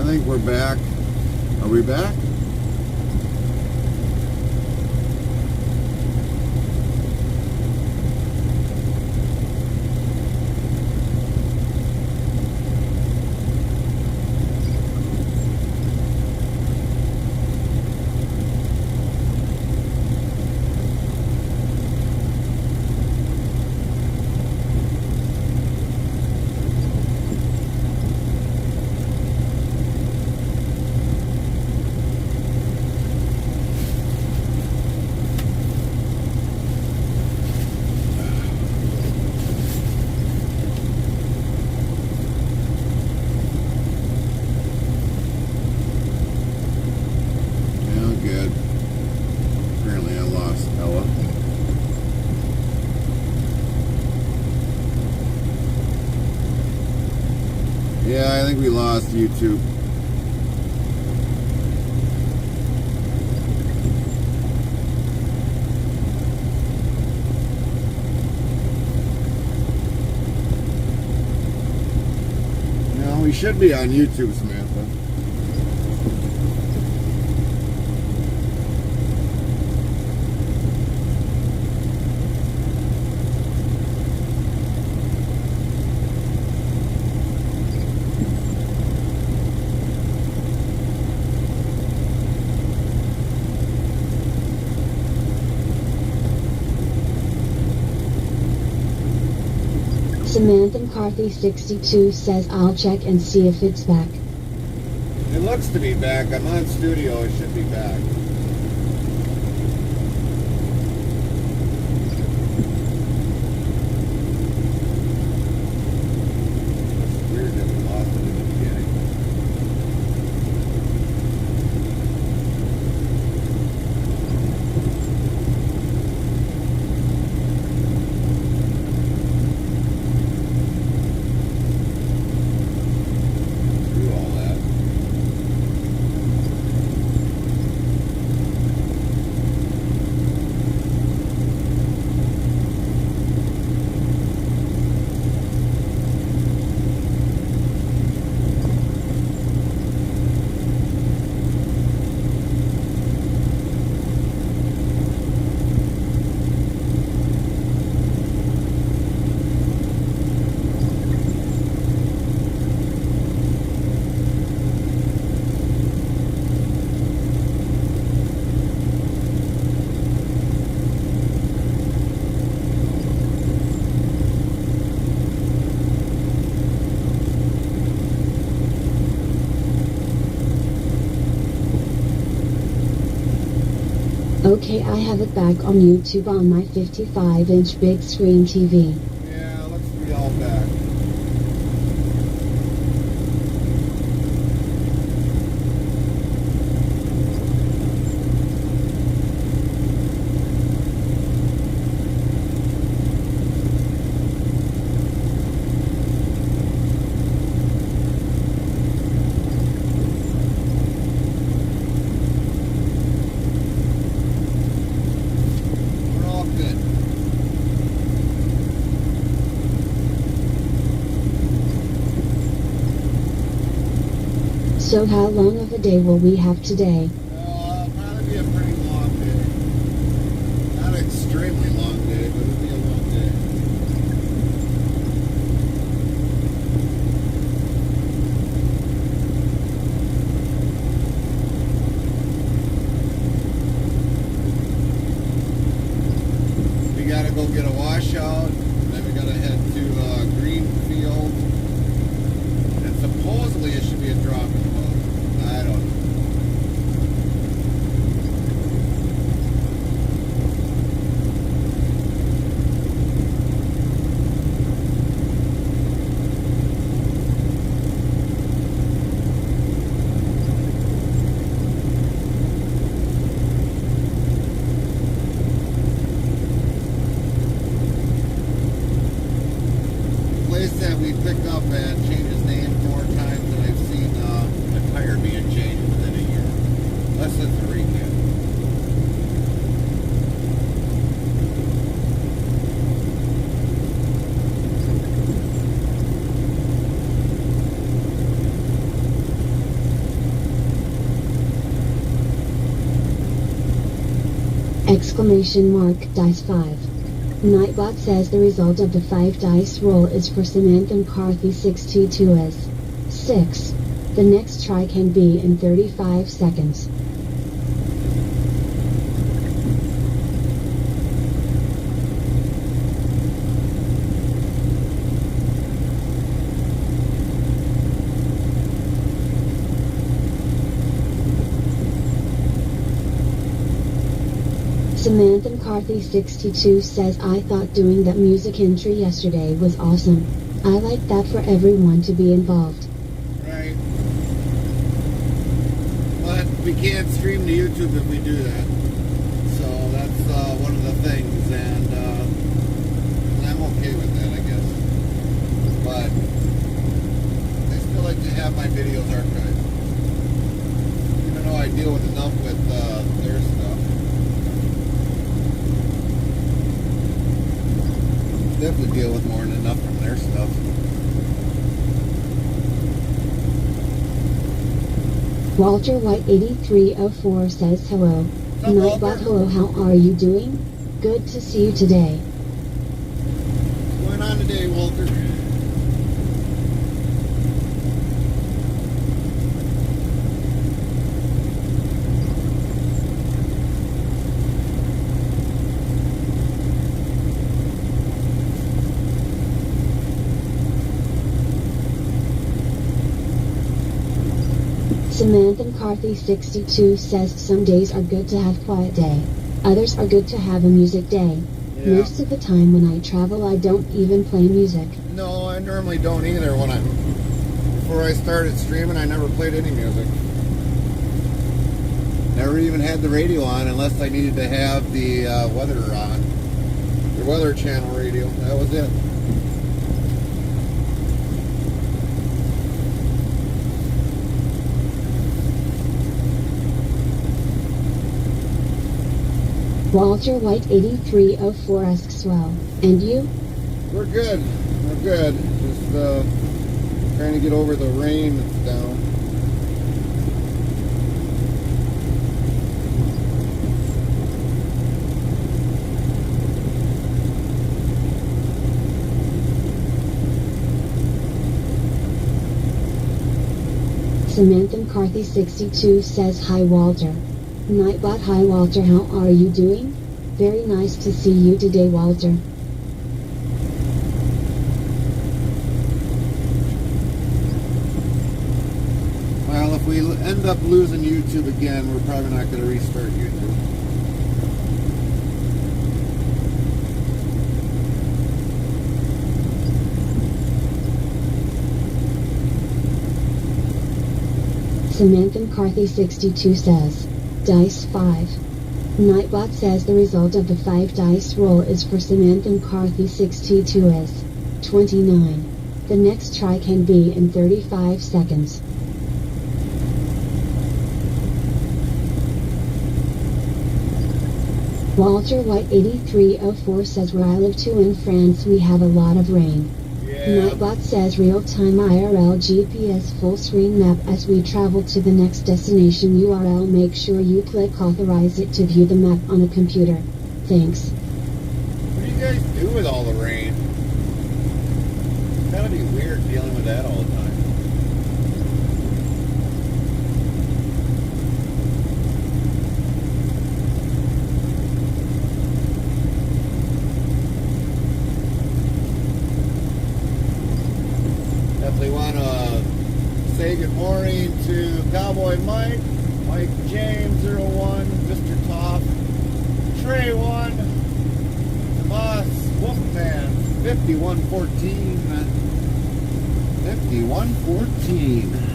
I think we're back. Are we back? Yeah, I think we lost YouTube. No, we should be on YouTube, Samantha. Samantha McCarthy 62 says I'll check and see if it's back. It looks to be back. I'm on studio. It should be back. It's weird that we lost it in the beginning. Okay, I have it back on YouTube on my 55-inch big screen TV. Yeah, let's be all back. So how long of a day will we have today? Probably be a pretty long day. Not an extremely long day, but it'll be a long day. We gotta go get a washout, then we gotta head to Greenfield. And supposedly it should be a drop in the boat. I don't know. The place that we picked up at changed its name more times than I've seen a tire being changed within a year. Less than 3 recap. Exclamation mark dice 5. Nightbot says the result of the 5 dice roll is for Samantha McCarthy 62 is 6. The next try can be in 35 seconds. Samantha McCarthy 62 says I thought doing that music entry yesterday was awesome. I like that for everyone to be involved. Right. But we can't stream to YouTube if we do that. So that's one of the things, and I'm okay with that, I guess. But I still like to have my videos archived. Even though I deal with enough with their stuff. Definitely deal with more than enough from their stuff. Walter White 8304 says hello. Nightbot, hello, how are you doing? Good to see you today. What's going on today, Walter? Samantha McCarthy 62 says some days are good to have quiet day. Others are good to have a music day. Yeah. Most of the time when I travel I don't even play music. No, I normally don't either. Before I started streaming, I never played any music. Never even had the radio on unless I needed to have the weather on. The Weather Channel radio. That was it. Walter White 8304 asks well, and you? We're good. We're good. Just trying to get over the rain that's down. Samantha McCarthy 62 says hi Walter. Nightbot, hi Walter, how are you doing? Very nice to see you today, Walter. Well, if we end up losing YouTube again, we're probably not going to restart YouTube. Samantha McCarthy 62 says, Dice 5. Nightbot says the result of the 5 dice roll is for Samantha McCarthy 62 is 29. The next try can be in 35 seconds. Walter White 8304 says where I live too in France we have a lot of rain. Nightbot says real-time IRL GPS full screen map as we travel to the next destination URL. Make sure you click authorize it to view the map on a computer. Thanks. What do you guys do with all the rain? It's gotta be weird dealing with that all the time. Definitely want to say good morning to Cowboy Mike, Mike James 01, Mr. Toff, Trey 1, Tomas Wolfman 5114, 5114.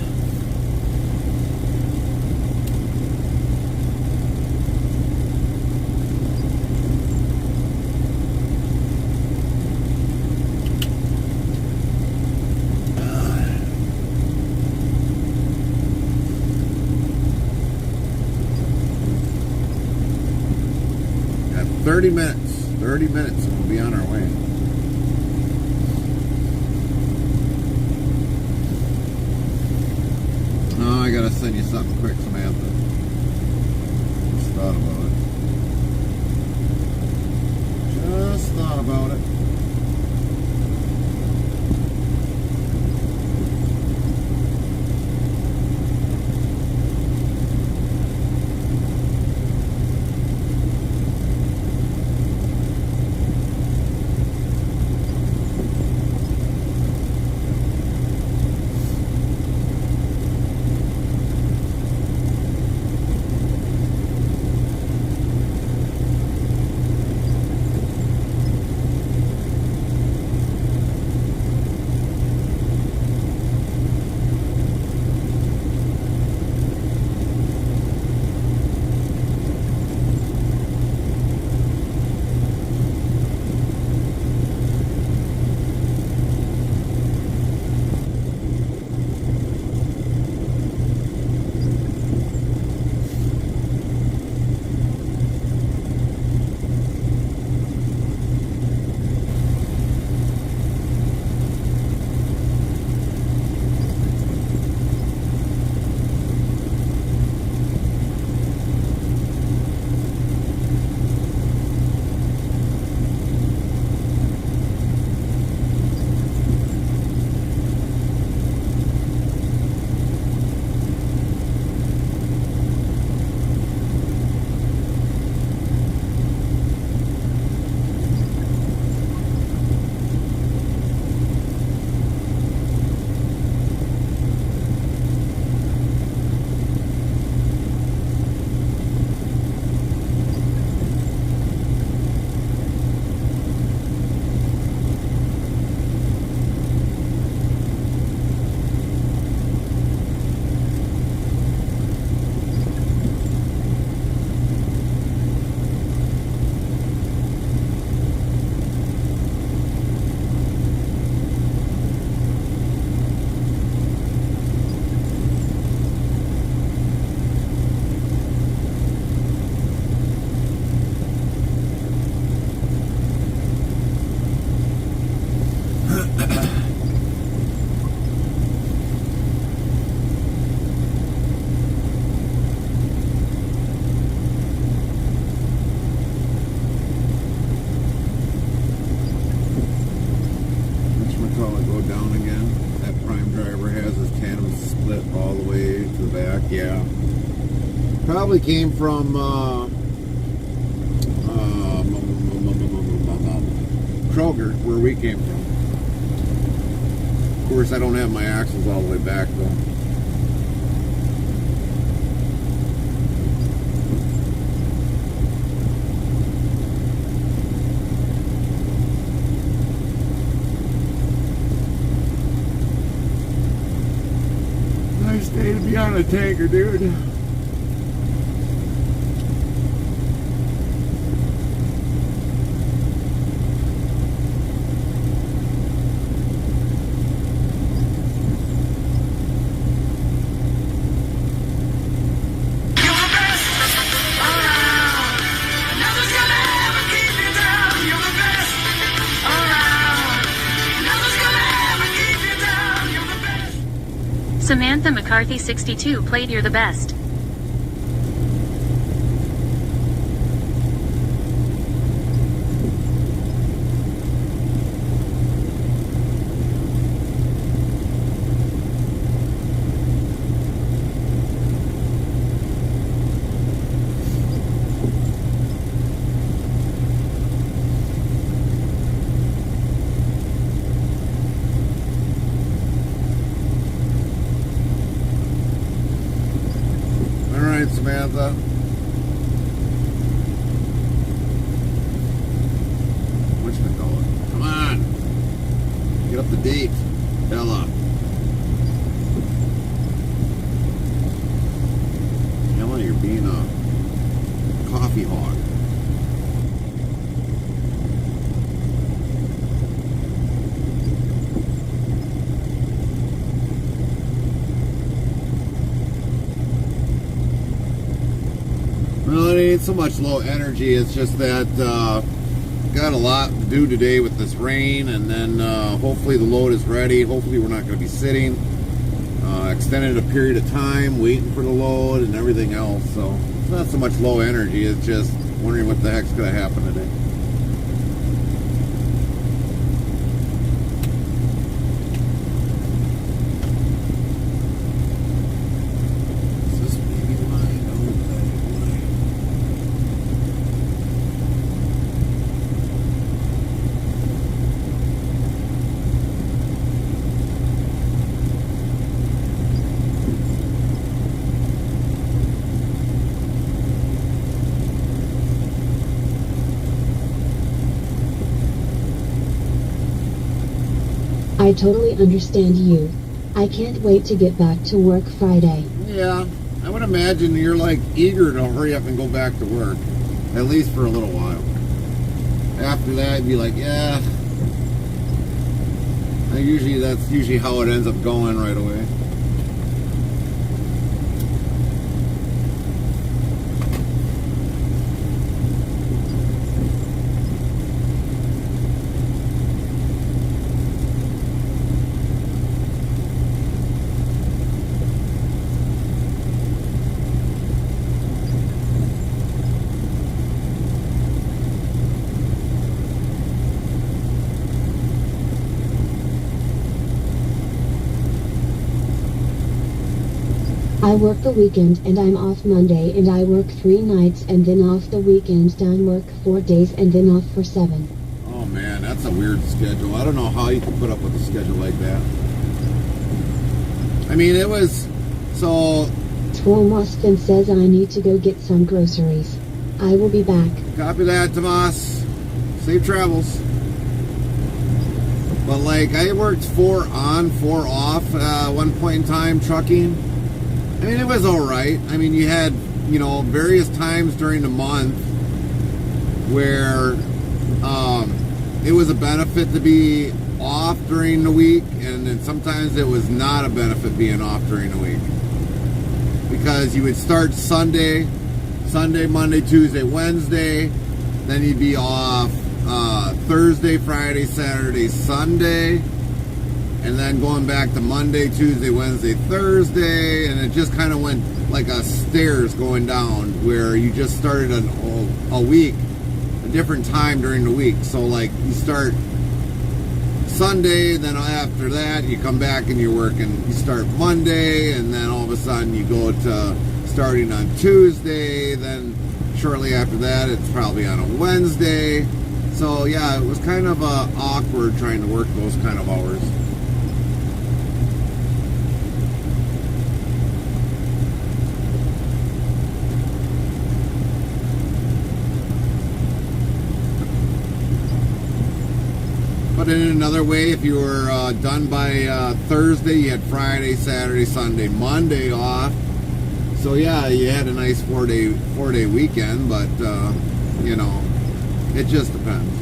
Got 30 minutes and we'll be on our way. Oh, I gotta send you something quick, Samantha. Just thought about it. just thought about it. Probably came from Kroger, where we came from. Of course, I don't have my axles all the way back though. Nice day to be on a tanker, dude. Samantha McCarthy 62 played You're the Best. Samantha. Whatchamacallit? Come on. Get up to date, Ella. Ella, you're being a coffee hog. Well, it ain't so much low energy, it's just that got a lot to do today with this rain, and then hopefully the load is ready. Hopefully we're not going to be sitting extended a period of time waiting for the load and everything else. So it's not so much low energy, it's just wondering what the heck's going to happen today. I totally understand you. I can't wait to get back to work Friday. Yeah, I would imagine you're like eager to hurry up and go back to work, at least for a little while. After that, you'd be like, yeah. That's usually how it ends up going right away. I work the weekend and I'm off Monday, and I work 3 nights and then off the weekend, down work 4 days and then off for 7. Oh man, that's a weird schedule. I don't know how you can put up with a schedule like that. I mean, it was so. Tomas then says I need to go get some groceries. I will be back. Copy that, Tomas. Safe travels. But like, I worked 4 on, 4 off one point in time trucking. I mean, it was all right. I mean, you had, various times during the month where it was a benefit to be off during the week, and then sometimes it was not a benefit being off during the week. Because you would start Sunday, Monday, Tuesday, Wednesday, then you'd be off Thursday, Friday, Saturday, Sunday, and then going back to Monday, Tuesday, Wednesday, Thursday, and it just kind of went like a stairs going down, where you just started a week, a different time during the week. So like, you start Sunday, then after that you come back and you're working, you start Monday, and then all of a sudden you go to starting on Tuesday, then shortly after that it's probably on a Wednesday. So yeah, it was kind of awkward trying to work those kind of hours. But in another way, if you were done by Thursday, you had Friday, Saturday, Sunday, Monday off. So yeah, you had a nice 4-day weekend, but it just depends.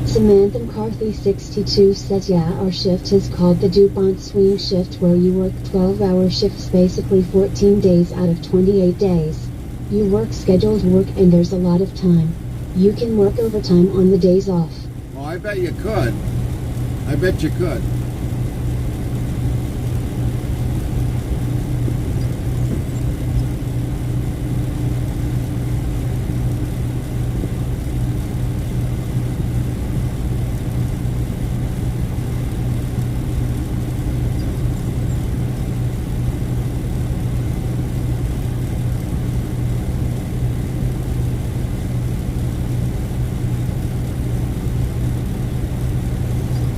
Samantha McCarthy 62 says yeah, our shift is called the DuPont swing shift, where you work 12-hour shifts, basically 14 days out of 28 days. You work scheduled work and there's a lot of time. You can work overtime on the days off. Well, I bet you could. I bet you could.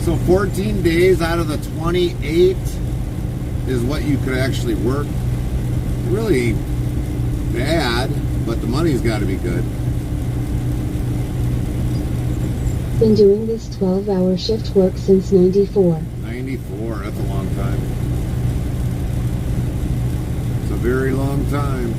So 14 days out of the 28 is what you could actually work. Really bad, but the money's got to be good. Been doing this 12-hour shift work since 94. 94, that's a long time. It's a very long time.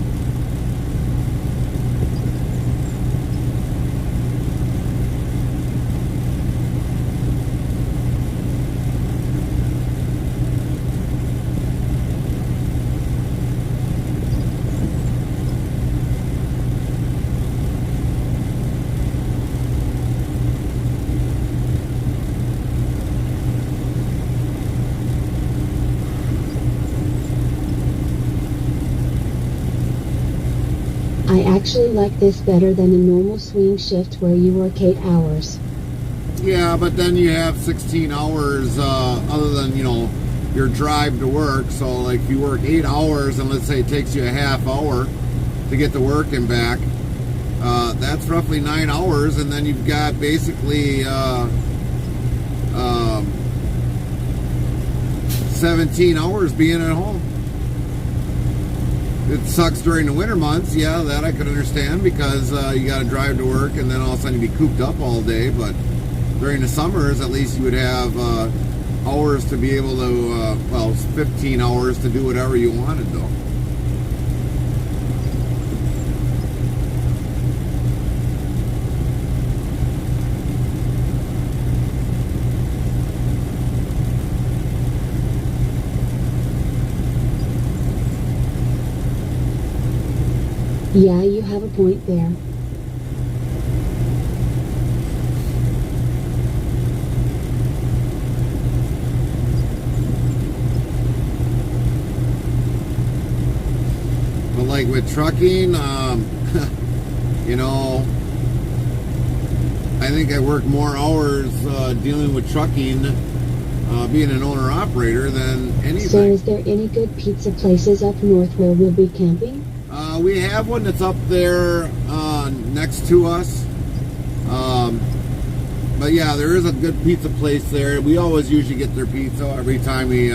I actually like this better than a normal swing shift where you work 8 hours. Yeah, but then you have 16 hours other than, your drive to work. So like, if you work 8 hours and let's say it takes you a half hour to get to work and back. That's roughly 9 hours, and then you've got basically 17 hours being at home. It sucks during the winter months, yeah, that I could understand, because you got to drive to work and then all of a sudden you'd be cooped up all day. But during the summers, at least you would have hours to be able to, well, 15 hours to do whatever you wanted, though. Yeah, you have a point there. But like with trucking, you know, I think I work more hours dealing with trucking, being an owner-operator, than anything. So is there any good pizza places up north where we'll be camping? We have one that's up there next to us. But yeah, there is a good pizza place there. We always usually get their pizza every time we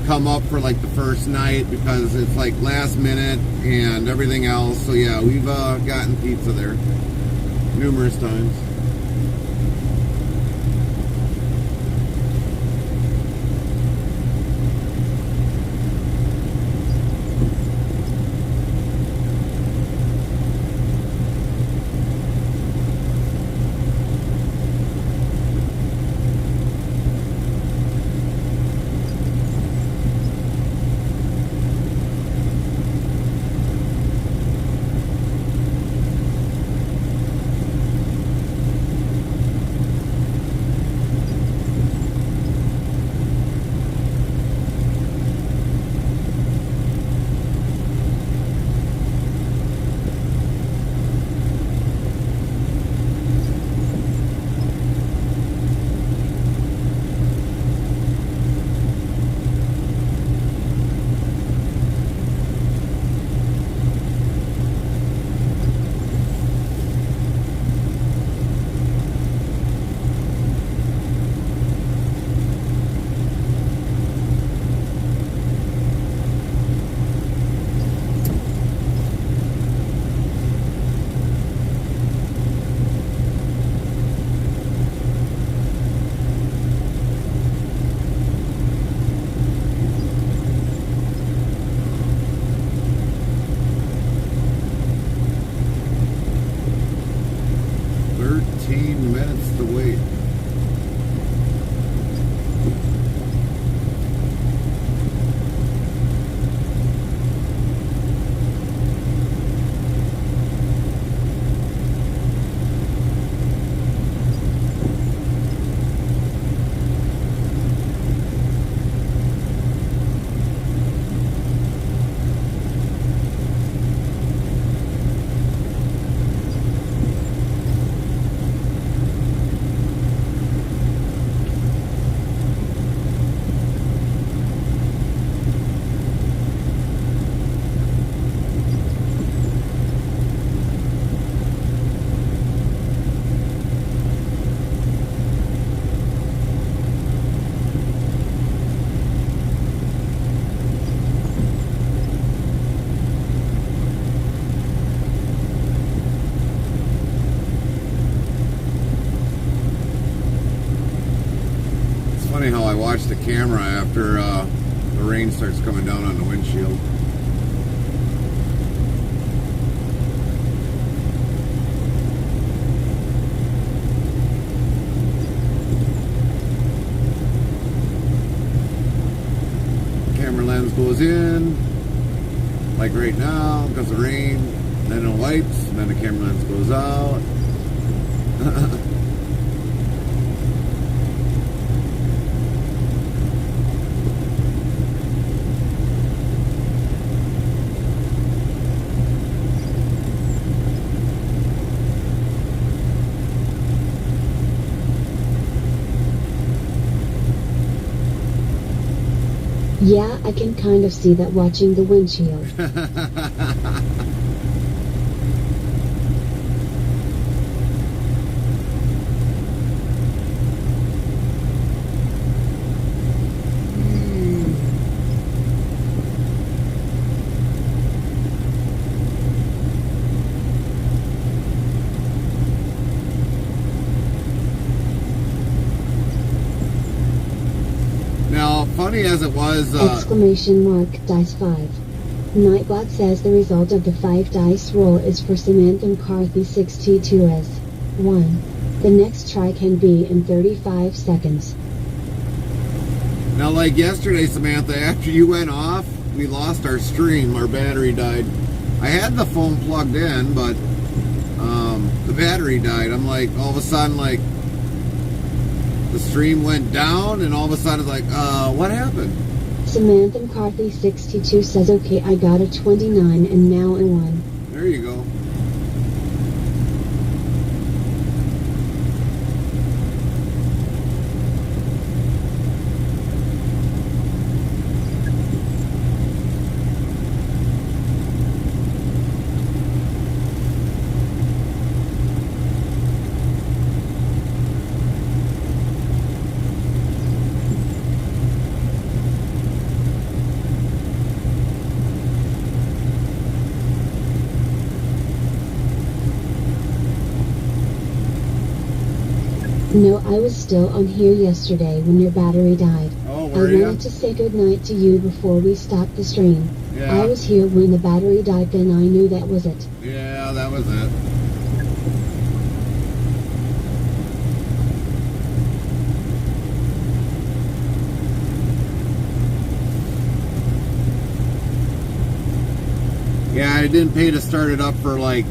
come up for like the first night, because it's like last minute and everything else. So yeah, we've gotten pizza there numerous times. How I watch the camera after the rain starts coming down on the windshield. Camera lens goes in, like right now, because of the rain, then it wipes, and then the camera lens goes out. Yeah, I can kind of see that watching the windshield. funny as it was, Exclamation mark, dice 5. Nightbot says the result of the 5 dice roll is for Samantha McCarthy 62 as 1. The next try can be in 35 seconds. now like yesterday, Samantha, after you went off, we lost our stream, our battery died. I had the phone plugged in, but the battery died. I'm like, all of a sudden, like, the stream went down, and all of a sudden it's like, what happened? Samantha McCarthy 62 says okay, I got a 29 and now a 1. There you go. No, I was still on here yesterday when your battery died. Oh, I were you? wanted to say goodnight to you before we stopped the stream. Yeah. I was here when the battery died, then I knew that was it. Yeah, that was it. Yeah, I didn't pay to start it up for like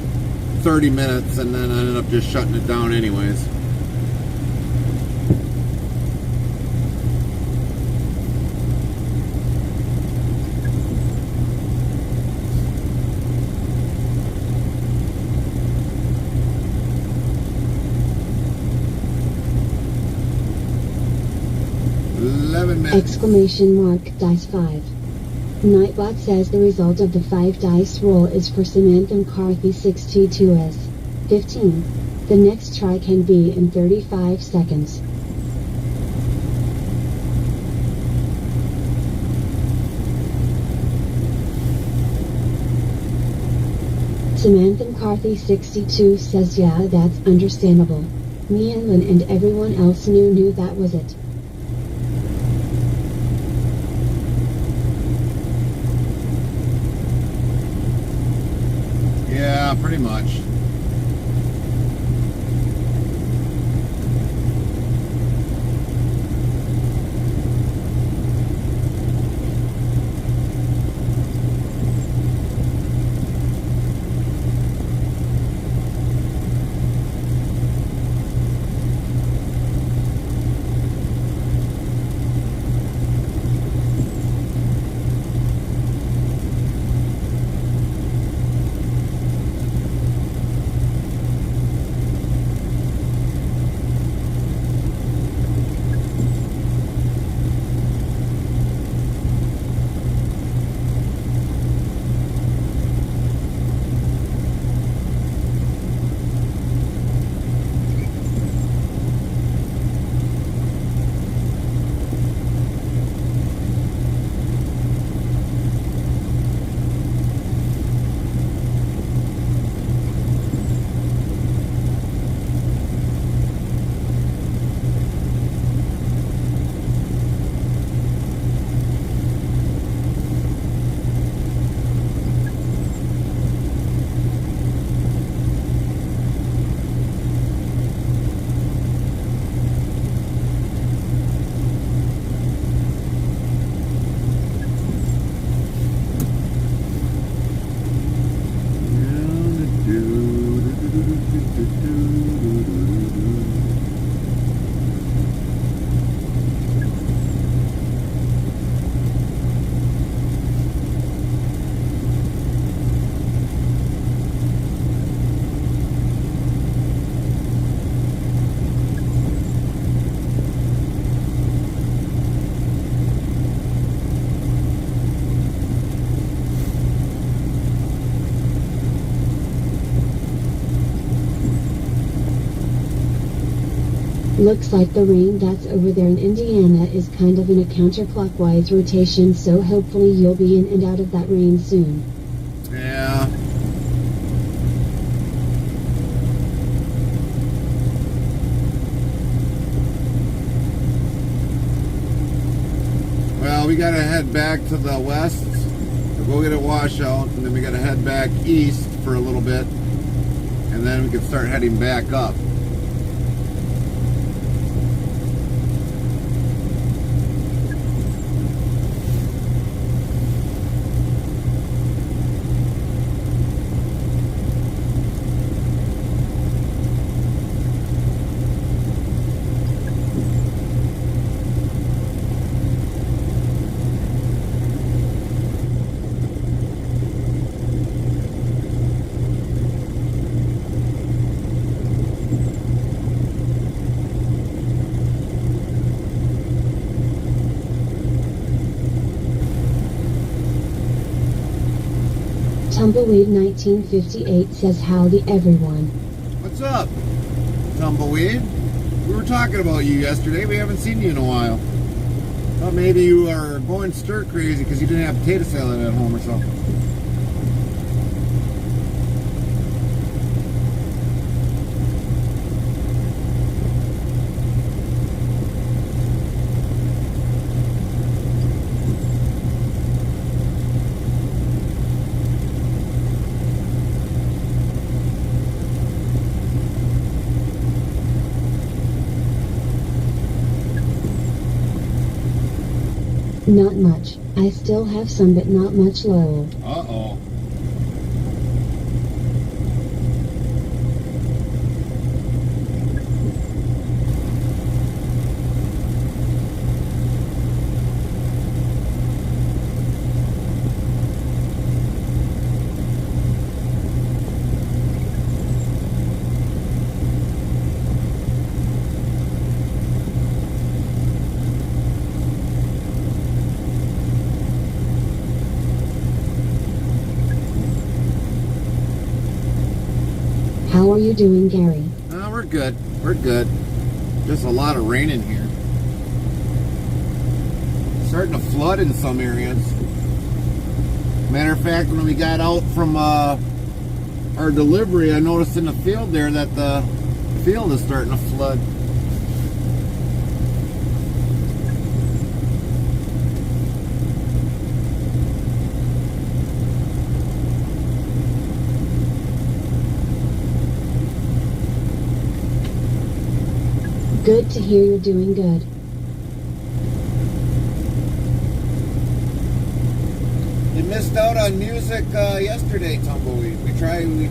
30 minutes, and then I ended up just shutting it down anyways. Exclamation mark, dice 5. Nightbot says the result of the 5 dice roll is for Samantha McCarthy 62 as 15. The next try can be in 35 seconds. Samantha McCarthy 62 says yeah, that's understandable. Me and Lynn and everyone else knew that was it. Yeah, pretty much. Looks like the rain that's over there in Indiana is kind of in a counterclockwise rotation, so hopefully you'll be in and out of that rain soon. Yeah. we gotta head back to the west, go get a washout, and then we gotta head back east for a little bit, and then we can start heading back up. Tumbleweed 1958 says howdy everyone. What's up, Tumbleweed? We were talking about you yesterday. We haven't seen you in a while. Thought maybe you are going stir crazy because you didn't have potato salad at home or something. Not much. I still have some, but not much left. Uh-oh. How are you doing, Gary? We're good. We're good. Just a lot of rain in here. Starting to flood in some areas. Matter of fact, when we got out from our delivery, I noticed in the field there that the field is starting to flood. Good to hear you're doing good. You missed out on music yesterday, Tumbleweed. We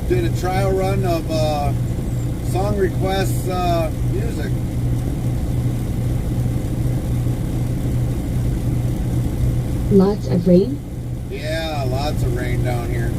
did a trial run of song requests music. Lots of rain? Yeah, lots of rain down here.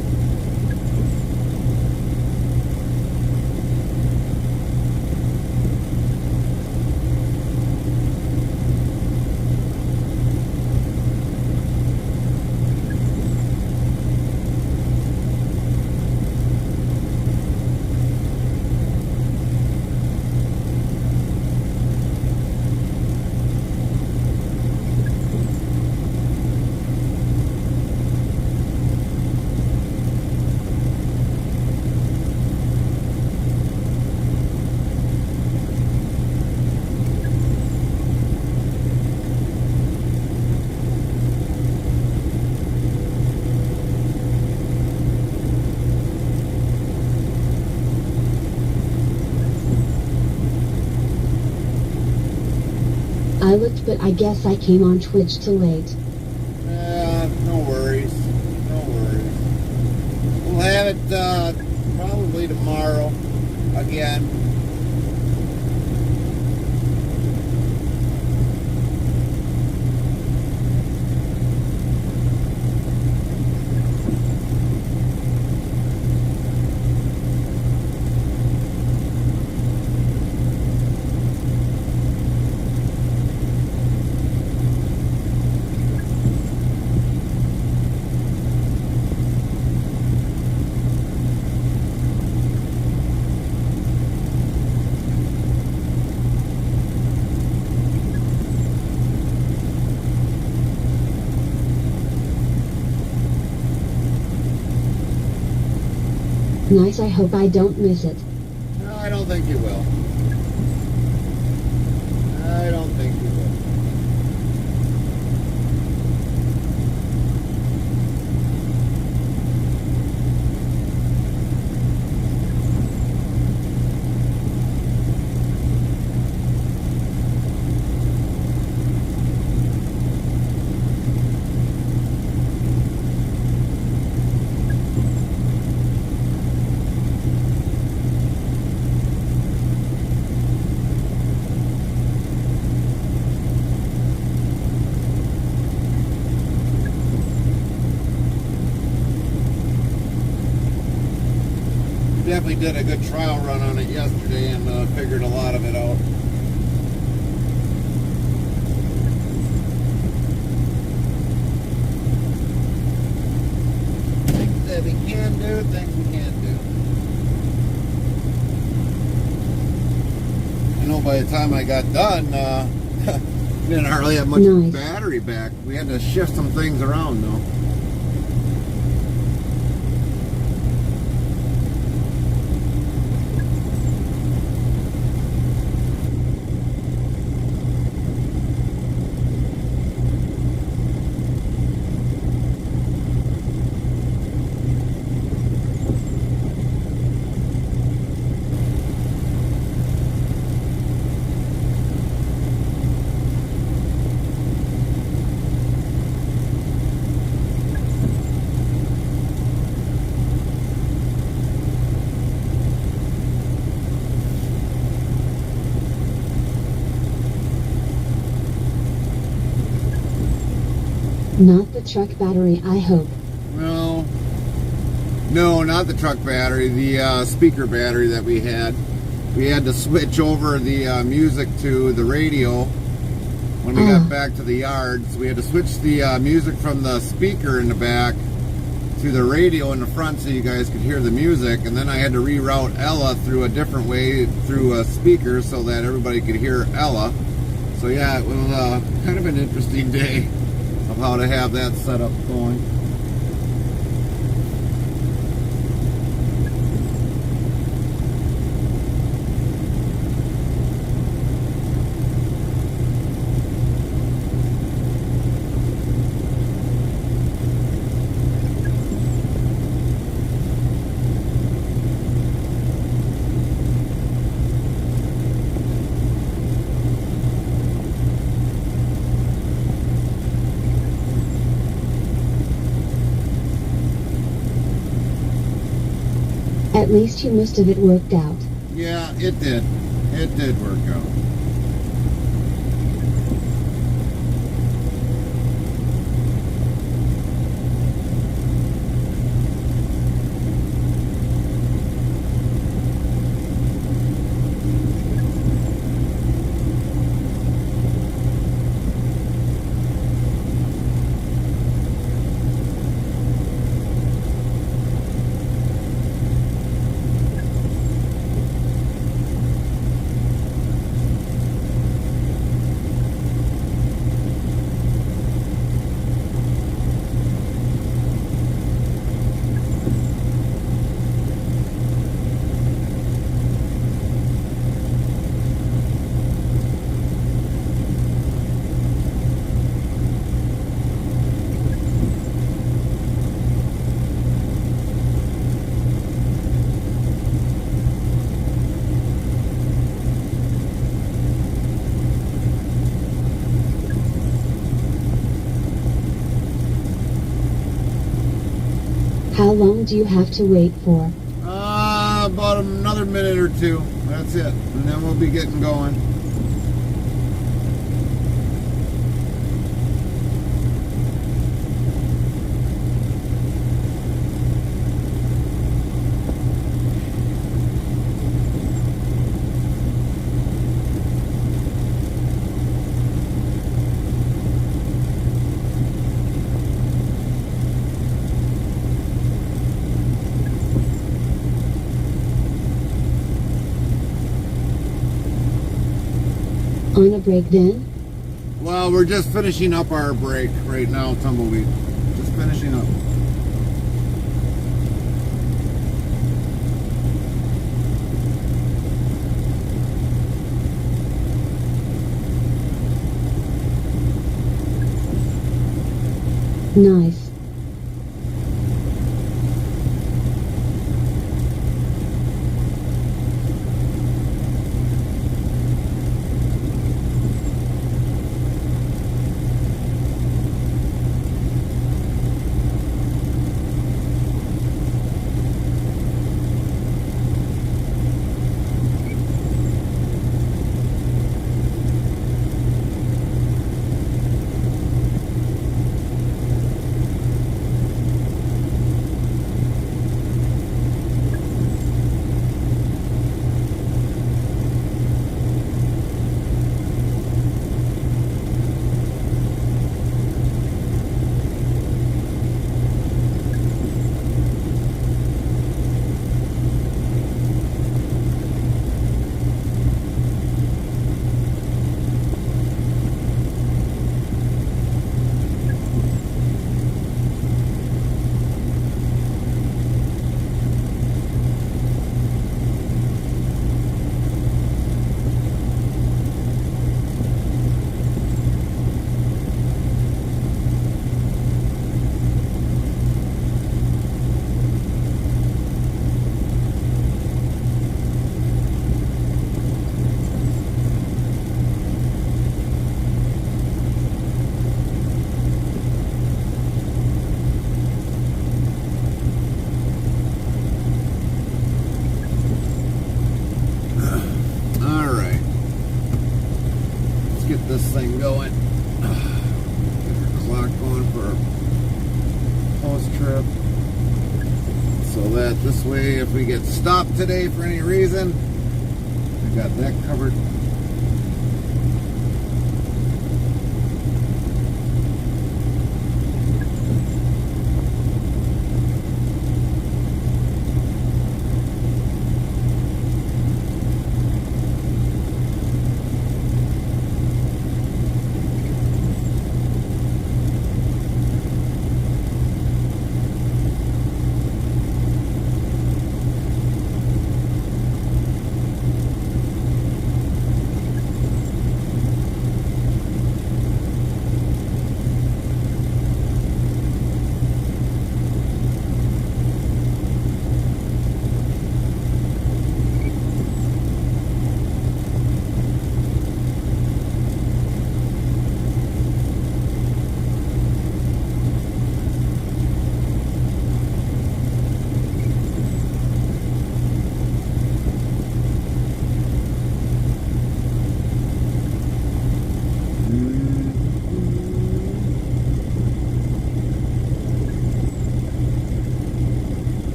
I looked, but I guess I came on Twitch too late. No worries. No worries. We'll have it probably tomorrow again. Nice, I hope I don't miss it. No, I don't think you will. I don't think you will. only did a good trial run on it yesterday and figured a lot of it out. Things that we can do, things we can't do. I know by the time I got done, didn't hardly have much battery back. We had to shift some things around though. Not the truck battery, I hope. No, not the truck battery, the speaker battery that we had. We had to switch over the music to the radio when we got back to the yard. So we had to switch the music from the speaker in the back to the radio in the front so you guys could hear the music. And then I had to reroute Ella through a different way through a speaker so that everybody could hear Ella. So yeah, it was kind of an interesting day of how to have that setup going. At least most of it worked out. Yeah, it did. It did work out. How long do you have to wait for? About another minute or two. That's it. And then we'll be getting going. On a break then? Well, we're just finishing up our break right now, Tumbleweed. Just finishing up. Nice. get this thing going. Get our clock going for our post trip. So that this way, if we get stopped today for any reason, we got that covered.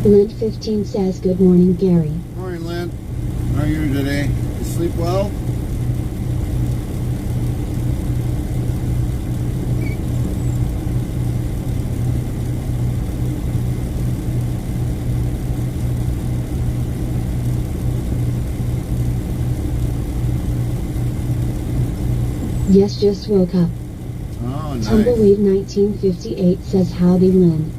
Lint 15 says good morning, Gary. Morning, Lynn. How are you today? You sleep well? Yes, just woke up. Oh, nice. Tumbleweed 1958 says howdy, Lynn.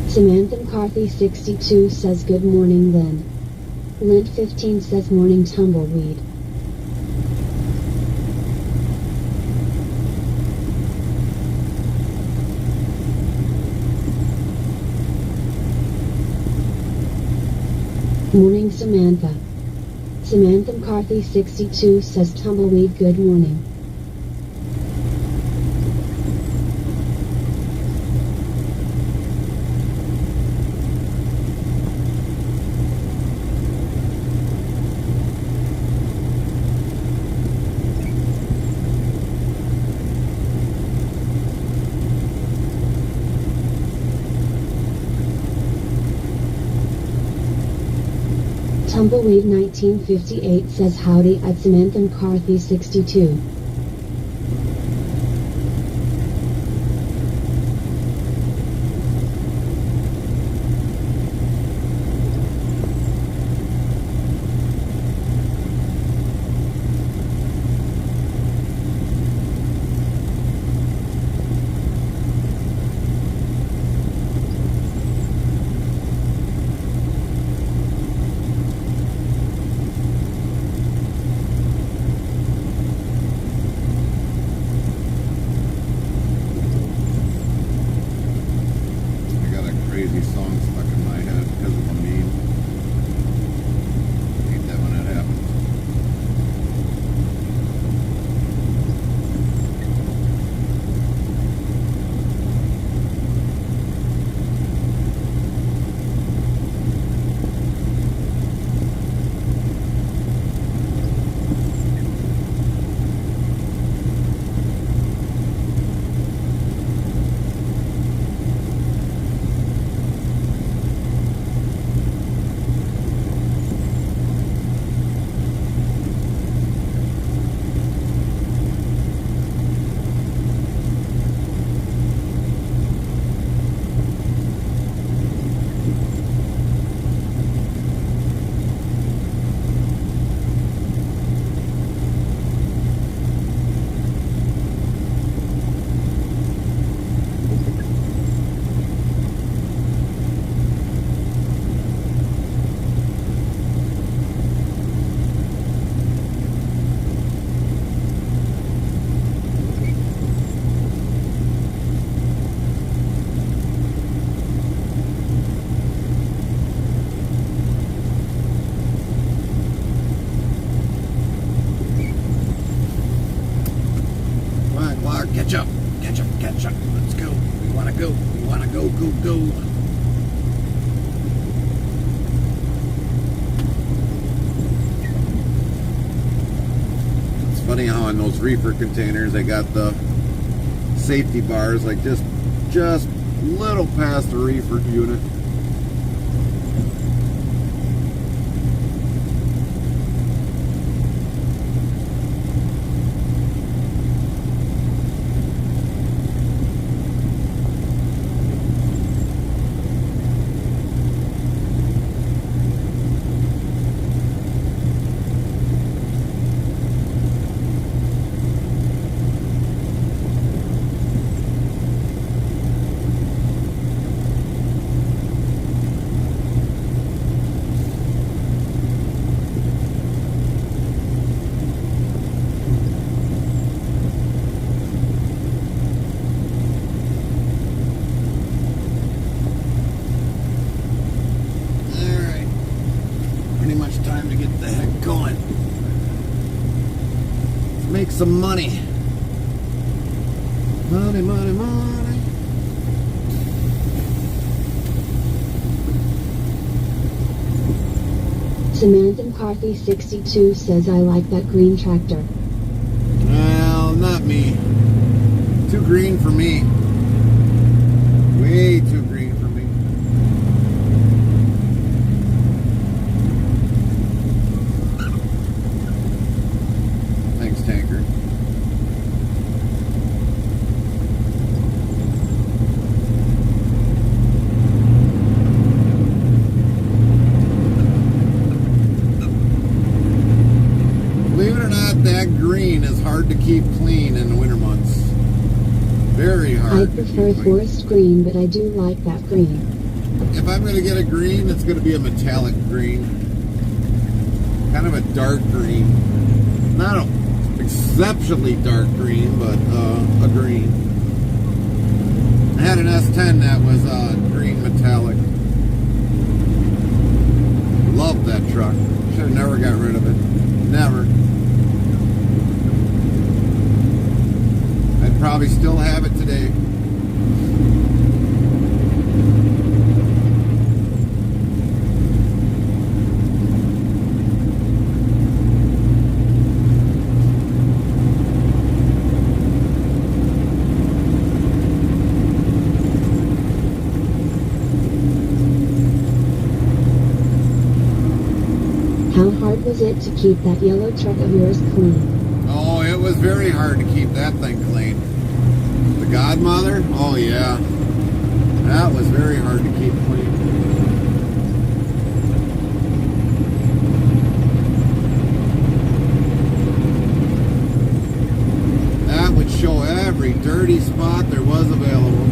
Samantha McCarthy 62 says good morning, Lynn. Lint 15 says morning, Tumbleweed. Morning, Samantha. Samantha McCarthy 62 says Tumbleweed good morning. Tumbleweed 1958 says howdy at Samantha McCarthy 62. Crazy song stuck in my head because of a meme. Hate that when that happens. Catch up, catch up, catch up. Let's go. We want to go. We want to go, go, go. It's funny how in those reefer containers they got the safety bars like just little past the reefer unit. Time to get the heck going. Let's make some money. Money, money, money. Samantha McCarthy 62 says I like that green tractor. Well, not me. Too green for me. Way too green for me. Thanks, tanker. Believe it or not, that green is hard to keep clean in the winter months. Very hard. I prefer forest green, but I do like that green. If I'm going to get a green, it's going to be a metallic green. Kind of a dark green. Not an exceptionally dark green, but a green. I had an S10 that was green metallic. Loved that truck. Should have never got rid of it. Never. I'd probably still have it today. How hard was it to keep that yellow truck of yours clean? Oh, it was very hard to keep that thing clean. The Godmother? Oh, yeah. That was very hard to keep clean. That would show every dirty spot there was available.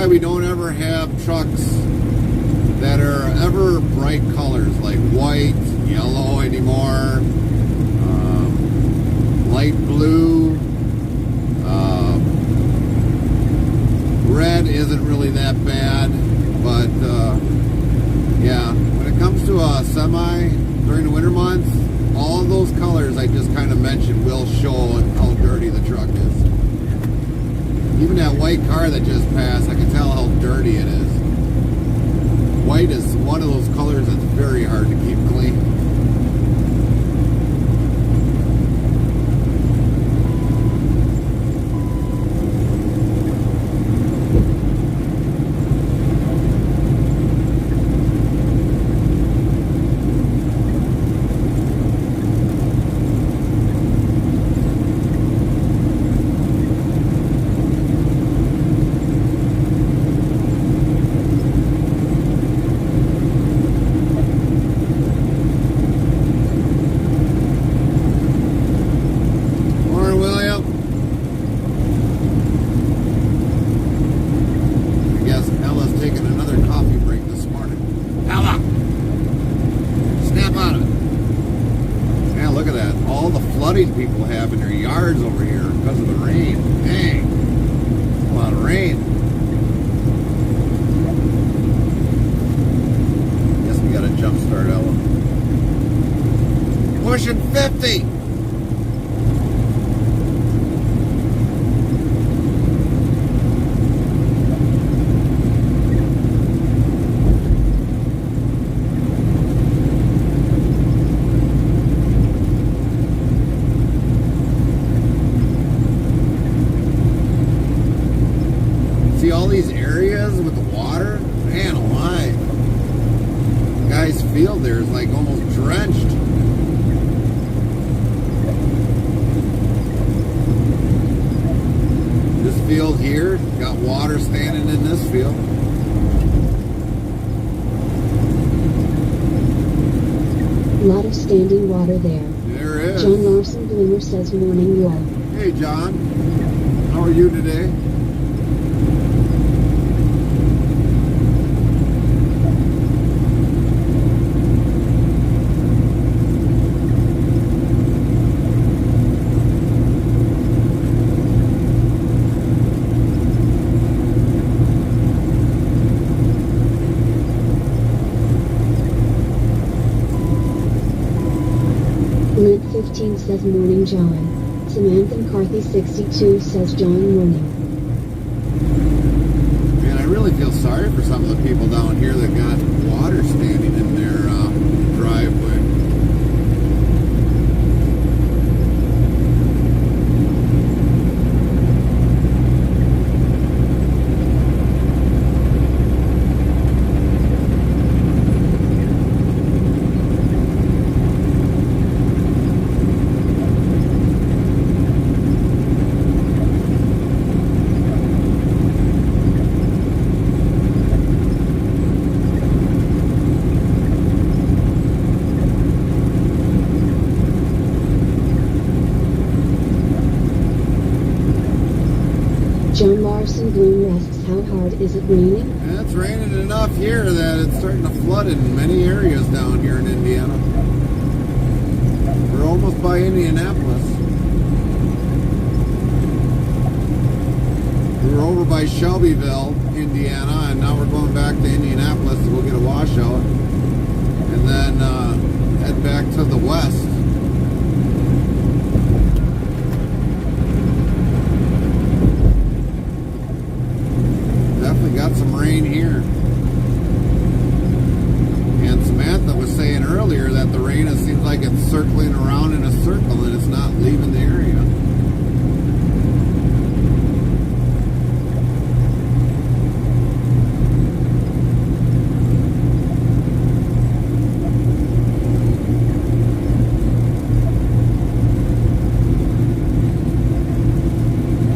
We don't ever have trucks that are ever bright colors like white, yellow anymore, light blue, red isn't really that bad, but yeah, when it comes to a semi during the winter months, all of those colors I just kind of mentioned will show how dirty the truck is. Even that white car that just passed, I can tell how dirty it is. White is one of those colors that's very hard to keep clean. pushing 50. See all these areas with the water? Man, oh my. The guy's field there is like almost drenched. This field here, got water standing in this field. A lot of standing water there. There is. John Larson Bloomer says morning y'all. Hey John, how are you today? Lint 15 says morning John. Samantha McCarthy 62 says John morning. Man, I really feel sorry for some of the people down here that got water standing in their driveway. John Larson Bloom asks how hard is it raining? Yeah, it's raining enough here that it's starting to flood in many areas down here in Indiana. We're almost by Indianapolis. We were over by Shelbyville, Indiana, and now we're going back to Indianapolis to go get a washout. And then head back to the west. Definitely got some rain here. And Samantha was saying earlier that the rain, it seems like it's circling around in a circle and it's not leaving the area.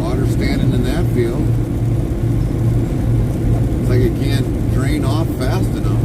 Water standing in that field. It's like it can't drain off fast enough.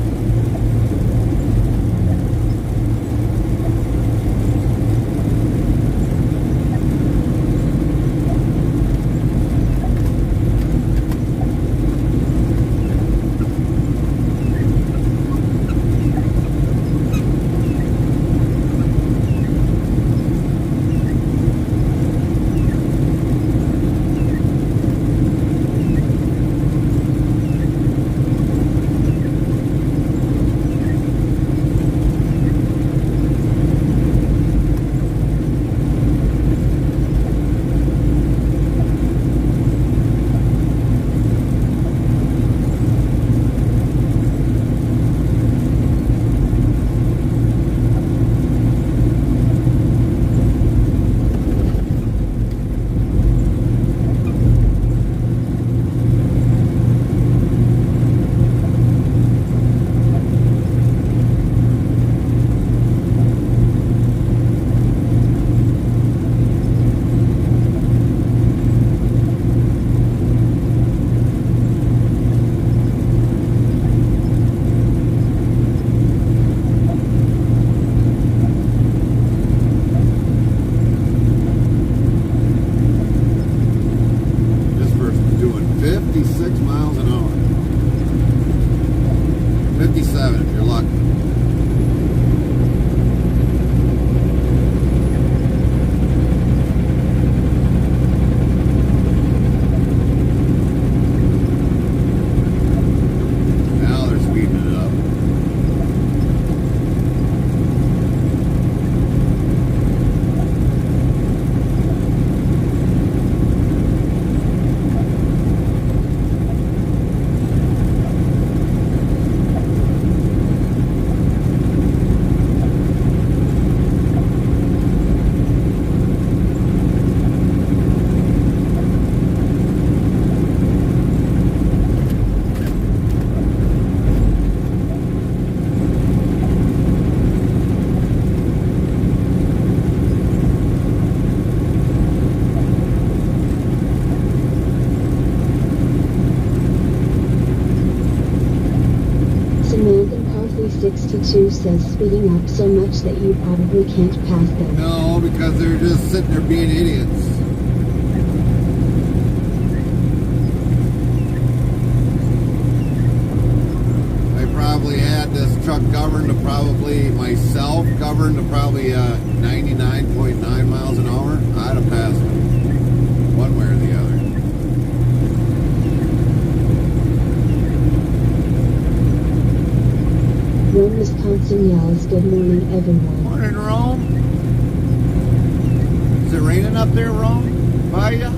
This person's doing 56 miles an hour. 57 if you're lucky. Now they're speeding it up. Samantha Carthy 62 says speeding up so much that you probably can't pass them. No, because they're just sitting there being idiots. I probably had this truck governed to probably, myself governed to probably 99.9 miles an hour. I'd have passed them, one way or the other. Rome, Wisconsin yells, good morning everyone. Morning, Rome. Is it raining up there, Rome? By ya?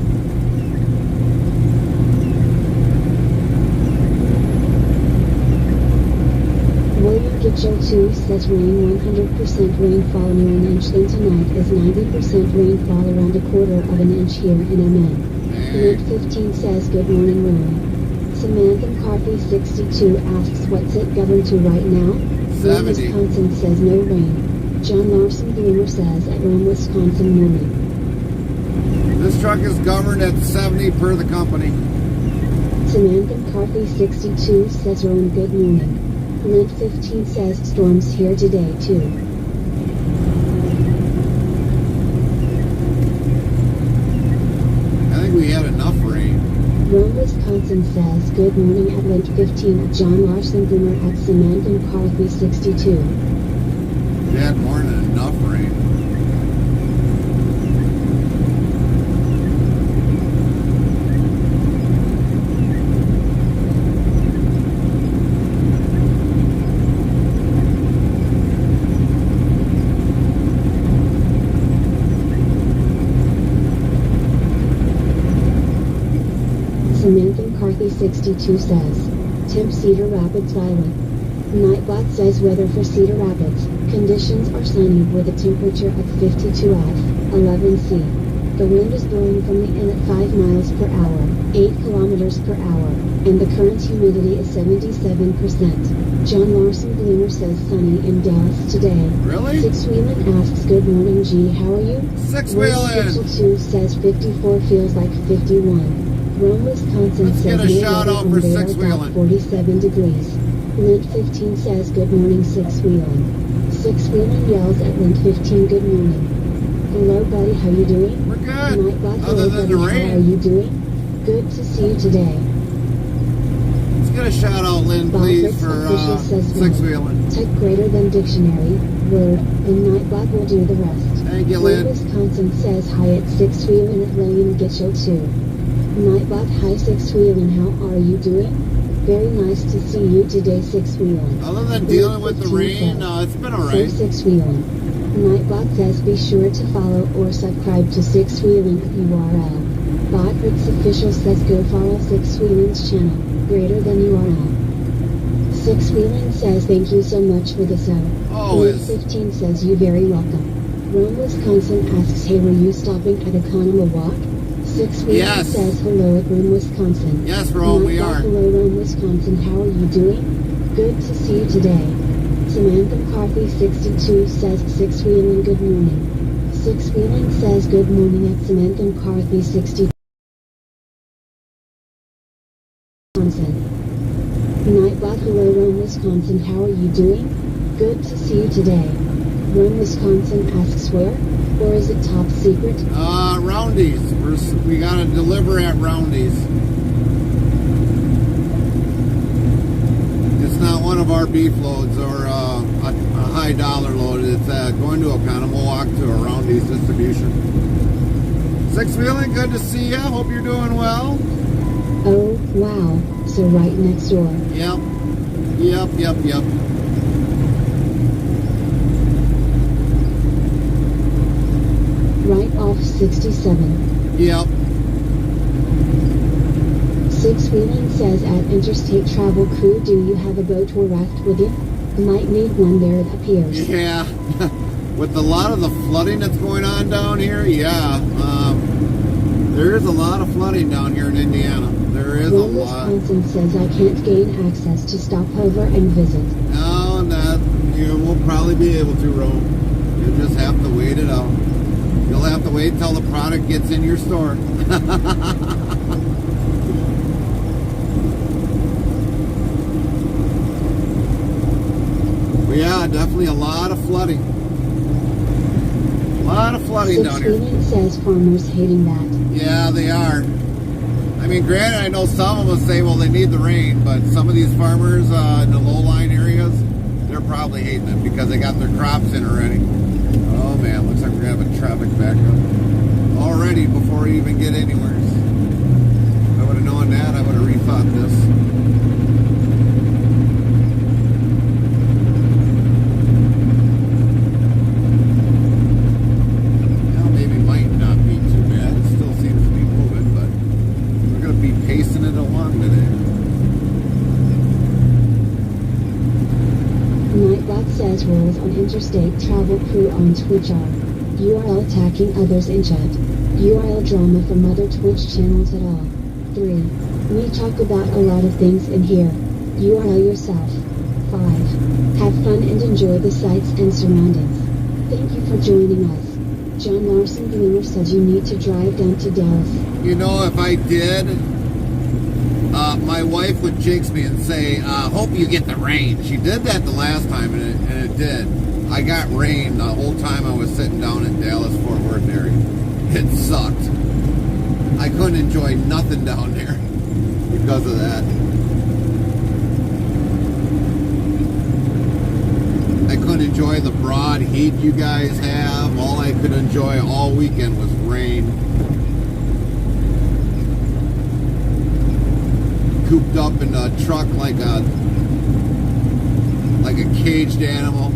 William Gitchell 2 says rain 100% rainfall near an inch, then tonight is 90% rainfall around a quarter of an inch here in MN. Link 15 says good morning Rome. Samantha McCarthy 62 asks what's it governed to right now? 70. Rome, Wisconsin says no rain. John Larson Bloomer says at Rome, Wisconsin morning. This truck is governed at 70 per the company. Samantha McCarthy 62 says Rome good morning. Link 15 says storms here today too. I think we had enough rain. Rome, Wisconsin says good morning at Link 15 at John Larson Boomer at Samantha McCarthy 62. We had more than enough rain. Samantha McCarthy 62 says, temp Cedar Rapids violent. Nightbot says weather for Cedar Rapids, conditions are sunny with a temperature of 52 F, 11C. The wind is blowing from the in at 5 miles per hour, 8 kilometers per hour, and the current humidity is 77%. John Larson Bloomer says sunny in Dallas today. Really? Six Wheelan asks good morning G, how are you? Six Rose Wheelan! 2 says 54 feels like 51. Rome, Wisconsin Let's says get a shout out for Six Wheelan. 47 degrees. Lint 15 says good morning Six Wheelan. Six Wheelan yells at Lint 15 good morning. Hello buddy, how you doing? We're good. Nightbot, Other hello than the buddy, rain. how are you doing? Good to see you today. Let's get a shout out, Lynn, please, for Six Wheelan. Type greater than dictionary, word, and Nightbot will do the rest. Thank you, Lynn, Lynn. Wisconsin says hi at Six Wheelan at William Gitchell 2. Nightbot, hi Six Wheelan, how are you doing? Very nice to see you today, Six Wheelan. Other than dealing with the rain, it's been alright. Six Wheelan. Nightbot says be sure to follow or subscribe to Six Wheelan URL. Botrit's official says go follow Six Wheelan's channel, greater than URL. Six Wheelan says thank you so much for the sub. Always. 15 says you very welcome. Rome, Wisconsin asks hey were you stopping at Oconomowoc? Six Wheelan Yes. says hello at Rome, Wisconsin. Yes, Rome, we are. Hello Rome, Wisconsin, how are you doing? Good to see you today. Samantha McCarthy 62 says Six Wheelan good morning. Six Wheelan says good morning at Samantha McCarthy 62. Wisconsin. Nightbot hello Rome, Wisconsin, how are you doing? Good to see you today. Rome, Wisconsin asks where? Or is it top secret? Roundies. We gotta deliver at Roundies. It's not one of our beef loads or a high dollar load. It's going to Oconomowoc to a Roundies distribution. Six Wheelan, good to see you. Hope you're doing well. Oh, wow. So right next door. Yep. Right off 67. Yep. Six Wheelan says at Interstate Travel Crew, do you have a boat or raft with you? Might need one there, it appears. Yeah. With a lot of the flooding that's going on down here, yeah. There is a lot of flooding down here in Indiana. There is a lot. Wisconsin says I can't gain access to stop over and visit. No, you will probably be able to, Rome. You just have to wait it out. You'll have to wait until the product gets in your store. But yeah, definitely a lot of flooding. A lot of flooding down here. 16 says farmers hating that. Yeah, they are. I mean, granted, I know some of us say, well, they need the rain, but some of these farmers in the low-lying areas, they're probably hating it because they got their crops in already. Oh man, looks like we're gonna have a traffic backup already before we even get anywhere. If I would have known that, I would have rethought this. Well, maybe might not be too bad. It still seems to be moving, but we're gonna be pacing it along today. Nightbot says rules on interstate travel crew on Twitch are URL attacking others in chat, URL drama from other Twitch channels at all. 3. We talk about a lot of things in here. URL yourself. 5. Have fun and enjoy the sights and surroundings. Thank you for joining us. John Larson Bloomer says you need to drive down to Dallas. You know, if I did, my wife would jinx me and say, hope you get the rain. She did that the last time, and it did. I got rain the whole time I was sitting down in Dallas, Fort Worth area. It sucked. I couldn't enjoy nothing down there because of that. I couldn't enjoy the broad heat you guys have. All I could enjoy all weekend was rain. Cooped up in a truck like a caged animal.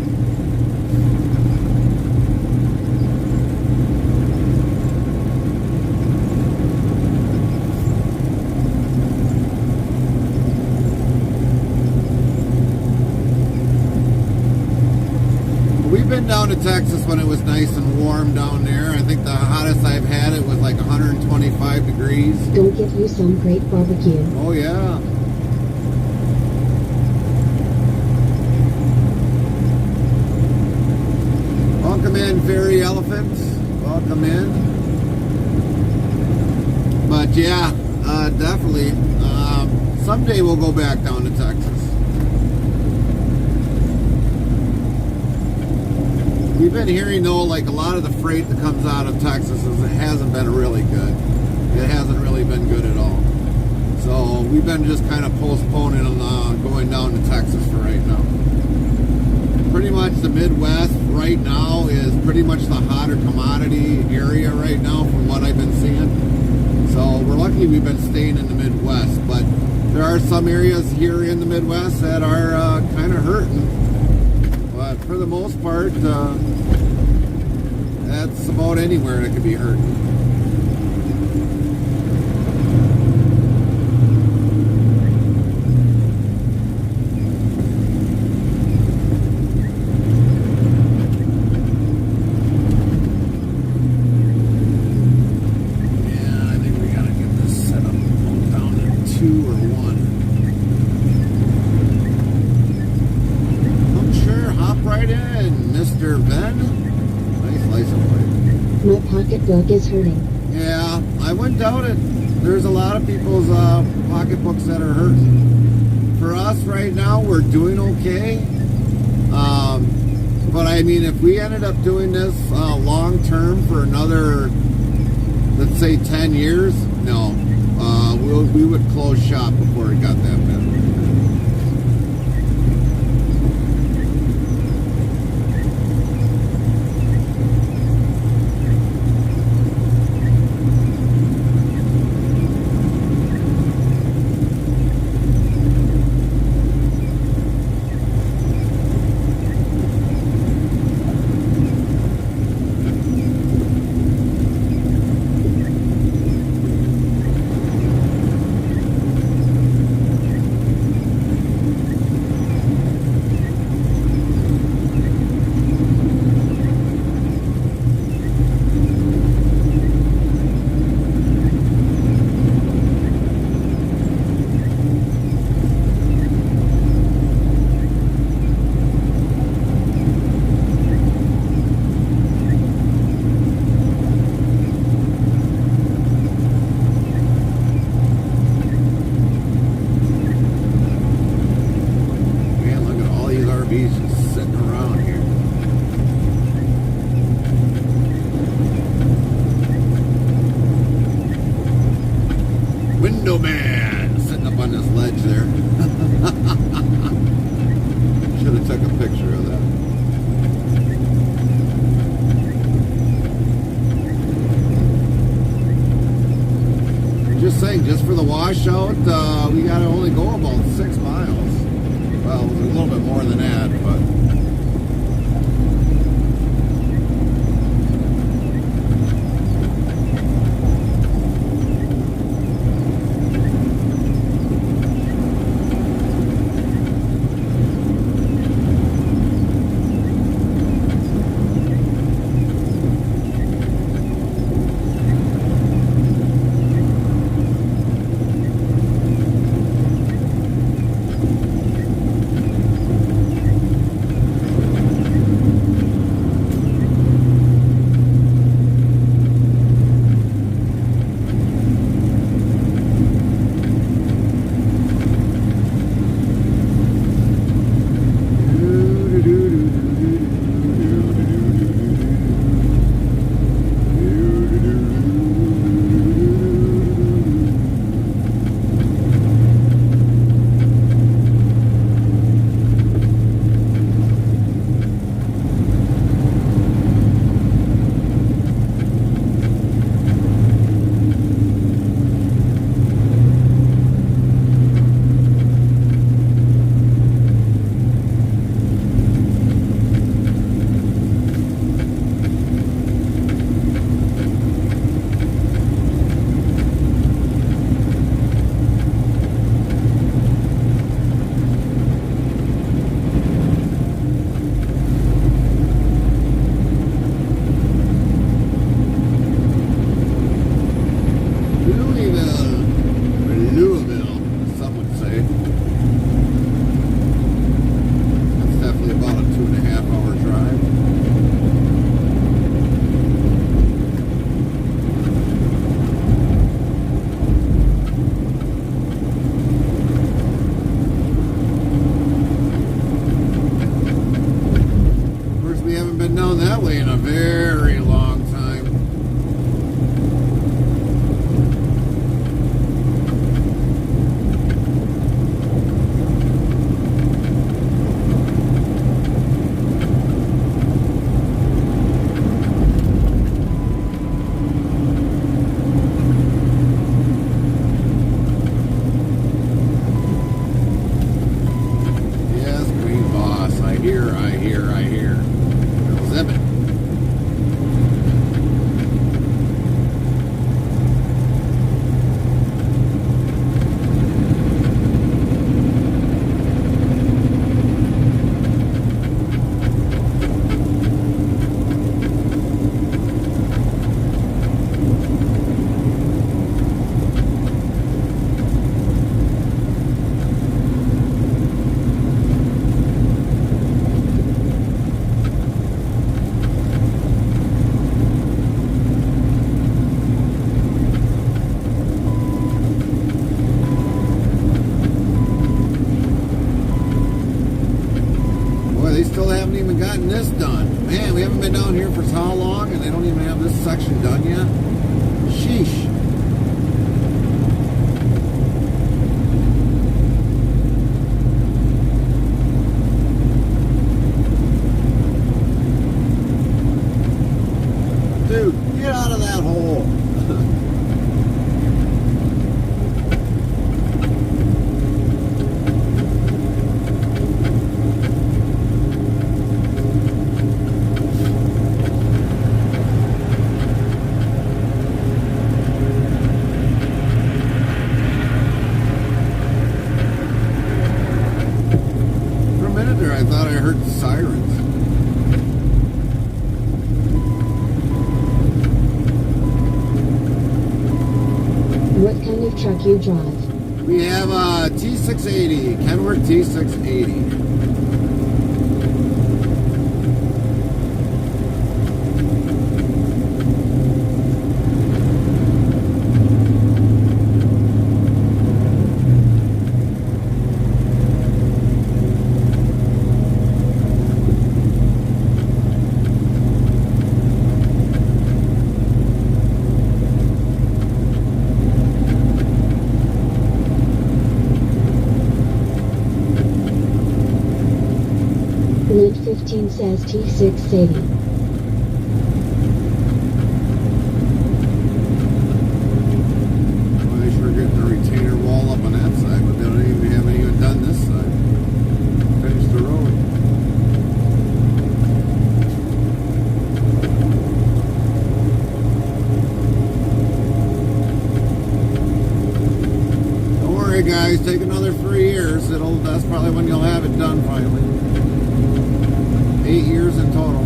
We've been down to Texas when it was nice and warm down there. I think the hottest I've had it was like 125 degrees. Go get you some great barbecue. Oh yeah. Welcome in, Fairy Elephants. Welcome in. But yeah, definitely. Someday we'll go back down to Texas. We've been hearing though, like a lot of the freight that comes out of Texas it hasn't been really good. It hasn't really been good at all. So we've been just kind of postponing going down to Texas for right now. Pretty much the Midwest right now is pretty much the hotter commodity area right now from what I've been seeing. So we're lucky we've been staying in the Midwest, but there are some areas here in the Midwest that are kind of hurting. But for the most part, that's about anywhere that could be hurting. Yeah, I think we gotta get this set up down to 2 or 1. Right in, Mr. Ben. Nice license plate. My pocketbook is hurting. Yeah, I wouldn't doubt it. There's a lot of people's pocketbooks that are hurting. For us right now, we're doing okay. But I mean, if we ended up doing this long term for another, let's say 10 years, no. We would close shop before it got that bad. RVs just sitting floating around here. Window man sitting up on this ledge there. Should have took a picture of that. Just saying, just for the washout, we got to only go about 6 miles. Well, it was a little bit more than that, but. Gotten this done. Man, we haven't been down here for how long and they don't even have this section done yet? Sheesh. Dude, get out of that hole. I thought I heard sirens. What kind of truck you drive? We have a T680, Kenworth T680. Lint 15 says T680. Well, they sure getting the retainer wall up on that side, but they haven't even done this side. Finished the road. Don't worry, guys. Take another 3 years. That's probably when you'll have it done finally. 8 years in total.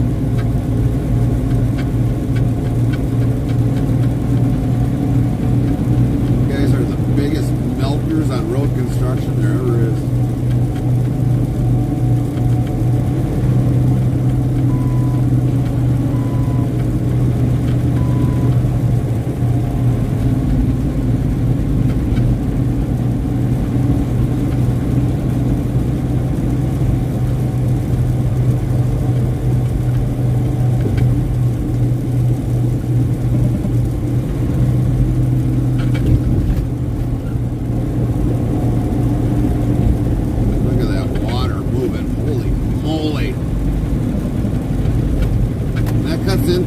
You guys are the biggest milkers on road construction there ever is.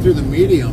Through the medium.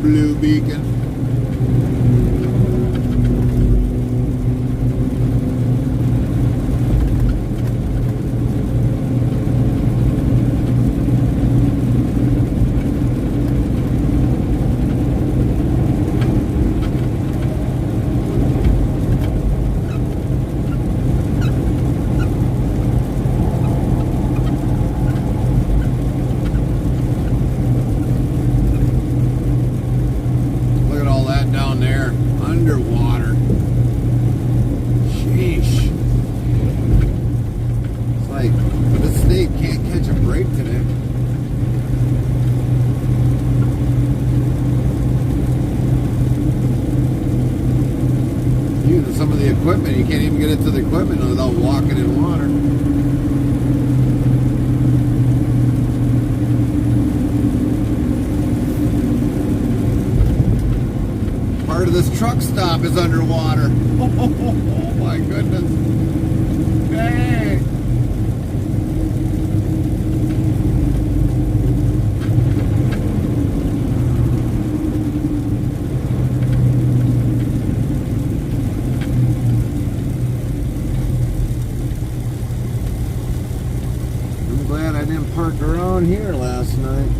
Blue beacon. Underwater. Sheesh. It's like this state can't catch a break today. Even some of the equipment, you can't even get into the equipment without walking in water. Part of this truck stop is underwater. Oh my goodness. Hey. I'm glad I didn't park around here last night.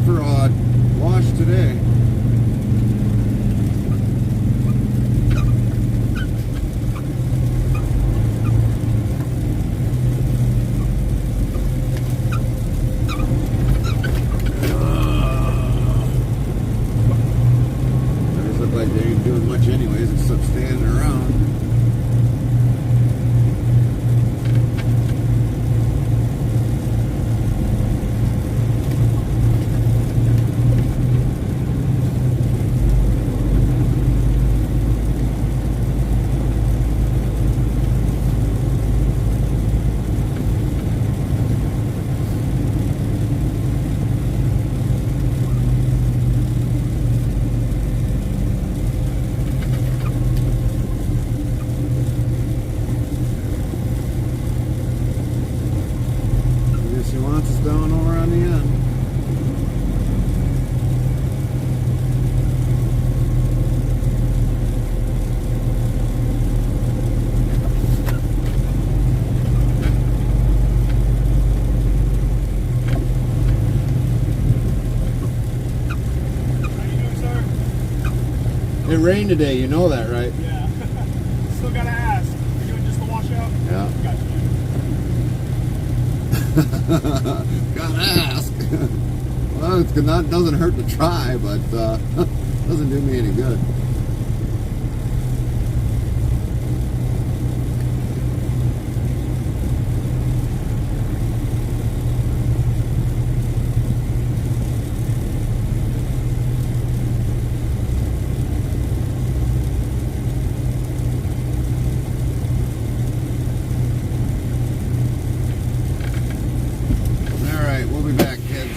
For a wash today. Those look like they ain't doing much anyways except standing around. It rained today, you know that, right? Yeah. Still gotta ask. Are you doing just the washout? Yeah. Gotcha. Gotta ask. Well, it's not, doesn't hurt to try, but doesn't do me any good. Alright, we'll be back, kids.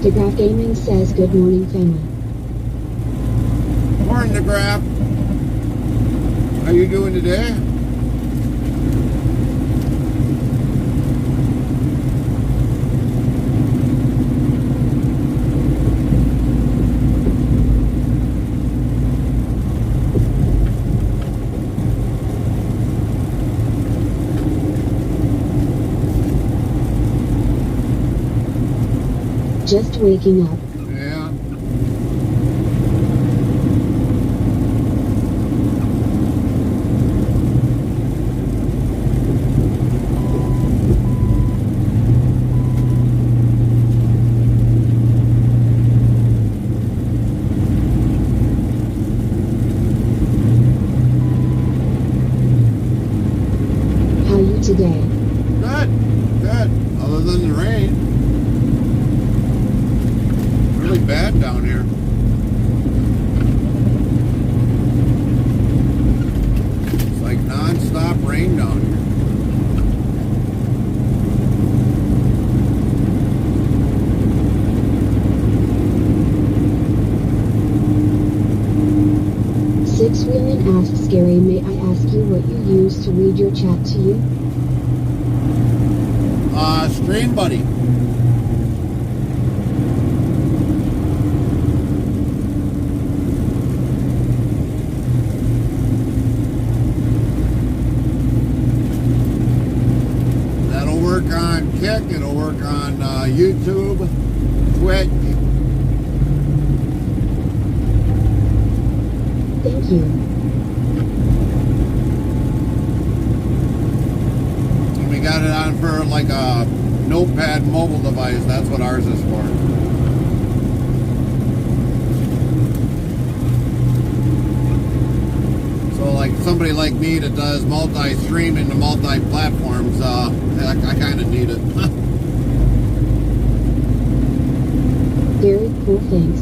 DeGraff Gaming says good morning family. Morning, DeGraff. How you doing today? Just waking up. Yeah. How you today? Good. Good. Other than the rain. Really bad down here. It's like non-stop rain down here. Six Wheelan asks Gary, may I ask you what you use to read your chat to you? Stream Buddy. That'll work on Kick, it'll work on YouTube, Twitch. Thank you. And we got it on for like a notepad mobile device. That's what ours is for. So like somebody like me that does multi-streaming to multi-platforms, I kind of need it. Very cool, thanks.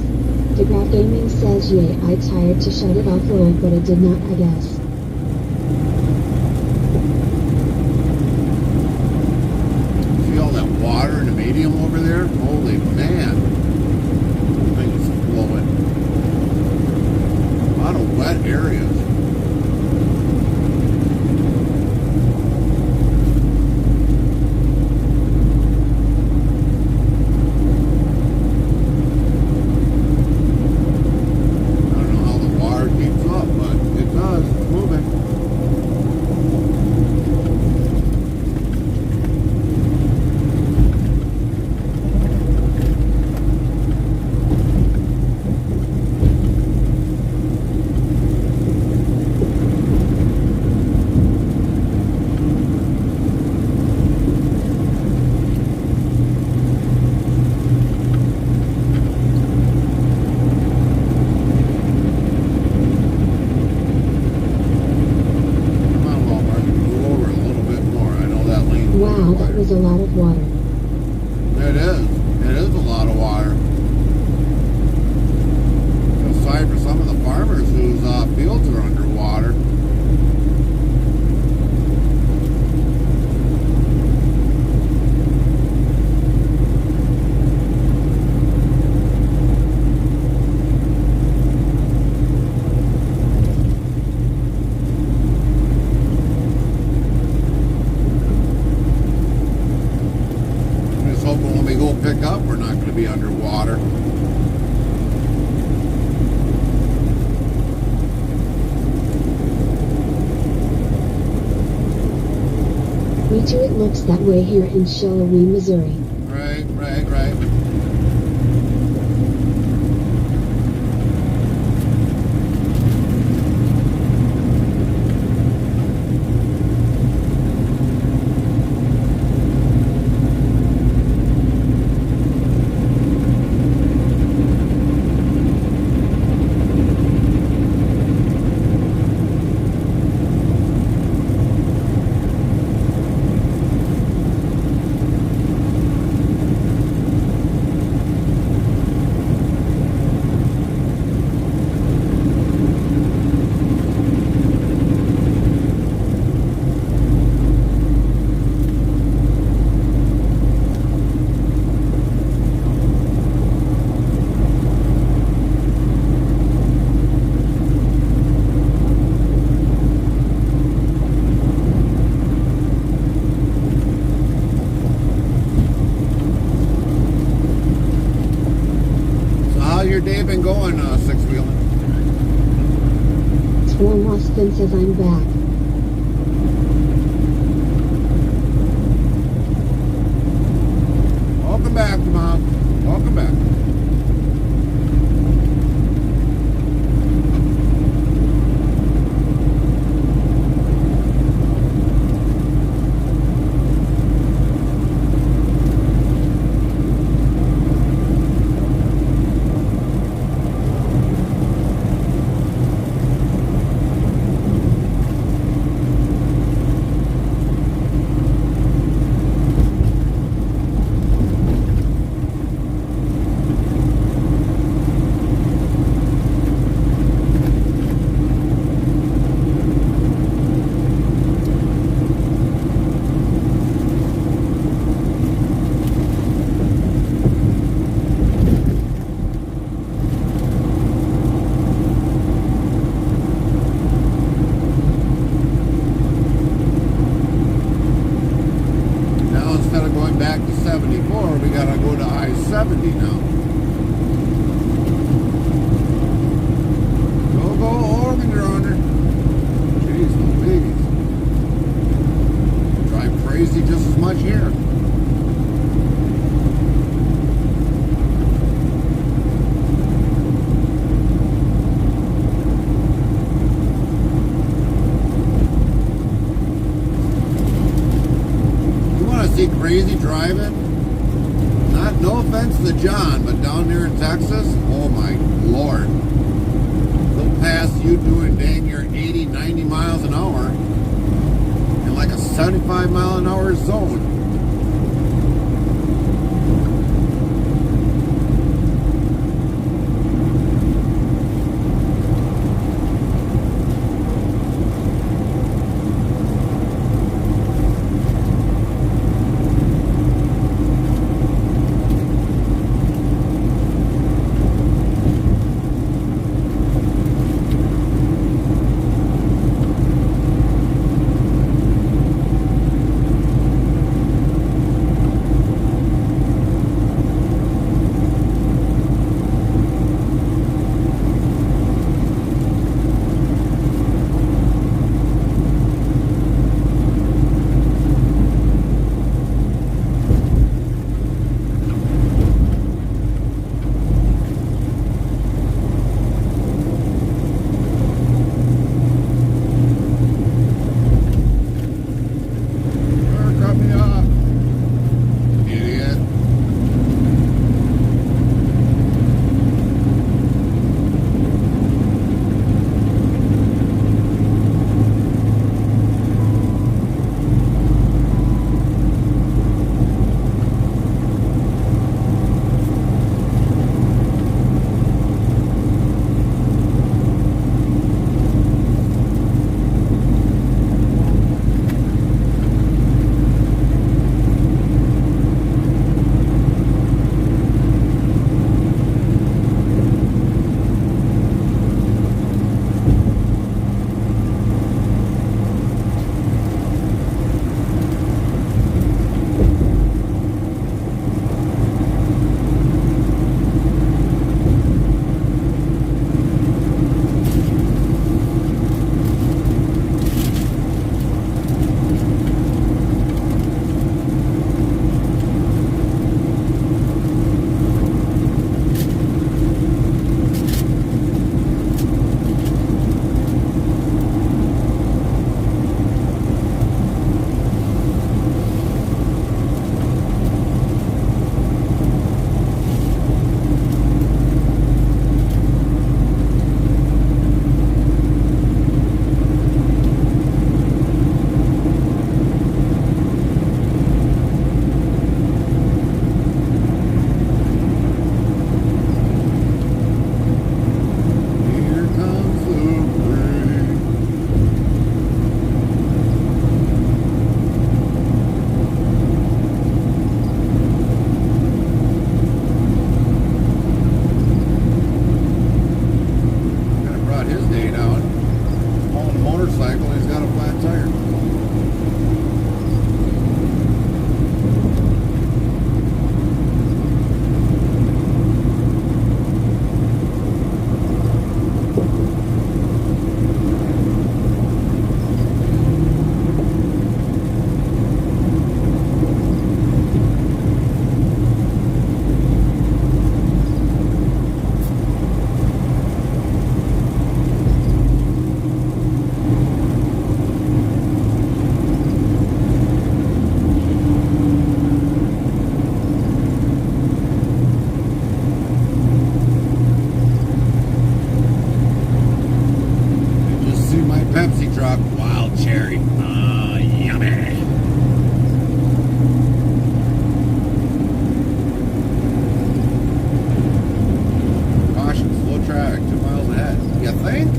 DeGraff Gaming says, yay, I tried to shut it off early, but it did not, I guess. See all that water in the medium over there? Holy man. Thing is flowing. A lot of wet areas. I don't know how the water keeps up, but it does. It's moving. Come on, Walmart. Move over a little bit more. I know that lane. Wow, that was a lot of water. It is. It is a lot of water. Feel sorry for some of the farmers whose fields are underwater. I'm just hoping when we go pick up, we're not going to be underwater. Me too, it looks that way here in Shelbyville, Missouri. Right, right, right. your day been going, six-wheeling? Swarm Austin says I'm back. Welcome back, Mom. Welcome back. Back to 74, we gotta go to I-70 now. Go, Oregon, Your Honor. Jeez Louise. Drive crazy just as much here. See crazy driving? No offense to John, but down there in Texas, oh my Lord. They'll pass you doing dang near 80, 90 miles an hour in like a 75 mile an hour zone. blueberry. Yummy. Caution, slow traffic, 2 miles ahead. You think?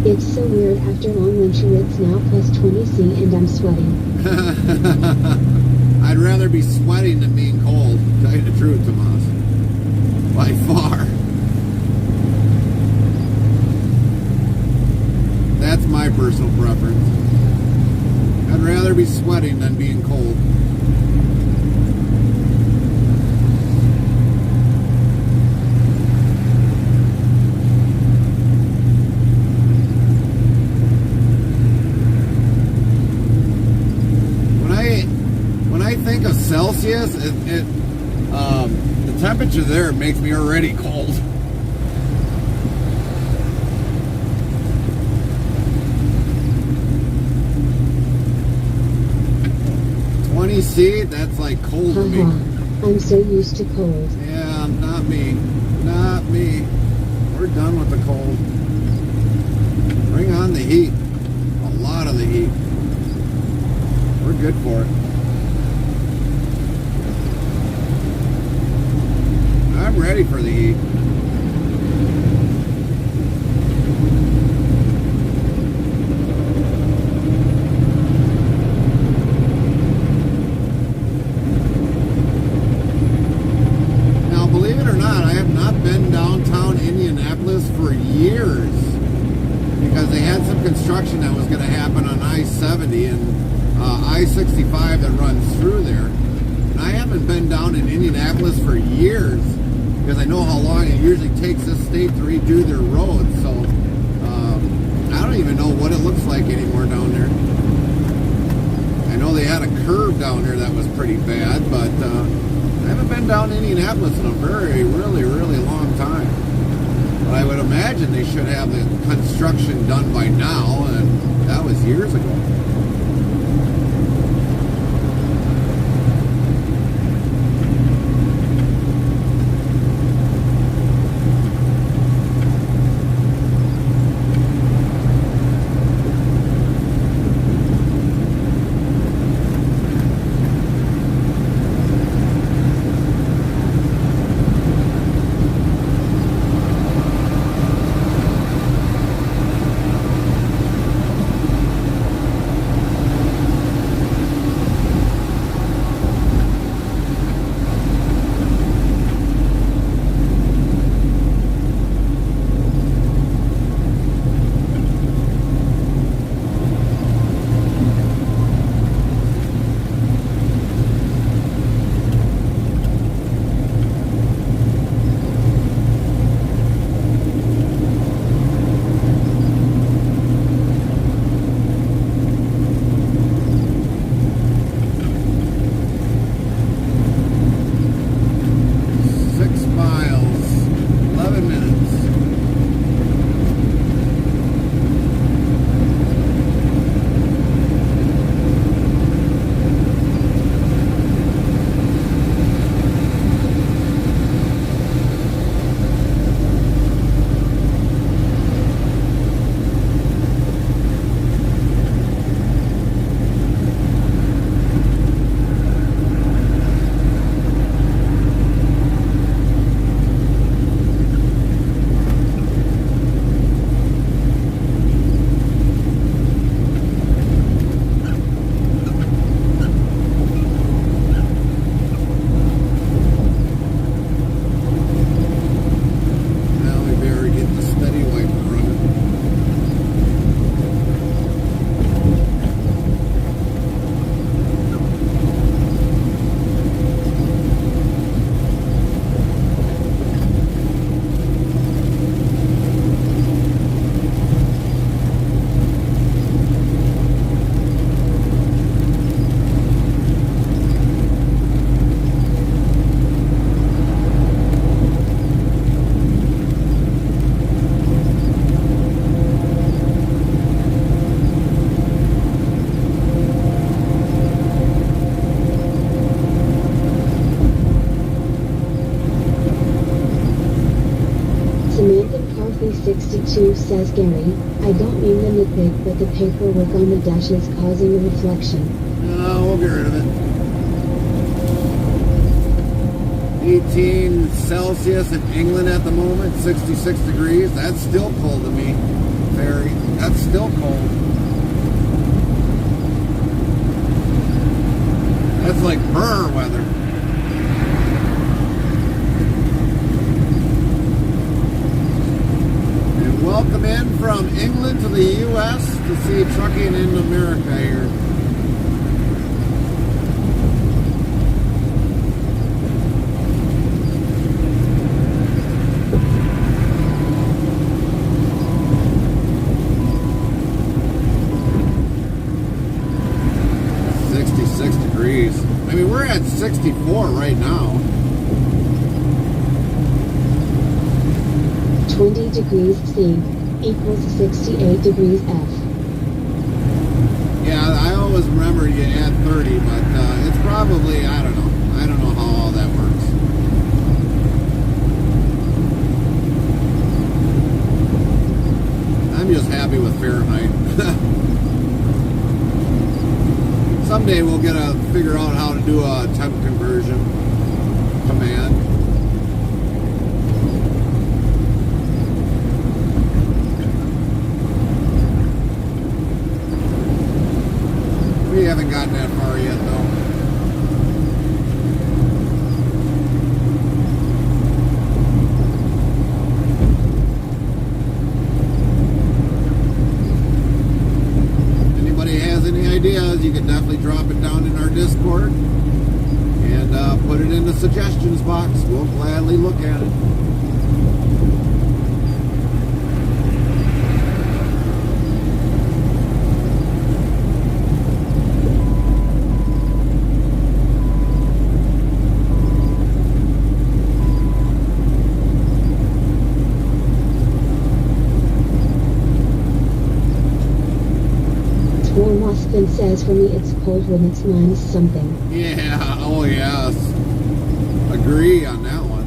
It's so weird after long winter it's now plus 20°C and I'm sweating. I'd rather be sweating than being cold, to tell you the truth, Tomas. By far. That's my personal preference. I'd rather be sweating than being cold. When I think of Celsius, the temperature there makes me already cold. C, that's like cold to me. I'm so used to cold. Yeah, not me. Not me. We're done with the cold. Bring on the heat. A lot of the heat. We're good for it. I'm ready for the heat. For years, because they had some construction that was going to happen on I-70 and I-65 that runs through there. And I haven't been down in Indianapolis for years because I know how long it usually takes this state to redo their roads. So I don't even know what it looks like anymore down there. I know they had a curve down there that was pretty bad, but I haven't been down to Indianapolis in a really long time. But I would imagine they should have the construction done by now, and that was years ago. Oconomowoc62 says Gary, I don't mean the nitpick, but the paperwork on the dash is causing a reflection. No, we'll get rid of it. 18 Celsius in England at the moment, 66 degrees. That's still cold to me, Barry. That's still cold. That's like brr weather. And welcome in from England to the U.S. to see trucking in America here. I mean, we're at 64 right now. 20 degrees C equals 68 degrees F. Yeah, I always remember you add 30, but it's probably, I don't know. I don't know how all that works. I'm just happy with Fahrenheit. Someday we'll get to figure out how to do a temp conversion command. We haven't gotten that far yet, though. Ideas, you can definitely drop it down in our Discord and put it in the suggestions box. We'll gladly look at it. Mossman says for me it's cold when it's minus something. Yeah, oh yes. Agree on that one.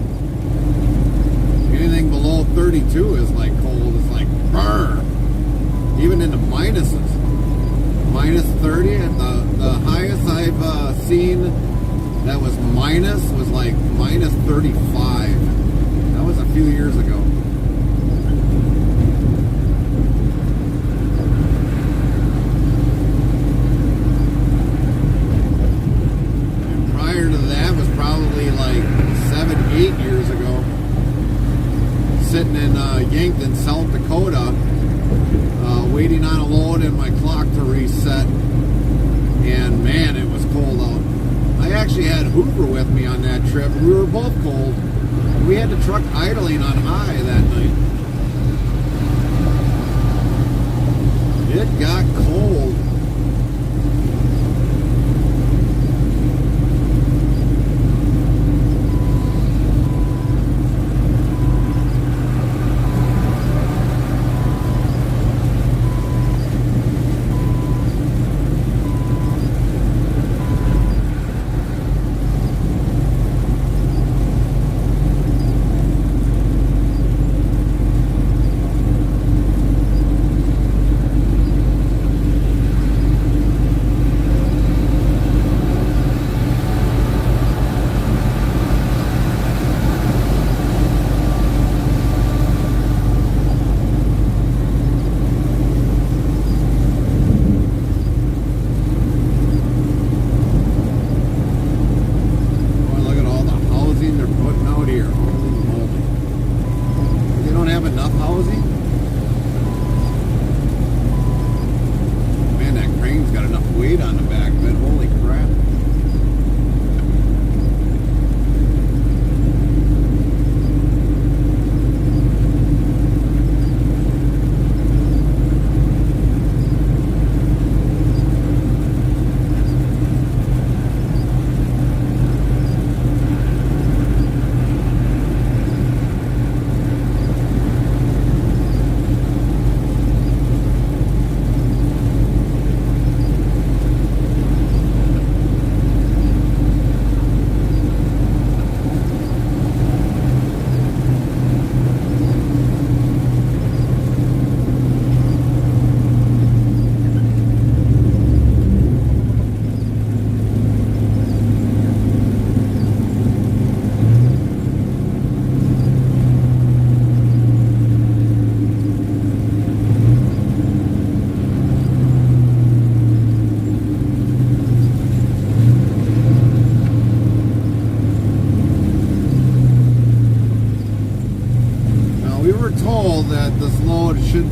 Anything below 32 is like cold. It's like brr. Even in the minuses. Minus 30 and the highest I've seen that was minus was like minus 35. That was a few years ago. Probably like 7-8 years ago, sitting in Yankton, South Dakota, waiting on a load and my clock to reset, and man, it was cold out. I actually had Hoover with me on that trip. We were both cold. We had the truck idling on high that night. It got cold.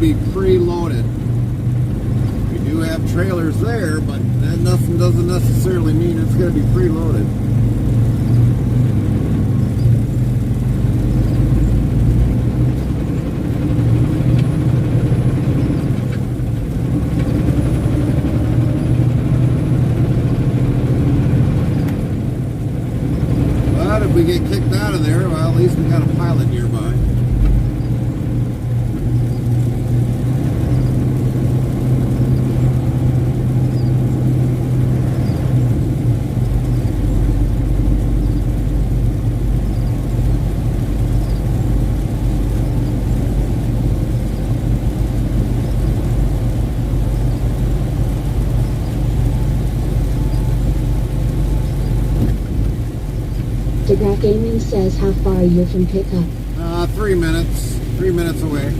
should be preloaded. We do have trailers there, but that nothing doesn't necessarily mean it's going to be preloaded. But if we get kicked out of there, well, at least we got a pilot nearby. DeGraff Gaming says, how far are you from pickup? 3 minutes. 3 minutes away.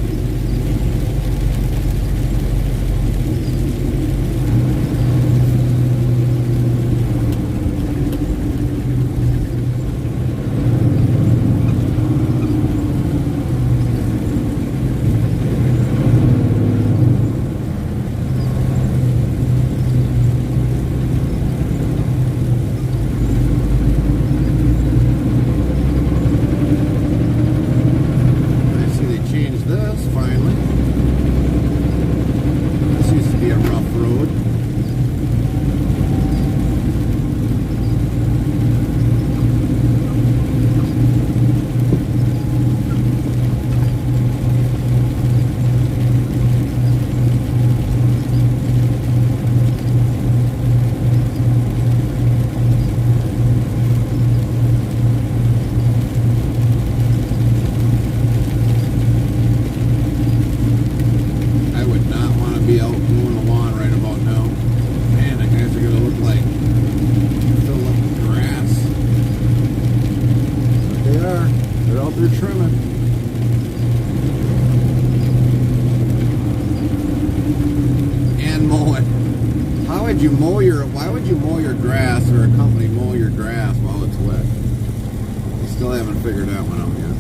Why would you mow your grass, or a company mow your grass while it's wet? I still haven't figured that one out yet.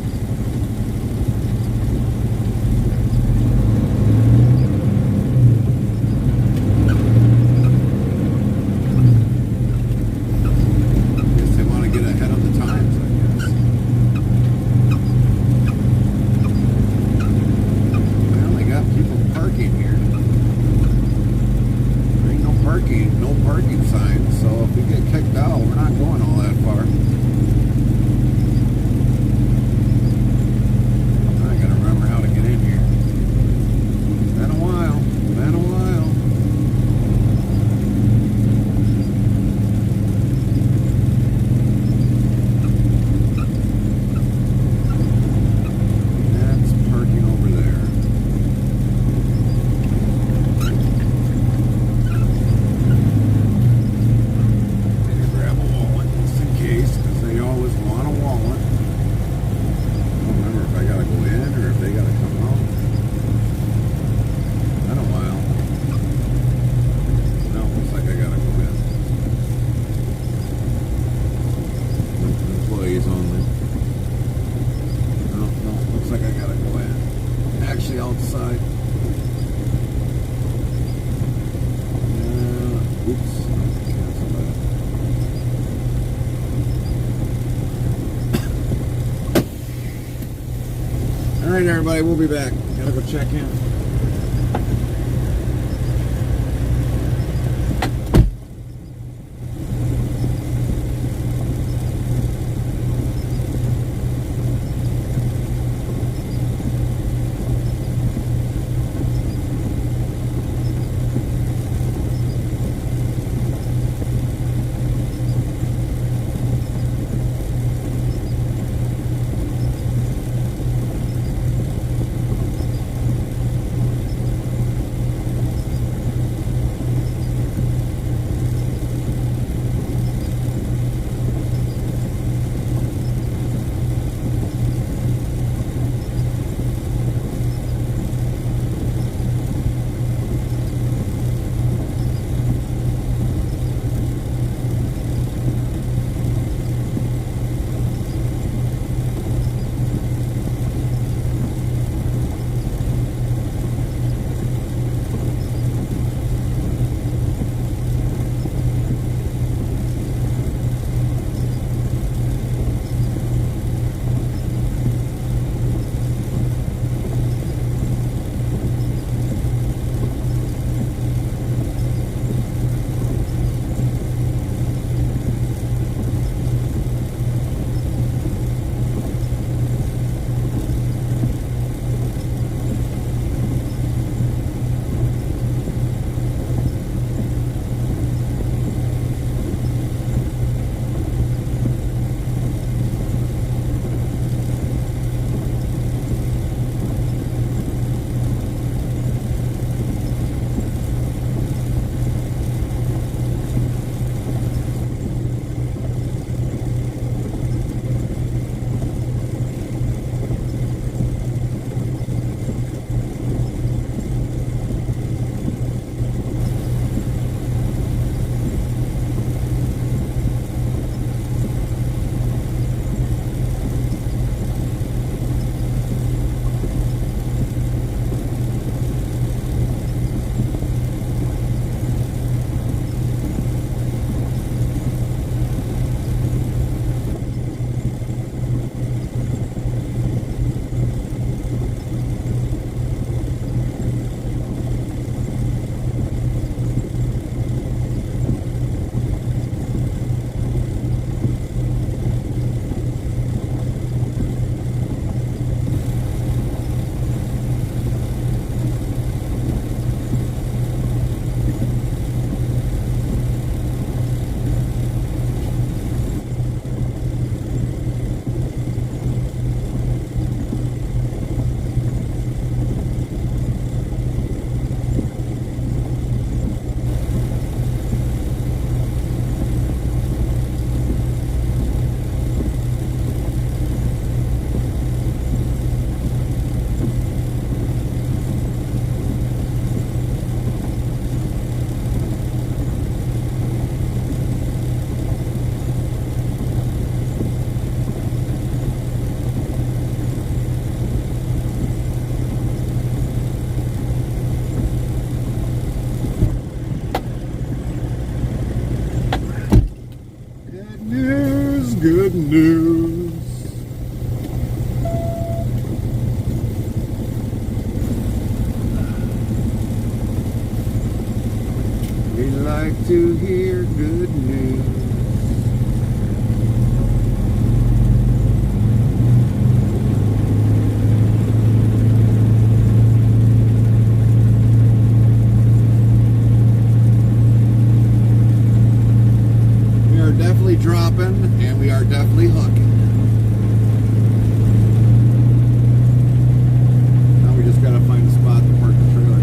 I guess they want to get ahead of the times, I guess. Well, they got people parking here. No parking signs, so if we get kicked out, we're not going all that far. I gotta remember how to get in here. It's been a while. Been a while. That's parking over there. Alright everybody, we'll be back. Gotta go check in. good news. We like to hear good news. Definitely dropping, and we are definitely hooking. Now we just gotta find a spot to park the trailer.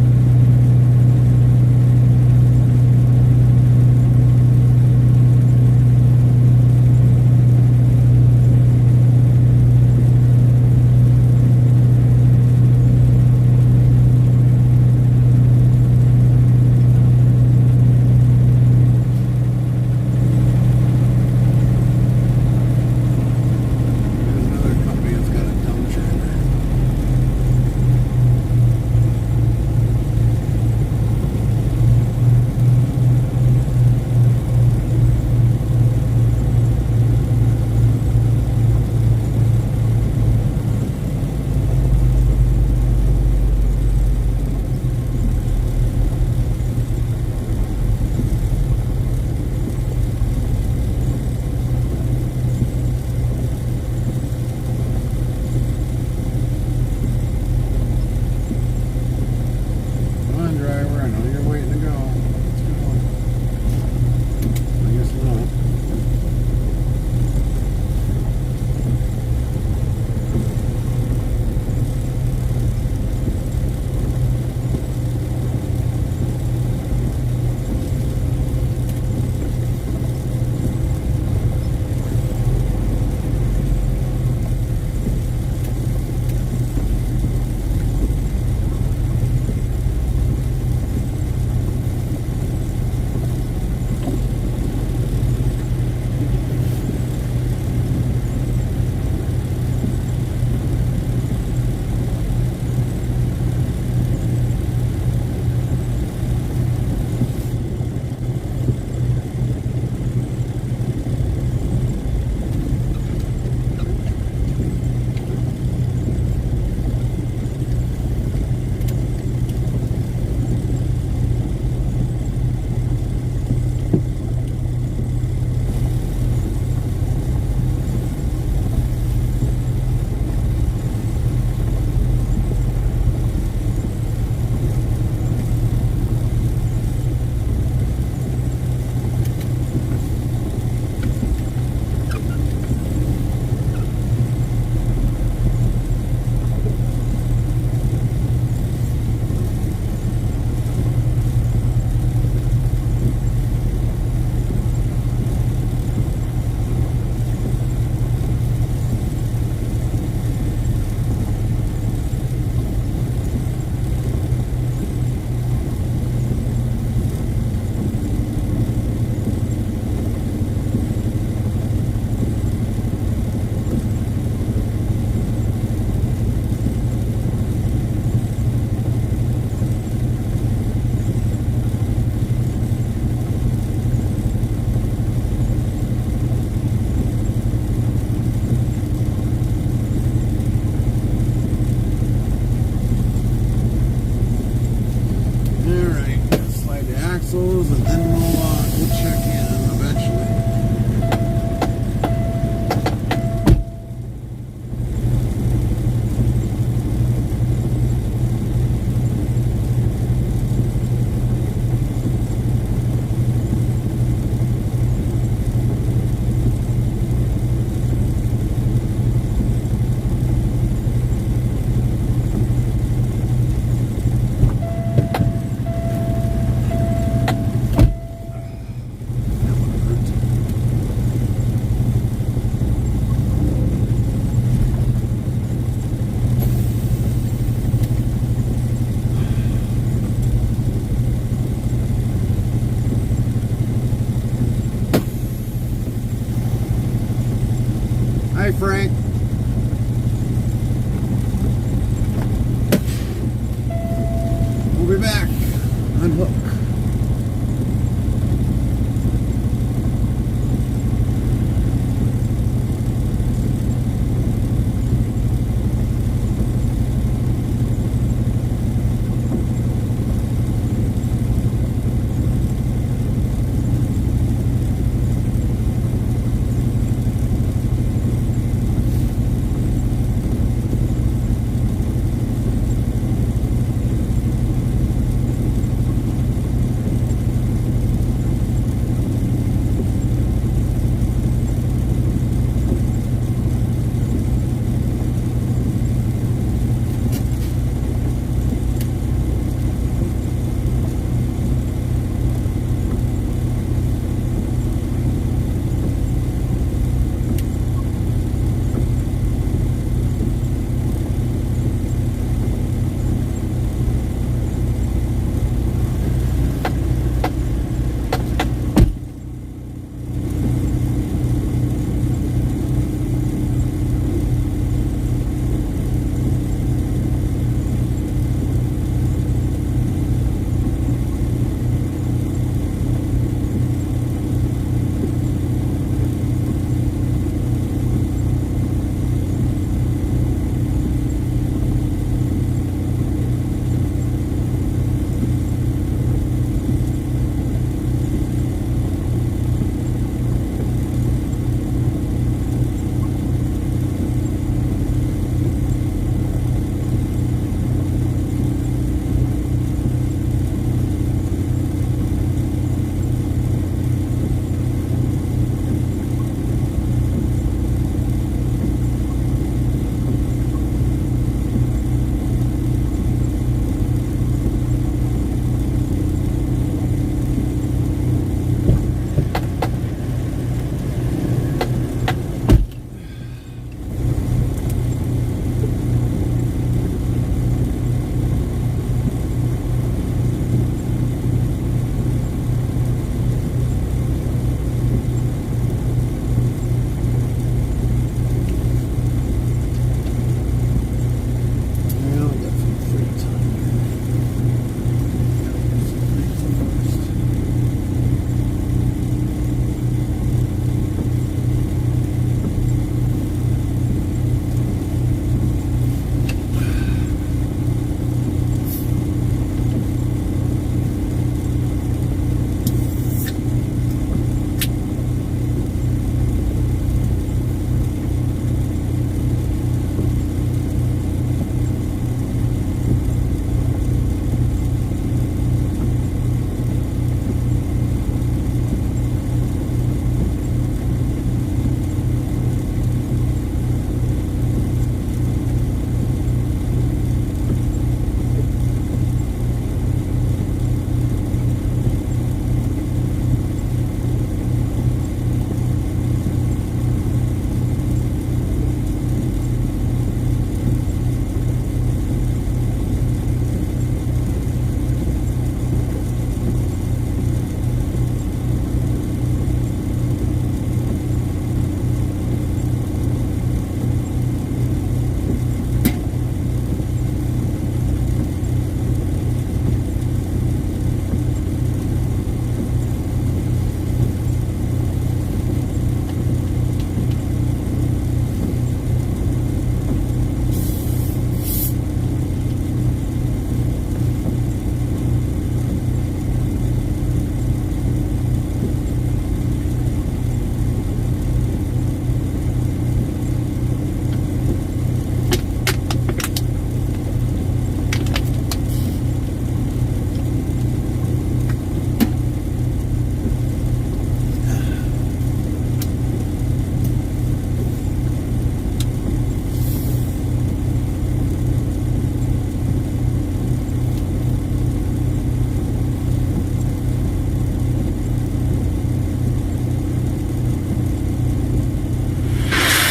Hi, Frank. We'll be back. Unhook.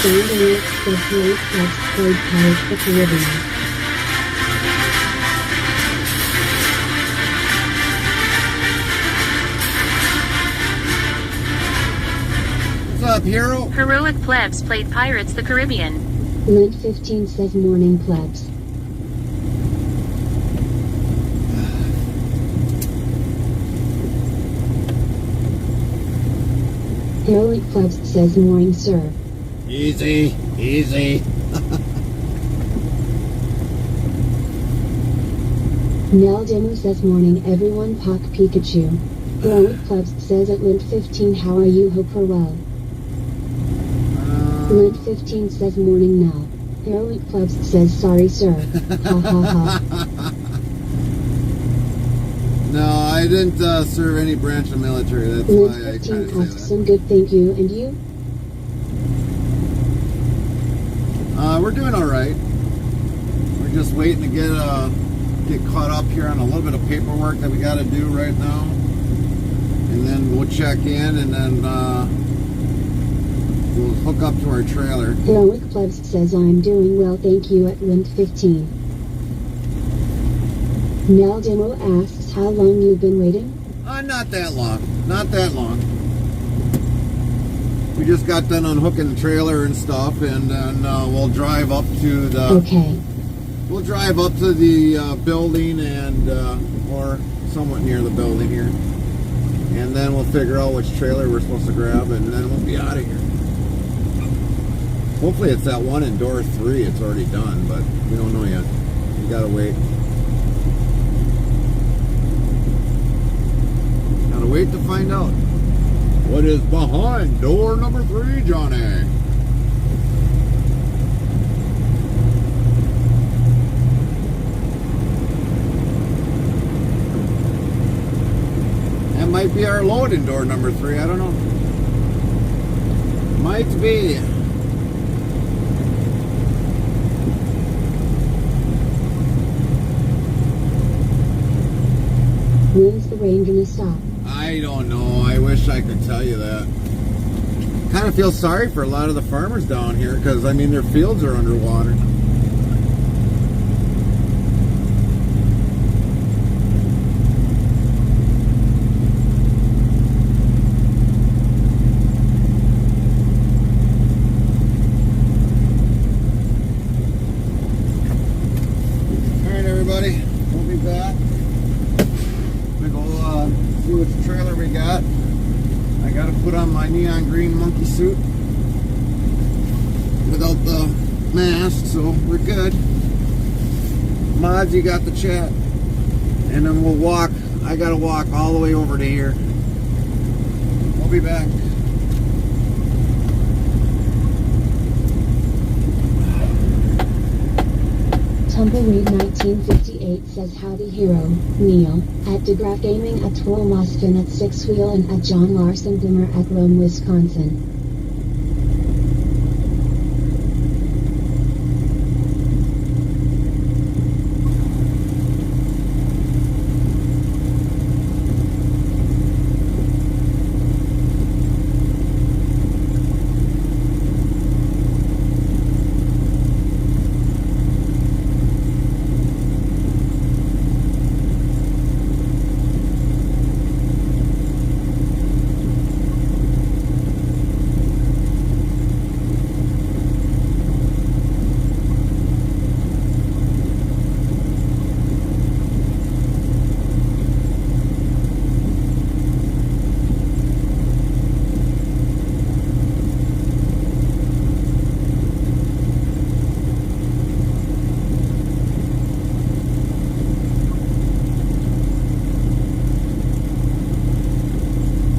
Sandalwood says Heroic Clubs played Pirates of the Caribbean. What's up, hero? Heroic plebs played Pirates the Caribbean. Lint 15 says morning plebs. Heroic Clubs says morning sir. Easy, easy. Nell Demo says morning everyone Pock Pikachu. Heroic Clubs says at Lint 15 how are you hope are well. Lint 15 says morning Nell. Heroic Clubs says sorry sir. Ha ha ha. No, I didn't serve any branch of military. That's Lint why I 15 kind of say asks some good thank you and you? that. We're doing all right. We're just waiting to get caught up here on a little bit of paperwork that we got to do right now, and then we'll check in, and then we'll hook up to our trailer. Heroic Clubs says I'm doing well thank you at Lint 15. Nell Demo asks how long you've been waiting? Not that long. Not that long. We just got done unhooking the trailer and stuff, and then we'll drive up to the. Okay. We'll drive up to the building and or somewhat near the building here, and then we'll figure out which trailer we're supposed to grab, and then we'll be out of here. Hopefully, it's that one in door 3. It's already done, but we don't know yet. We gotta wait. Gotta wait to find out. What is behind door number 3, Johnny? That might be our load in door number 3. I don't know. Might be. When's the rain gonna stop? I don't know. I wish I could tell you that. Kind of feel sorry for a lot of the farmers down here because, I mean, their fields are underwater. All right, everybody. We'll be back. See which trailer we got. I gotta put on my neon green monkey suit without the mask, so we're good. Mods, you got the chat. And then we'll walk. I gotta walk all the way over to here. We'll be back. Tumbleweed 1958 says howdy hero, Neil, at DeGraff Gaming at Twirl Mosfin at Six Wheel and at John Larson Boomer at Rome, Wisconsin.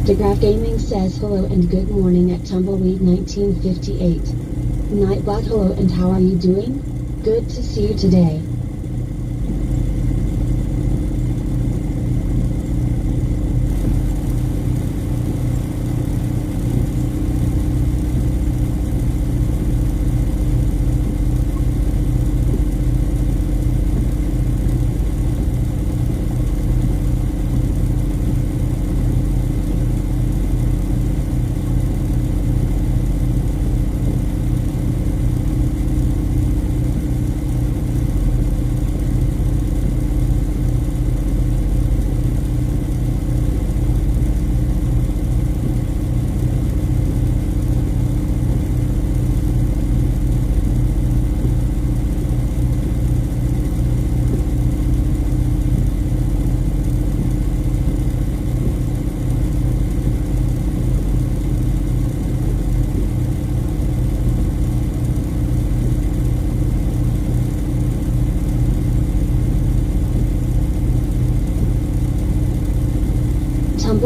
DeGraff Gaming says hello and good morning at Tumbleweed 1958. Nightbot hello and how are you doing? Good to see you today.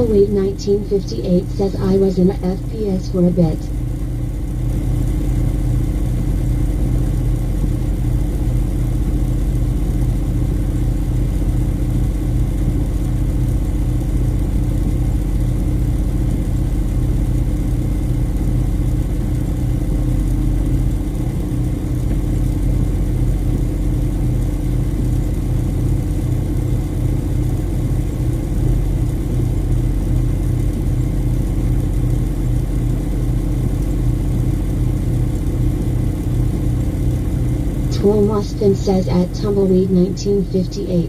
Tumbleweed 1958 says I was in a FPS for a bit. Twilmostin says at Tumbleweed 1958.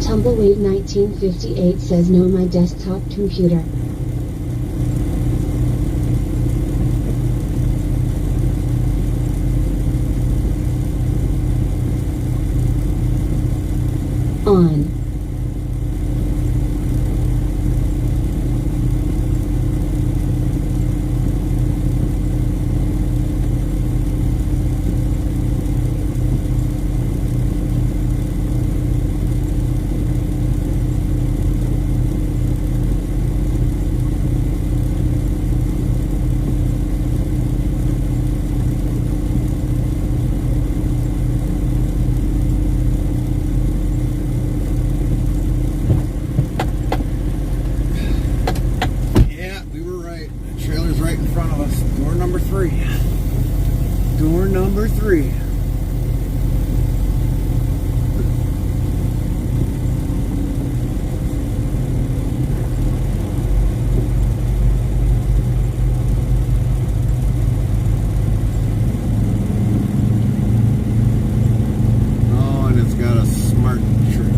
Tumbleweed 1958 says no, my desktop computer. On. Door number 3. Oh, and it's got a smart trip.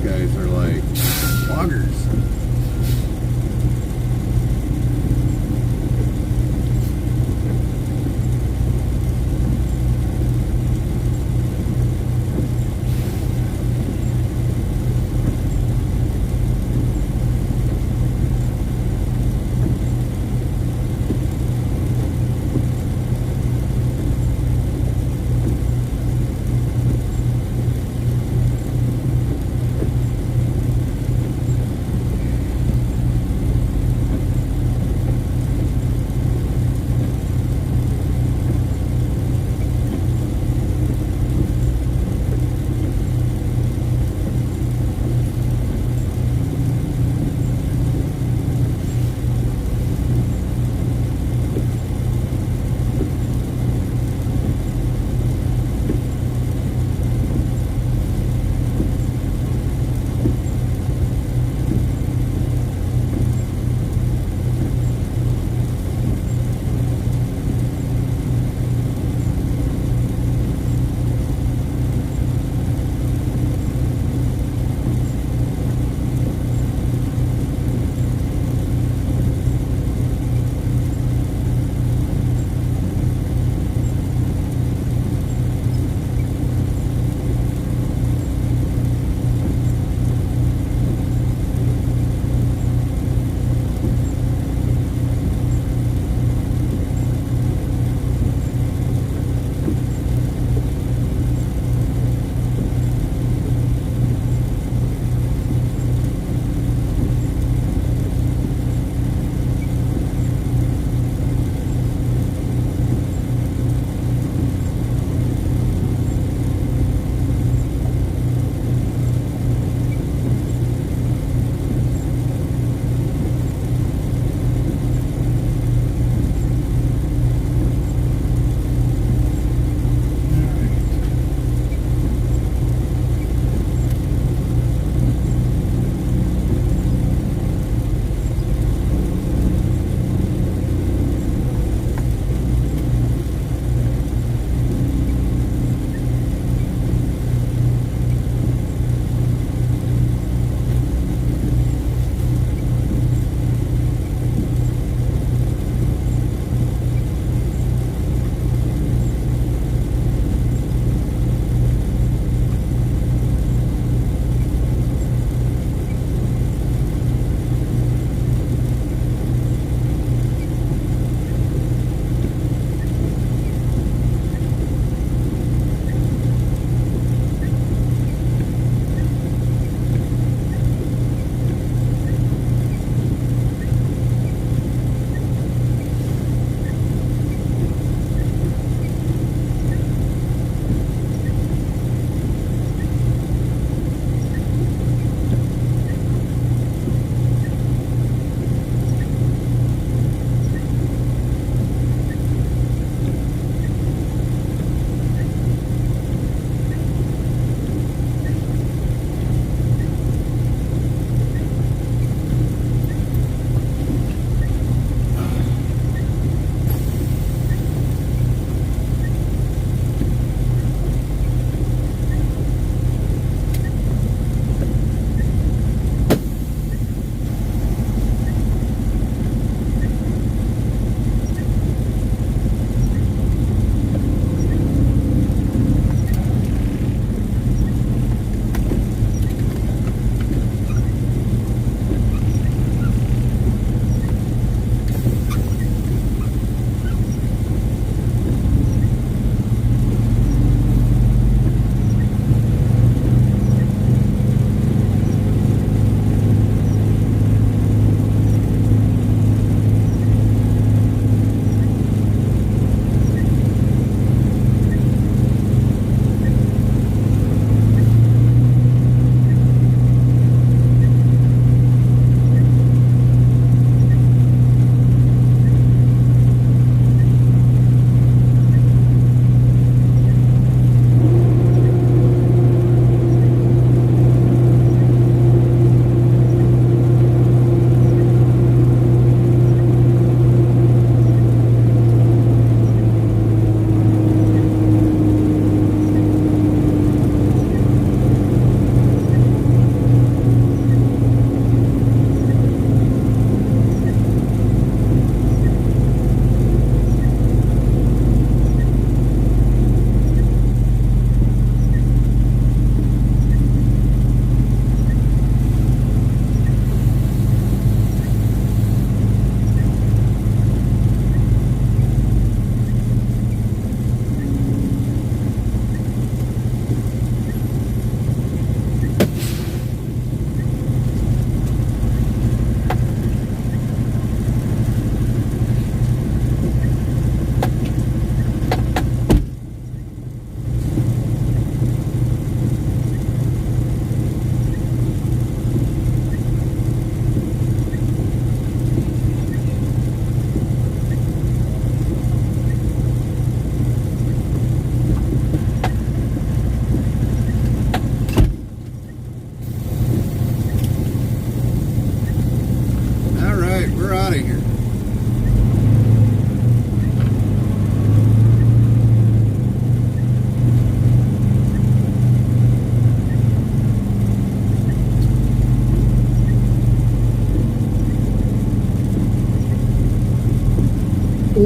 guys are like vloggers.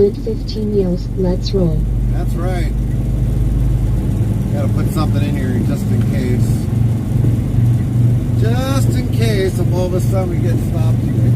Flint15 yells, let's roll. That's right. Gotta put something in here just in case. Just in case if all of a sudden we get stopped here.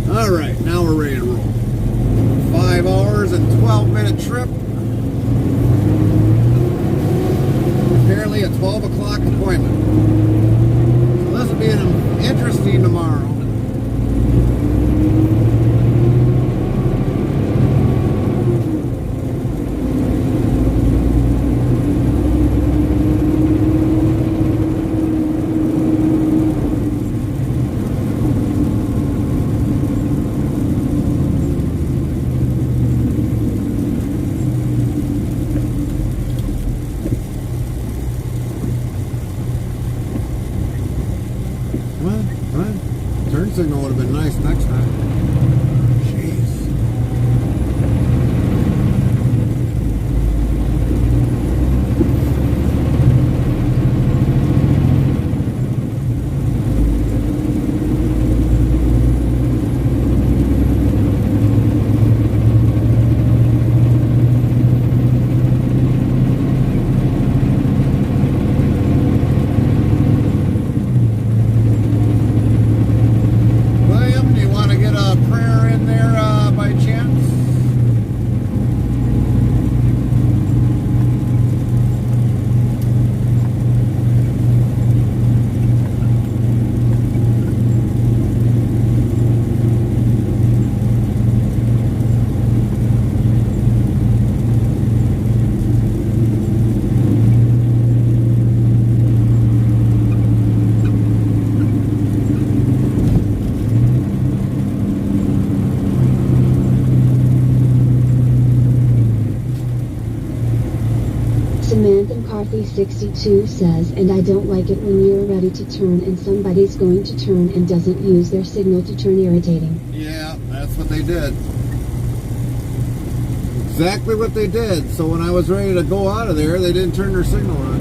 Alright, now we're ready to roll. 5 hours and 12-minute trip. Apparently a 12 o'clock appointment. So this will be an interesting tomorrow. Turn signal would have been nice next time. Jeez. McCarthy62 says, and I don't like it when you're ready to turn and somebody's going to turn and doesn't use their signal to turn. Irritating. Yeah, that's what they did. Exactly what they did. So when I was ready to go out of there, they didn't turn their signal on.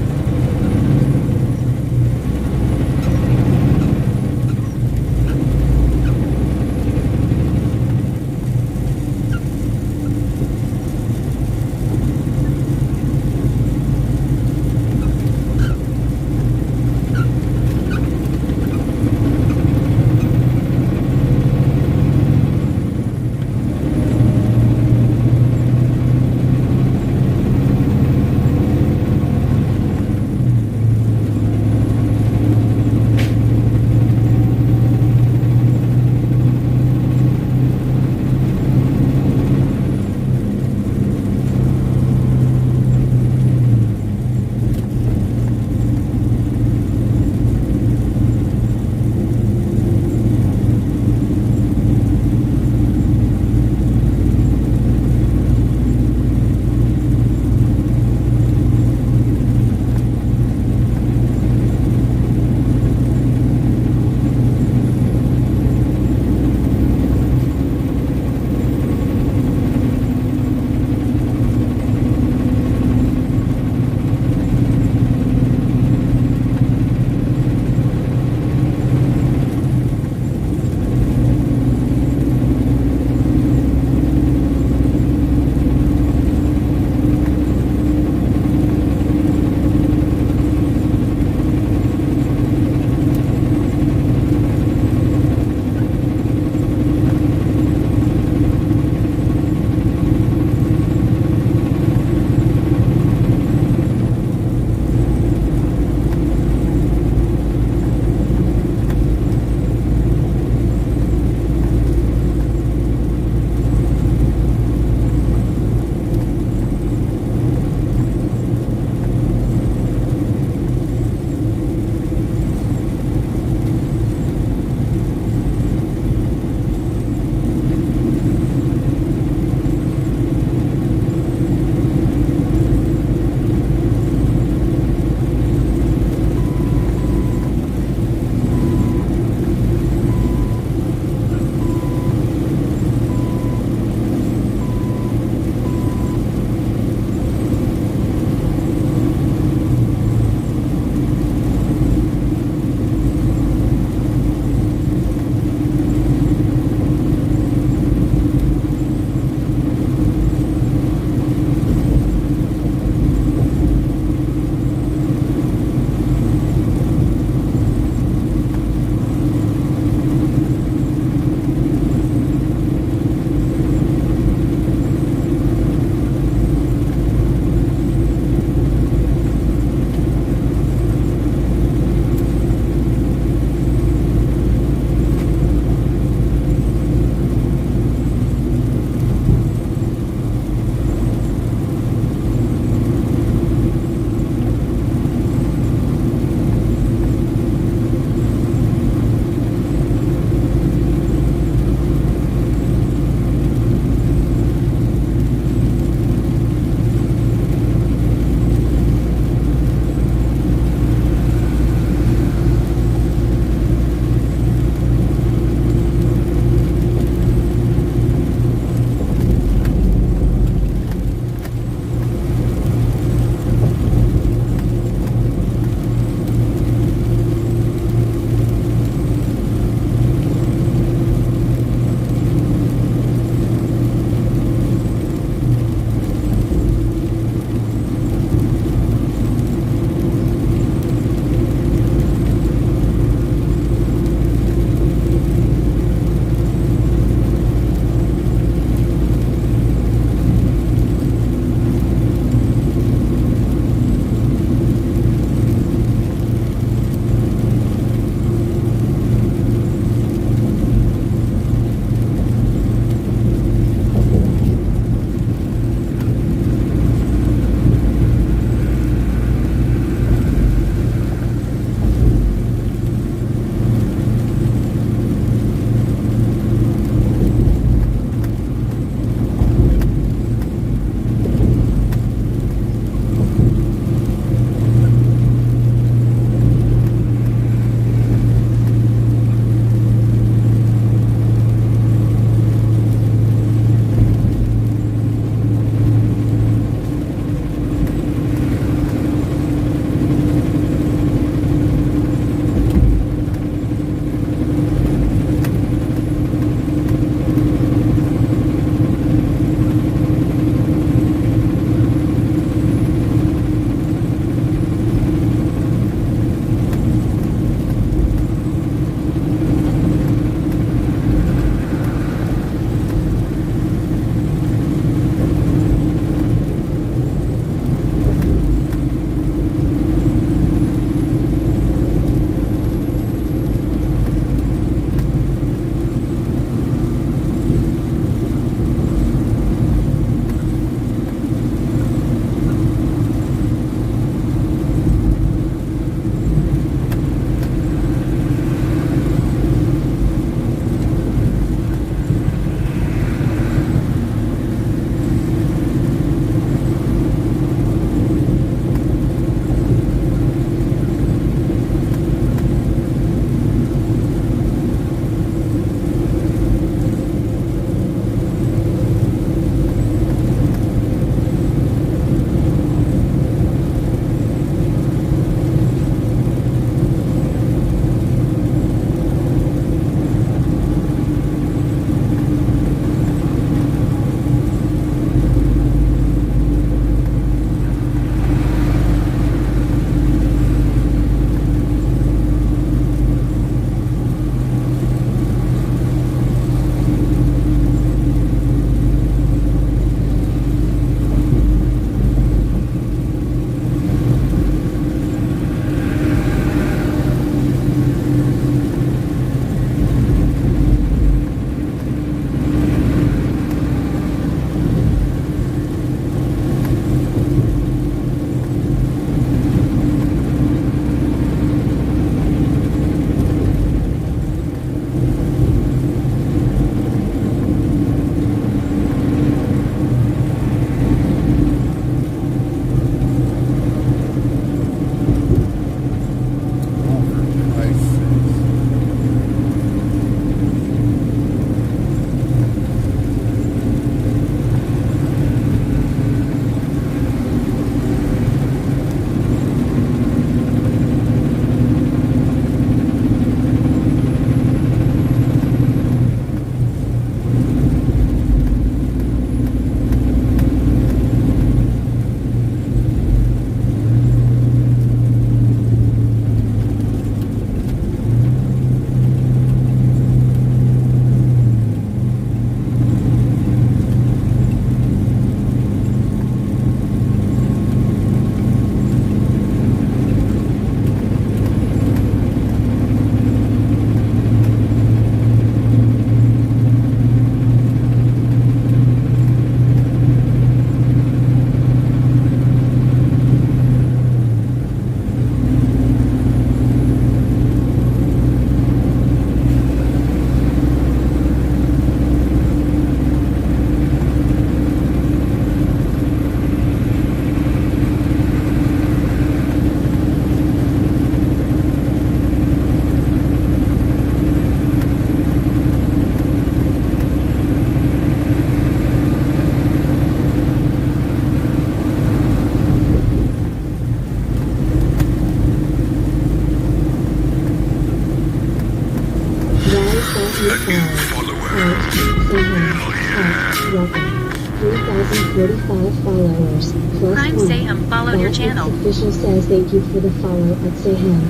5 followers. Plus Crime 1. Sayham followed your That channel. Official says thank you for the follow at Sayham.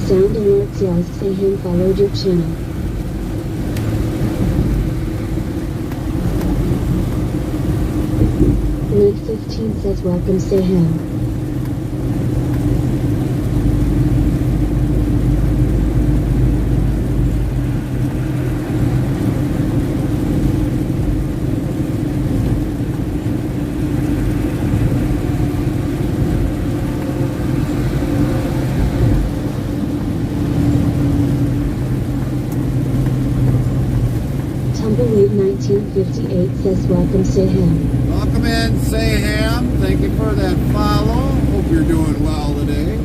Sound alert says Sayham followed your channel. Link 15 says welcome Sayham. Tumbleweed 1958 says welcome Sayham. Welcome in, Sayham. Thank you for that follow. Hope you're doing well today.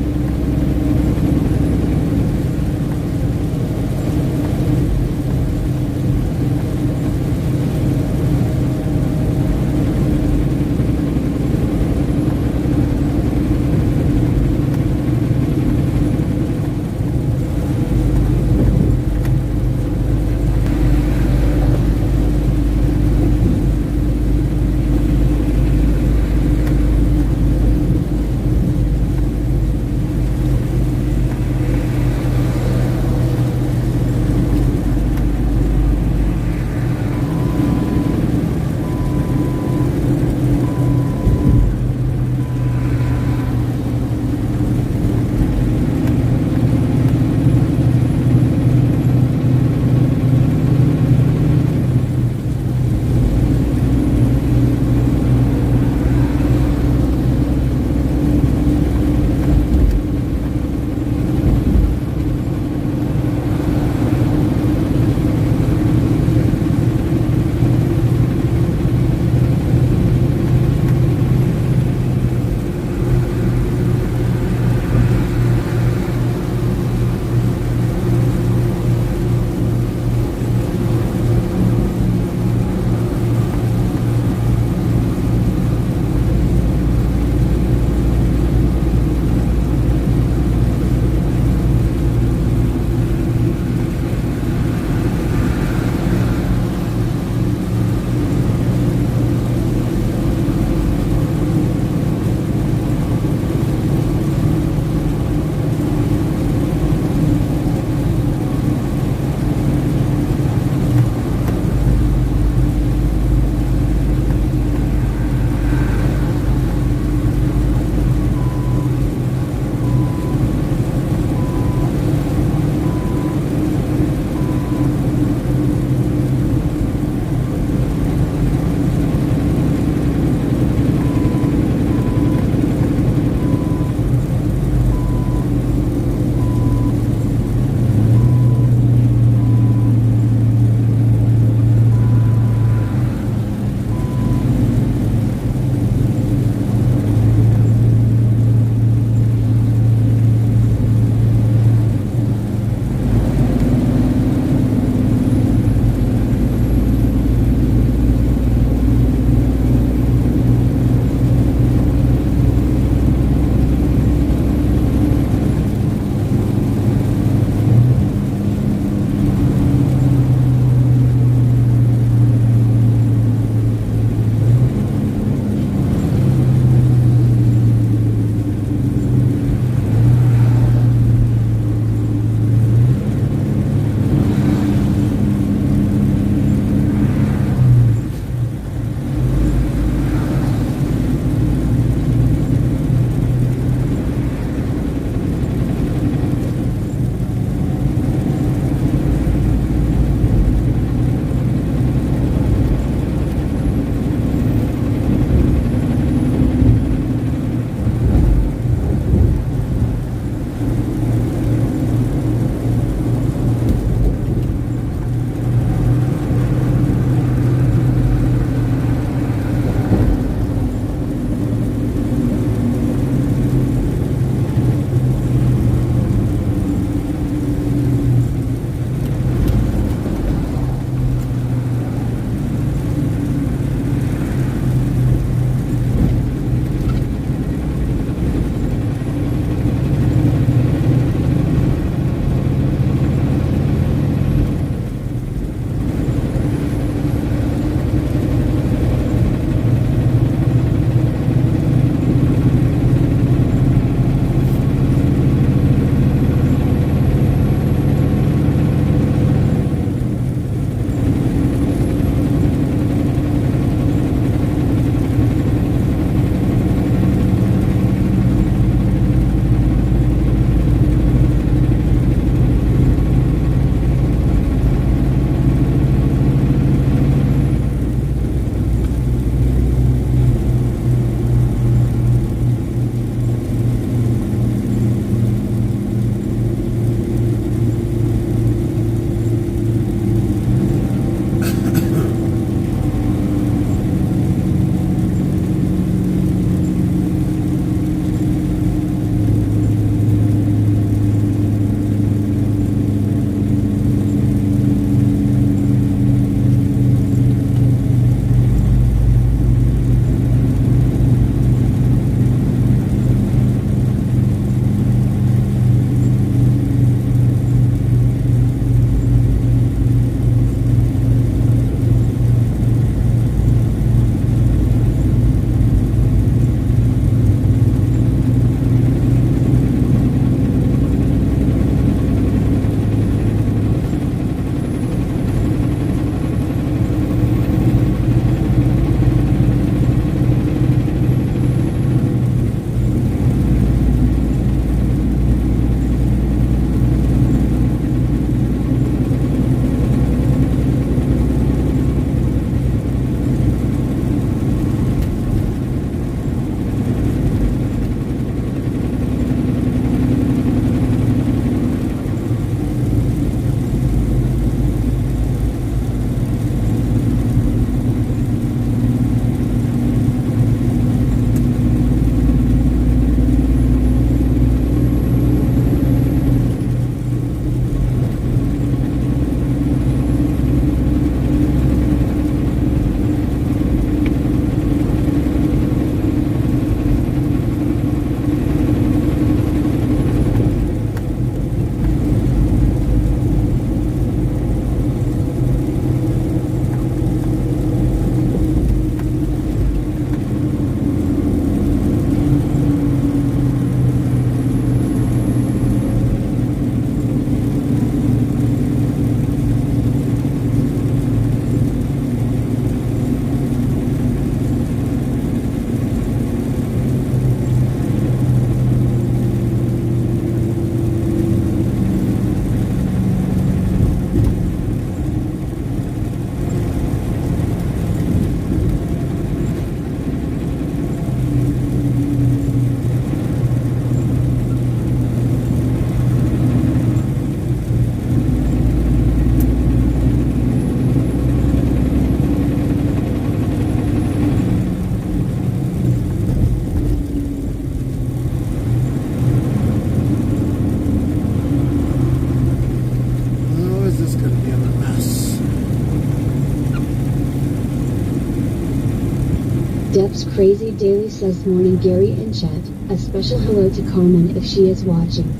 Deb's Crazy Daily says morning Gary and Chet. A special hello to Carmen if she is watching.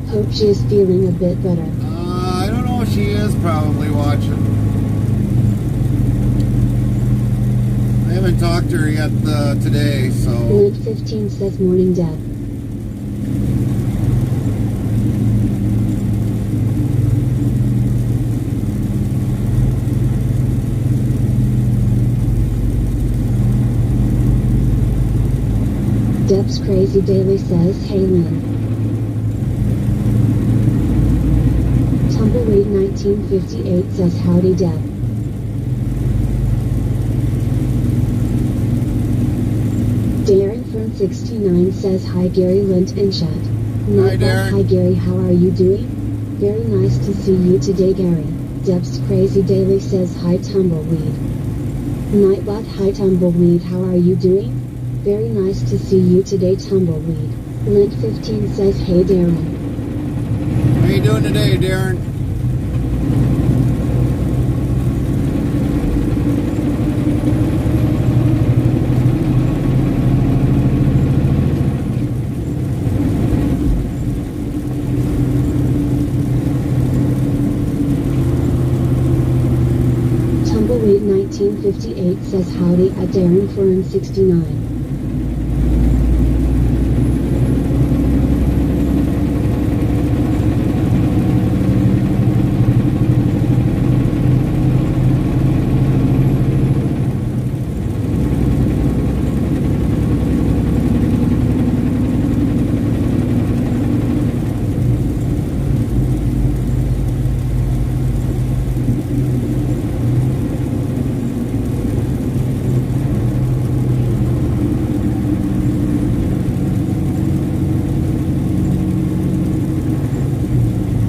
Hope she is feeling a bit better. I don't know if she is probably watching. I haven't talked to her yet today, so... Lint 15 says morning Deb. Deb's Crazy Daily says, hey Lynn. Tumbleweed 1958 says, howdy Deb. Darren from 69 says, hi Gary, Lint and Chet. Hi Darren. Hi Gary, how are you doing? Very nice to see you today Gary. Deb's Crazy Daily says, hi Tumbleweed. Nightbot, hi Tumbleweed, how are you doing? Very nice to see you today Tumbleweed. Lint 15 says, hey Darren. How you doing today, Darren? Tumbleweed 1958 says, howdy at Darren Fern 69.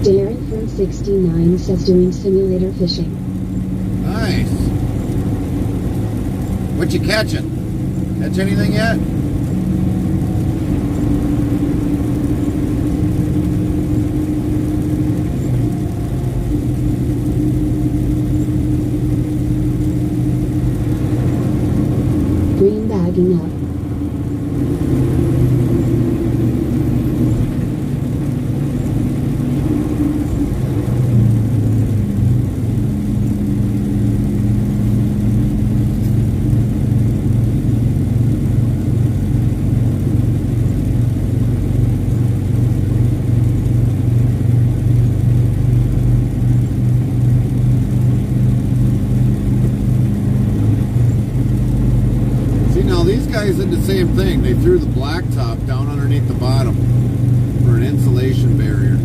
Darren from 69 says doing simulator fishing. Nice. What you catching? Catch anything yet? Green bagging up. These guys did the same thing. They threw the blacktop down underneath the bottom for an insulation barrier.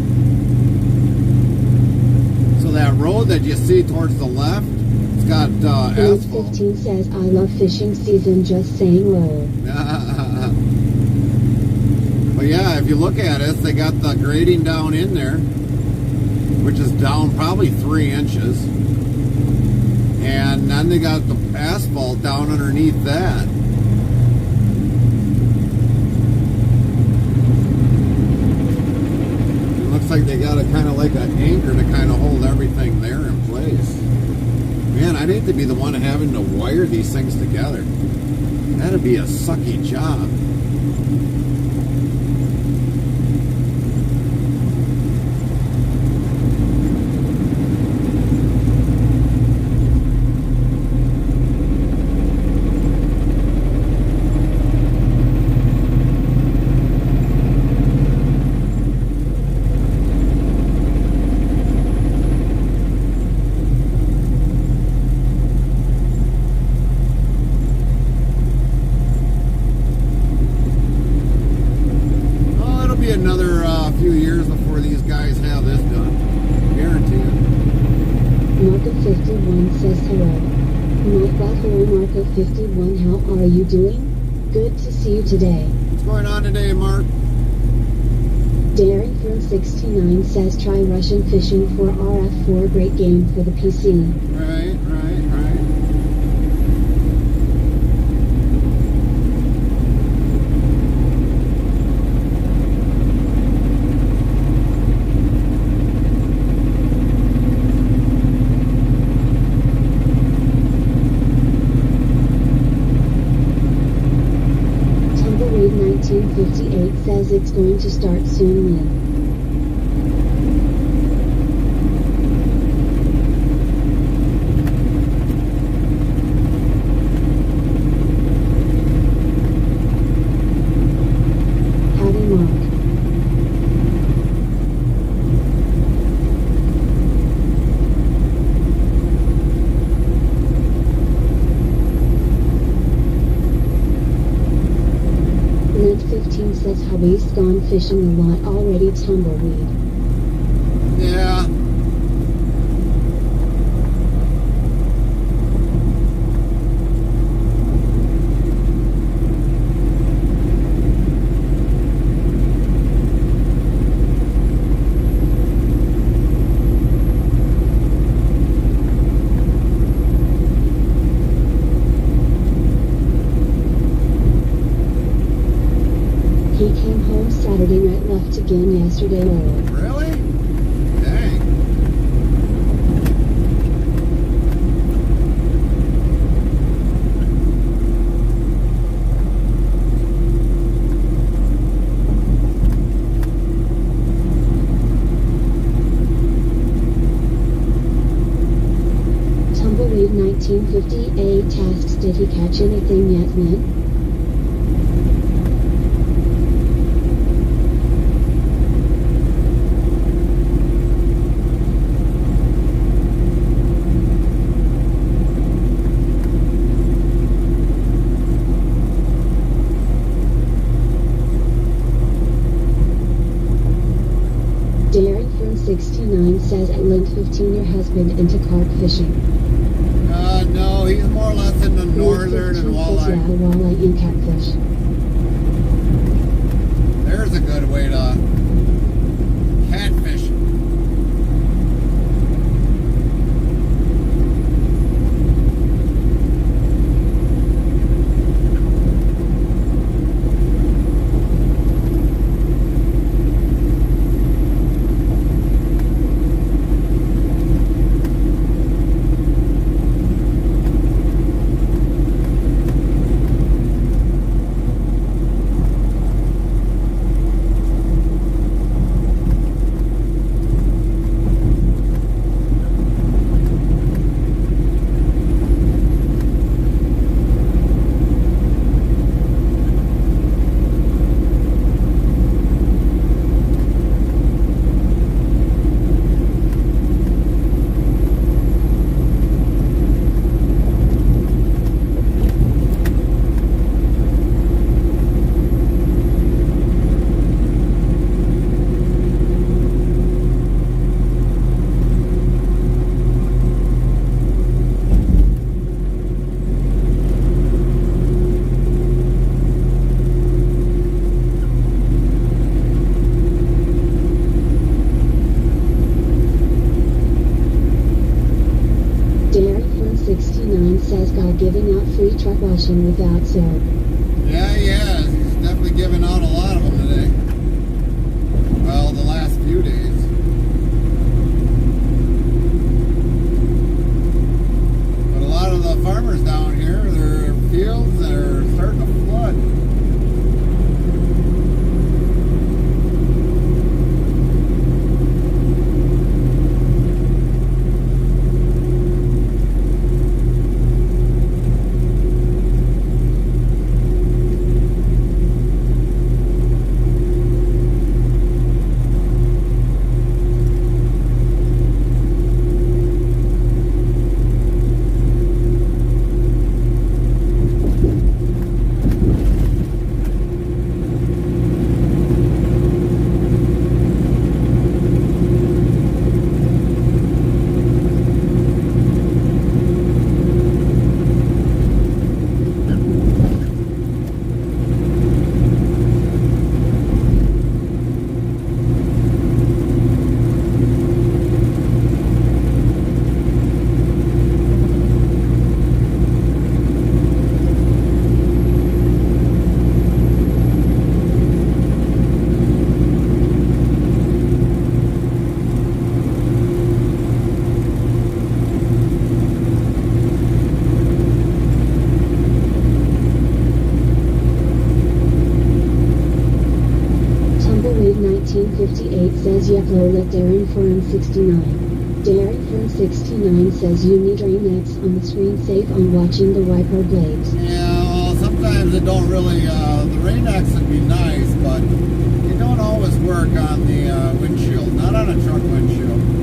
So that road that you see towards the left, it's got Lint asphalt. 15 says, I love fishing season, just saying lol. But yeah, if you look at it, they got the grading down in there, which is down probably 3 inches. And then they got the asphalt down underneath that. Looks like they got a kind of like an anchor to kind of hold everything there in place. Man, I'd hate to be the one having to wire these things together. That'd be a sucky job. Another few years before these guys have this done. Guarantee it. Marco 51 says hello. Nightbot, hello Marco 51, how are you doing? Good to see you today. What's going on today, Mark? Darren from 69 says try Russian fishing for RF4, great game for the PC. Right. 1958 says it's going to start soon when. Howdy Mark. Lint 15 says hubby's gone fishing a lot already. Tumbleweed. Yeah. He came home Saturday night, left again yesterday early. Really? Dang. Tumbleweed 1958 tasks. Did he catch anything yet, man? Derek from 69 says at Link 15 your husband into carp fishing. No, he's more or less in the Link northern 15 and says yeah, walleye. walleye and catfish. There's a good way to catfish. says God giving out free truck washing without soap. Yeah, he has. He's definitely giving out a lot of them today. Well, the last few days. But a lot of the farmers down here, their fields are starting to flood. 58 says yep, low lit. Darren from 69. Darren from 69 says you need Rain-X on the screen, safe on watching the wiper blades. Yeah, well, sometimes it don't really, the Rain-X would be nice, but it don't always work on the windshield, not on a truck windshield.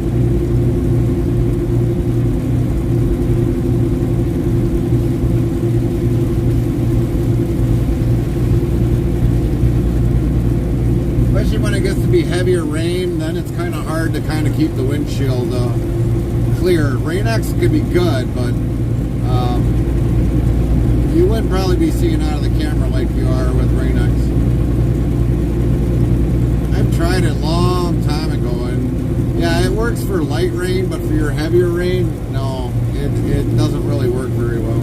Especially when it gets to be heavier rain, then it's kind of hard to kind of keep the windshield clear. Rain-X could be good, but you wouldn't probably be seeing out of the camera like you are with Rain-X. I've tried it a long time ago, and yeah, it works for light rain, but for your heavier rain, no, it doesn't really work very well.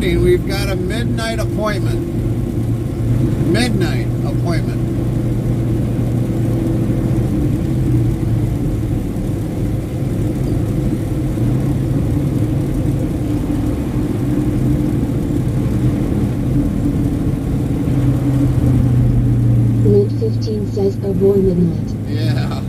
We've got a midnight appointment. Midnight appointment. Lint 15 says avoid midnight. Yeah.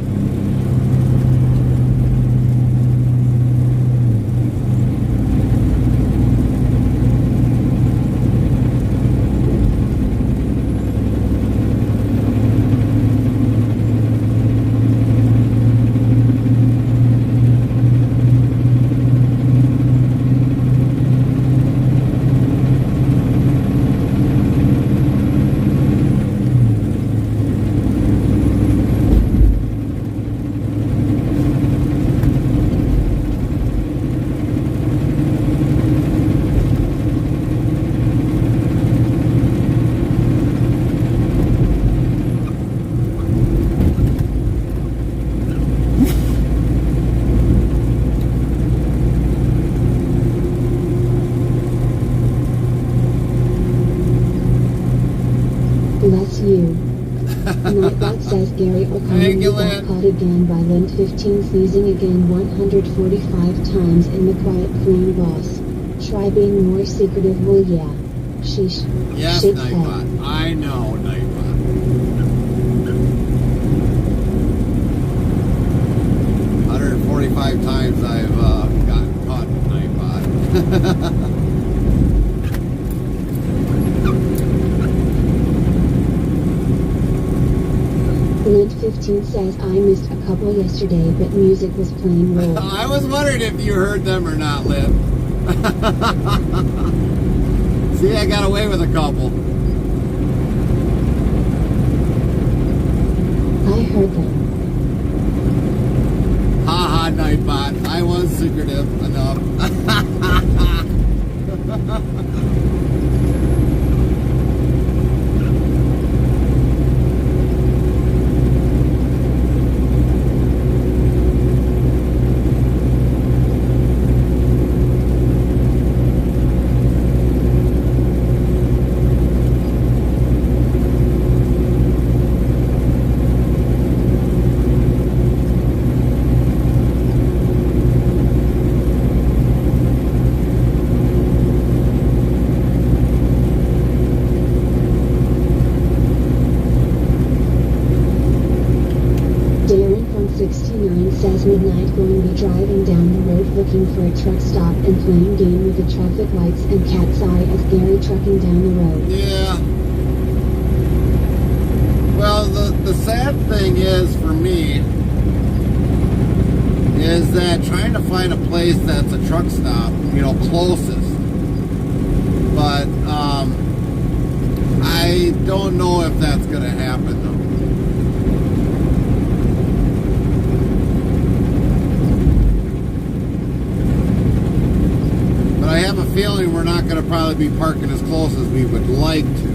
Bless you. Nightbot says Gary Oconomowoc caught again by Lint 15 sneezing again 145 times in the quiet clean boss. Try being more secretive, well yeah. Sheesh. Yes, Shake Nightbot. head. I know, Nightbot. 145 times I've gotten caught, Nightbot. Lint 15 says I missed a couple yesterday, but music was playing roll. I was wondering if you heard them or not, Lynn. See, I got away with a couple. heard them. Haha, Nightbot. I was secretive enough. Says midnight going to be driving down the road looking for a truck stop and playing game with the traffic lights and cat's eye as Gary trucking down the road. Yeah. Well, the sad thing is for me is that trying to find a place that's a truck stop, you know, closest. But I don't know if that's going to happen though. I have a feeling we're not going to probably be parking as close as we would like to.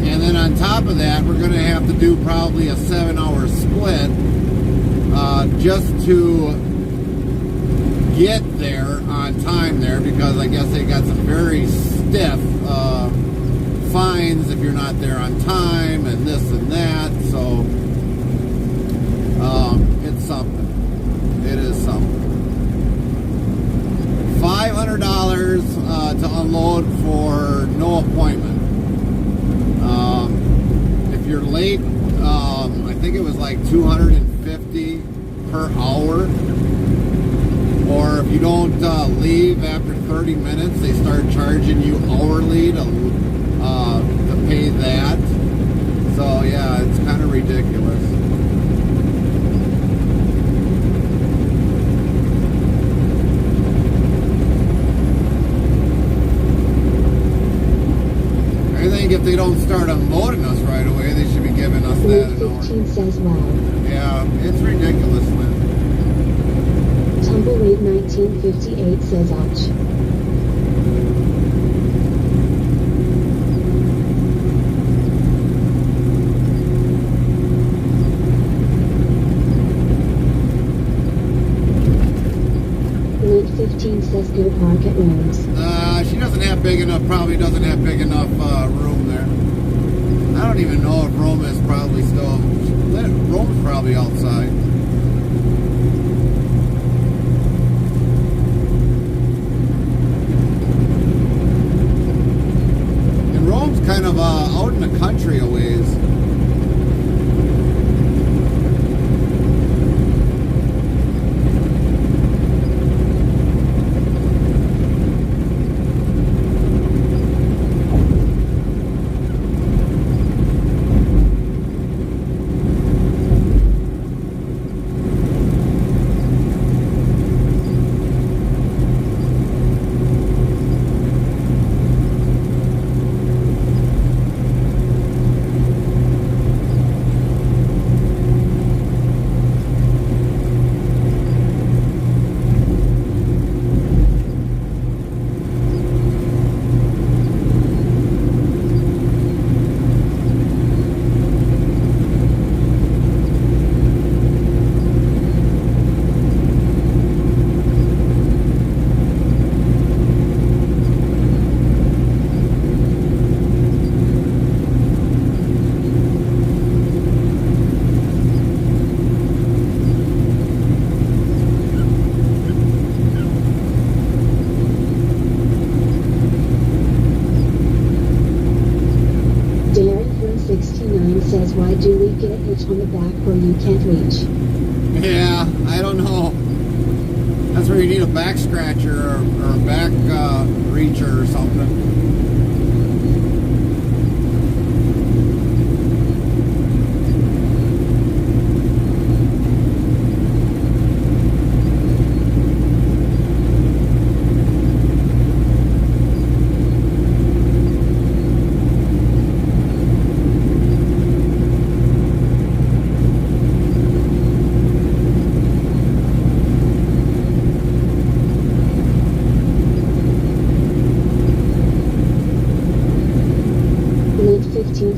And then on top of that, we're going to have to do probably a 7-hour split just to get there on time there, because I guess they got some very stiff fines if you're not there on time and this and that. So it's something. It is something. $500 to unload for no appointment. If you're late, I think it was like $250 per hour. Or if you don't leave after 30 minutes, they start charging you hourly to pay that. So yeah, it's kind of ridiculous. I think if they don't start unloading us right away, they should be giving us that an hour. 15 says wow. Yeah, it's ridiculous, man. Tumbleweed 1958 says ouch. Link 15 says go park at Rooms. She doesn't have big enough, probably doesn't have big enough room there. I don't even know if Rome is probably still, Rome's probably outside. And Rome's kind of out in the country a ways. Says, why do we get a hitch on the back where you can't reach? Yeah, I don't know. That's where you need a back scratcher or a back reacher or something.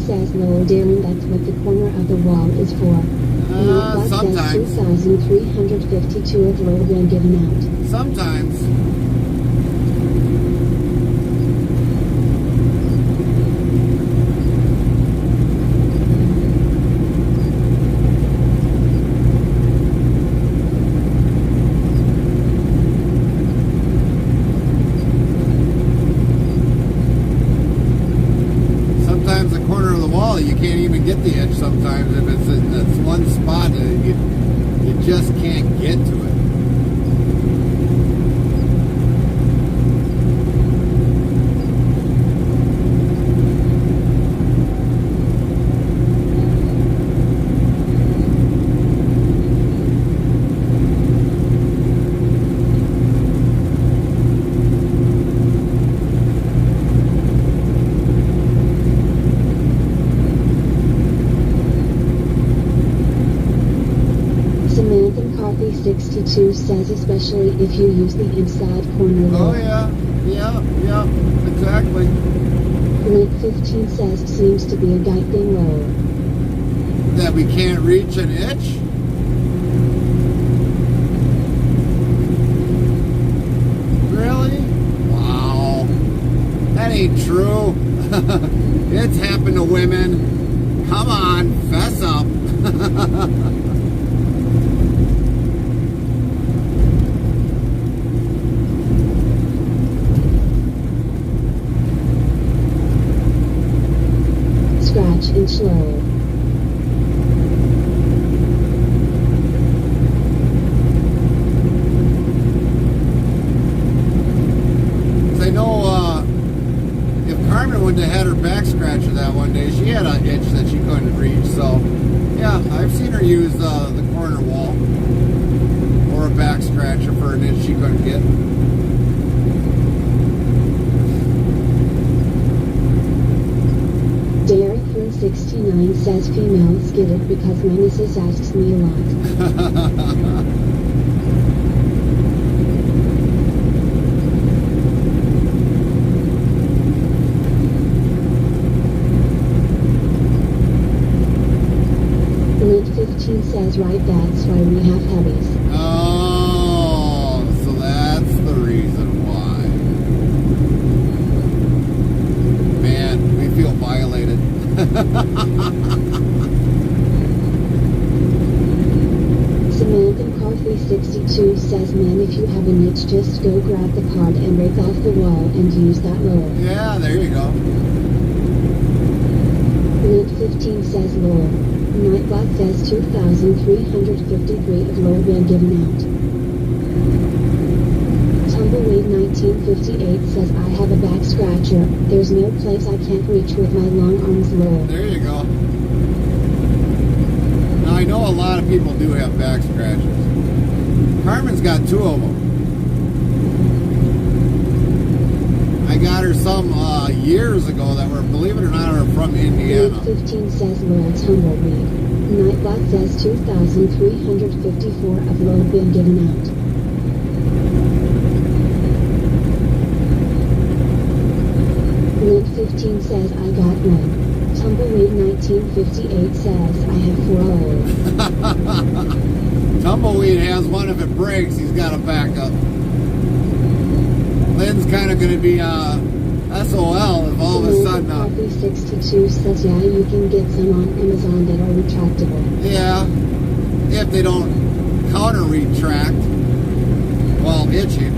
says lower Darren, that's what the corner of the wall is for. Nightbot Sometimes. says 2,352 of low been given out. Sometimes. Sometimes the corner of the wall, you can't even get the edge sometimes if it's in this one spot that you just can't get to it. Samantha McCarthy 62 says especially if you use the inside corner Oh lower. yeah, exactly. Blake 15 says seems to be a guy thing lower. That we can't reach an itch? Really? Wow. That ain't true. It's happened to women. Come on, fess up. Scratch inch lower. I know if Carmen wouldn't have had her back scratcher that one day, she had an itch that she couldn't reach. So, yeah, I've seen her use the corner wall or a back scratcher for an itch she couldn't get. Derek 69 says females get it because my missus asks me a lot. Lid 15 says right, that's why we have heavies. Oh, so that's the reason why. Man, we feel violated. Samantha McCarthy 62 says man, if you have an itch just go grab the card and break off the wall and use that lower. Yeah, there you go. Lid 15 says lower. Nightbot says 2,353 of lower been given out. Tumbleweed 1958 says I have a back scratcher. There's no place I can't reach with my long arms lower. There you go. Now, I know a lot of people do have back scratches. Carmen's got 2 of them. I got her some years ago that were, believe it or not, are from Indiana. Lid 15 says lower tumbleweed. Nightbot says 2,354 of lower been given out. Lid 15 says I got one. Tumbleweed 1958 says I have 4 lower. Tumbleweed has one. If it breaks, he's got a backup. Lynn's kind of going to be SOL if all of a sudden... Coffee 62 says yeah, you can get some on Amazon that are retractable. Yeah, if they don't counter-retract while itching.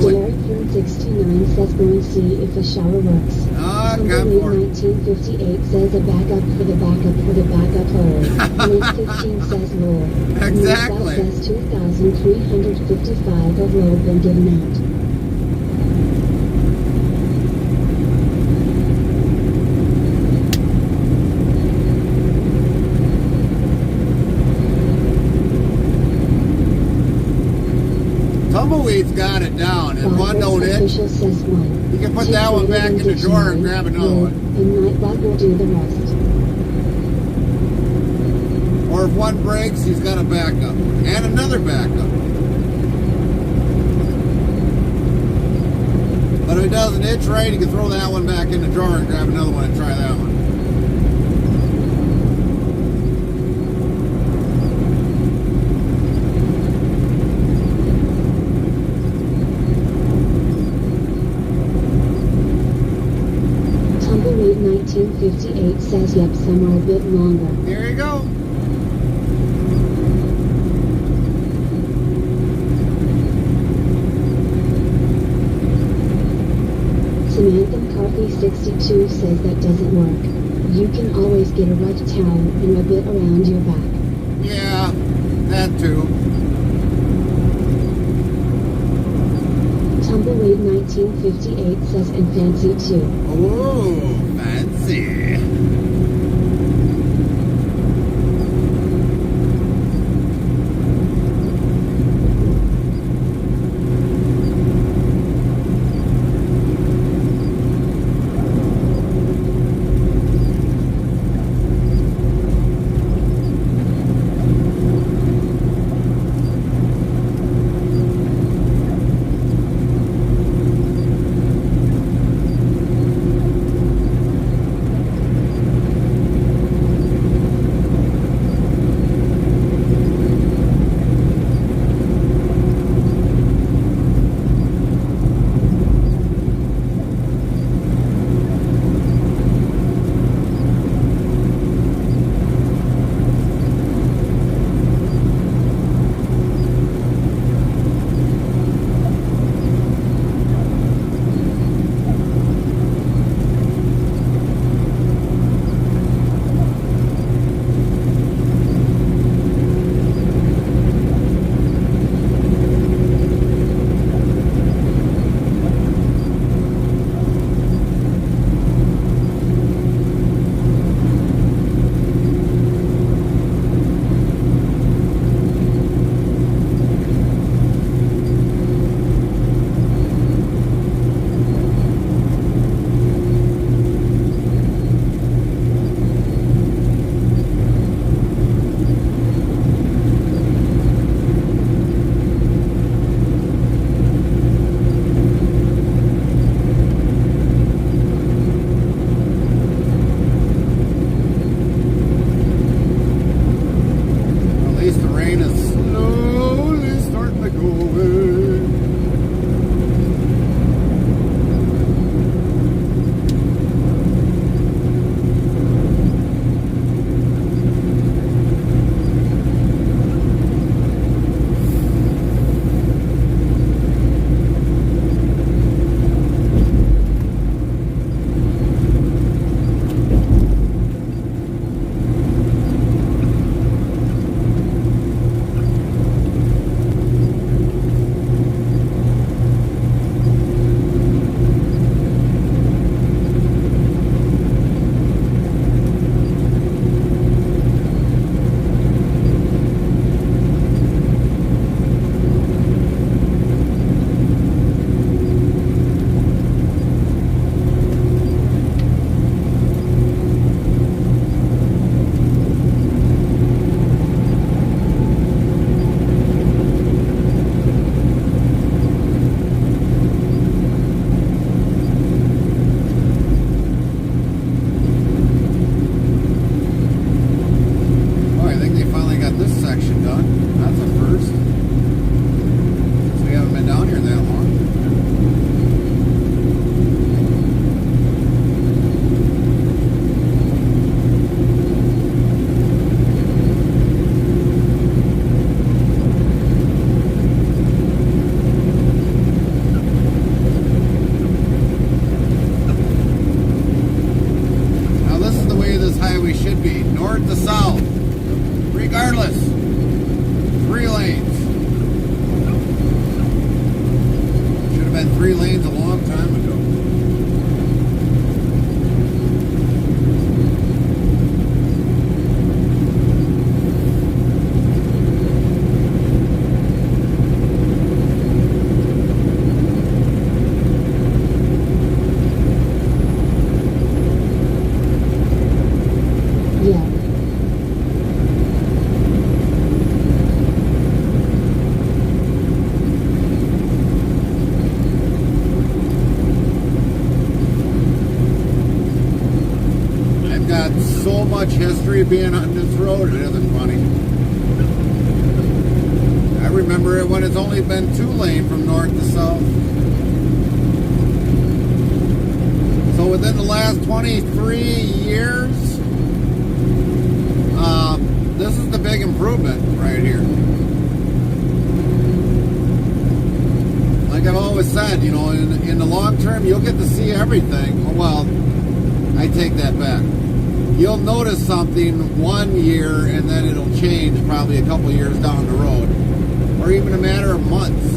Derek 69 says go and see if the shower works. Tumbleweed 1958 says a backup for the backup for the backup hole. Lid 15 says lower. Exactly. Nightbot says 2,355 of lower been given out. Tumbleweed's got it down, and one don't itch. Official says one. You can put that one back in the drawer and grab another one. And Nightbot will do the rest. Or if one breaks, he's got a backup. And another backup. But if it doesn't itch right, you can throw that one back in the drawer and grab another one and try that one. Tumbleweed 1958 says yep, some are a bit longer. There you go. Samantha McCarthy 62 says that doesn't work. You can always get a rough towel and rub it around your back. Yeah, that too. Tumbleweed 1958 says and fancy too. Oh, fancy. history of being on this road. It isn't funny. I remember it when it's only been 2-lane from north to south. So within the last 23 years, this is the big improvement right here. Like I've always said, you know, in the long term, you'll get to see everything. Well, I take that back. You'll notice something one year and then it'll change probably a couple years down the road, or even a matter of months.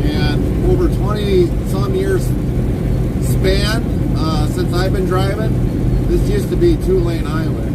And over 20 some years span since I've been driving, this used to be 2-lane highway.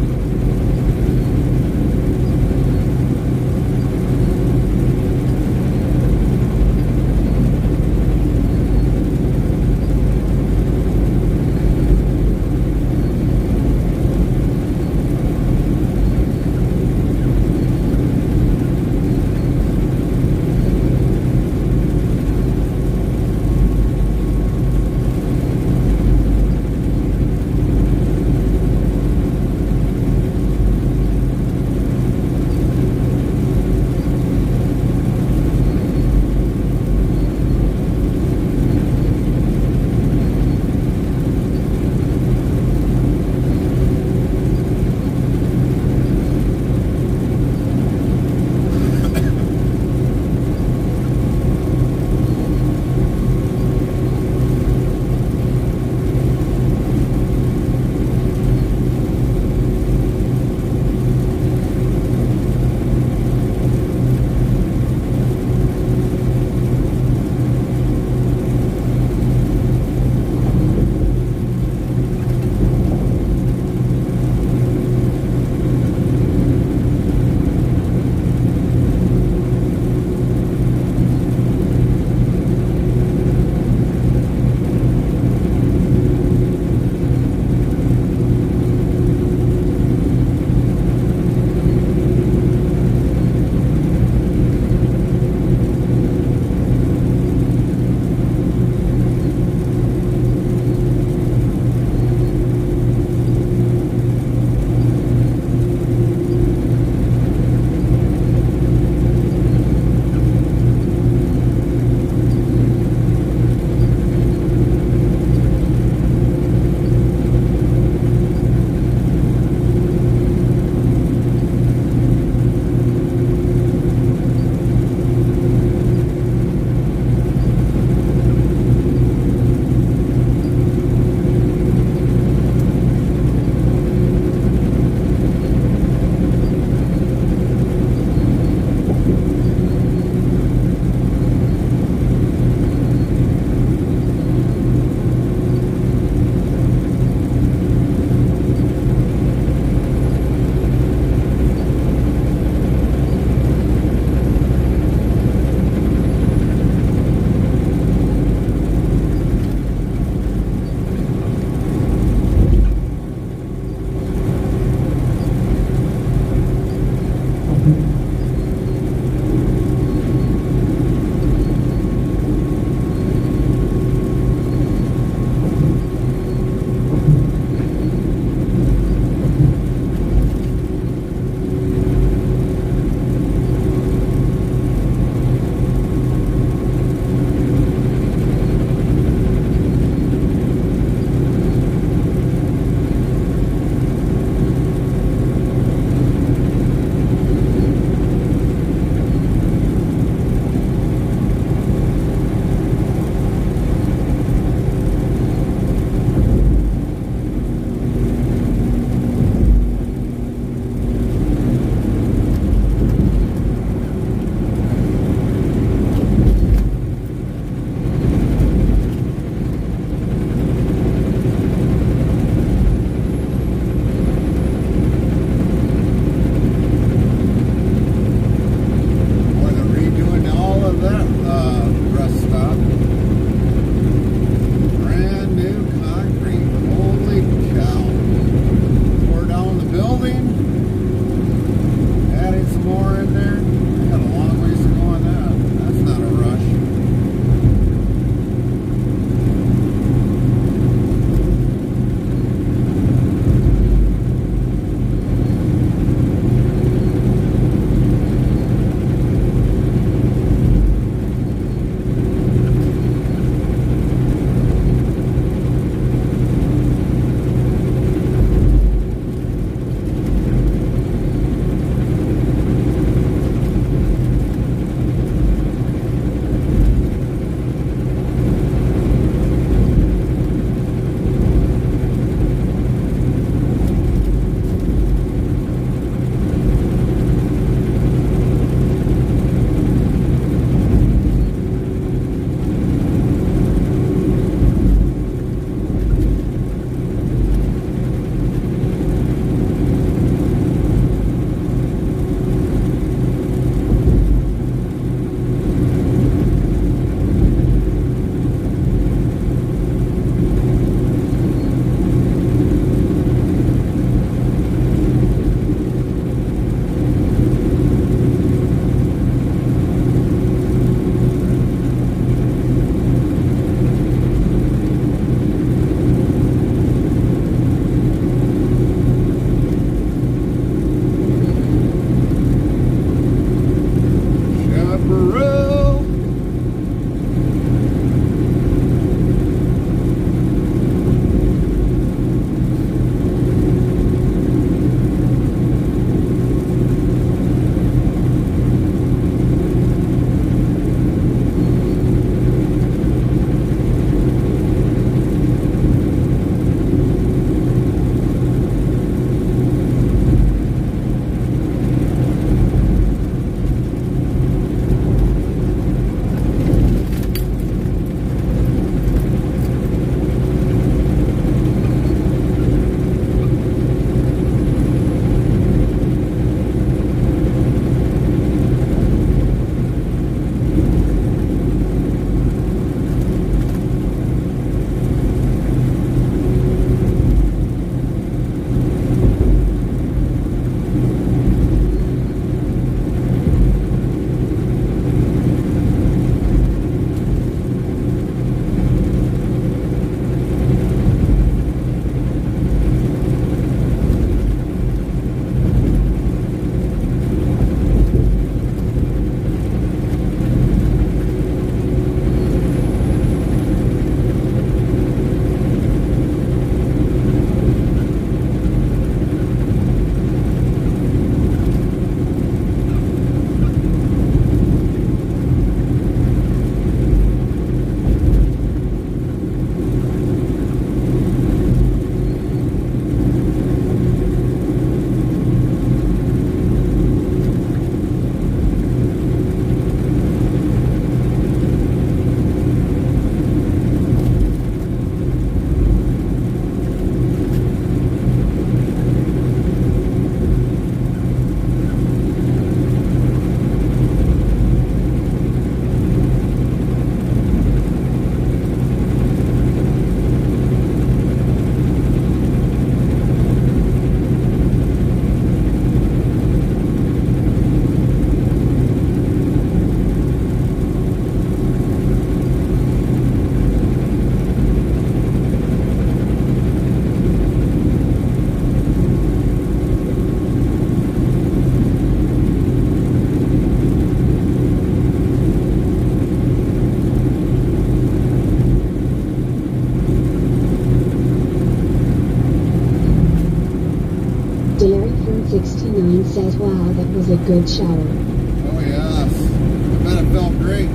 that was a good shower. Oh yes. I bet it felt great.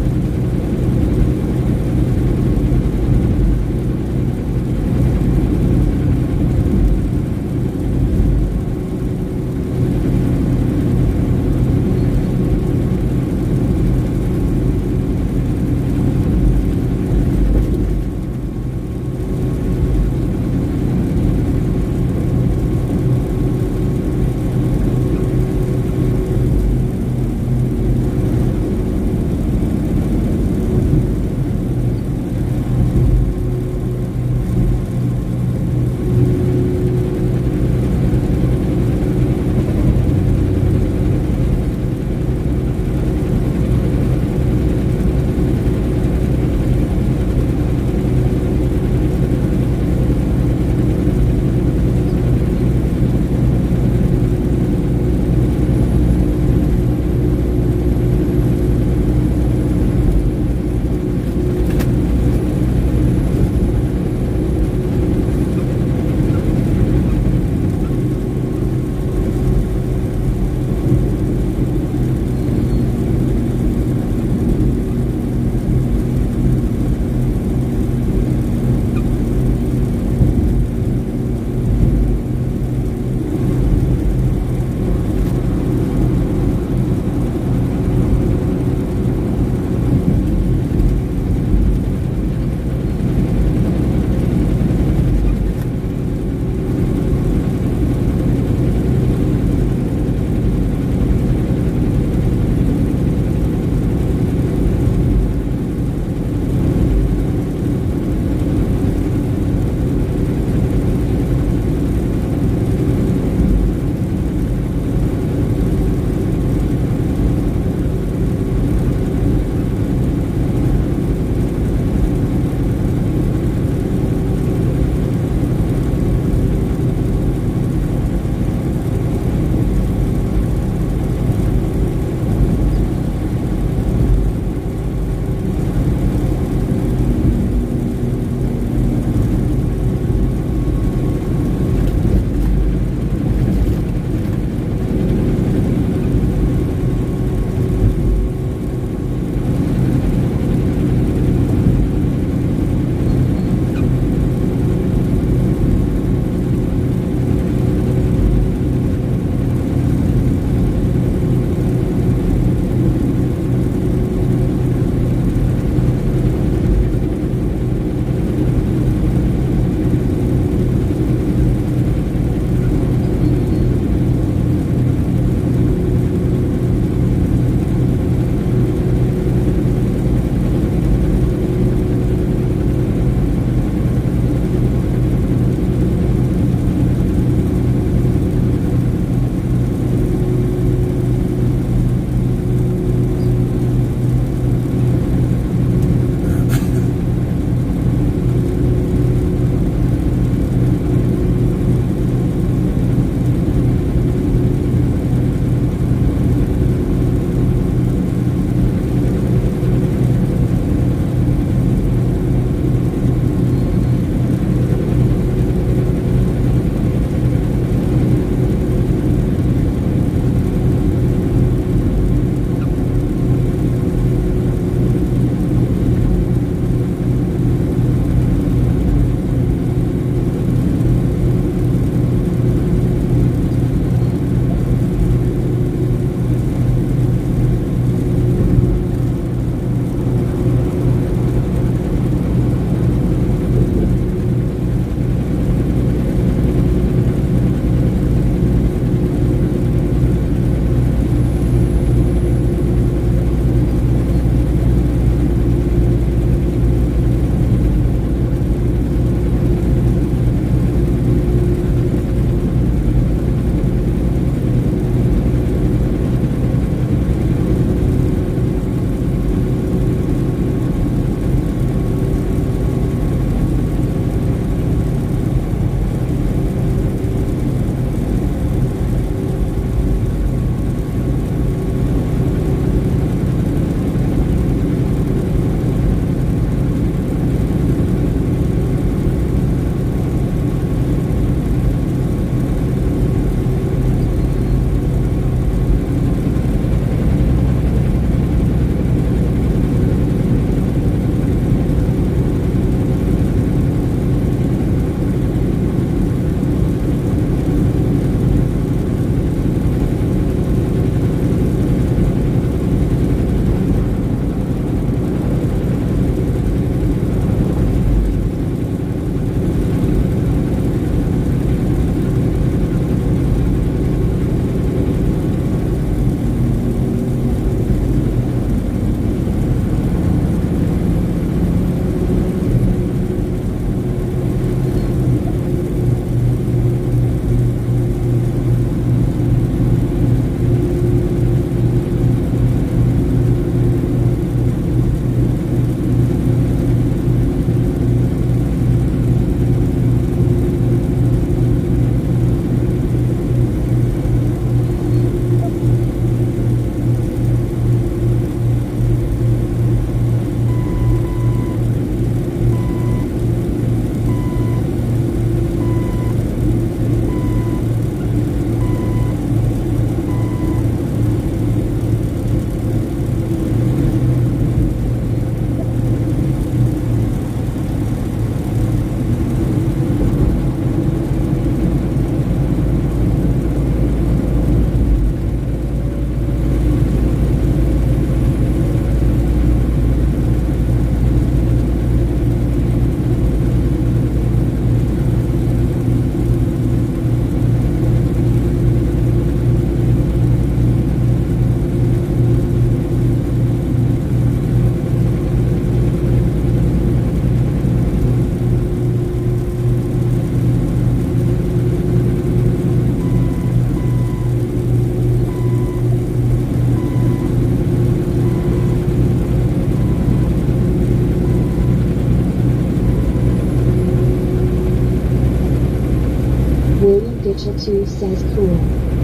Gitchell 2 says cool.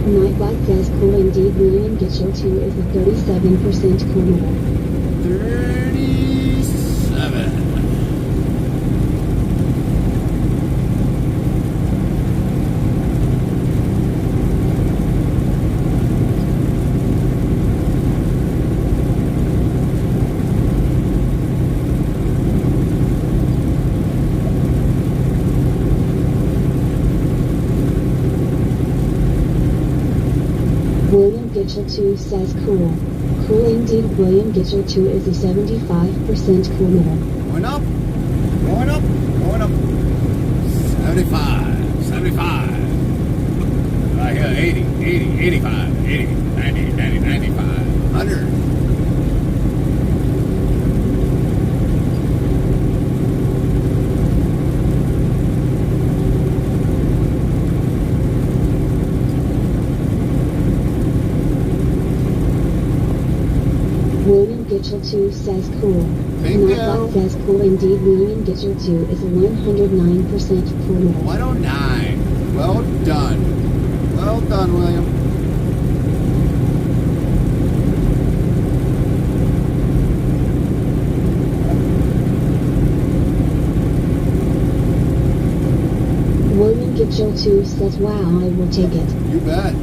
Nightbot says cool indeed. William Gitchell 2 is a 37% cool metal. 37. William Gitchell 2 says cool. Cool indeed. William Gitchell 2 is a 75% cool metal. Going up. Going up. Going up. 75. 75. Right here. 80. 80. 85. 80. 90. 90. 95. 100. William Gitchell 2 says cool. Bingo. Nightbot says cool indeed. William Gitchell 2 is a 109% cool metal. 109. Well done. Well done, William. William Gitchell 2 says wow, I will take it. You bet.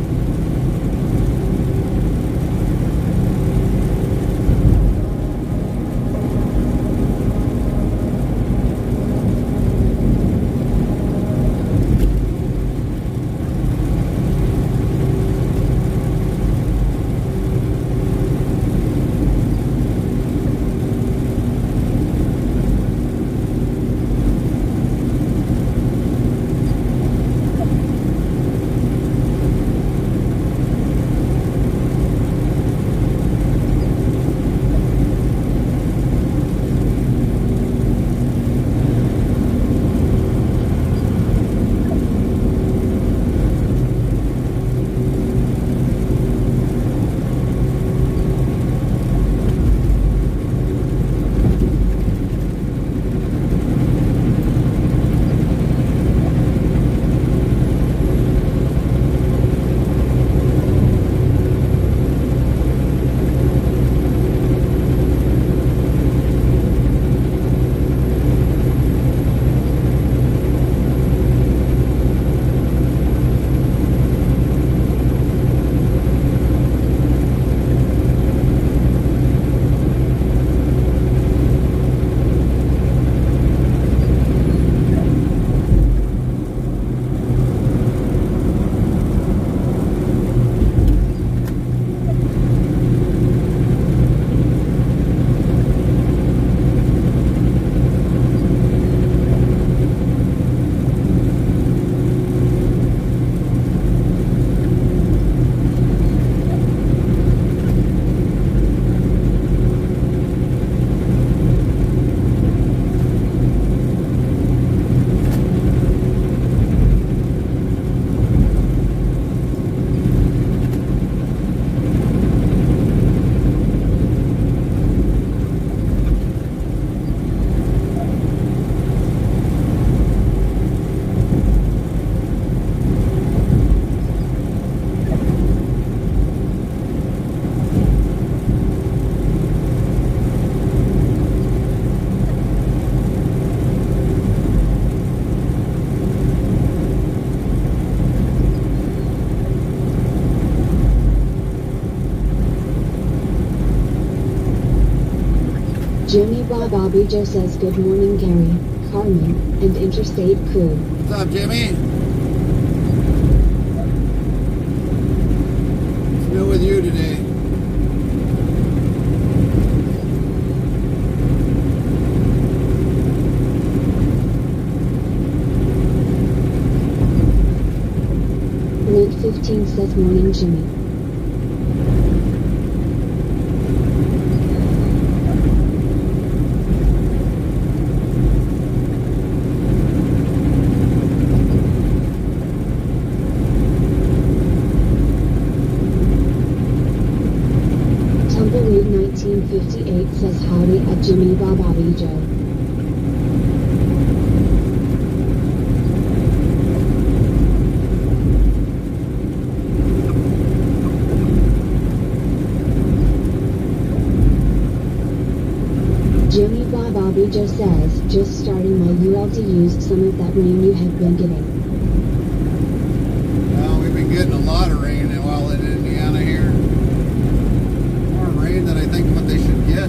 Jimmy Bob Bobby Joe says good morning Gary, Carmen, and Interstate Crew. What's up, Jimmy? What's new with you today? Link 15 says morning Jimmy. Tumbleweed 1958 says howdy at Jimmy Bob Bobby Joe. Bob Bobby Joe says, just starting my ULD used some of that rain you have been getting. Well, we've been getting a lot of rain while in Indiana here. More rain than I think what they should get. I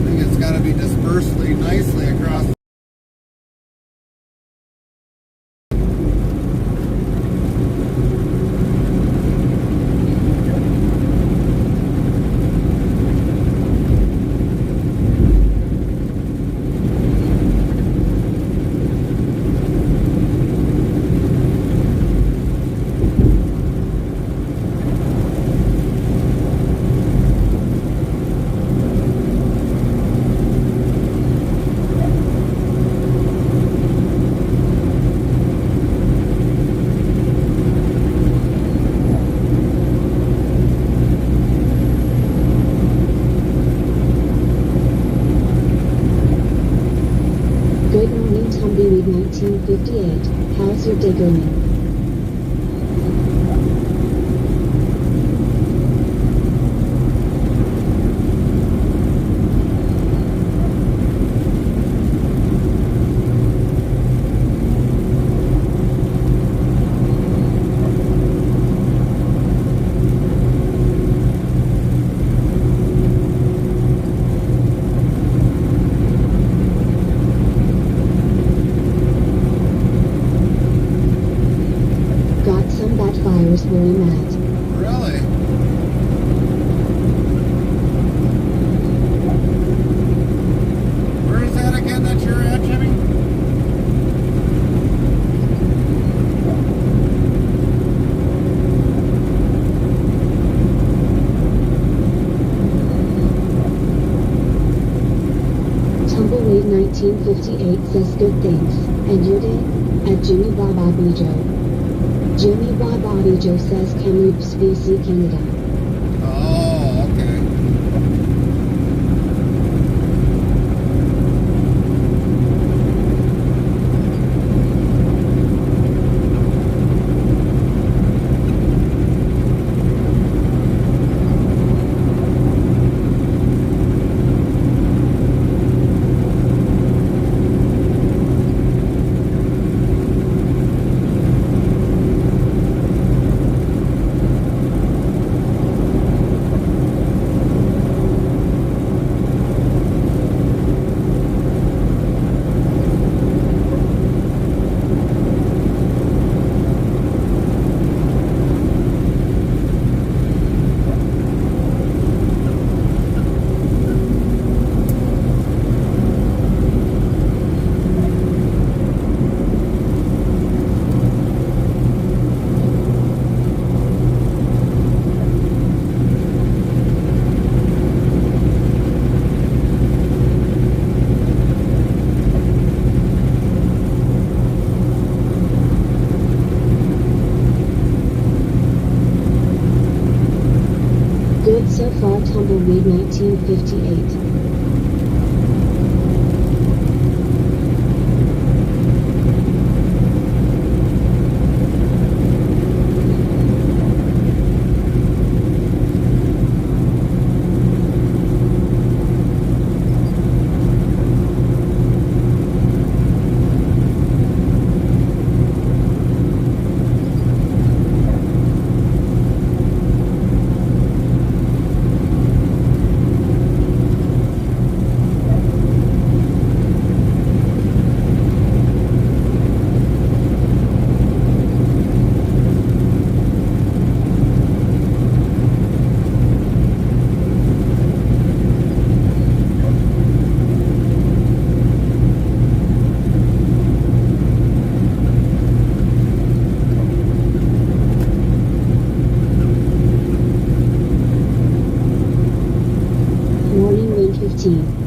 think it's got to be dispersed nicely across. Good morning Tumbleweed 1958, how's your day going? Got some bad fires where I'm at. Really? Where is that again that you're at, Jimmy? Tumbleweed 1958 says good things, and your day? At Jimmy Bob Bobby Joe. Jimmy Bob Bobby Joe says Kamloops, BC, Canada. Oh, okay. Good so far Tumbleweed 1958. Morning wind 15.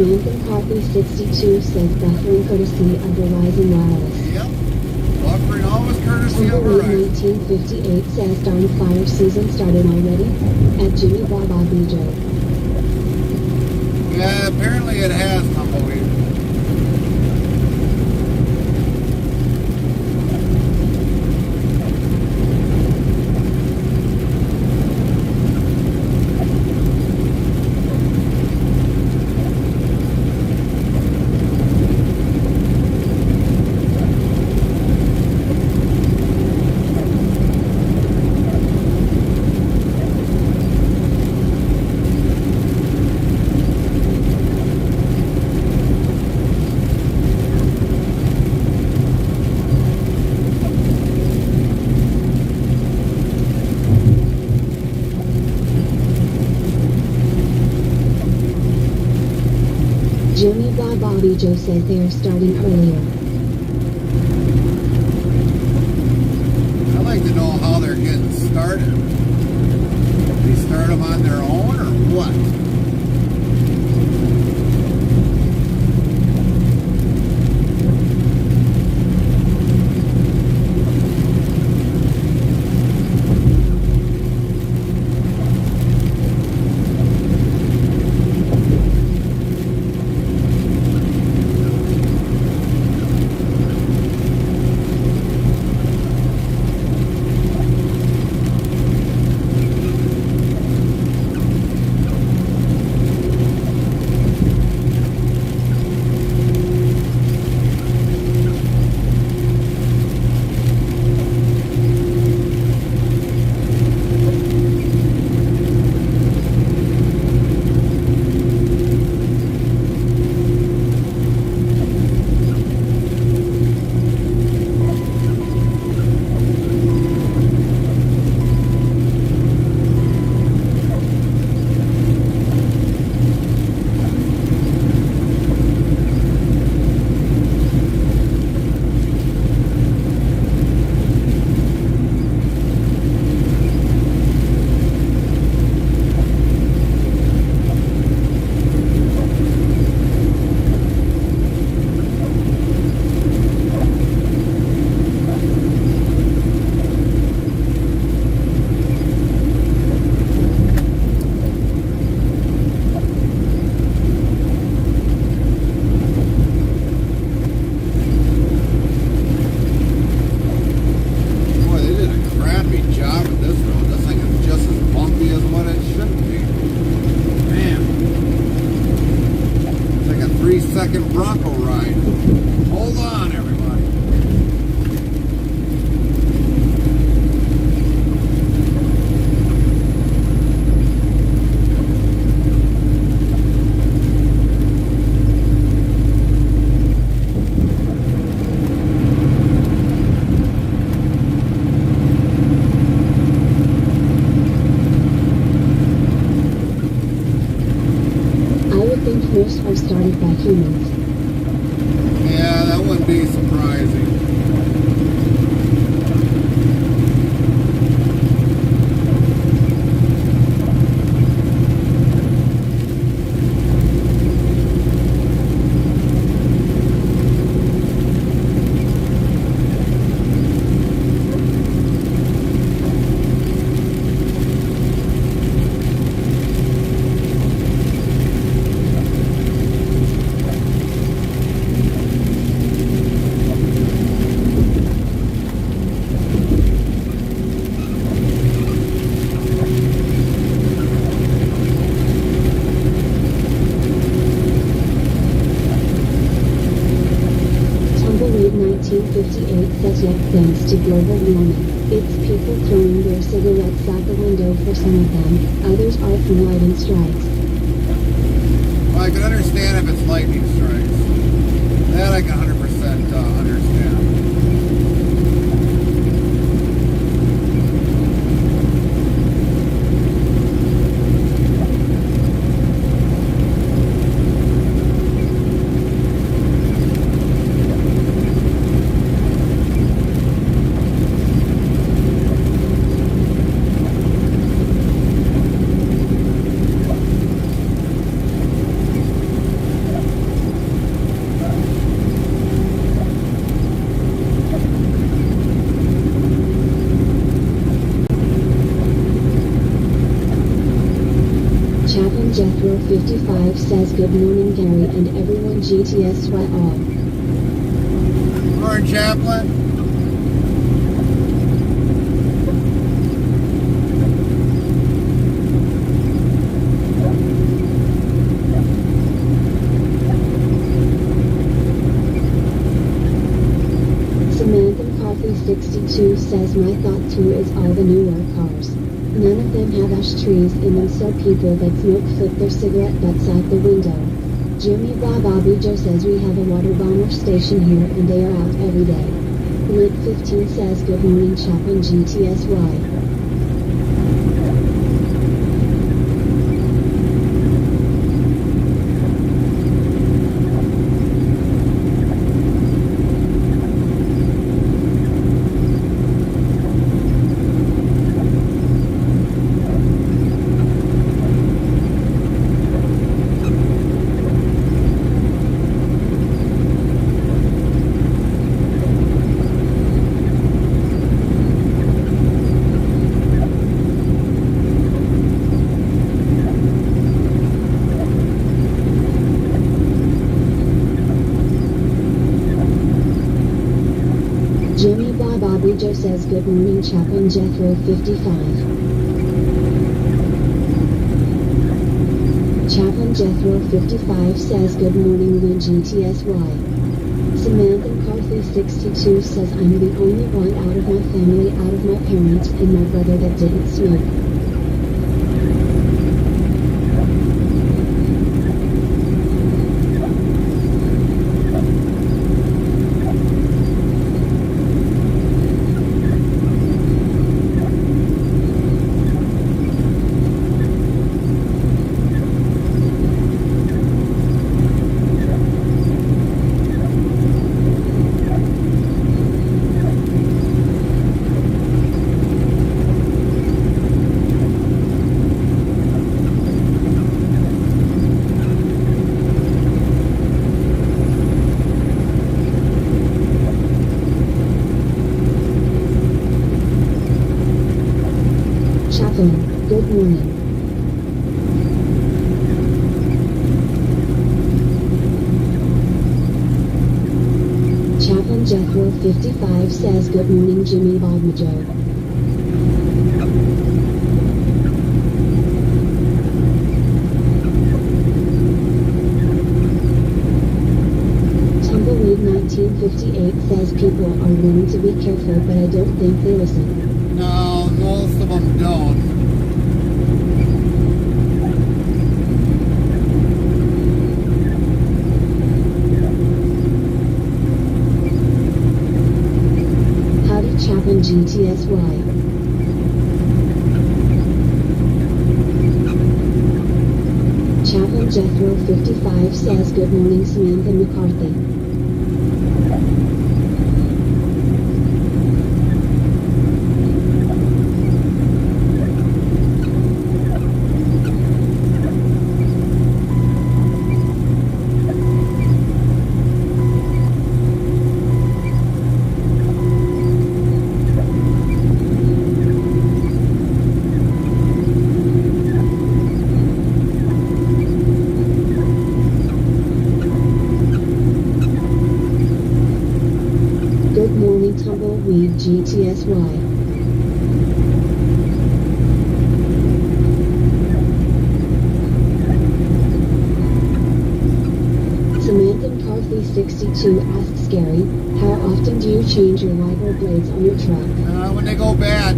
Samantha McCarthy 62 says buffering courtesy of Verizon Wireless. Yep. Buffering always courtesy of Tumbleweed Verizon. 1958 says darn fire season started already? At Jimmy Bob Bijo. Yeah, apparently it has, Tumbleweed. Jimmy Bob Bobby Joe says they are starting earlier. I'd like to know how they're getting started. They start them on their own or what? Bronco ride. Hold on, everybody. I would think most are started by humans. Yeah, that wouldn't be surprising. Tumbleweed 1958 says yet thanks to global warming, it's people throwing their cigarettes out the window for some of them, others are from lightning strikes. Well, I can understand if it's lightning strikes. That I can 100% understand. Chaplain Jethro 55 says good morning Gary and everyone GTSY all. Morning, Chaplain. Samantha Coffee 62 says my thought through is all the newer cars. None of them have ash trees in them, so people that smoke flip their cigarette butts out the window. Jimmy Bobby Joe says we have a water bomber station here and they are out every day. Lit 15 says good morning Chaplain GTSY. Jimmy Bobby Joe says good morning Chaplain Jethro 55. Chaplain Jethro 55 says good morning Lou GTSY. Samantha McCarthy 62 says I'm the only one out of my family, out of my parents and my brother that didn't smoke. Chaplain, good morning. Chaplain Jethro 55 says good morning Jimmy Bobby Joe. Tumbleweed 1958 says people are learning to be careful, but I don't think they listen. No, most of them don't. Howdy Chaplain GTSY. Chaplain Jethro 55 says good morning Samantha McCarthy. Good morning Tumbleweed GTSY. Samantha McCarthy 62 asks Gary, how often do you change your wiper blades on your truck? When they go bad.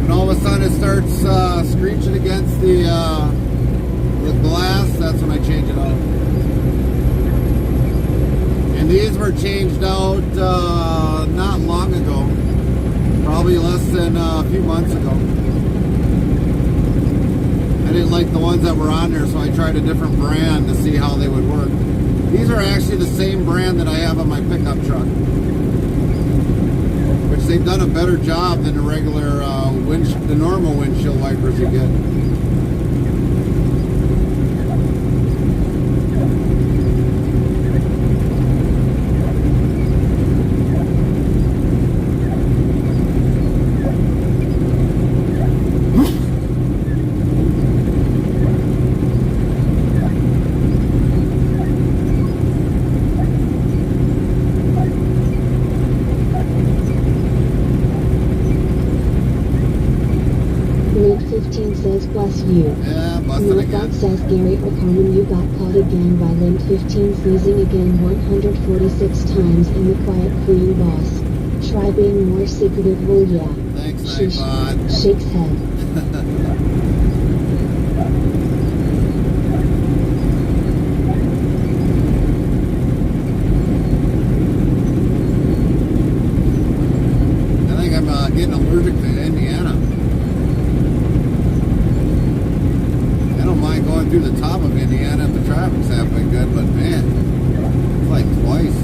When all of a sudden it starts screeching against the glass, that's when I change it out. And these were changed out not long ago, probably less than a few months ago. I didn't like the ones that were on there, so I tried a different brand to see how they would work. These are actually the same brand that I have on my pickup truck, which they've done a better job than the regular the normal windshield wipers you get. Link15 says bless you. Yeah, busted Nightbot again. says Gary Oconomowoc got caught again by Link15 sneezing again 146 times in the quiet clean boss. Try being more secretive, well yeah. Thanks, Sheesh. Nightbot. Shakes head. I think I'm getting allergic to Indiana. I don't mind going through the top of Indiana if the traffic's halfway good, but man, it's like twice.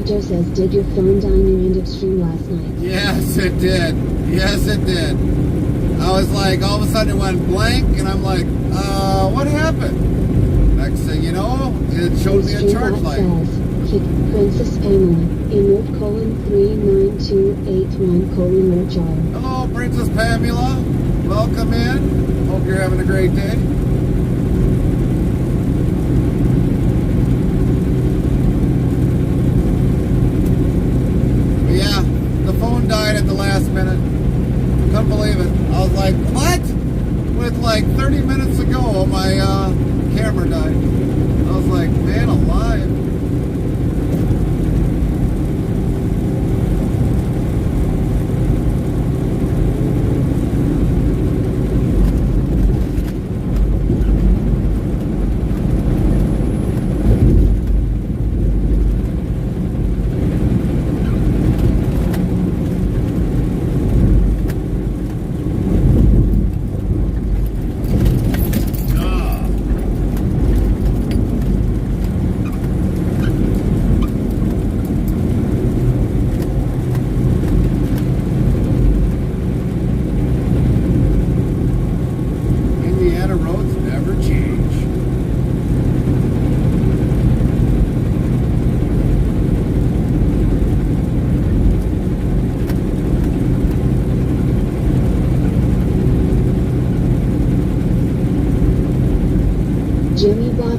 Bobby Joe says, did your phone die in your end of stream last night? Yes, it did. Yes, it did. I was like, all of a sudden it went blank, and I'm like, what happened? Next thing you know, it showed me a charge light. Says, Kick Princess Pamela, Emove :39281 Rojar. Hello, Princess Pamela. Welcome in. Hope you're having a great day. But yeah, the phone died at the last minute. Couldn't believe it. I was like, what? With like 30 minutes ago, my camera died. I was like, man alive.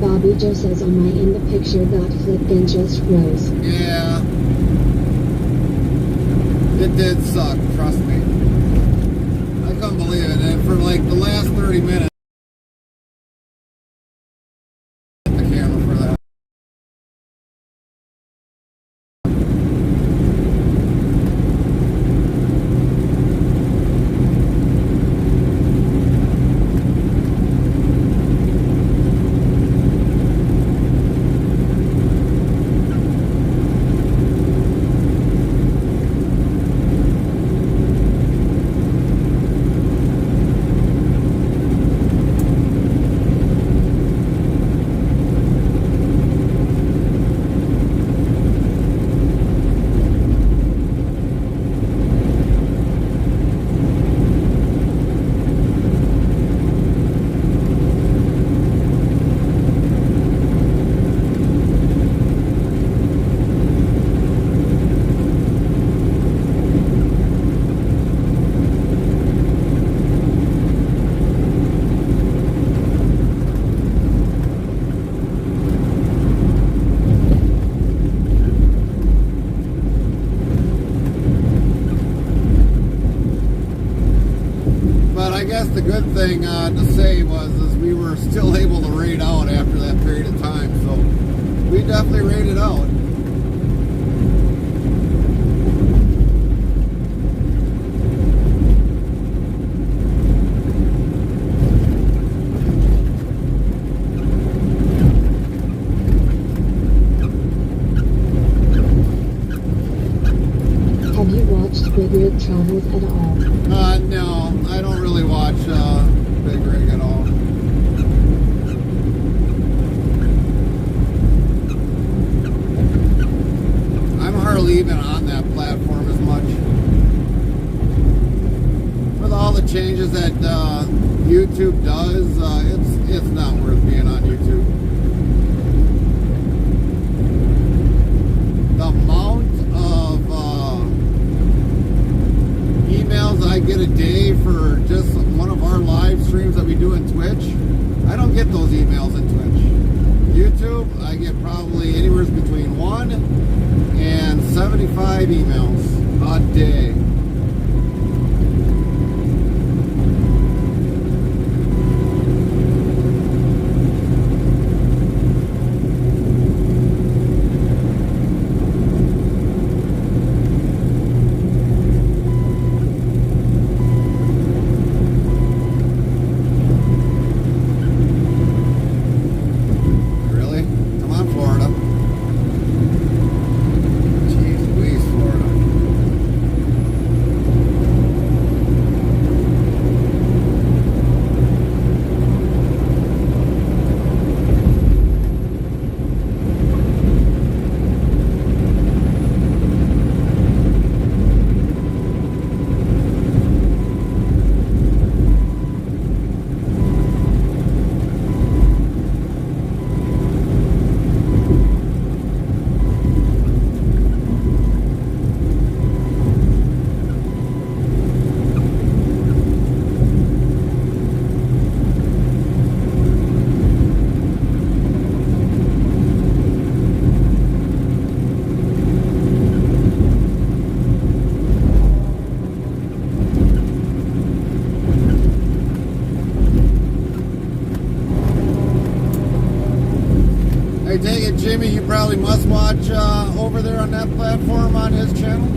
Bobby Joe says on my end the picture got flipped and just froze. Yeah. It did suck, trust me. I couldn't believe it. And for like the last 30 minutes, the camera for that. The good thing to say was we were still able to raid out after that period of time, so we definitely raided out. Have you watched Big Rig Travels at all? No, I don't really watch Big Rig at all. I'm hardly even on that platform as much. With all the changes that YouTube does, it's not worth being on YouTube. The amount of emails I get a day for just one of our live streams that we do in Twitch, I don't get those emails in Twitch. YouTube, I get probably anywhere between 1 and 75 emails a day. Jimmy, you probably must watch over there on that platform on his channel.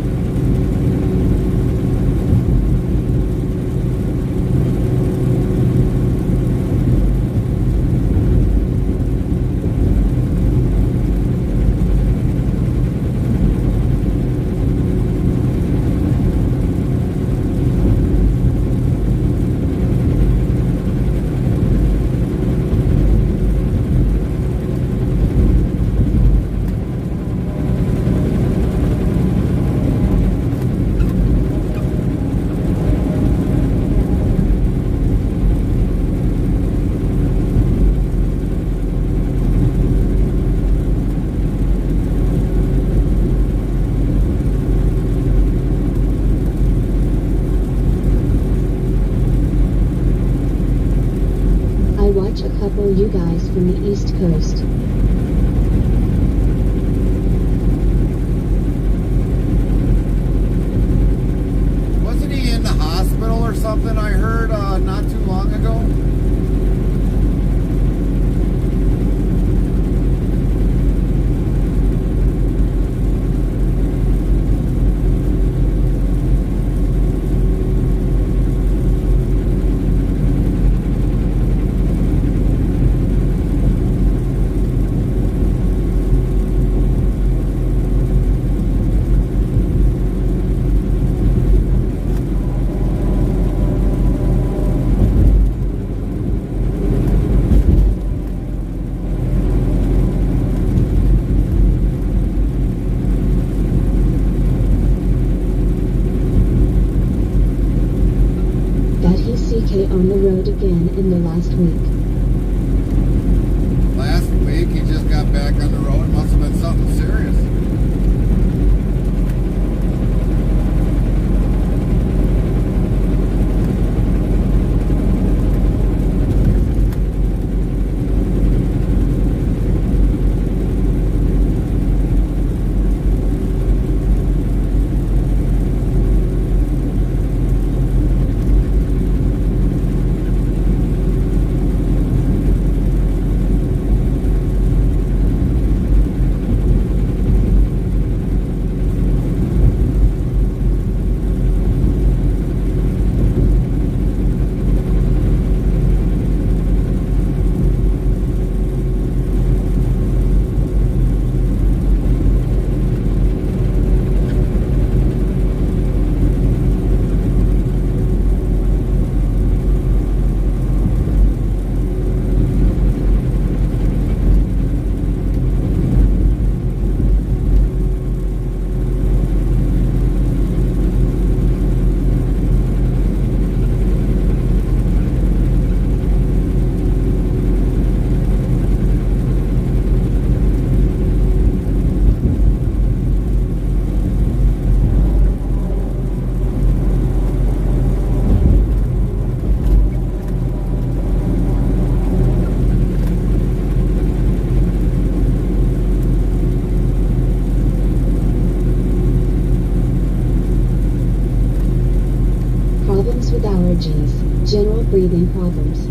You guys from the East Coast. Wasn't he in the hospital or something? I heard not too long ago. On the road again in the last week. Last week he just got back on the road. Must have been something serious. allergies, general breathing problems.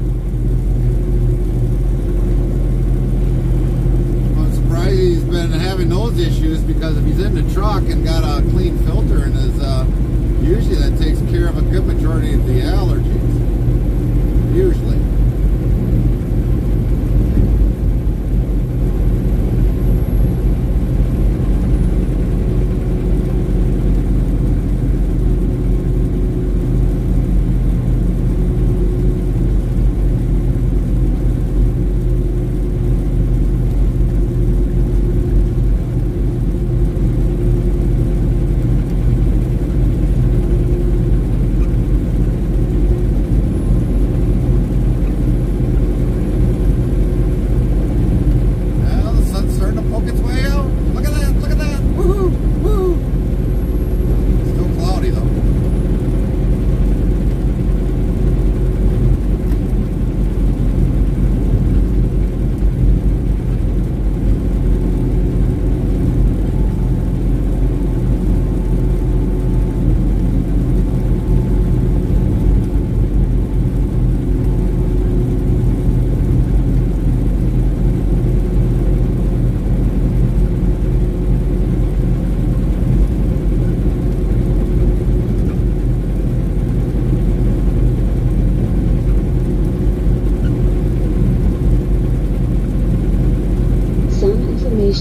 I'm surprised he's been having those issues, because if he's in the truck and got a clean filter in his, usually that takes care of a good majority of the allergies. Usually.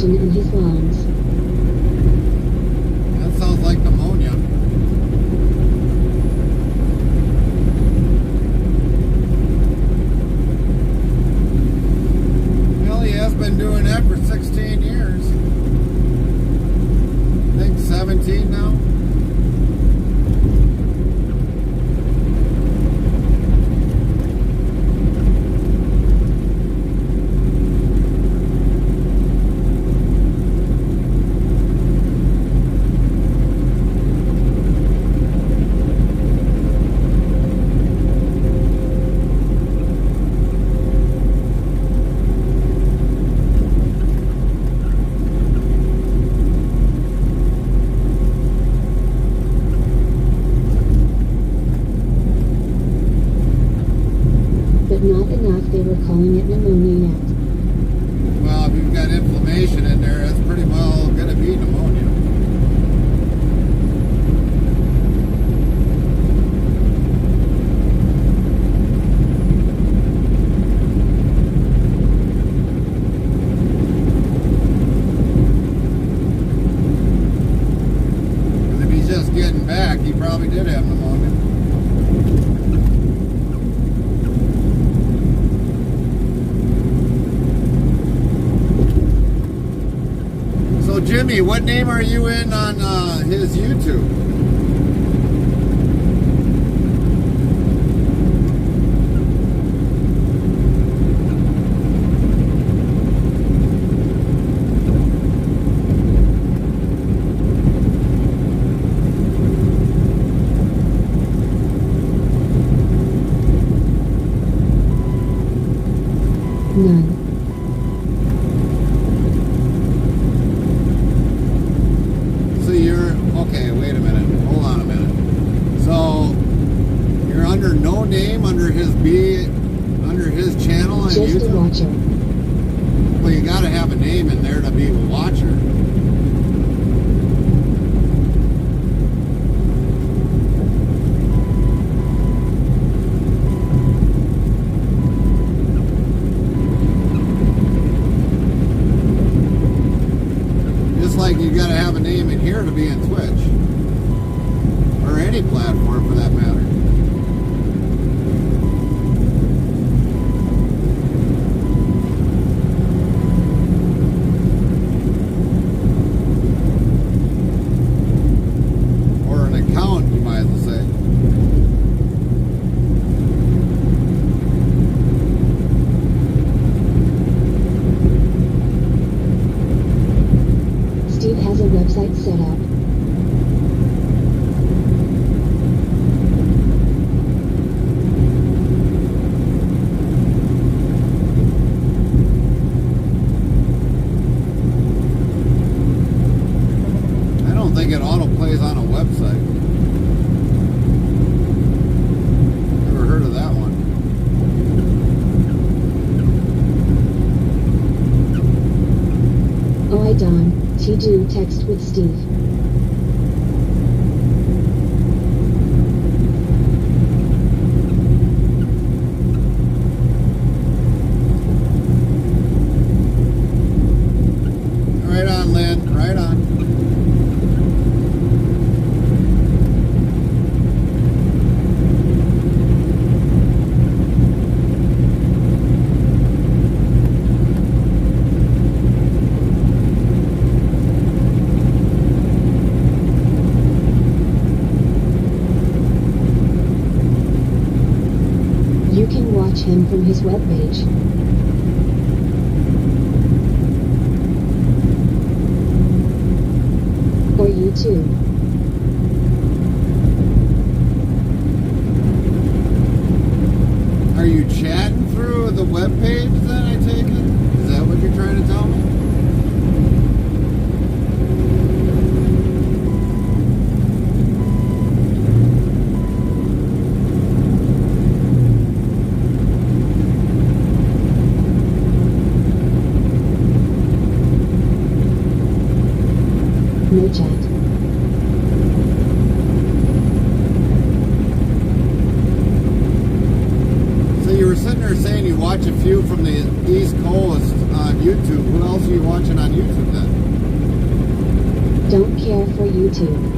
infection in his lungs. That sounds like pneumonia. Well, he has been doing that for 16 years. I think 17 now. Not enough they were calling it pneumonia yet. Well, if you've got inflammation in there, that's pretty well going to be pneumonia. Because if he's just getting back, he probably did have pneumonia. So Jimmy, what name are you in on his YouTube? None. Okay, wait a minute. Hold on a minute. So you're under no name under his channel on Just YouTube? a watcher. Well, you got to have a name in there to be a watcher. Just like you got to have a name in here to be in Twitch. Or any platform for that matter. Or an account, you might as well say. Steve has a website set up. I don't think it auto-plays on a website. Never heard of that one. Oh, I Don, T-Do text with Steve. Right on, Lynn. Right on. You can watch him from his webpage. Or YouTube. Are you chatting through the webpage then, I take it? Is that what you're trying to tell me? No chat. So you were sitting there saying you watch a few from the East Coast on YouTube. What else are you watching on YouTube then? YouTube.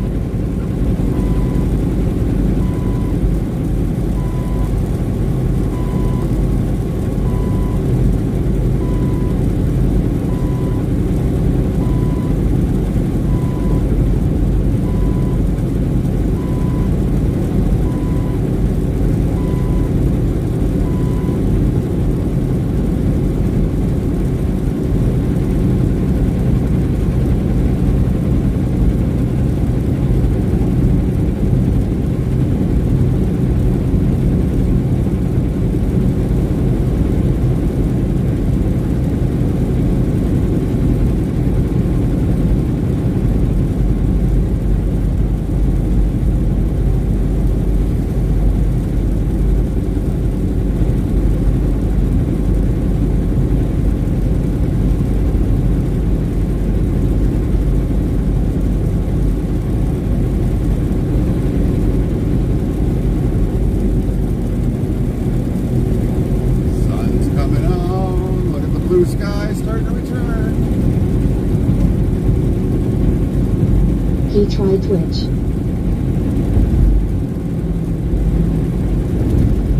Try Twitch.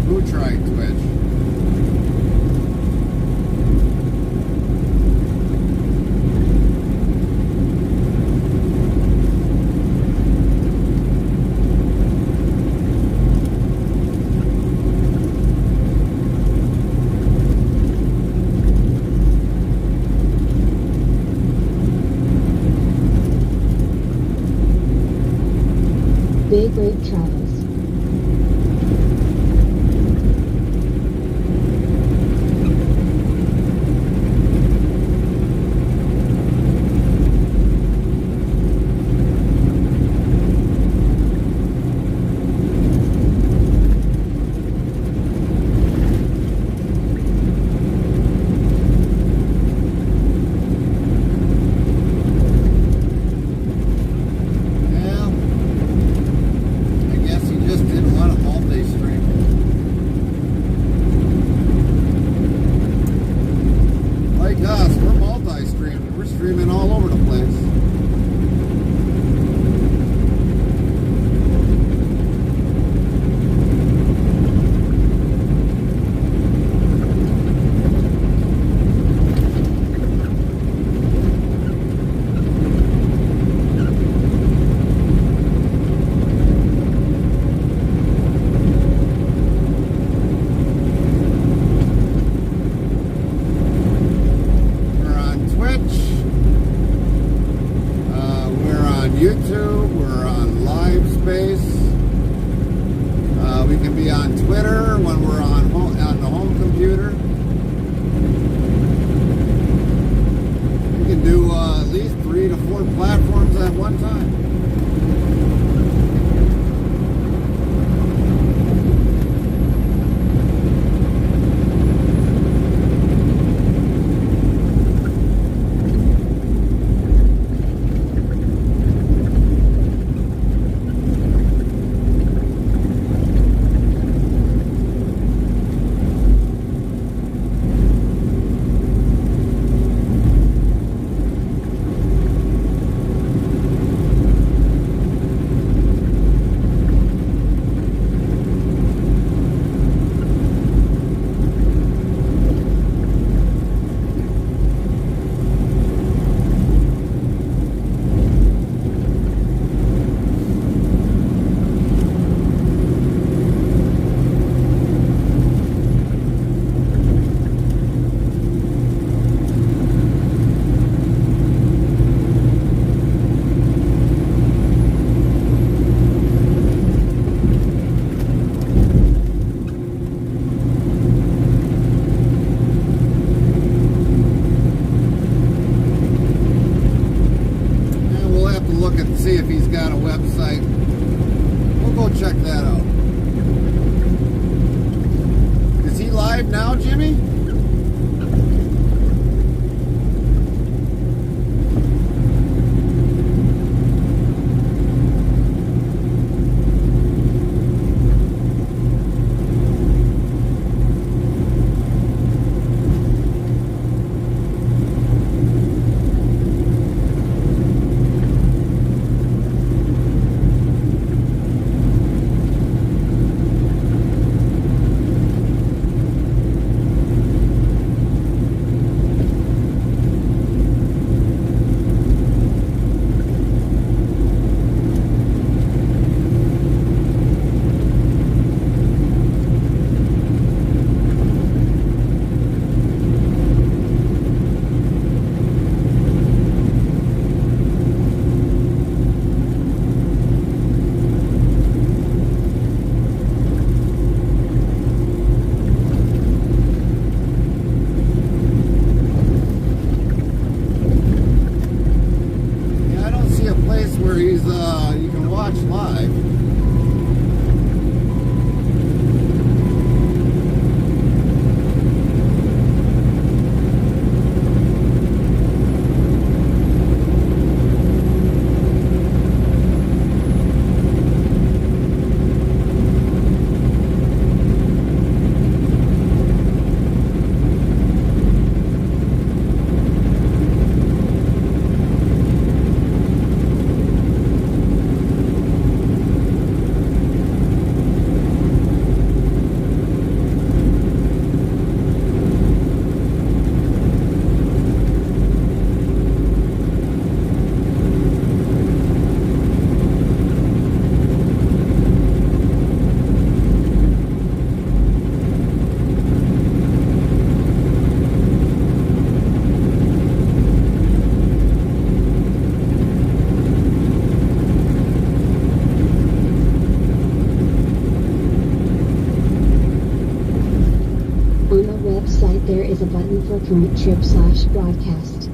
Who tried Twitch? Big Grape Travels. you can watch live. There is a button for current trip/broadcast.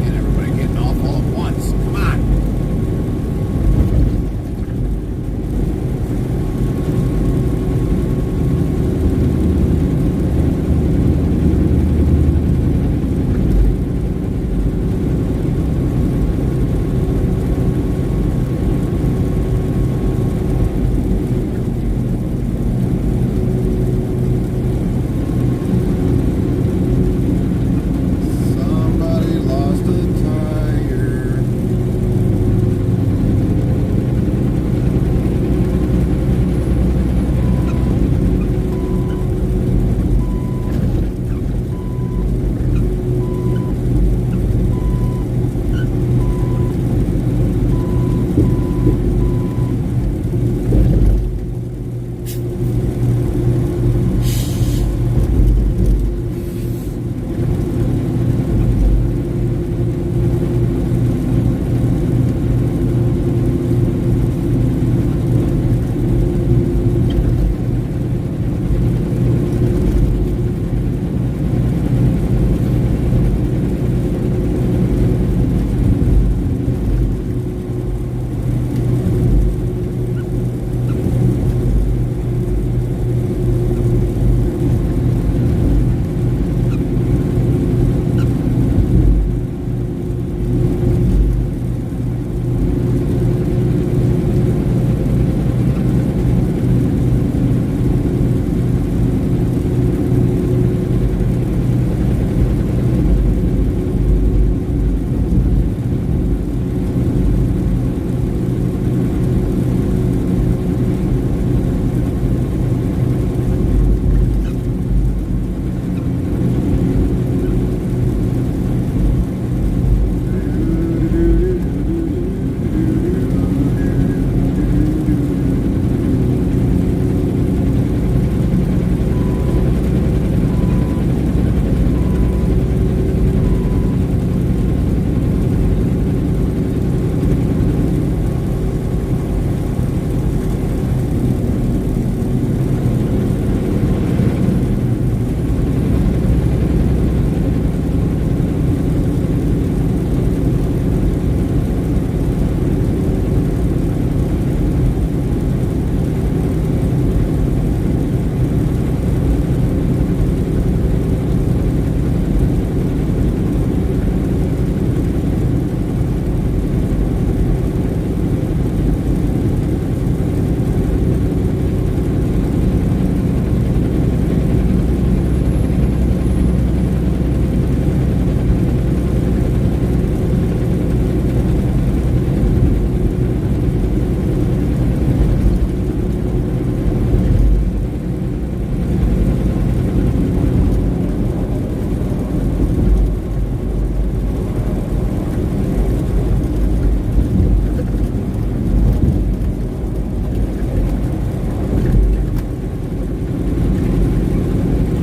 And everybody getting off all at once. Come on.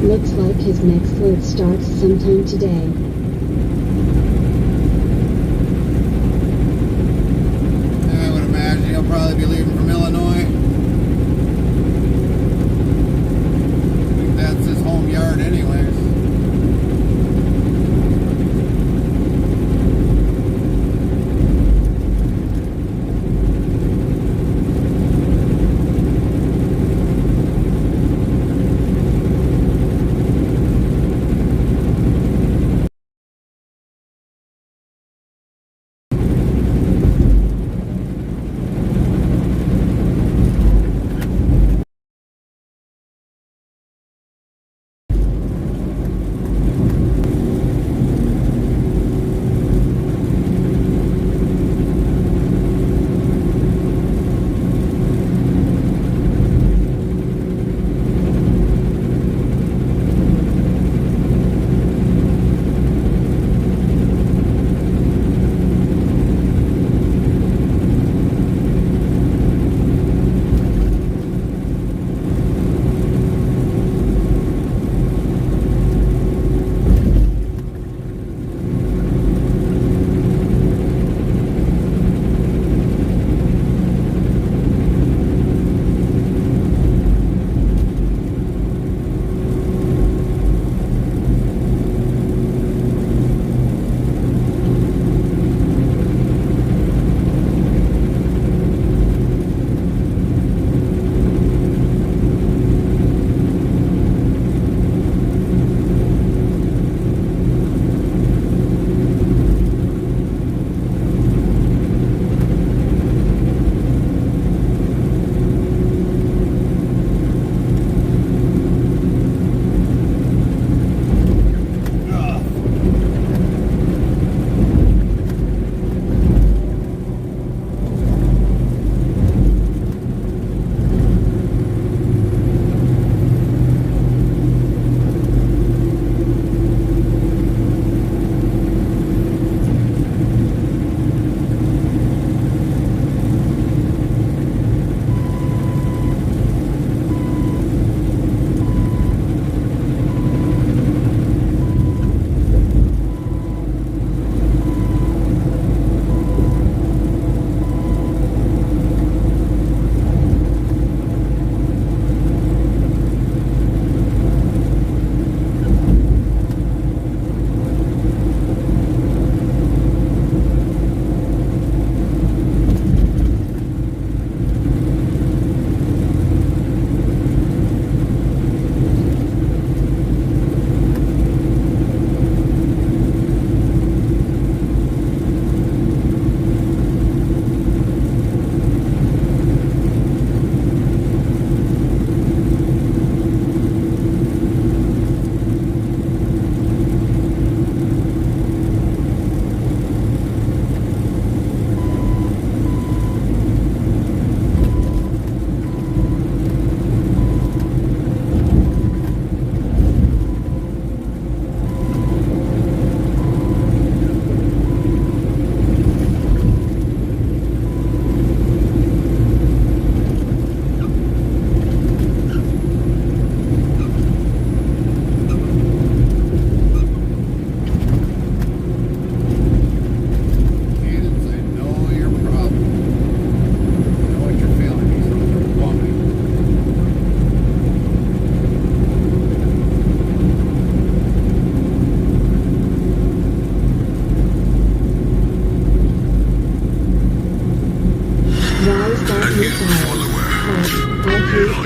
Looks like his next load starts sometime today. I would imagine he'll probably be leaving from Illinois. I think that's his home yard anyways.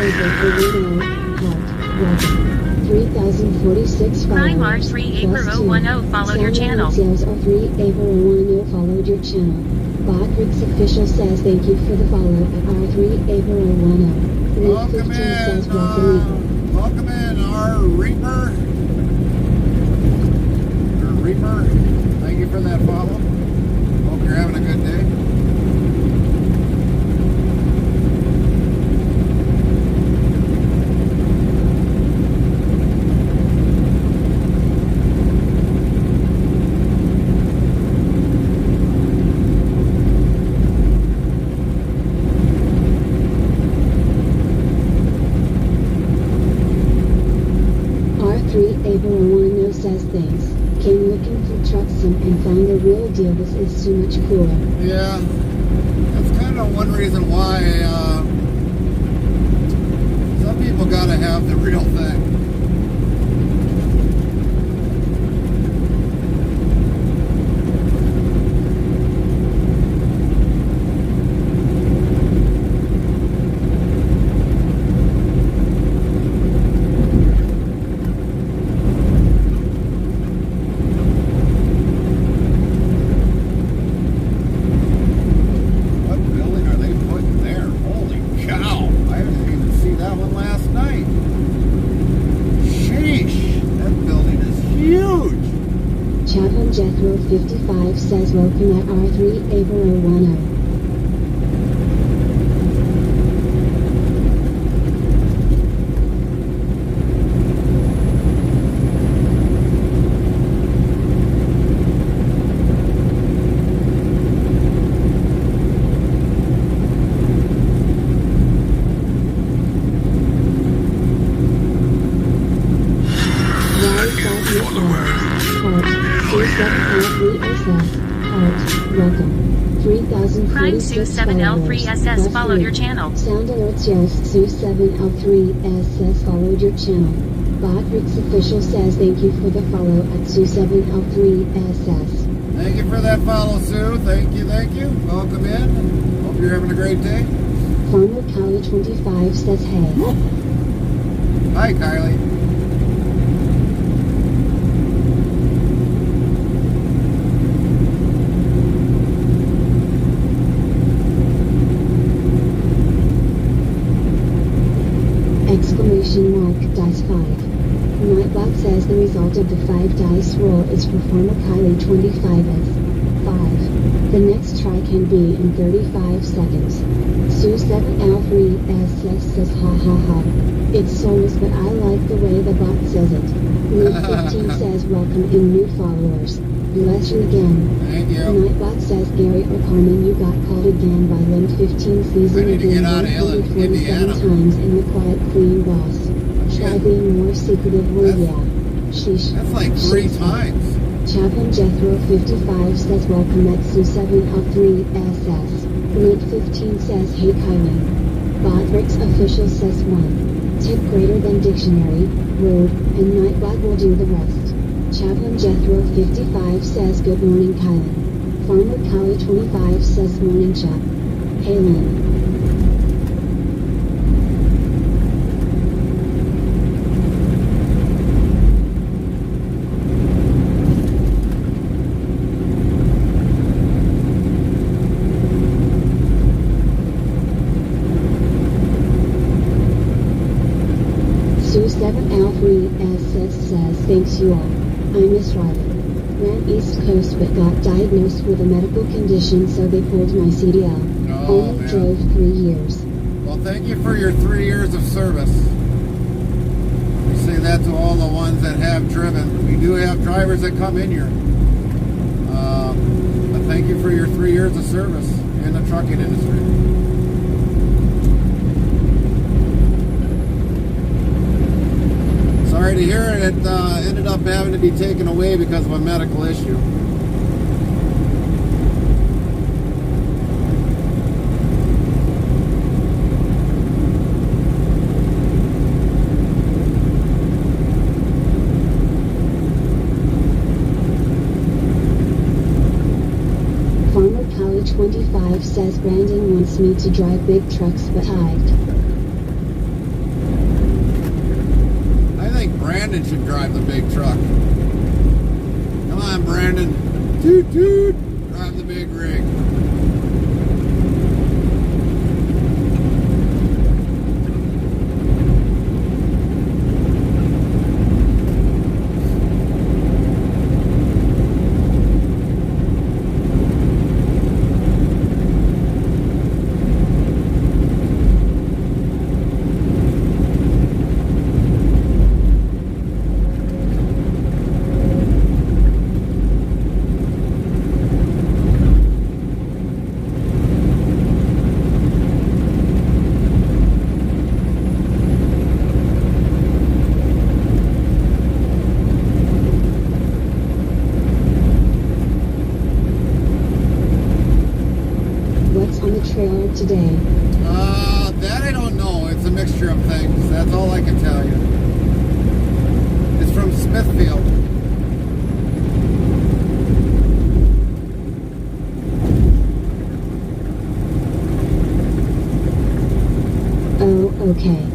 Heart. Welcome. 3046 followers. Primar3April10 followed your channel. R3April10 followed your channel. Botrix official says thank you for the follow at R3April10. Welcome says in, welcome our Reaper. Or Reaper. Thank you for that follow. Hope you're having a good day. R3April10 says thanks. Came looking for trucks and found the real deal. This is so much cooler. Yeah, that's kind of one reason why some people gotta have the real thing. Jethro 55 says welcome at R3April10. Welcome. 3046 followed your channel. Sound alerts yes, Sue7L3SS followed your channel. Botrix official says thank you for the follow at Sue7L3SS. Thank you for that follow, Sue. Thank you, thank you. Welcome in. Hope you're having a great day. Farmer Kylie 25 says hey. Hi, Kylie. Exclamation mark dice 5. Nightbot says the result of the 5 dice roll is for Farmer Kylie 25 as 5. The next try can be in 35 seconds. Sue7L3SS says ha ha ha. It's soulless but I like the way the bot says it. Live15 says welcome in new followers. Bless you again. Thank you. Nightbot says Gary or Carmen you got called again by Live15 season again 147 times in the quiet clean boss. Try being more secretive yeah. Sheesh. That's like 3 times. Chaplain Jethro 55 says welcome at Sue7L3SS. Live15 says hey Kylie. Botrix official says 1. Tip greater than dictionary, word, and Nightbot will do the rest. Chaplain Jethro 55 says good morning Kylie. Farmer Kylie 25 says morning chap. Hey Lynn. Sue7L3SS says thanks you all. I'm Miss Riley. Ran East Coast but got diagnosed with a medical condition so they pulled my CDL. Only drove 3 years. Well, thank you for your 3 years of service. We say that to all the ones that have driven. We do have drivers that come in here. But thank you for your 3 years of service in the trucking industry. Sorry to hear it. It ended up having to be taken away because of a medical issue. Farmer Kylie 25 says Brandon wants me to drive big trucks but I Brandon should drive the big truck. Come on, Brandon. Toot toot. Drive the big rig. Trailer today? That I don't know. It's a mixture of things. That's all I can tell you. It's from Smithfield. Oh, okay.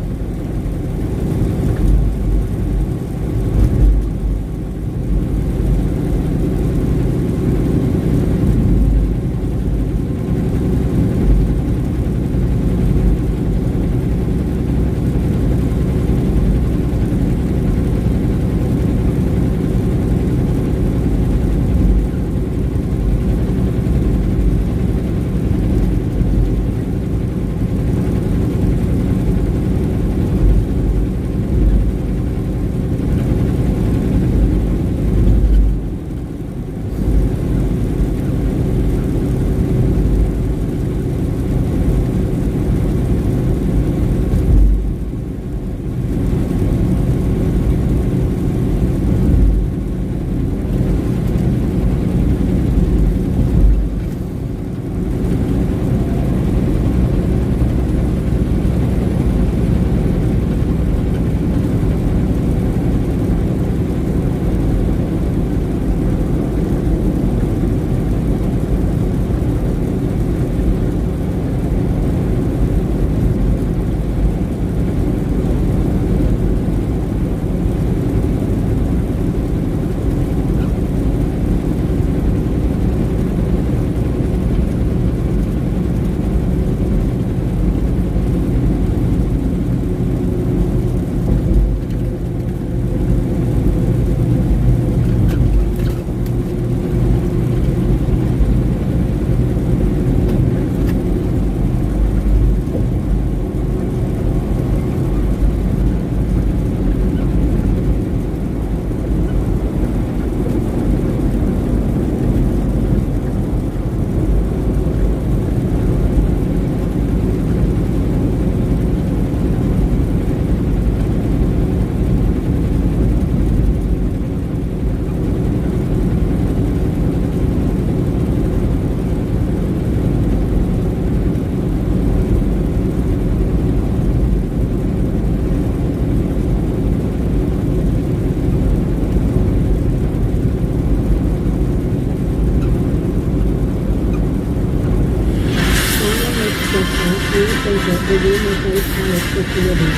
favorite Refrigerated pallets with Caribbean.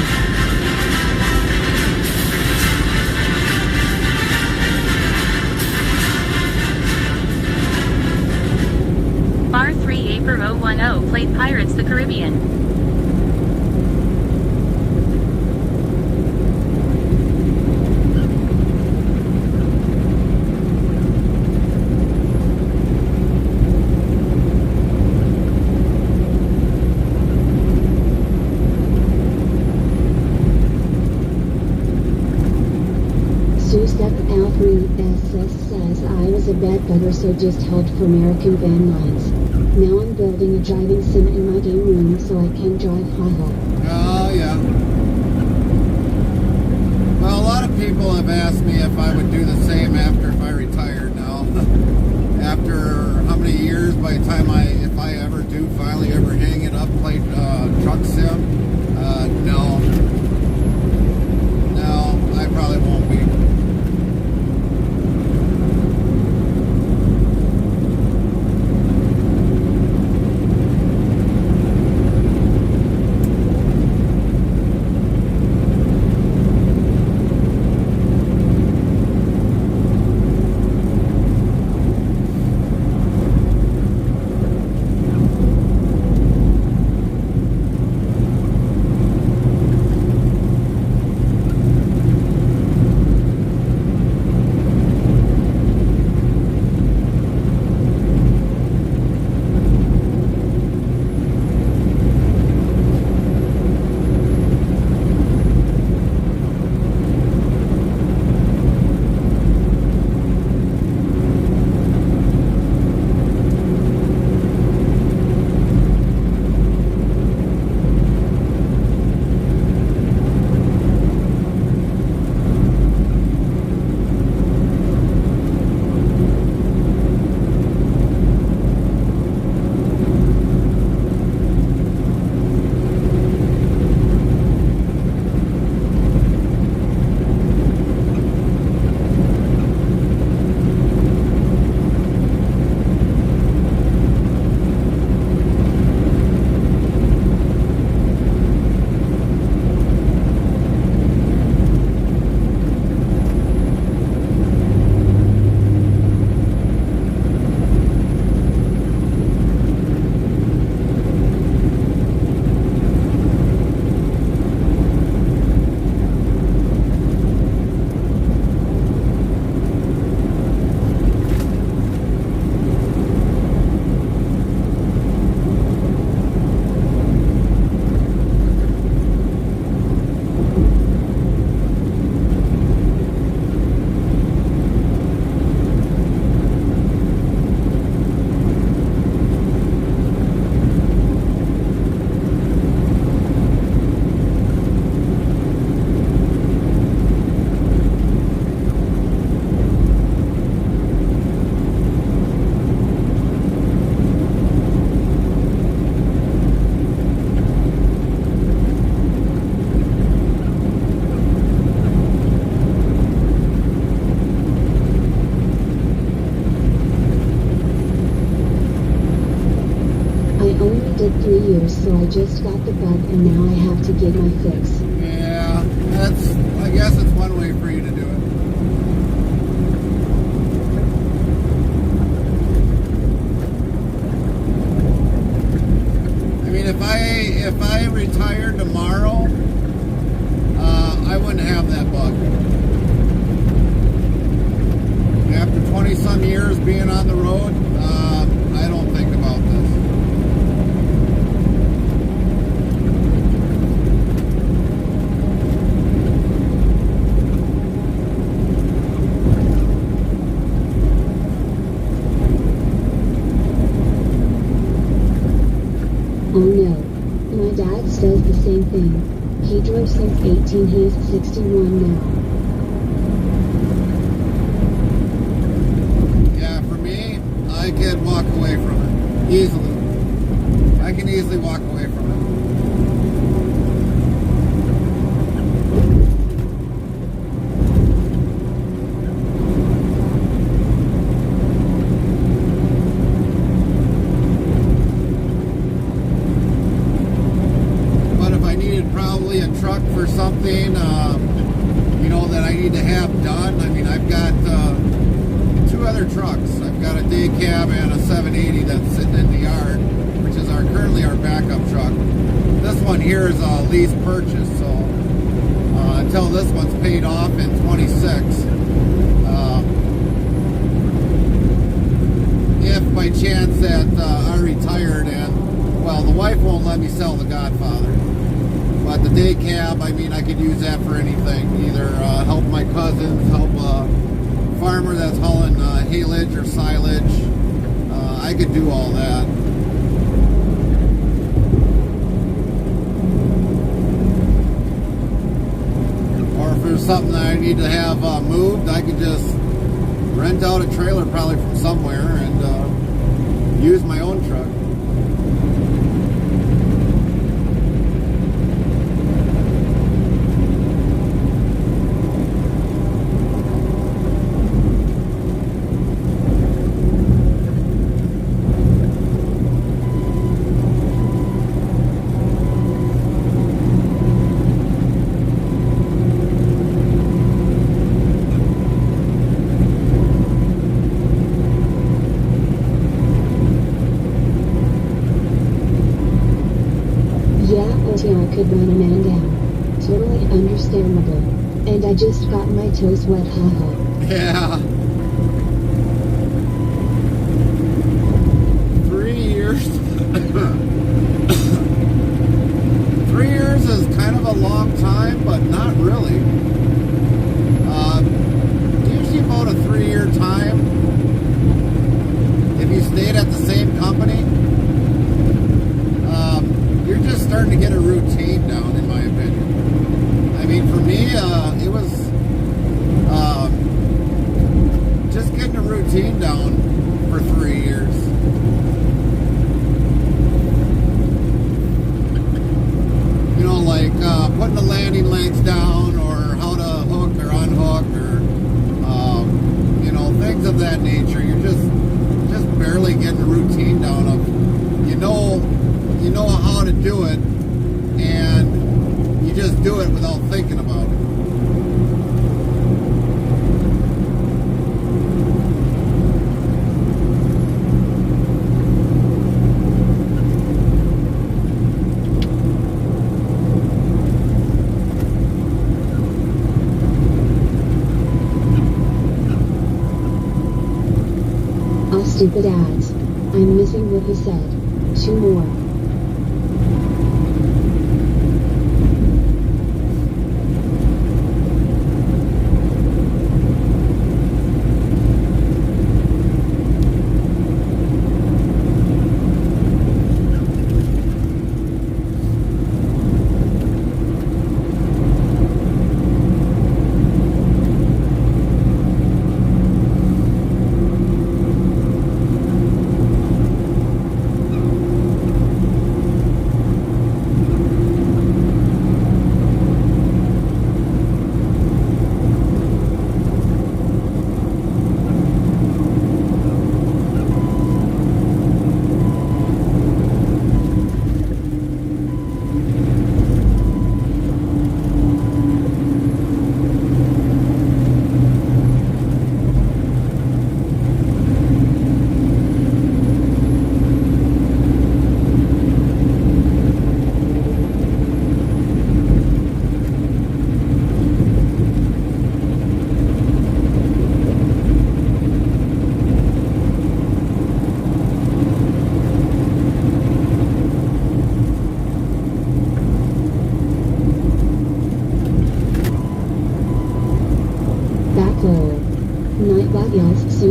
Bar 3 April 010 played Pirates the Caribbean. Al3SS says I was a bedbugger so just held for American Van Lines. Now I'm building a driving sim in my game room so I can drive high-haul. Oh, yeah. Well, a lot of people have asked me if I would do the same after if I retired now. After how many years by the time if I ever do finally ever hang it up, play truck sim? No. No, I probably won't be. only did 3 years, so I just got the bug and now I have to get my fix. Yeah, I guess it's one way for you to do it. I mean, if I retired tomorrow, I wouldn't have that bug. After 20 some years being on the road, I don't think about this. Oh no. My dad says the same thing. He drove since 18, he's 61 now. Yeah, for me, I could walk away from it. Easily. I can easily walk away from it. Probably a truck for something, you know, that I need to have done. I mean, I've got 2 other trucks. I've got a day cab and a 780 that's sitting in the yard, which is currently our backup truck. This one here is a lease purchase, so until this one's paid off in 26, if by chance that I retired and, well, the wife won't let me sell the Godfather. But the day cab, I mean, I could use that for anything. Either help my cousins, help a farmer that's hauling haylage or silage. I could do all that. Or if there's something that I need to have moved, I could just rent out a trailer probably from somewhere and use my own truck. I could run a man down. Totally understandable. And I just got my toes wet, haha. Yeah. 3 years. 3 years is kind of a long time, but not really. Usually about a 3-year time. If you stayed at the same company, you're just starting to get a routine down, in my opinion. I mean, for me, it was just getting a routine down for 3 years. You know, like putting the landing legs down, or how to hook or unhook, or you know, things of that nature. You're just barely getting a routine down of, you know how to do it, and you just do it without thinking about it. All stupid ads. I'm missing what he said. 2 more.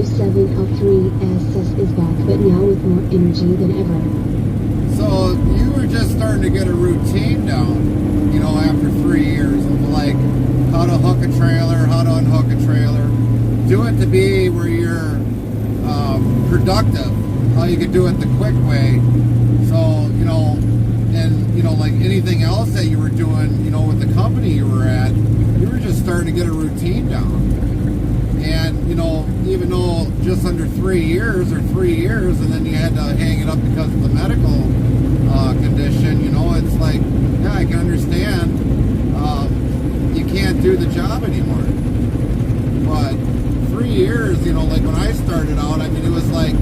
Sue7L3S says is back, but now with more energy than ever. So you were just starting to get a routine down, you know, after 3 years of like how to hook a trailer, how to unhook a trailer. Do it to be where you're productive, how you could do it the quick way. So, you know, and, you know, like anything else that you were doing, you know, with the company you were at, you were just starting to get a routine down. And, you know, even though just under 3 years or 3 years, and then you had to hang it up because of the medical condition, you know, it's like, yeah, I can understand you can't do the job anymore. But 3 years, you know, like when I started out, I mean, it was like,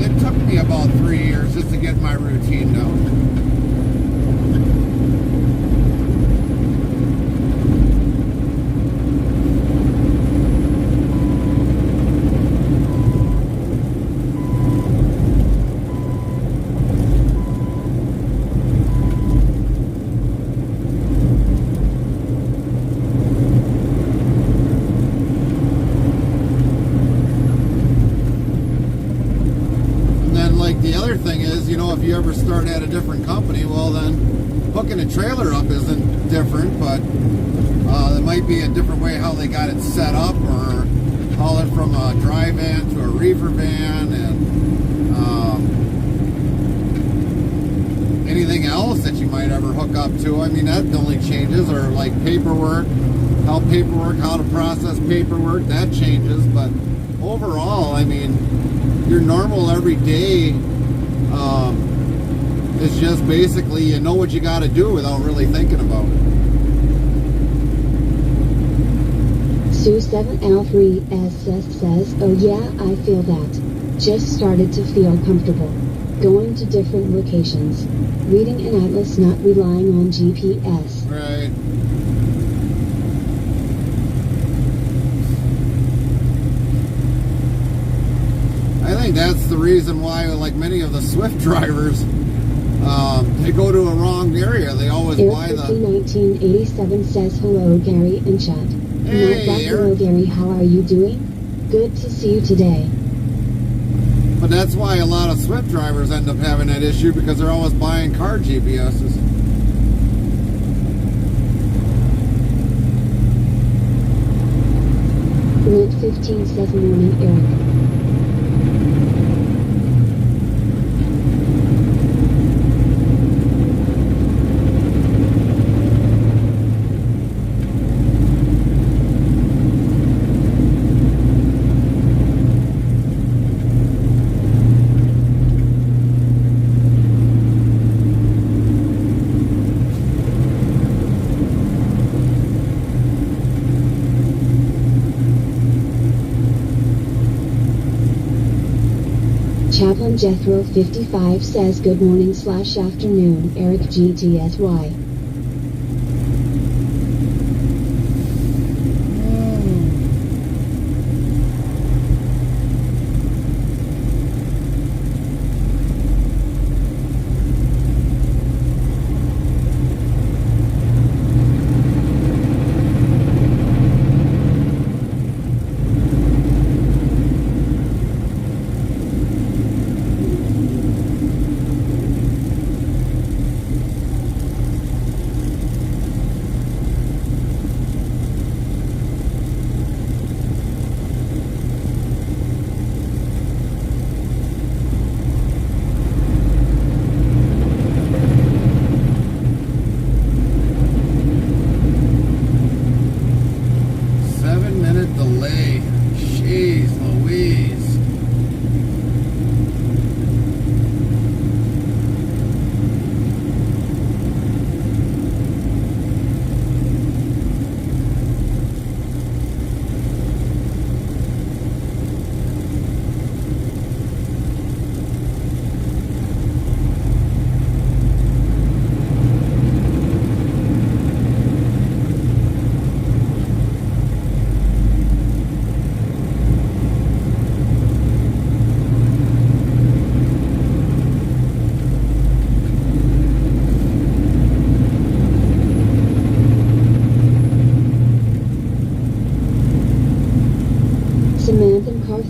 it took me about 3 years just to get my routine down. If you ever start at a different company, well then hooking a trailer up isn't different, but there might be a different way how they got it set up, or haul it from a dry van to a reefer van, and anything else that you might ever hook up to. I mean, that only changes, or like paperwork, how to process paperwork, that changes, but overall, I mean, your normal everyday it's just basically you know what you got to do without really thinking about it. Sue7L3S says, oh yeah, I feel that. Just started to feel comfortable. Going to different locations. Reading an atlas, not relying on GPS. Right. I think that's the reason why, like many of the Swift drivers, they go to a wrong area. They always buy the... 1987 says, hello Gary and chat. Hey, hello Gary, how are you doing? Good to see you today. But that's why a lot of Swift drivers end up having that issue, because they're always buying car GPSs. Lint 15 says, morning Eric. Chaplain Jethro 55 says, good morning / afternoon, Eric GTSY.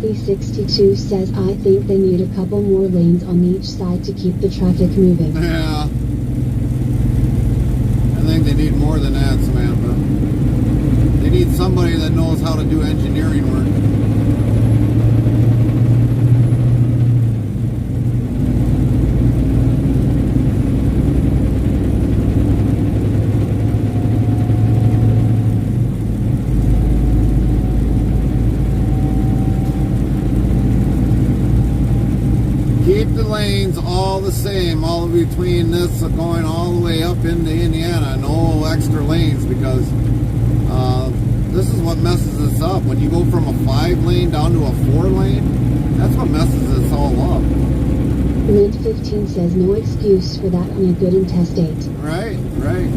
McCarthy 62 says, I think they need a couple more lanes on each side to keep the traffic moving. Yeah. I think they need more than that, Samantha. They need somebody that knows how to do engineering work. Keep the lanes all the same, all between this going all the way up into Indiana. No extra lanes, because this is what messes us up. When you go from a 5-lane down to a 4-lane, that's what messes us all up. Lint 15 says, no excuse for that on a good interstate. Right, right.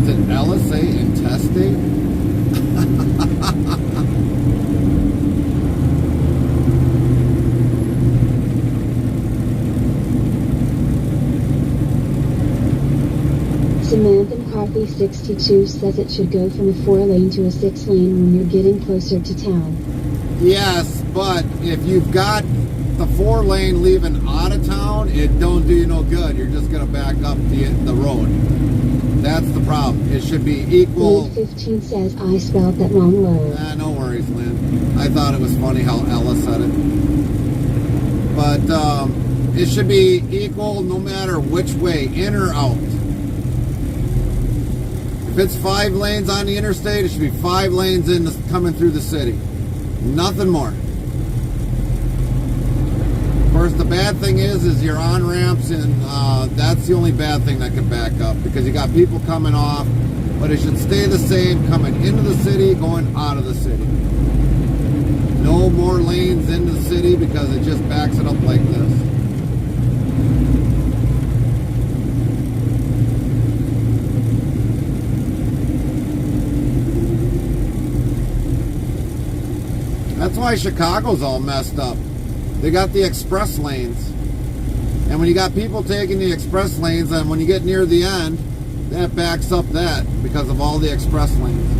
Did Ella say intestate? Samantha McCarthy 62 says it should go from a 4-lane to a 6-lane when you're getting closer to town. Yes, but if you've got the 4-lane leaving out of town, it don't do you no good. You're just going to back up the road. That's the problem. It should be equal. Lint 15 says, I spelled that wrong word. No worries, Lynn. I thought it was funny how Ella said it. But it should be equal no matter which way, in or out. If it's 5 lanes on the interstate, it should be 5 lanes coming through the city. Nothing more. Of course, the bad thing is your on-ramps, and that's the only bad thing that could back up, because you got people coming off, but it should stay the same coming into the city, going out of the city. No more lanes into the city, because it just backs it up like this. That's why Chicago's all messed up. They got the express lanes. And when you got people taking the express lanes, and when you get near the end, that backs up that because of all the express lanes.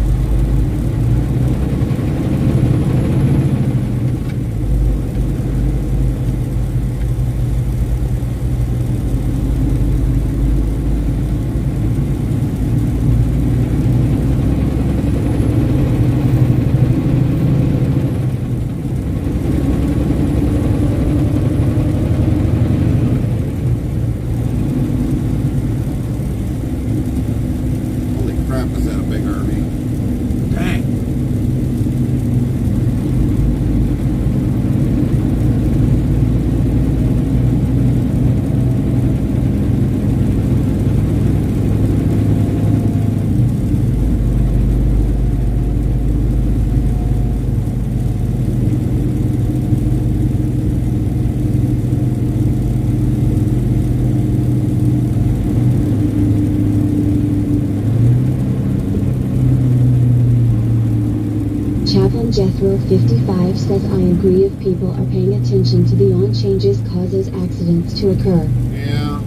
Jethro 55 says, I agree, if people are paying attention to the on changes causes accidents to occur. Yeah.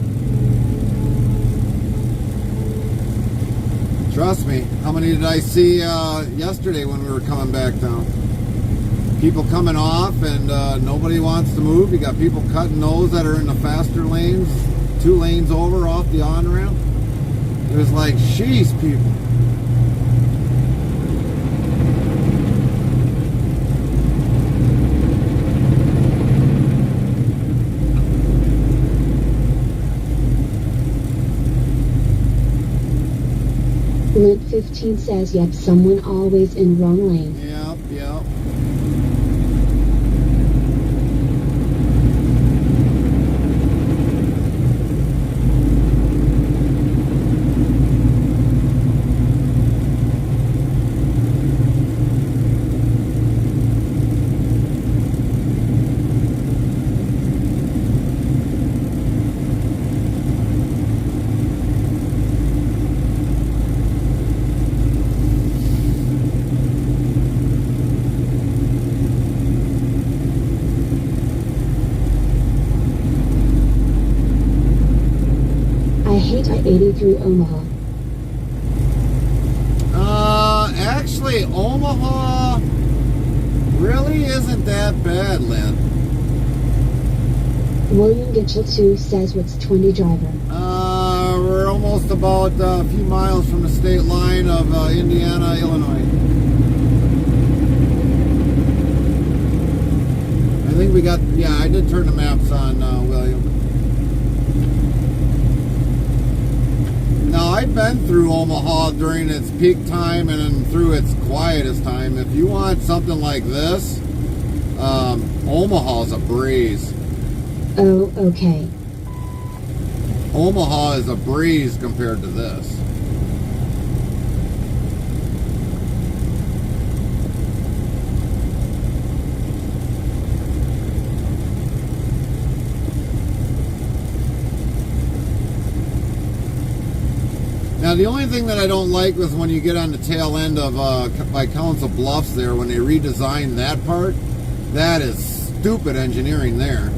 Trust me. How many did I see yesterday when we were coming back down? People coming off and nobody wants to move. You got people cutting those that are in the faster lanes, 2 lanes over off the on-ramp. It was like, sheesh, people. Lint 15 says, yep, someone always in wrong lane. Yep, yep. I-80 through Omaha. Actually, Really, Omaha really isn't that bad, Lynn. William Gitchell 2 says what's 20 driver. We're almost about a few miles from the state line of Indiana, Illinois. I think we got, yeah, I did turn the maps on, William. Now, I've been through Omaha during its peak time and then through its quietest time. If you want something like this, Omaha's a breeze. Oh, okay. Omaha is a breeze compared to this. Now, the only thing that I don't like was when you get on the tail end of by Council Bluffs there, when they redesigned that part, that is stupid engineering there.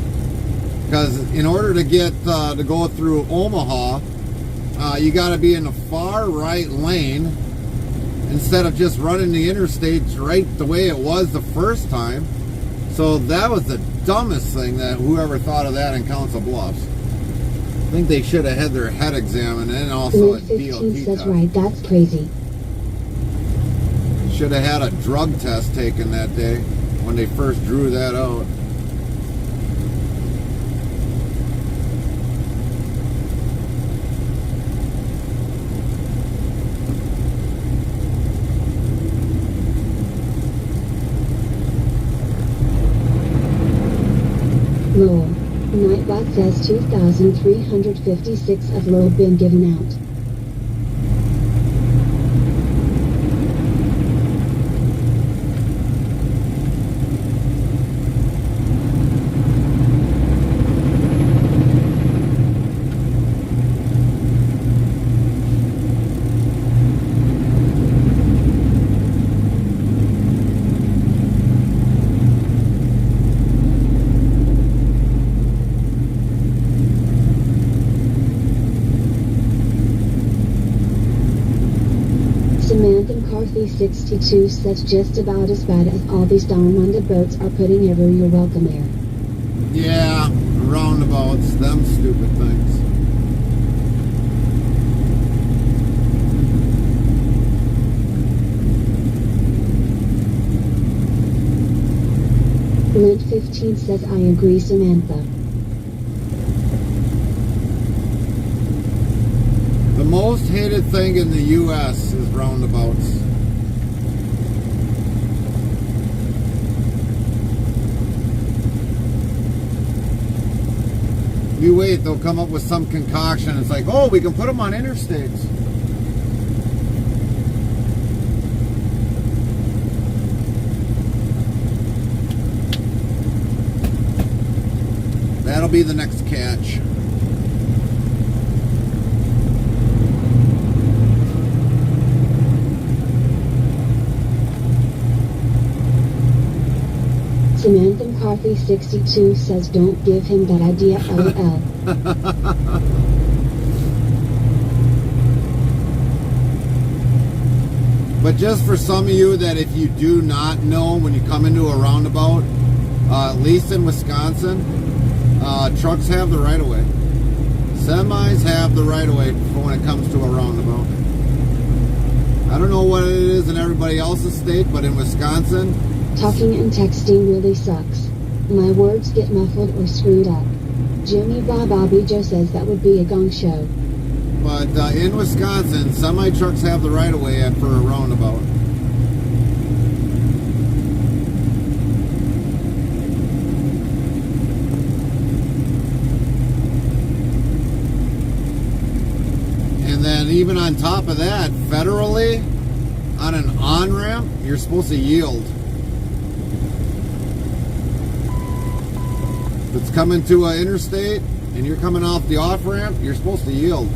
Because in order to get to go through Omaha, you got to be in the far right lane instead of just running the interstates right the way it was the first time. So that was the dumbest thing that whoever thought of that in Council Bluffs. I think they should have had their head examined and also a Lynn DOT 15 says test. right, that's crazy. Should have had a drug test taken that day when they first drew that out. Lowell. Nightbot says 2,356 of Lowell been given out. Samantha McCarthy 62 says just about as bad as all these darn boats are putting ever you're welcome here. Yeah, roundabouts, them stupid things. Lint 15 says I agree Samantha. The most hated thing in the U.S. is roundabouts. You wait, they'll come up with some concoction. It's like, oh, we can put them on interstates. That'll be the next catch. Samantha McCarthy 62 says don't give him that idea LOL. But just for some of you that if you do not know when you come into a roundabout, at least in Wisconsin, trucks have the right of way. Semis have the right of way when it comes to a roundabout. I don't know what it is in everybody else's state, but in Wisconsin, Talking and texting really sucks. My words get muffled or screwed up. Jimmy Bobby Joe says that would be a gong show. but in Wisconsin, semi-trucks have the right of way for a roundabout. And then even on top of that, federally, on an on-ramp, you're supposed to yield. If it's coming to an interstate and you're coming off the off-ramp, you're supposed to yield.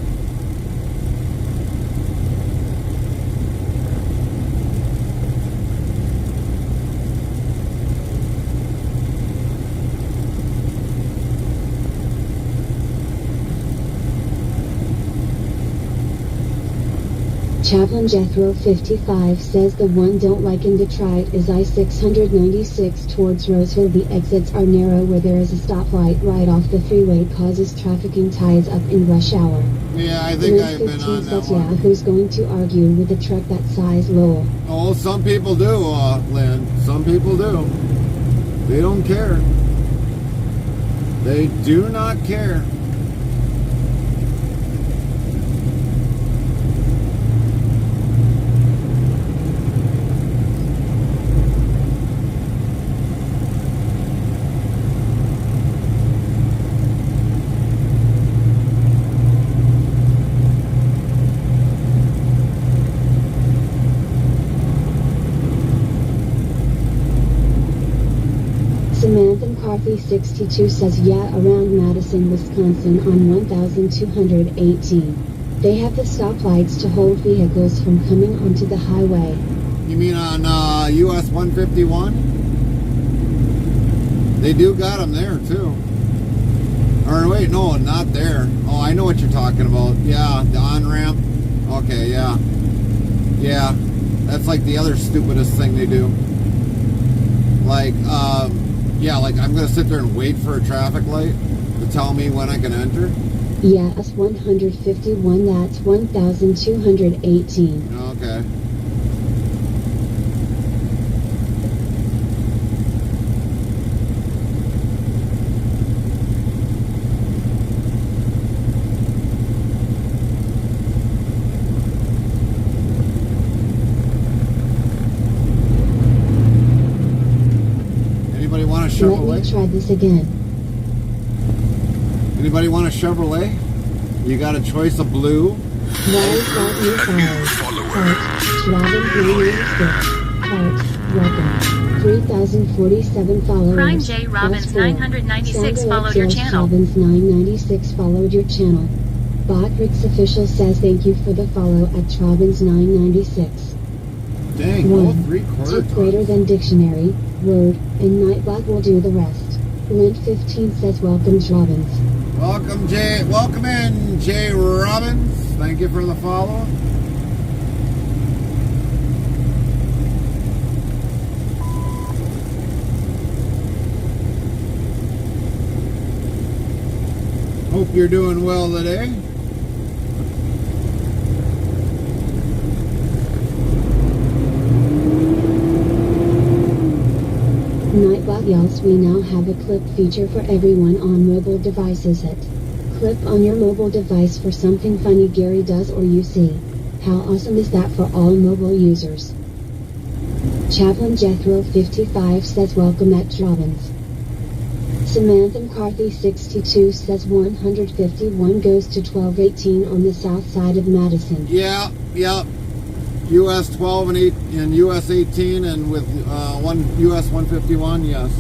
Chaplain Jethro 55 says the one don't like in Detroit is I-696 towards Roseville. The exits are narrow where there is a stoplight right off the freeway, causes trafficking ties up in rush hour. Yeah, I think I've been on that says, one. yeah, who's going to argue with a truck that size, lol. Oh, some people do, Lynn. Some people do. They don't care. They do not care. Samantha McCarthy 62 says, yeah, around Madison, Wisconsin on 1218. They have the stoplights to hold vehicles from coming onto the highway. You mean on US 151? They do got them there too. Or wait, no, not there. Oh, I know what you're talking about. Yeah, the on-ramp. Okay, yeah. Yeah, that's like the other stupidest thing they do. Like, yeah, like I'm going to sit there and wait for a traffic light to tell me when I can enter. Yeah, us 151, that's 1218. Okay. Anybody want a Chevrolet? Let me try this again. Anybody want a Chevrolet? You got a choice of blue. Why is that new follower? Robin 386. Welcome. 3047 followers. Prime J Robbins 996 followed your channel. Robbins 996 followed your channel. Bot Rick's official says thank you for the follow at Robbins 996. Dang, all 3/4 Type greater than dictionary, word, and Nightbot will do the rest. Lint 15 says welcome Robbins. Welcome, Jay. Welcome in, Jay Robbins. Thank you for the follow. Hope you're doing well today. Nightbot yells, we now have a clip feature for everyone on mobile devices. Hit clip on your mobile device for something funny Gary does or you see. How awesome is that for all mobile users? Chaplain Jethro 55 says welcome at Robbins. Samantha McCarthy 62 says 151 goes to 1218 on the south side of Madison. Yeah. US 12 and 8 and US 18 and with one US 151. Yes.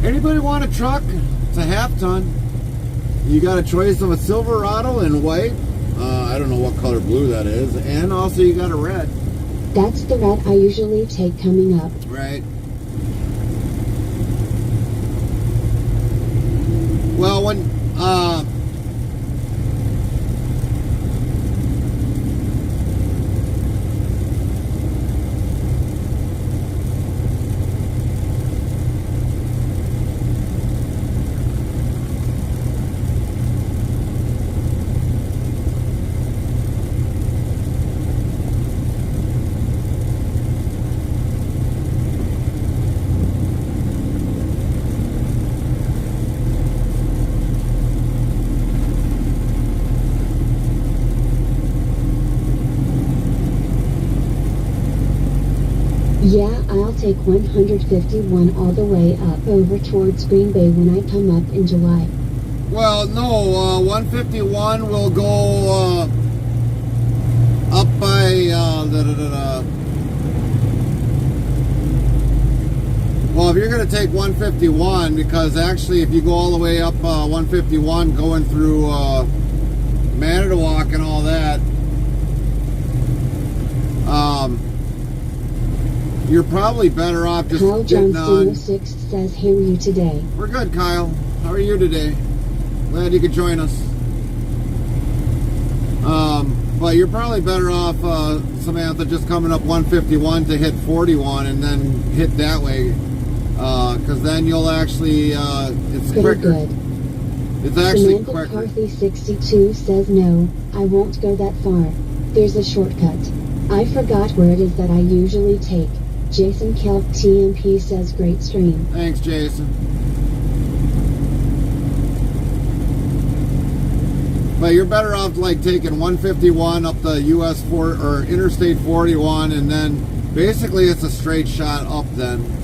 Anybody want a truck? It's a half ton. You got a choice of a Silverado in white. I don't know what color blue that is, and also you got a red. That's the red I usually take coming up. Right. Well, when Yeah, I'll take 151 all the way up over towards Green Bay when I come up in July. well, no, 151 will go up by Well, if you're going to take 151, because actually if you go all the way up 151 going through Oconomowoc and all that, you're probably better off just Kyle getting Johnston on. 06 says, how are you today? We're good, Kyle. How are you today? Glad you could join us. But you're probably better off, Samantha, just coming up 151 to hit 41 and then hit that way. Because then you'll actually, it's Pretty quicker. good. It's actually Samantha quicker. McCarthy 62 says, no, I won't go that far. There's a shortcut. I forgot where it is that I usually take. Jason Kelp TMP says, great stream. Thanks, Jason. But you're better off like taking 151 up the US 4 or Interstate 41, and then basically it's a straight shot up then.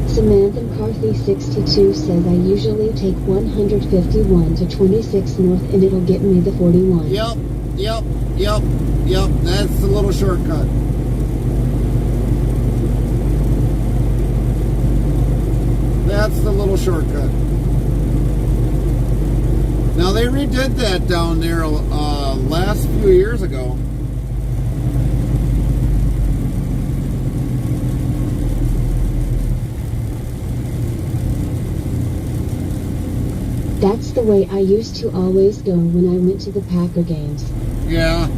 Samantha McCarthy 62 says, I usually take 151 to 26 north and it'll get me the 41. Yep. That's the little shortcut. That's the little shortcut. Now they redid that down there last few years ago. That's the way I used to always go when I went to the Packer games. Yeah.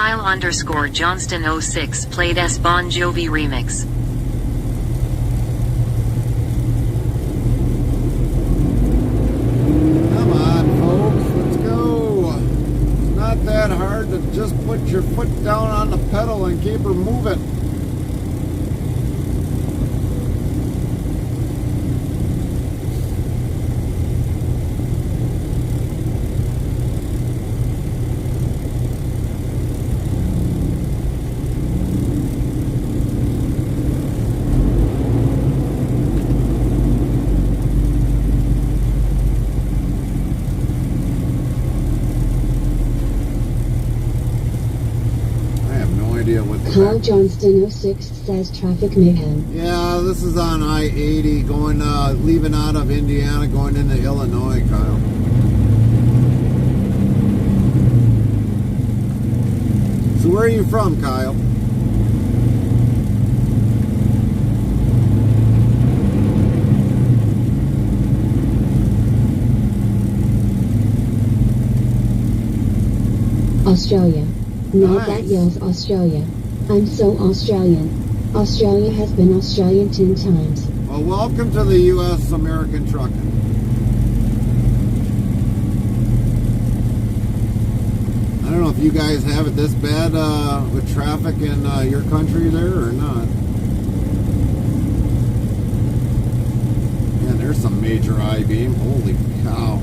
Kyle_Johnston06 played S Bon Jovi remix. Come on, folks, let's go. It's not that hard to just put your foot down on the pedal and keep her moving. Carl Johnston 06 says traffic mayhem. Yeah, this is on I-80 going, leaving out of Indiana, going into Illinois, Kyle. So where are you from, Kyle? Australia. No, Nice. that yells Australia. I'm so Australian. Australia has been Australian 10 times. Well, welcome to the U.S. American Trucking. I don't know if you guys have it this bad with traffic in your country there or not. Man, there's some major I-beam. Holy cow.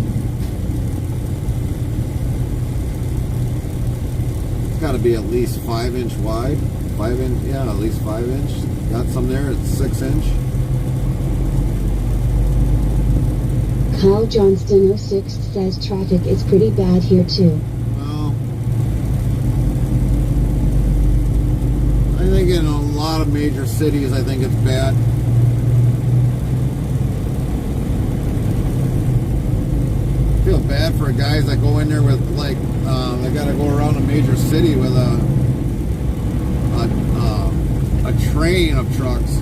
Got to be at least 5-inch wide. 5-inch, yeah, at least 5-inch. Got some there at 6-inch. Carl Johnston 06 says traffic is pretty bad here too. Well, I think in a lot of major cities, I think it's bad. I feel bad for guys that go in there with like they got to go around a major city with a train of trucks.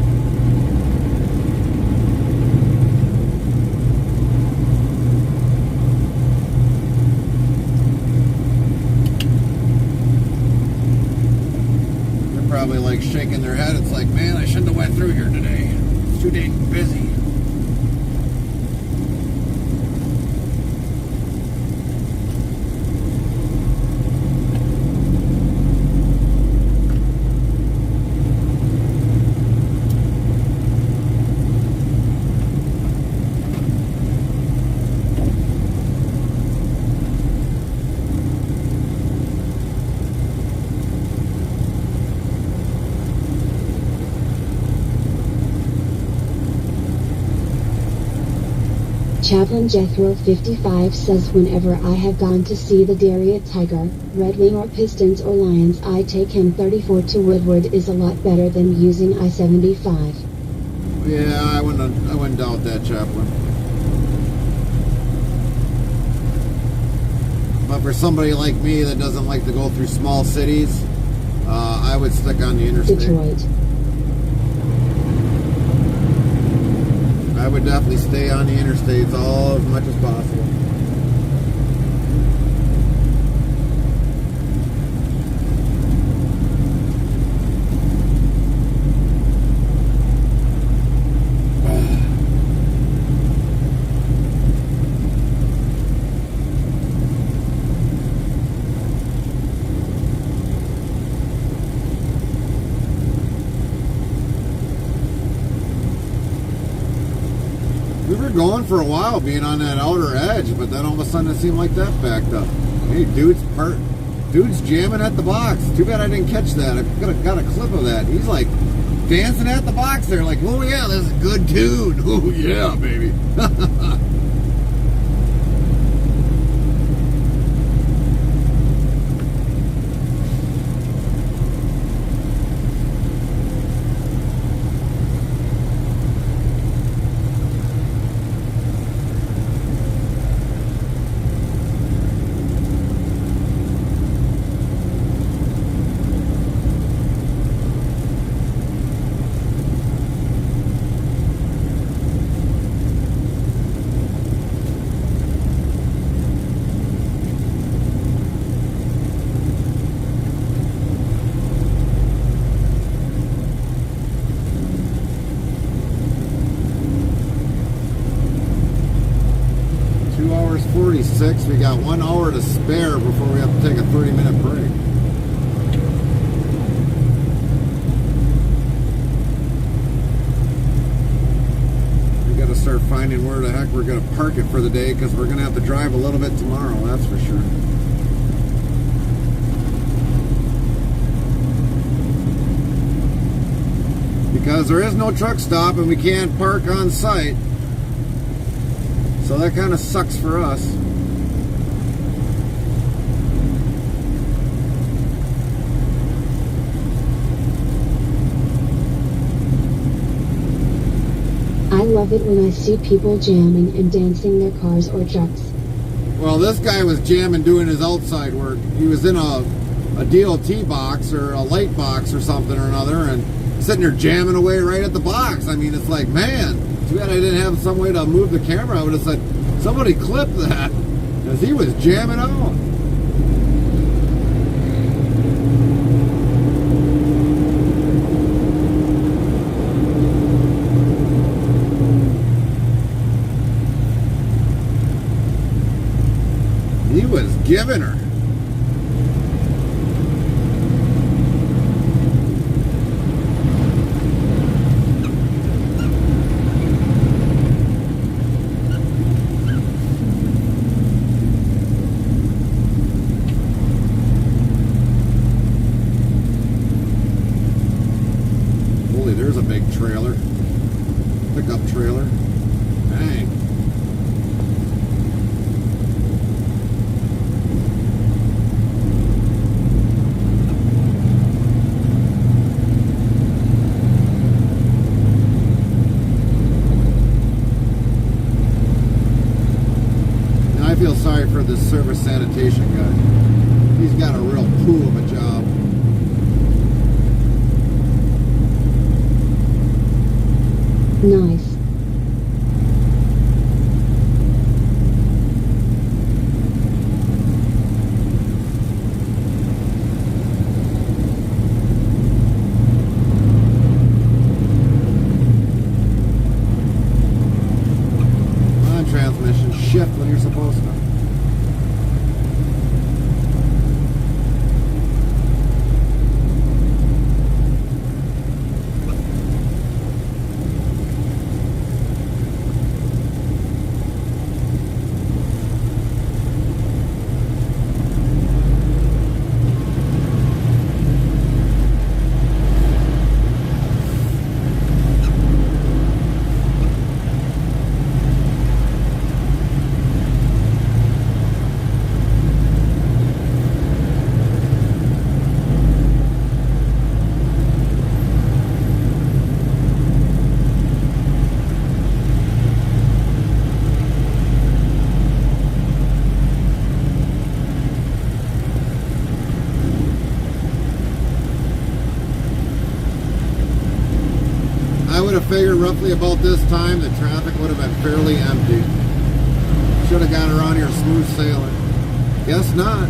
They're probably like shaking their head. It's like, man, I shouldn't have went through here today. It's too dang busy. Chaplain Jethro 55 says whenever I have gone to see the Daria Tiger, Red Wing or Pistons or Lions, I take him 34 to Woodward is a lot better than using I-75. Yeah, I wouldn't doubt that, Chaplain. But for somebody like me that doesn't like to go through small cities, I would stick on the interstate. Detroit. I would definitely stay on the interstates all as much as possible. We were going for a while being on that outer edge, but then all of a sudden it seemed like that backed up. Hey, dude's jamming at the box. Too bad I didn't catch that. I could have got a clip of that. He's like dancing at the box there, like, oh yeah, this is a good tune. Oh yeah, baby. we got 1 hour to spare before we have to take a 30-minute break. We got to start finding where the heck we're going to park it for the day, because we're going to have to drive a little bit tomorrow, that's for sure. Because there is no truck stop and we can't park on site. So that kind of sucks for us. I love it when I see people jamming and dancing their cars or trucks. Well, this guy was jamming doing his outside work. He was in a DOT box or a light box or something or another, and sitting there jamming away right at the box. I mean, it's like, man, too bad I didn't have some way to move the camera. I would have said, somebody clip that, because he was jamming out. He was giving her. There's a big trailer, pickup trailer. Dang. And I feel sorry for this service sanitation guy. He's got a real poo of a job. Nice. Come on, transmission, shift when you're supposed to. I would have figured roughly about this time the traffic would have been fairly empty. Should have got around here smooth sailing. Guess not.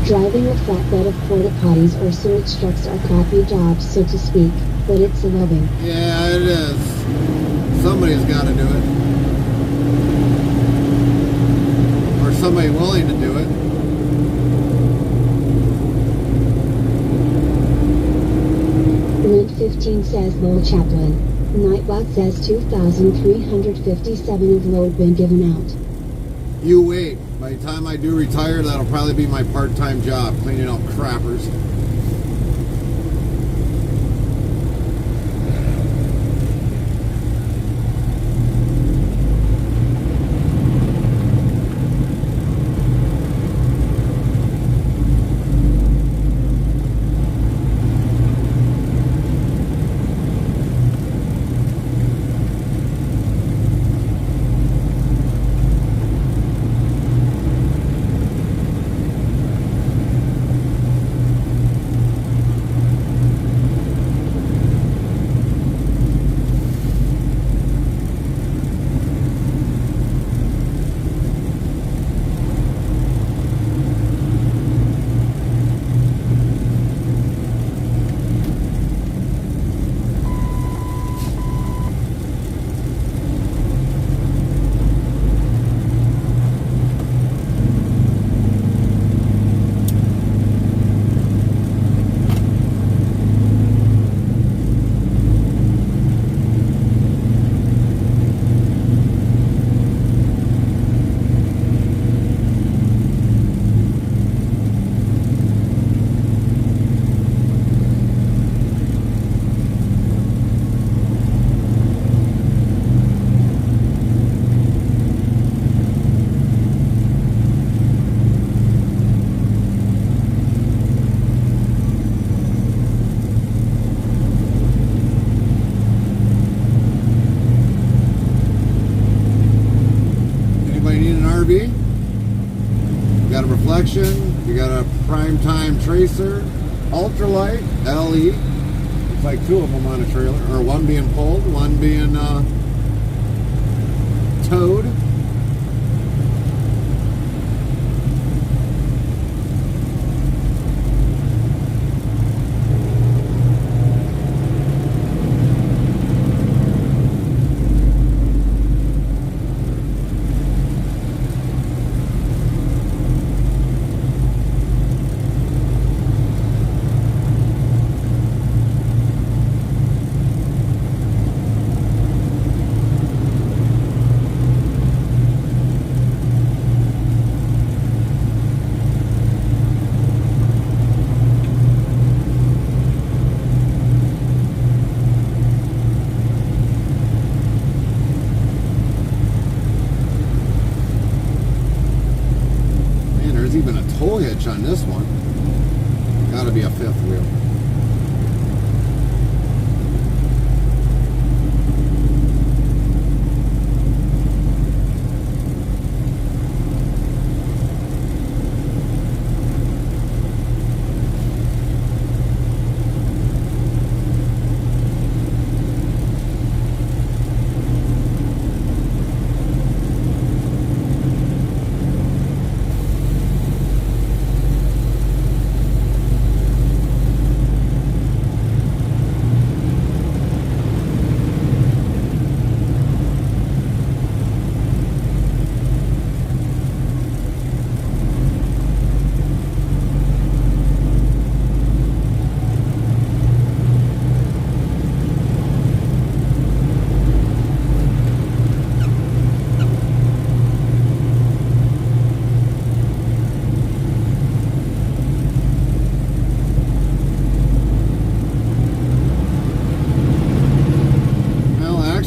Driving a flatbed of porta potties or sewage trucks are crappy jobs, so to speak, but it's a living. Yeah, it is. Somebody's got to do it. Or somebody willing to do it. Link 15 says Lowell Chaplain. Nightbot says 2,357 of load been given out. You wait. By the time I do retire, that'll probably be my part-time job, cleaning out crappers. you need an RV, you got a reflection, you got a prime time tracer, ultralight, LE. It's like two of them on a trailer, or one being pulled, one being towed. Even a tow hitch on this one. Gotta be a fifth wheel.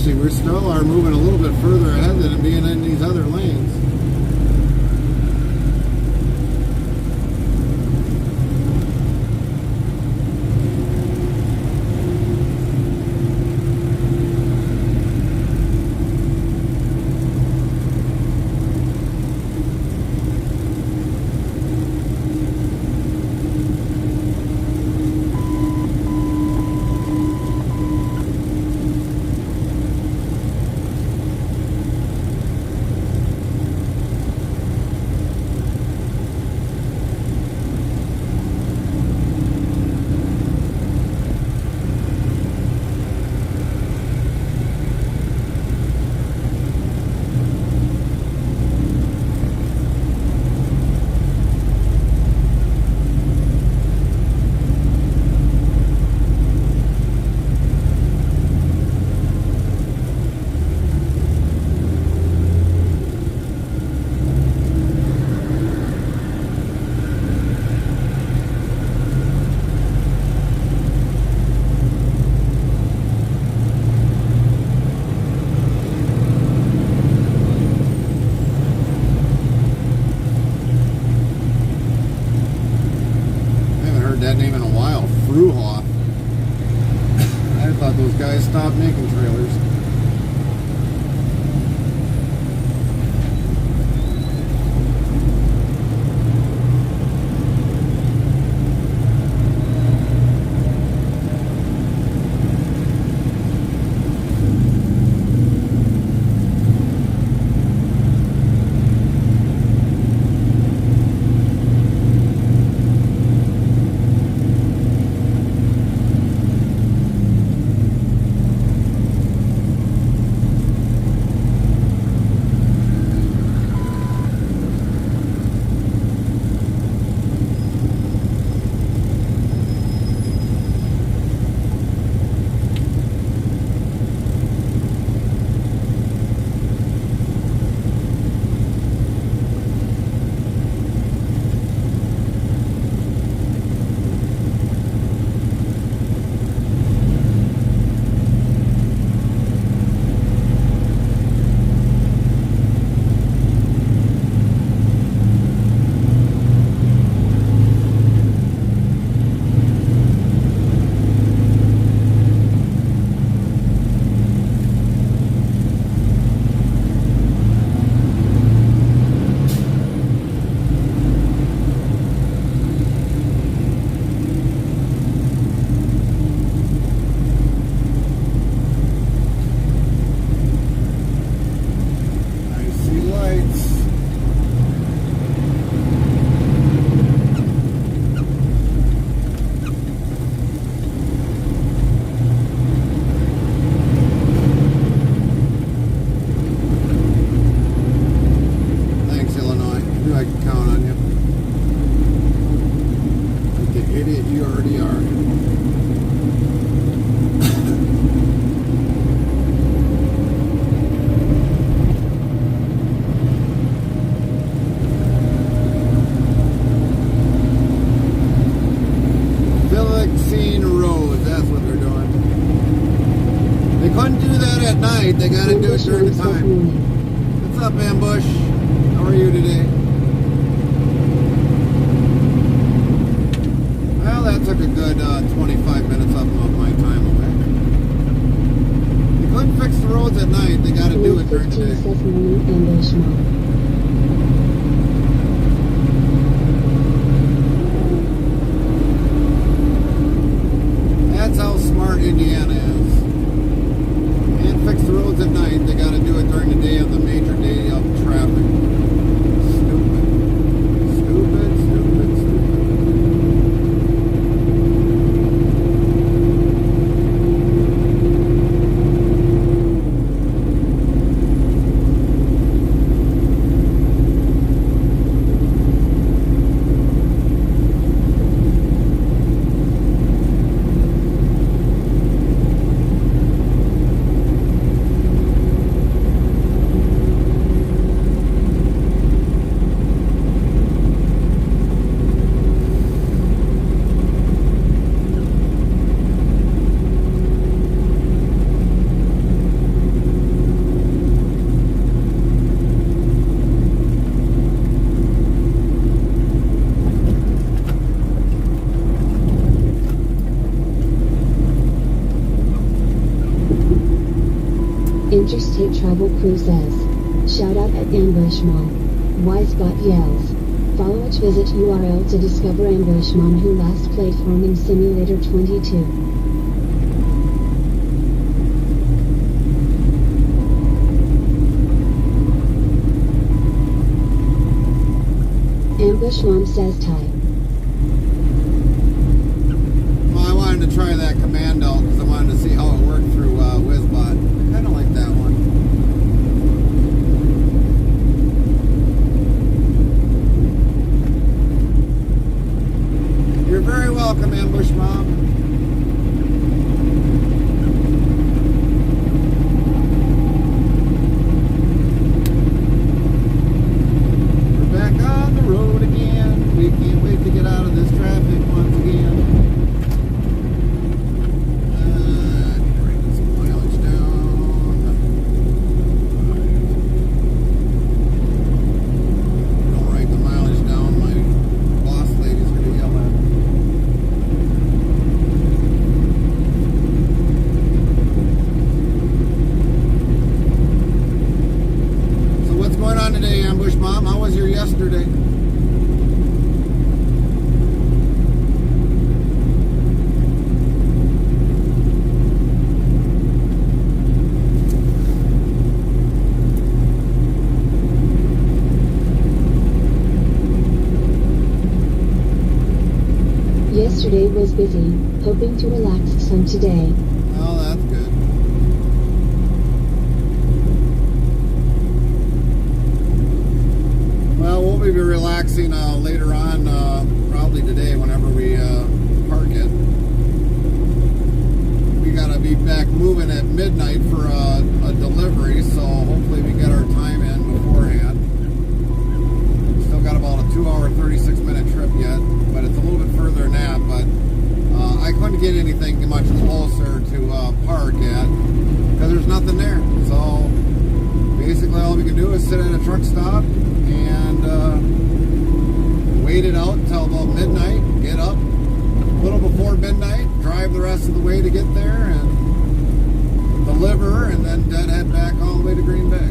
We still are moving a little bit further ahead than being in these other lanes. I can count on you. Like the idiot you already are. Couldn't do that at night. They got to do it during the time. What's up, Ambush? How are you today? Well, that took a good 25 minutes up of my time away. They couldn't fix the roads at night. They got to do it during the day. That's how smart Indiana is. Fix the roads at night, they got to do it during the day of the major day of traffic. Stupid. Stupid, stupid, stupid. Interstate Travel Crew says, shout out at Ambush Mom. Wisebot yells. Follow which visit URL to discover Ambush Mom who last played Farming Simulator 22. Ambush Mom says type. Well, I wanted to try that command out because I wanted to see how it worked through Wisbot. I kind of like that one. You're very welcome, Ambush Mom. We're back on the road again. We can't wait to get out of this traffic once again. Yesterday. Yesterday was busy, hoping to relax some today. Oh, that's good. Well, we'll be relaxing later on, probably today whenever we park it. We gotta be back moving at midnight for a delivery, so hopefully we get our time in beforehand. Still got about a 2-hour, 36-minute trip yet, but it's a little bit further than that, but I couldn't get anything much closer to park at, because there's nothing there. So basically all we can do is sit at a truck stop and wait it out until about midnight, get up a little before midnight, drive the rest of the way to get there and deliver, and then head back all the way to Green Bay.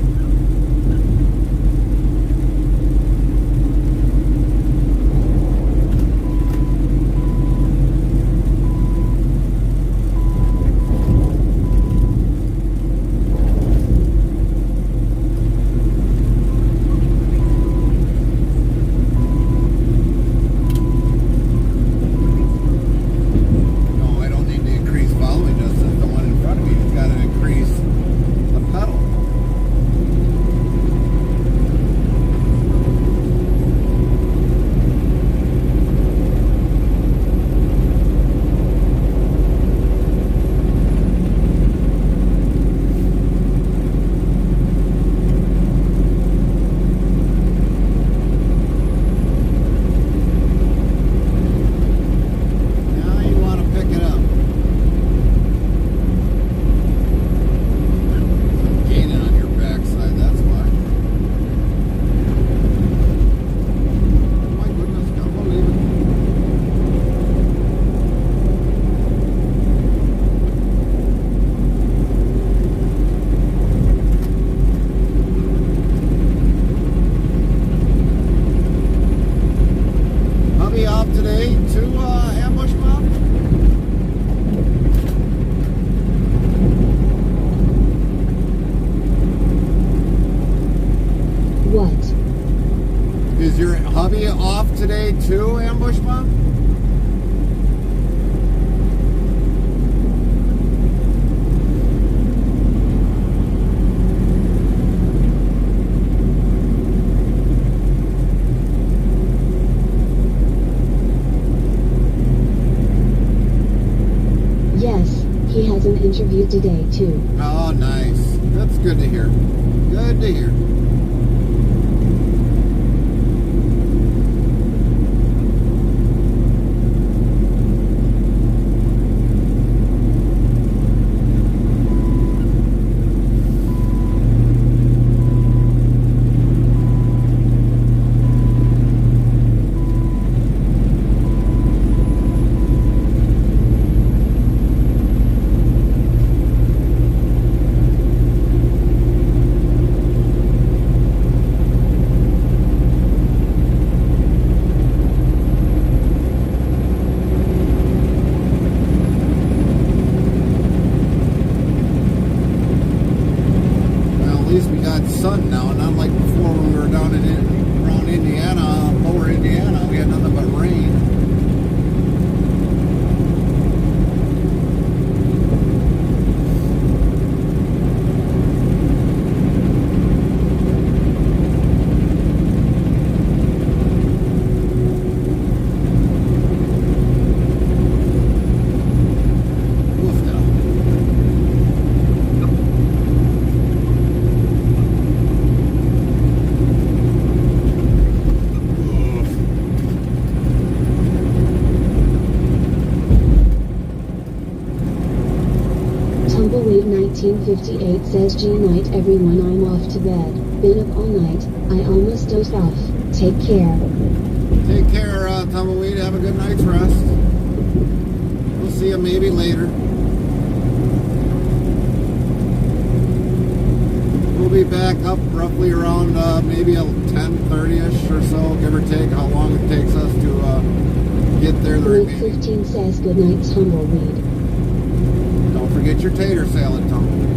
your hubby off today too, Ambush Mom? Yes, he has an interview today too. Oh, nice. That's good to hear. Good to hear. Sun now, not like before when we were down in around Indiana, lower Indiana, we had nothing but rain. Tumbleweed 1958 says G night everyone, I'm off to bed. Been up all night, I almost dozed off. Take care. Take care, Tumbleweed. Have a good night's rest. We'll see you maybe later. We'll be back up roughly around maybe 10:30ish or so, give or take, how long it takes us to get there. The Blue remaining. 15 says good night, Tumbleweed. Don't forget your tater salad, Tumbleweed.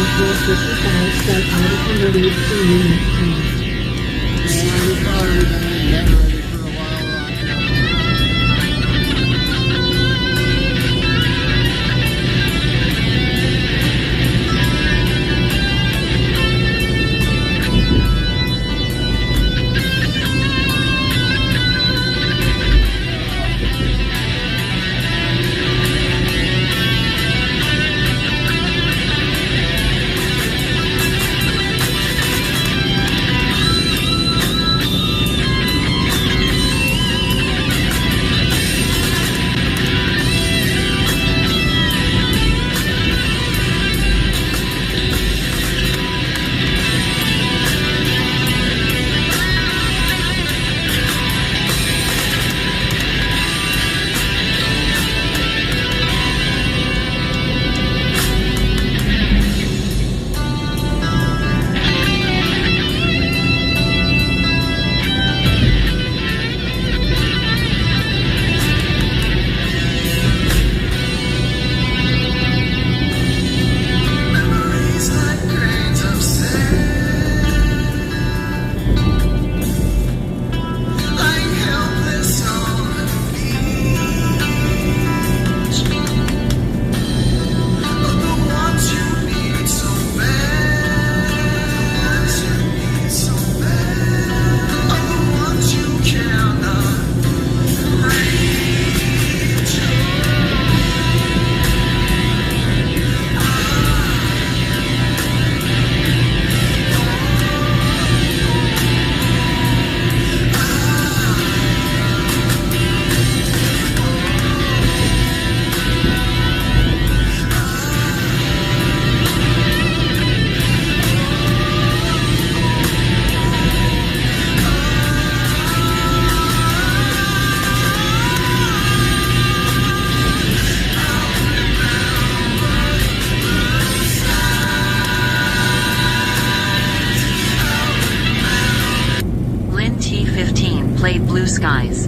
455 says I become a lead streaming next time. Yeah, we've already been in bed already for a while. played Blue Skies.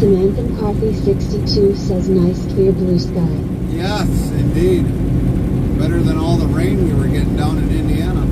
Samantha McCarthy 62 says nice clear blue sky. Yes, indeed. Better than all the rain we were getting down in Indiana.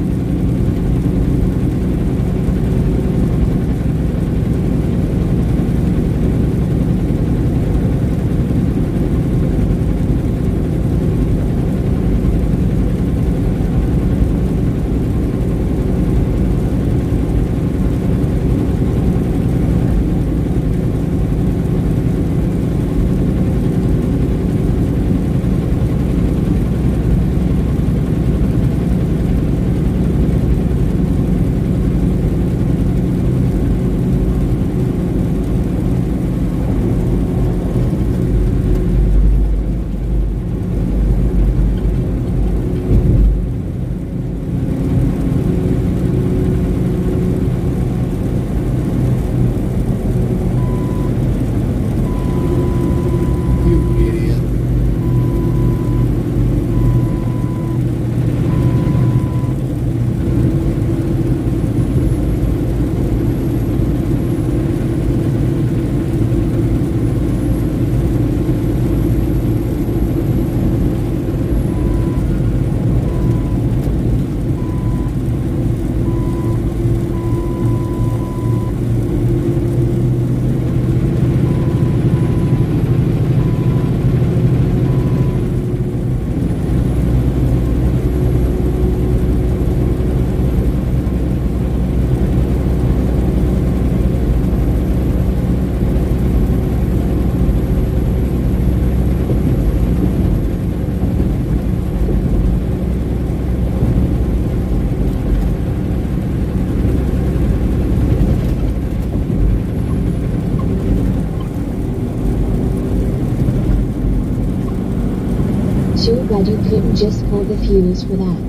glad you couldn't just pull the fuse for that.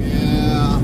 Yeah.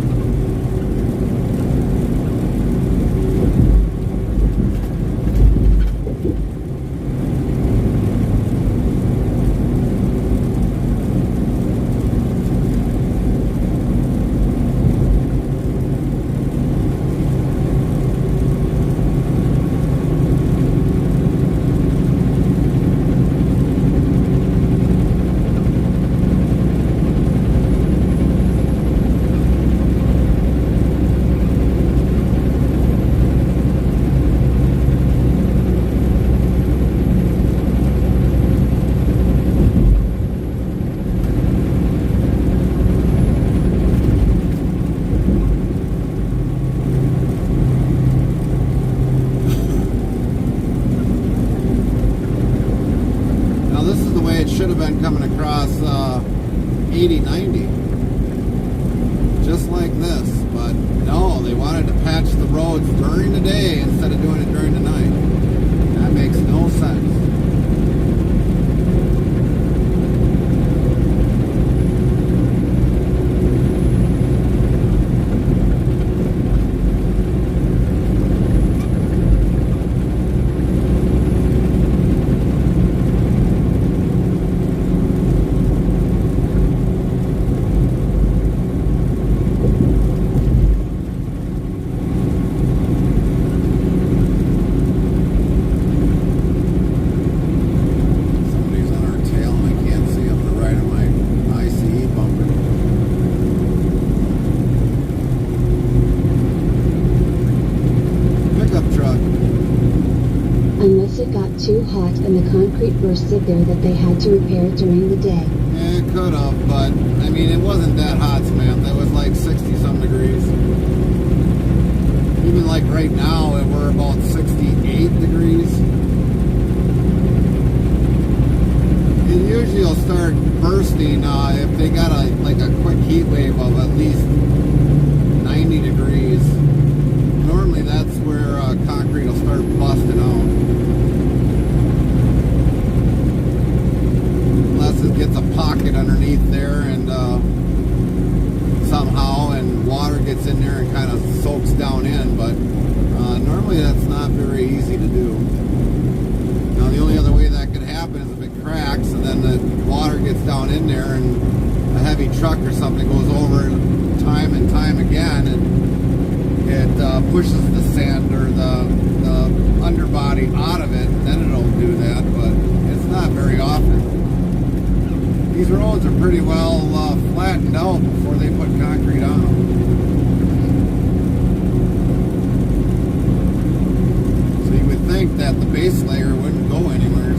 Should have been coming across 80-90 just like this, but no, they wanted to patch the roads during the day instead of doing it during the night. That makes no sense. Unless it got too hot and the concrete bursted there that they had to repair it during the day. Yeah, it could have, but I mean, it wasn't that hot, Samantha. It was like 60-some degrees. Even like right now, we're about 68 degrees. It usually will start bursting if they got a quick heat wave of at least 90 degrees. Normally that's where concrete will start busting out. Unless it gets a pocket underneath there and somehow and water gets in there and kind of soaks down in, but normally that's not very easy to do. Now the only other way that could happen is if it cracks and then the water gets down in there and a heavy truck or something goes over it time and time again and it pushes the sand or the underbody out of it, then it'll do that, but it's not very often. These roads are pretty well flattened out before they put concrete on them. So you would think that the base layer wouldn't go anywhere.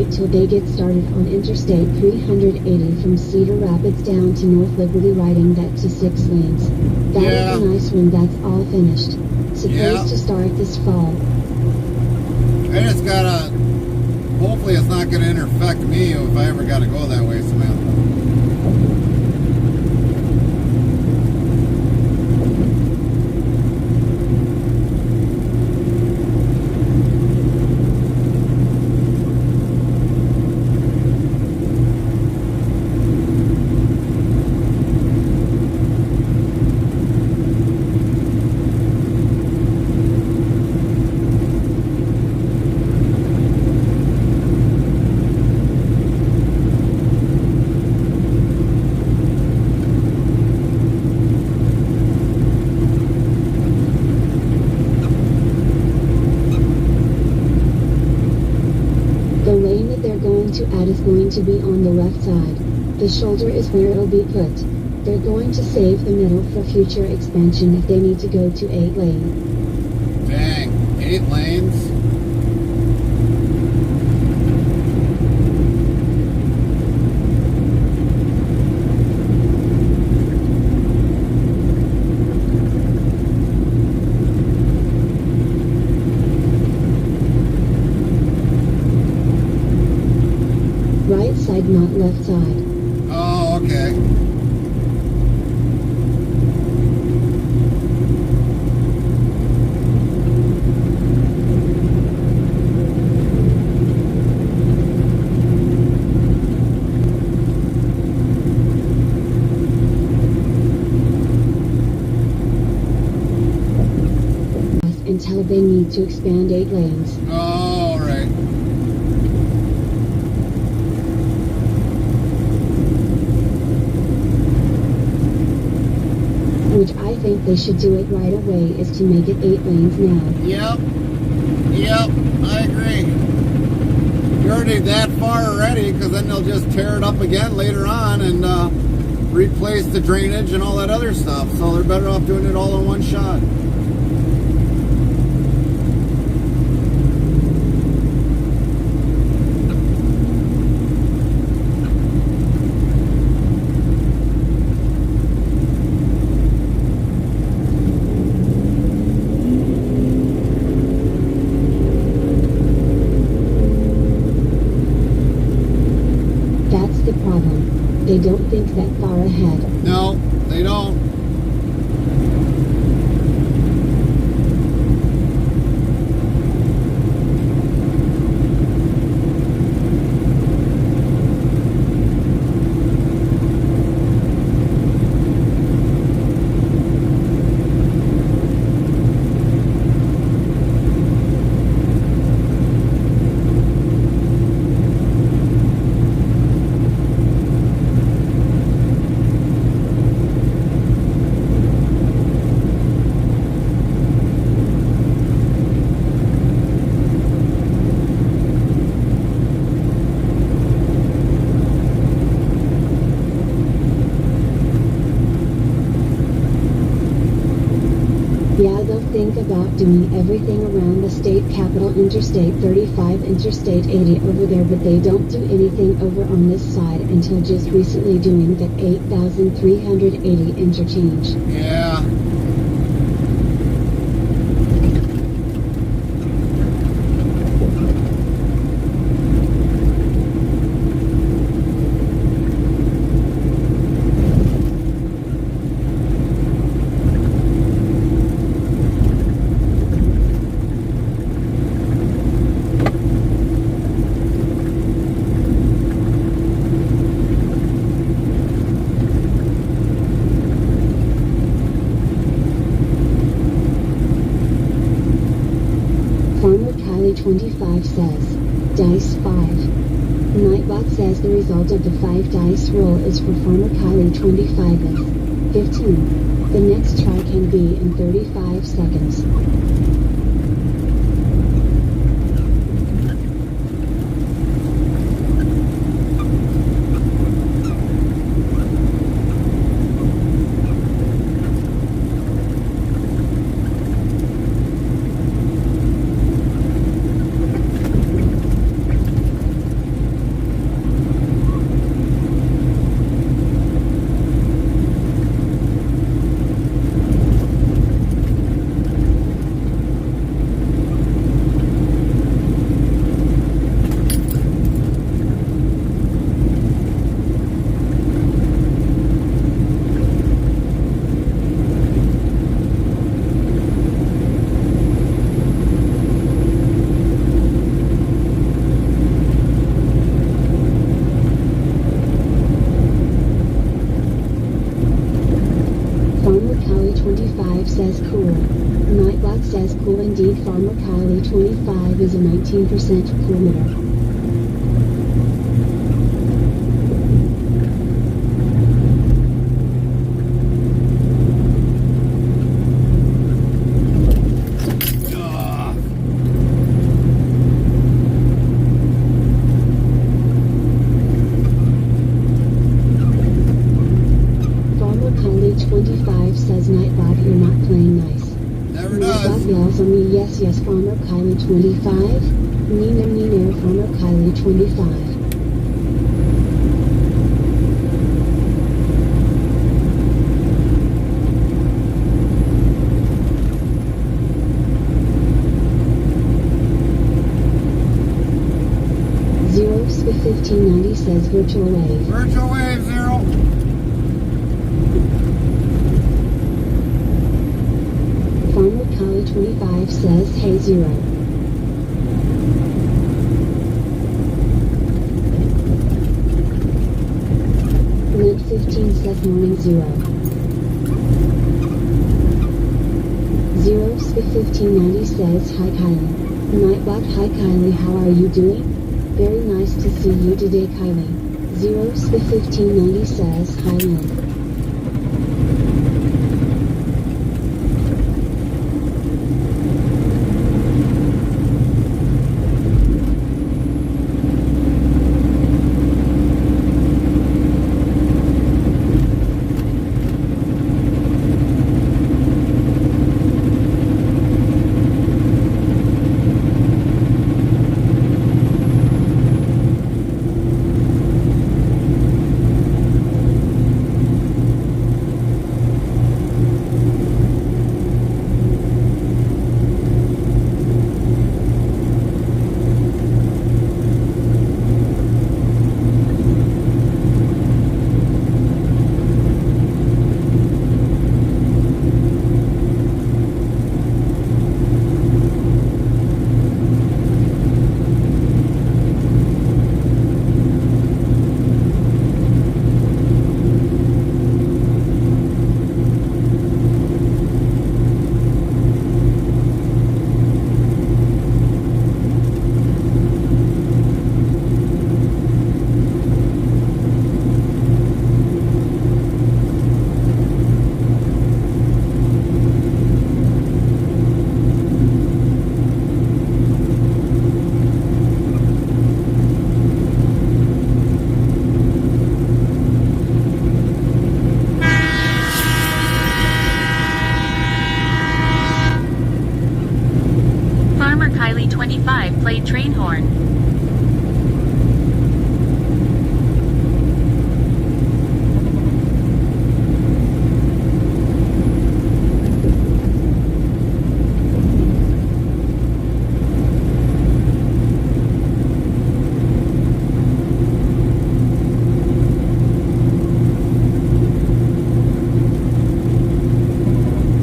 wait till they get started on Interstate 380 from Cedar Rapids down to North Liberty, riding that to 6 lanes. That Yeah. is nice when that's all finished. Supposed Yeah. to start this fall. I just gotta, hopefully it's not gonna affect me if I ever gotta go that way, Samantha. The lane that they're going to add is going to be on the left side. The shoulder is where it'll be put. They're going to save the middle for future expansion if they need to go to 8 lane. Dang, 8 lanes? Right side, not left side. Oh, okay. Until they need to expand 8 lanes. Oh, all right. Which I think they should do it right away, is to make it 8 lanes now. Yep. Yep, I agree. You're already that far already, because then they'll just tear it up again later on and replace the drainage and all that other stuff. So they're better off doing it all in one shot. That's the problem. They don't think that far ahead. No, they don't. Yeah, they'll think about doing everything around the state capital, Interstate 35, Interstate 80 over there, but they don't do anything over on this side until just recently doing that 8,380 interchange. Yeah. Farmer Kylie 25 says, Dice 5. Nightbot says the result of the 5 dice roll is for Farmer Kylie 25 is 15. The next try can be in 35 seconds. 25 says cool. Nightbot says cool indeed. Farmer Kylie 25 is a 19% cool knitter. Nightbot, you're not playing nice. Never Nightbot does. yells on me, yes, Farmer Kylie 25. Neener, Farmer Kylie 25. Zero Sp 1590 says virtual wave. Virtual wave, Zero. Farmer Kylie 25 says hey Zero. Lint 15 says morning Zero. Zero Sp 1590 says hi Kylie. Nightbot, hi Kylie, how are you doing? Very nice to see you today Kylie. Zero Sp 1590 says hi Lynn. Kylie 25 played train horn.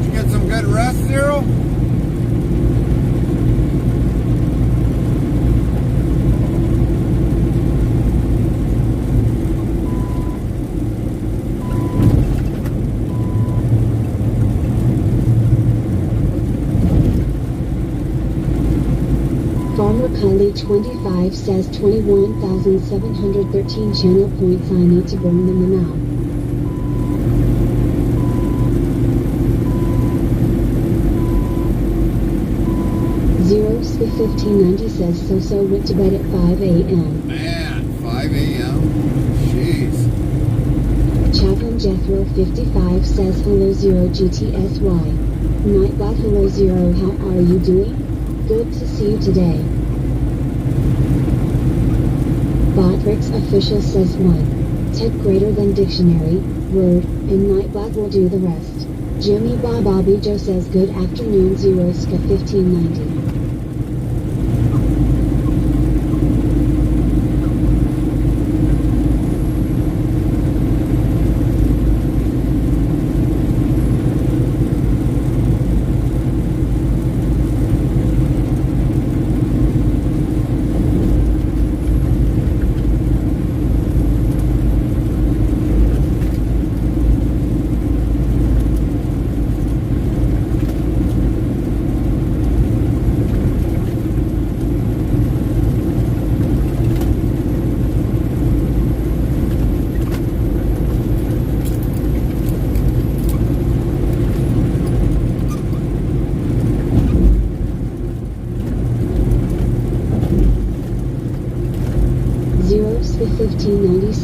Did you get some good rest, Zero? Farmer Kylie 25 says 21,713 channel points. I need to burn them now. Zero Sp 1590 says so went to bed at 5 a.m. Man, 5 a.m. Jeez. Chaplain Jethro 55 says hello Zero GTSY. Nightbot, hello Zero, how are you doing? Good to see you today. Botrix official says 1. Tech greater than dictionary, word, and Nightbot will do the rest. Jimmy Bobby Joe says good afternoon Zero Sp 1590.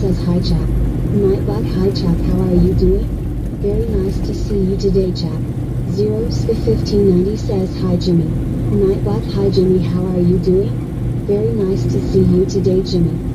says hi chap. Nightbot hi chap, how are you doing? Very nice to see you today chap. 0sp1590 says hi Jimmy. Nightbot hi Jimmy, how are you doing? Very nice to see you today Jimmy.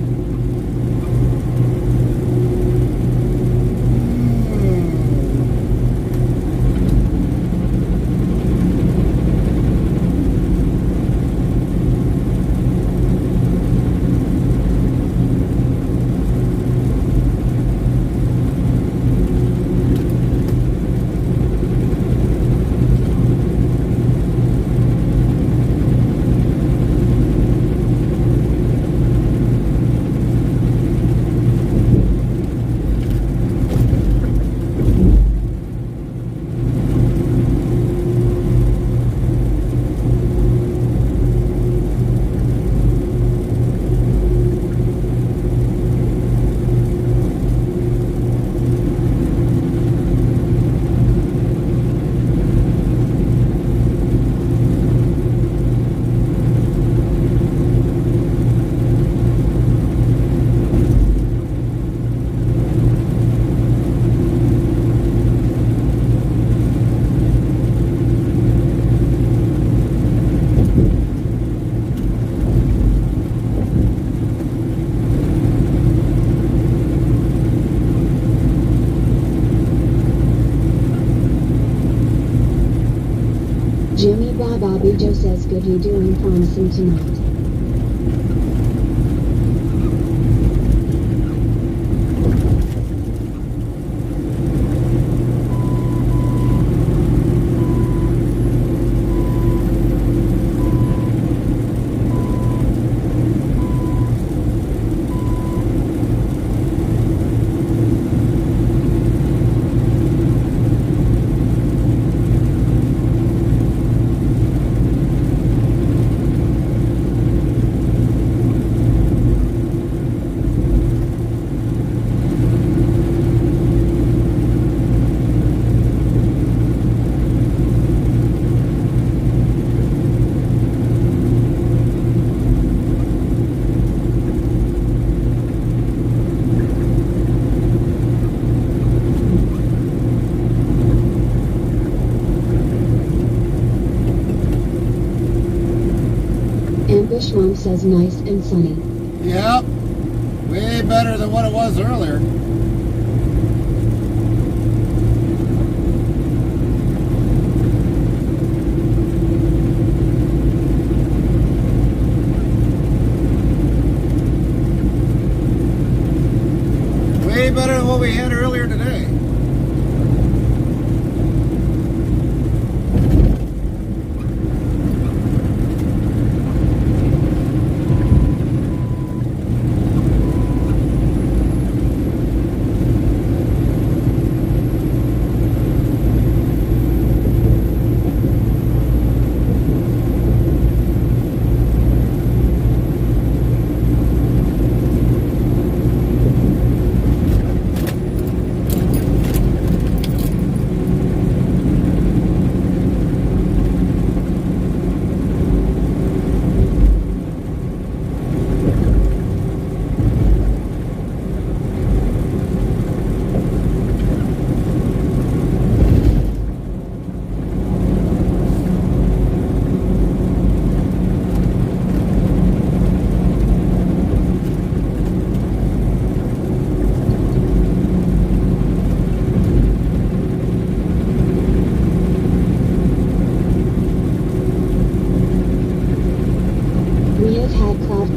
Jimmy Bobby Joe says good, you doing promising tonight. Ambush Mom says nice and sunny. Yep. Way better than what it was earlier. Way better than what we had earlier today.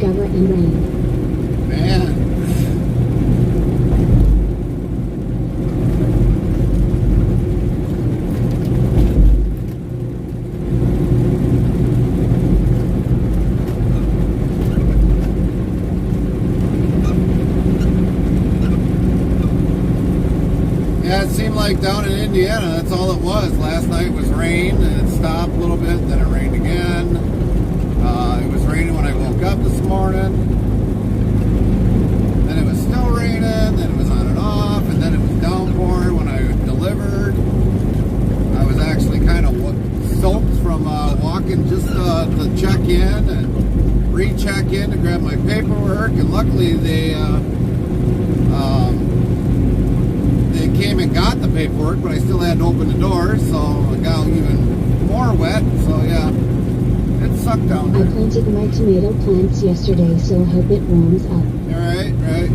cover and rain. Man. Yeah, it seemed like down in Indiana, that's all it was. Last night was rain, and it stopped a little bit, then it rained again. It was raining when I woke up this morning. Then it was still raining, then it was on and off, and then it was downpouring when I delivered. I was actually kind of soaked from walking just to check in and recheck in to grab my paperwork, and luckily they They came and got the paperwork, but I still had to open the door, so it got even more wet. So yeah, it sucked down I there. planted my tomato plants yesterday, so hope it warms up. Right, right.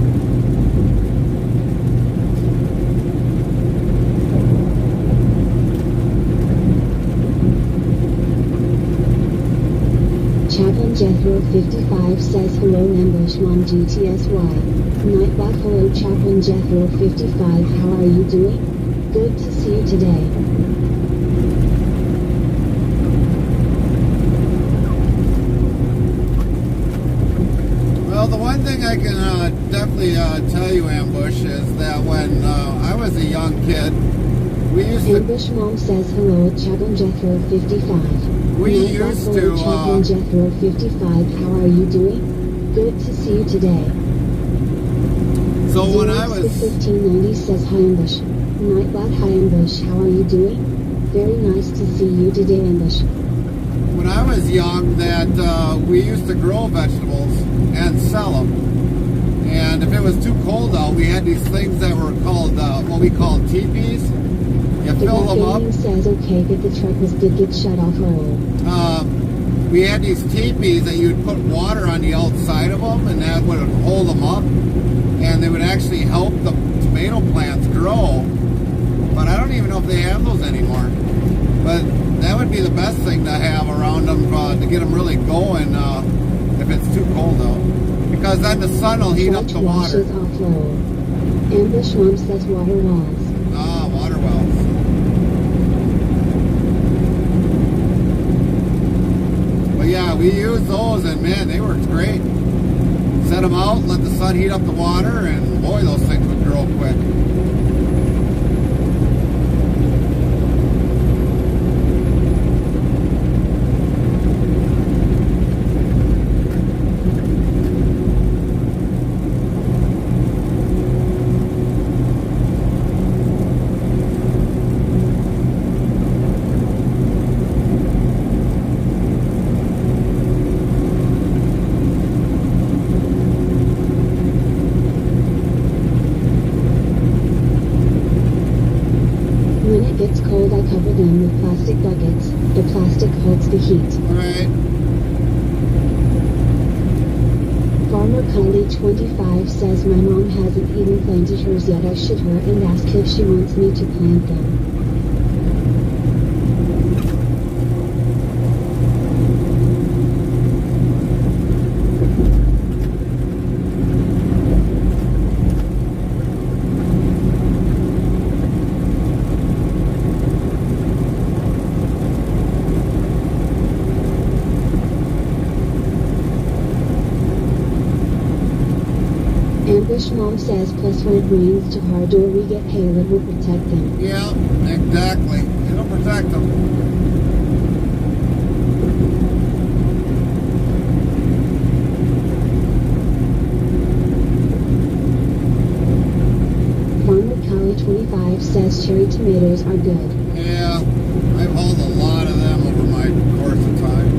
Chaplain Jethro 55 says hello Ambush Mom GTSY. Nightbot hello Chaplain Jethro 55, how are you doing? Good to see you today. Well, the one thing I can definitely tell you, Ambush, is that when I was a young kid, we used to... Ambush Mom says hello Chaplain Jethro 55. We Nightbot used hello to... Chaplain Jethro 55, how are you doing? Good to see you today. So when I was... 1590 says hi Ambush. Nightbot hi Ambush, how are you doing? Very nice to see you today Ambush. When I was young, that we used to grow vegetables and sell them. And if it was too cold out, we had these things that were called, what we called teepees. You fill them up. Says okay, get the truck was did get shut off roll. We had these teepees that you'd put water on the outside of them, and that would hold them up. And they would actually help the tomato plants grow. But I don't even know if they have those anymore. But that would be the best thing to have around them to get them really going if it's too cold out. Because then the sun will heat up the water. Off roll. Ambush Mom says water walls. Ah, water wells. But yeah, we used those and man, they worked great. Set them out, let the sun heat up the water, and boy, those things would grow quick. Cold, I cover them with plastic buckets. The plastic holds the heat. Right. Farmer Kylie 25 says my mom hasn't even planted hers yet. I should her and ask if she wants me to plant them. Ambush Mom says plus when it rains too hard or we get hail it will protect them. Yeah, exactly. It'll protect them. Farmer Kylie 25 says cherry tomatoes are good. Yeah, I've hauled a lot of them over my course of time.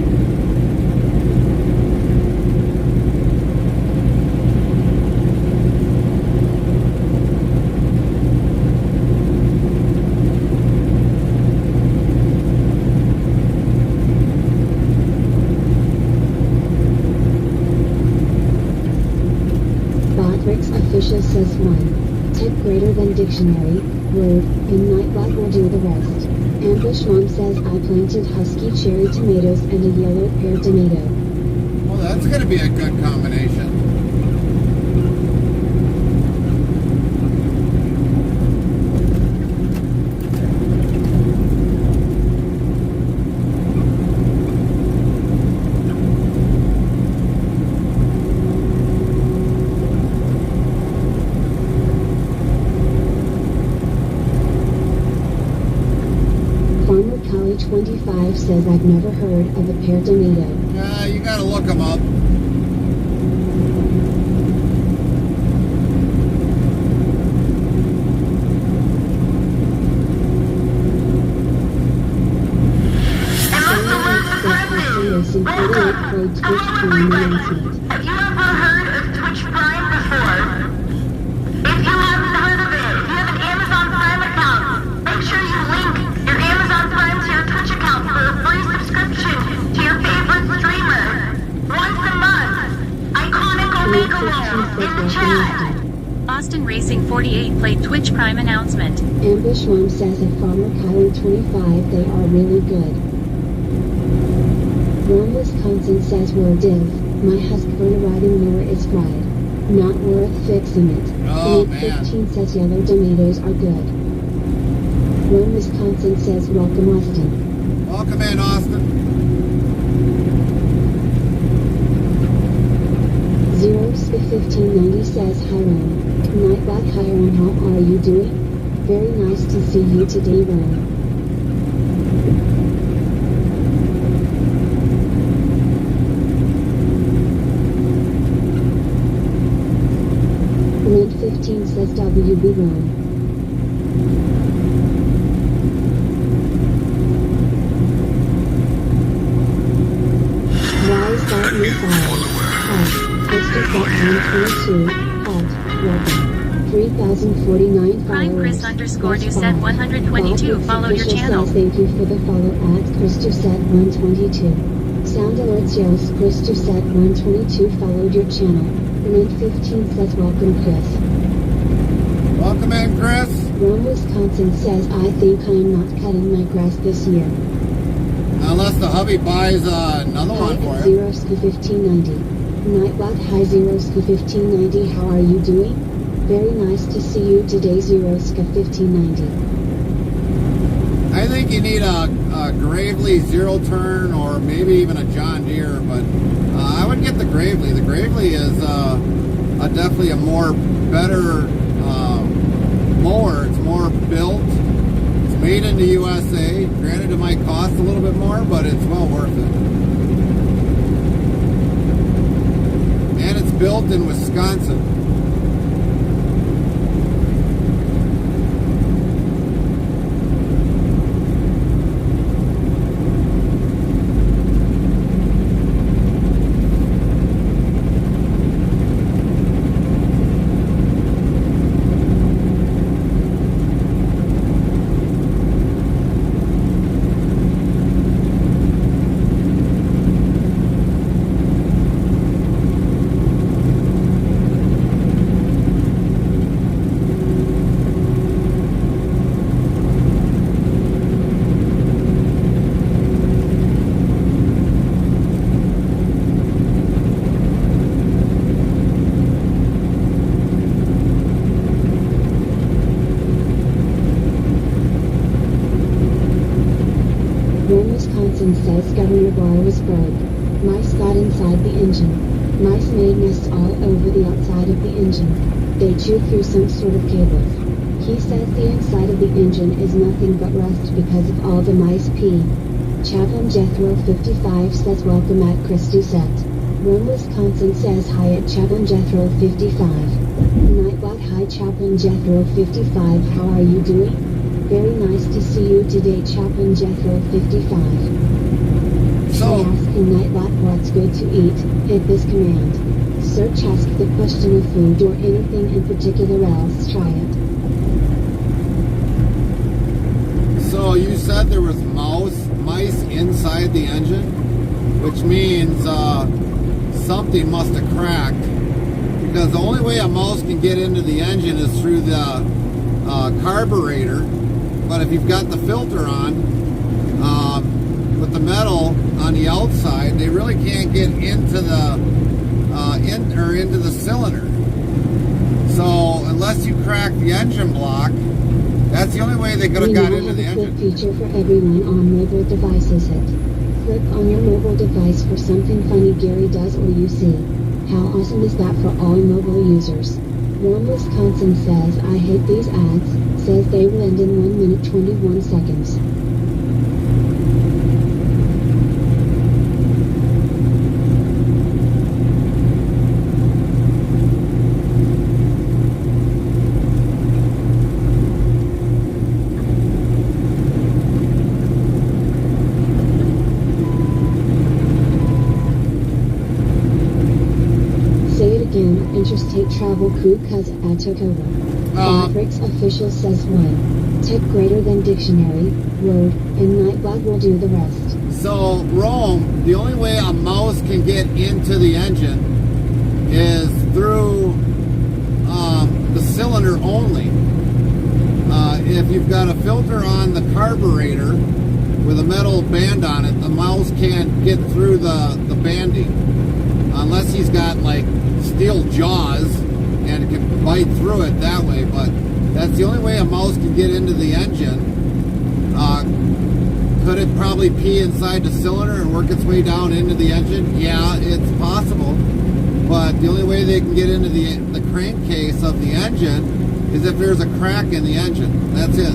Official says 1. Type greater than dictionary, word, and Nightbot will do the rest. Ambush Mom says I planted husky cherry tomatoes and a yellow pear tomato. Well, that's going to be a good combination. Farmer Cali 25 says I've never heard of a pear tomato. You gotta look them up. Have you ever heard of Twitch Prime before? It's says welcome Austin. Austin Racing 48 played Twitch Prime announcement. Ambush Mom says at Farmer Kylie 25 they are really good. Rome, Wisconsin says word is, my Husqvarna riding mower is fried. Not worth fixing it. Oh, Philippe man. 15 says yellow tomatoes are good. Rome, Wisconsin says welcome Austin. Welcome in, Austin. Zeros 1590 says hi Rome. Nightbot hi Rome, how are you doing? Very nice to see you today Rome. Lint 15 says WB Rome. Why is that new file? Halt. Posted that 122. Halt. Welcome. 3049 Prime followers. Chris _ Plus Doucet 122 Bob followed your Official channel. Says thank you for the follow at Chris Doucet 122. Sound alerts yells Chris Doucet 122 followed your channel. Lint 15 says welcome Chris. Welcome in, Chris. Rome, Wisconsin says I think I'm not cutting my grass this year. Unless the hubby buys another one for Hi you. Zeroska 1590. Nightbot hi Zeroska 1590 how are you doing? Very nice to see you today Zeroska 1590. I think you need a Gravely zero turn or maybe even a John Deere, but I would get the Gravely. The Gravely is definitely a more better mower. It's more built. It's made in the USA. Granted, it might cost a little bit more, but it's well worth it. And it's built in Wisconsin. Rome, Wisconsin says Governor Bar was broke. Mice got inside the engine. Mice made nests all over the outside of the engine. They chewed through some sort of cables. He says the inside of the engine is nothing but rust because of all the mice pee. Chaplain Jethro 55 says welcome at Chris Doucet. Rome, Wisconsin says hi at Chaplain Jethro 55. Nightbot hi Chaplain Jethro 55 how are you doing? Very nice to see you today Chaplain Jethro 55. So, Asking Nightbot what's good to eat, hit this command. Search ask the question of food or anything in particular else try it. so you said there was mice inside the engine, which means something must have cracked, because the only way a mouse can get into the engine is through the carburetor. But if you've got the filter on, with the metal on the outside, they really can't get into the into the cylinder. So unless you crack the engine block, that's the only way they could have got into the We now have a engine. clip feature for everyone on mobile devices. Click on your mobile device for something funny Gary does or you see. How awesome is that for all mobile users? Rome, Wisconsin says I hate these ads, says they will end in 1 minute 21 seconds. Interstate travel crew cuz at Oconomowoc. Mavericks official says 1. Tech greater than dictionary, word, and Nightbot will do the rest. So Rome, the only way a mouse can get into the engine is through the cylinder only. If you've got a filter on the carburetor with a metal band on it, the mouse can't get through the banding unless he's got like steel jaws and it can bite through it that way. But that's the only way a mouse can get into the engine. Could it probably pee inside the cylinder and work its way down into the engine? Yeah, it's possible. But the only way they can get into the crankcase of the engine is if there's a crack in the engine. That's it.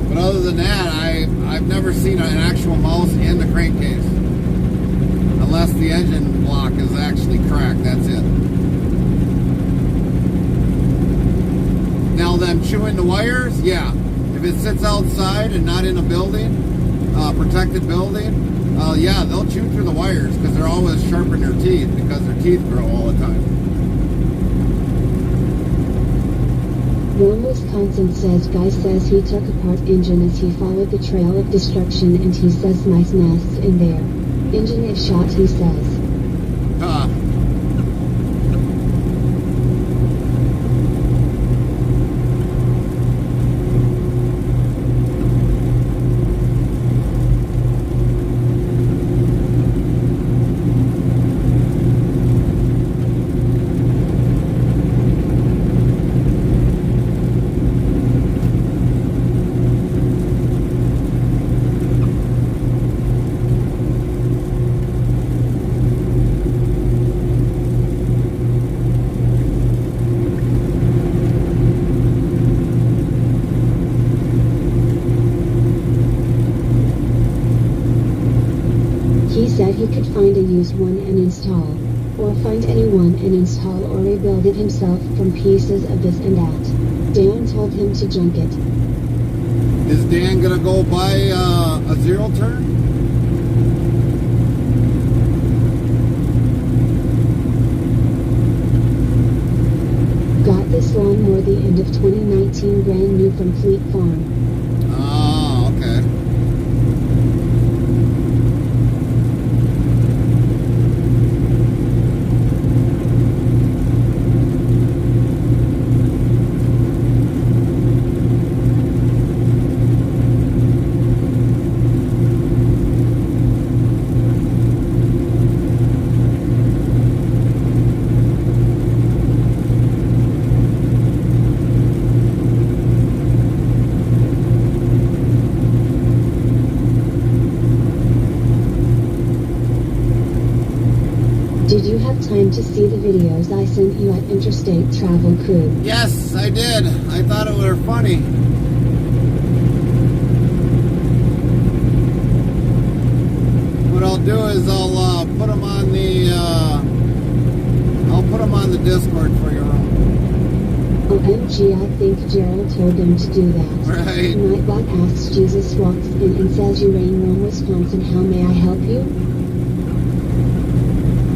But other than that, I've never seen an actual mouse in the crankcase. Unless the engine block is actually cracked, that's it. Now them chewing the wires, yeah. If it sits outside and not in a building, protected building, yeah, they'll chew through the wires because they're always sharpening their teeth because their teeth grow all the time. Warren, Wisconsin says guy says he took apart engine as he followed the trail of destruction and he says mice nests in there. Engine is shot, he says. He could find a used one and install, or find any one and install or rebuild it himself from pieces of this and that. Dan told him to junk it. Is Dan gonna go buy a zero turn? Got this lawnmower the end of 2019, brand new from Fleet Farm. Oh, okay. Did you have time to see the videos I sent you at Interstate Travel Crew? Yes, I did. I thought it were funny. What I'll do is I'll put them on the Discord for your own. OMG, I think Gerald told them to do that. Right. Nightbot asks, Jesus walks in and says, you rain Rome, Wisconsin, how may I help you?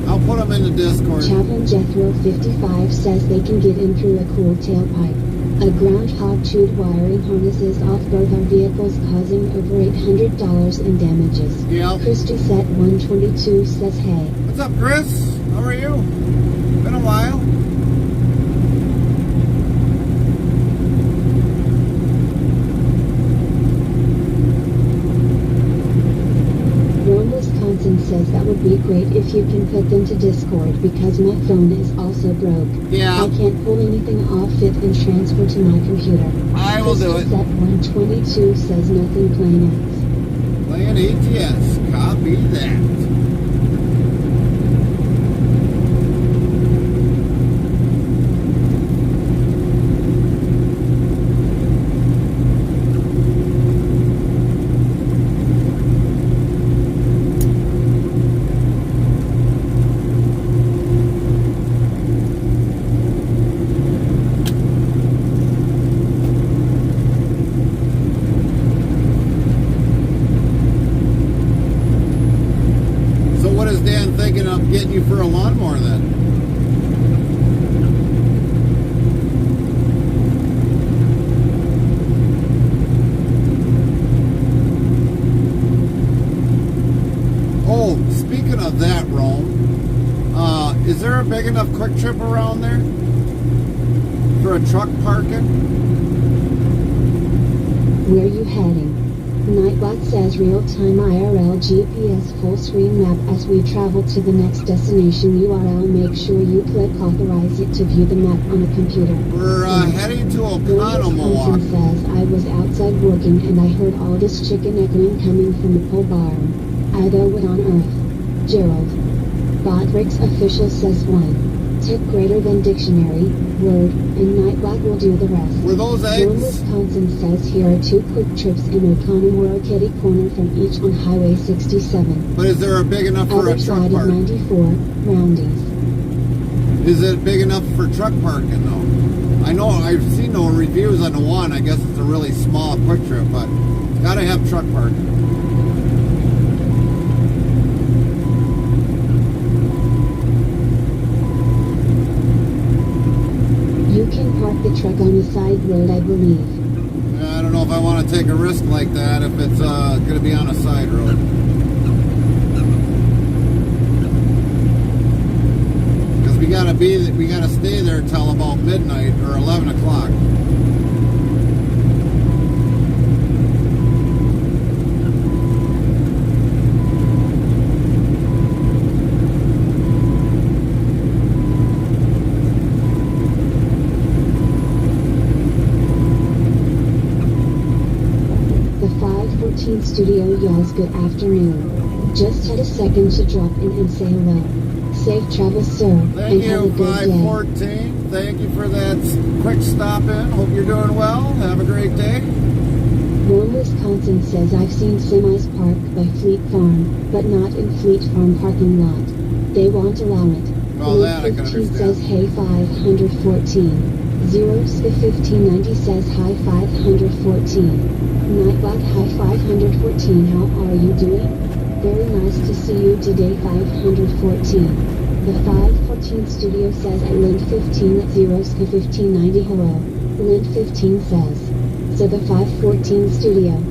I'll put them in the Discord. Chaplain Jethro 55 says they can get in through a cool tailpipe. A groundhog chewed wiring harnesses off both our vehicles, causing over $800 in damages. Yep. Christy Set 122 says, hey. What's up, Chris? How are you? Been a while. Rome, Wisconsin says that would be great if you can put them to Discord because my phone is also broke. Yeah. I can't pull anything off it and transfer to my computer. I will do it. Set 122 says nothing plain X. Playing ATS. Copy that. big enough quick trip around there for a truck parking? Where you heading? Nightbot says real-time IRL GPS full screen map as we travel to the next destination URL. Make sure you click authorize it to view the map on a computer. We're heading to Oconomowoc. Says I was outside working and I heard all this chicken echoing coming from the pole barn. I go, what on earth? Gerald. Botrix official says 1. Tip greater than dictionary, word, and Nightbot will do the rest. Were those Warren, eggs? Wisconsin says here are 2 quick trips in Oconomowoc kitty corner from each on Highway 67. But is there a big enough for Other a truck side of park? 94, Roundies. Is it big enough for truck parking though? I know I've seen no reviews on the one. I guess it's a really small quick trip, but it's gotta have truck parking. You can park the truck on the side road, I believe. I don't know if I want to take a risk like that if it's going to be on a side road. Because we gotta stay there till about midnight or 11 o'clock. Studio yells good afternoon. Just had a second to drop in and say hello. Safe travels, sir, Thank and have a you, good day. 514. Thank you for that quick stop in. Hope you're doing well. Have a great day. Warren, Wisconsin says I've seen semis parked by Fleet Farm, but not in Fleet Farm parking lot. They won't allow it. Well, that I can 15 understand. says hey 514. Zeros 1590 says hi 514. Nightbot hi 514. How are you doing? Very nice to see you today 514. The 514 studio says I Lind 15 at zeros 1590. Hello. Lind 15 says. So the 514 studio.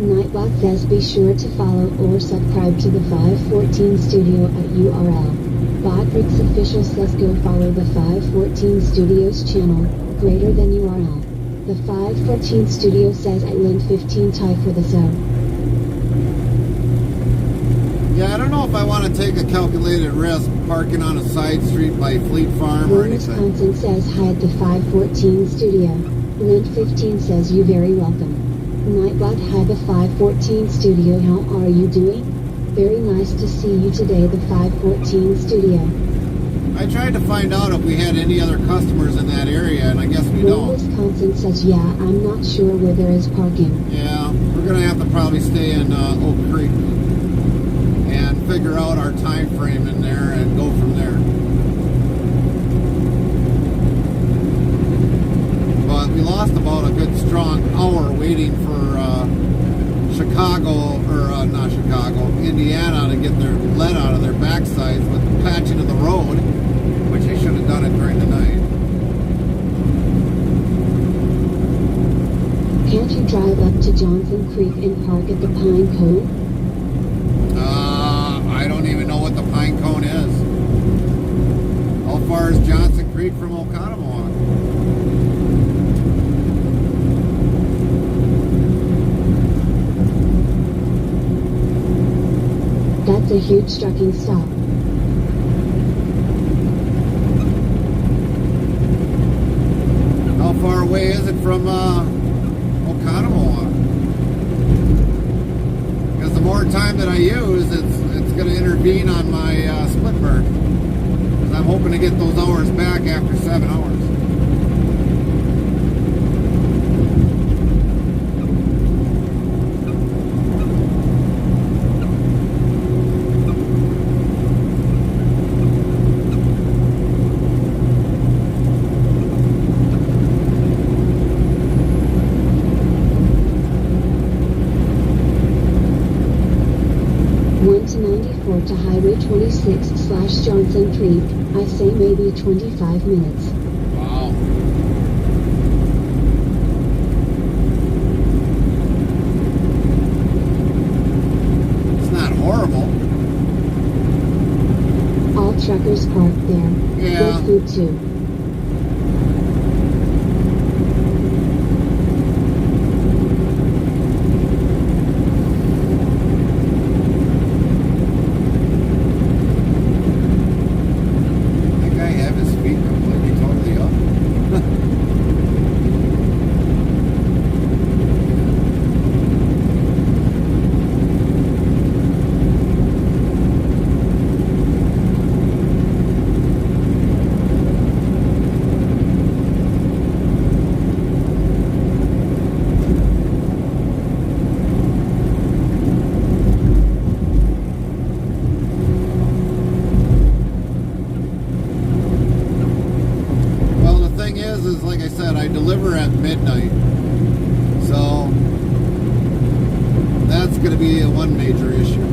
Nightbot says be sure to follow or subscribe to the 514 studio at URL. Botrix official says go follow the 514 studios channel, greater than URL. The 514 studio says I Lind 15 tie for the zone. Yeah, I don't know if I want to take a calculated risk parking on a side street by Fleet Farm or Warren, anything. Wisconsin says hi at the 514 studio. Lind 15 says you very welcome. Nightbot hi the 514 studio. How are you doing? Very nice to see you today the 514 studio. I tried to find out if we had any other customers in that area, and I guess we Warren, don't. Wisconsin says yeah, I'm not sure where there is parking. Yeah, we're going to have to probably stay in Oak Creek and figure out our time frame in there and go from there. But we lost about a good strong hour waiting for Indiana to get their lead out of their backsides with the patching of the road, which they should have done it during the night. Can't you drive up to Johnson Creek and park at the Pine Cone? I don't even know what the Pine Cone is. How far is Johnson Creek from Oconomowoc? That's a huge trucking stop. How far away is it from Oconomowoc? Because the more time that I use, it's going to intervene on my split bird. Because I'm hoping to get those hours back after 7 hours. To Highway 26/Johnson Creek, I say maybe 25 minutes. Wow. It's not horrible. All truckers park there. food too. That guy have his feet completely totally up. Is like I said, I deliver at midnight, so that's going to be one major issue.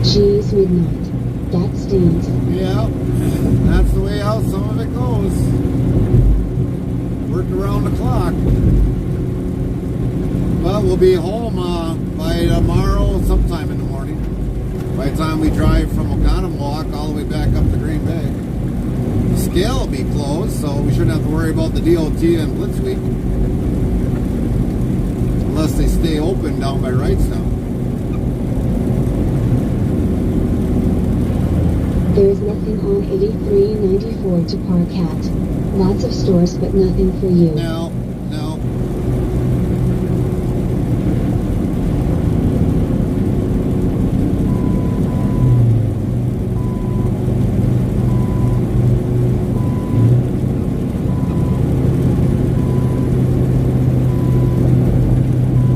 Geez, midnight. That stinks. Yeah, that's the way how some of it goes. Working around the clock. But we'll be home by tomorrow sometime in the morning. By the time we drive from Oconomowoc all the way back up to Green Bay. The scale will be closed, so we shouldn't have to worry about the DOT and Blitz Week. Unless they stay open down by Wrightstown. There's nothing on 8394 to park at. Lots of stores, but nothing for you. No.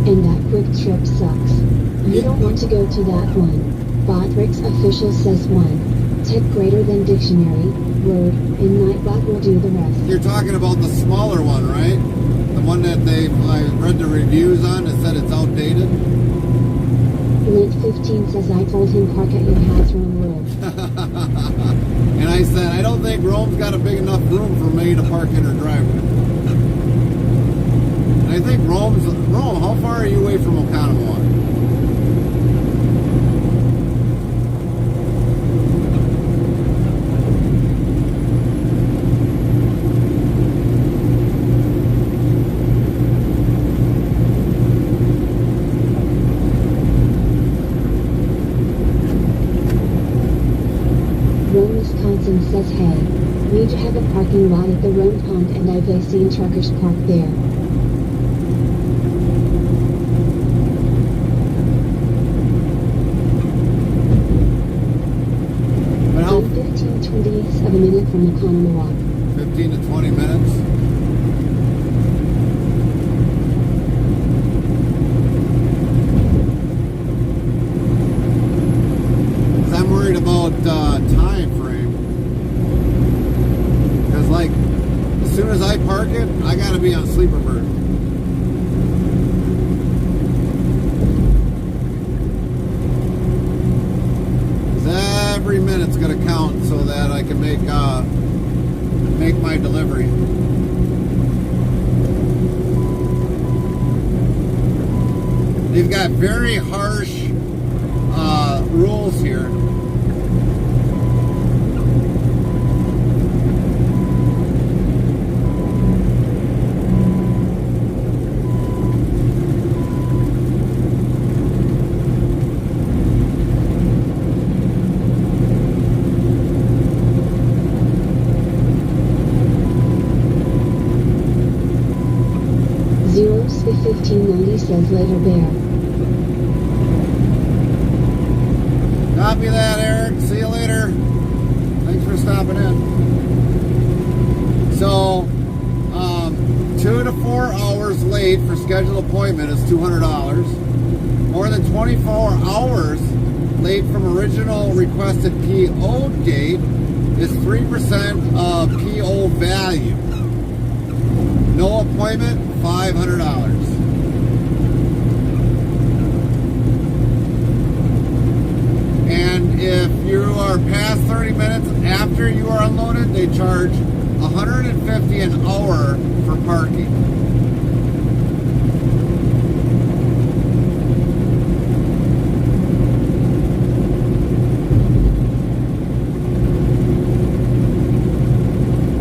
And that quick trip sucks. You don't want to go to that one. Botrick's official says 1. Tip greater than dictionary, word, and Nightbot will do the rest. You're talking about the smaller one, right? The one that I read the reviews on that said it's outdated. Lint 15 says I told him park at your house Rome Road. And I said, I don't think Rome's got a big enough room for me to park in her driveway. And I think Rome, how far are you away from Oconomowoc? Rome, Wisconsin says hey. Need to have a parking lot at the Rome Pond and I've seen truckers park there. But how? 15-20ths of a minute from Oconomowoc. 15 to 20 minutes. I'm worried about time frame, because like as soon as I park it, I gotta be on sleeper bird. 'Cause every minute's gonna count so that I can make my delivery. They've got very harsh rules here. Zeros 1590 says later bear. Copy that, Eric. See you later. Thanks for stopping in. So, 2 to 4 hours late for scheduled appointment is $200. More than 24 hours late from original requested PO date is 3% of PO value. No appointment, $500. And if you are past 30 minutes after you are unloaded, they charge $150 an hour for parking.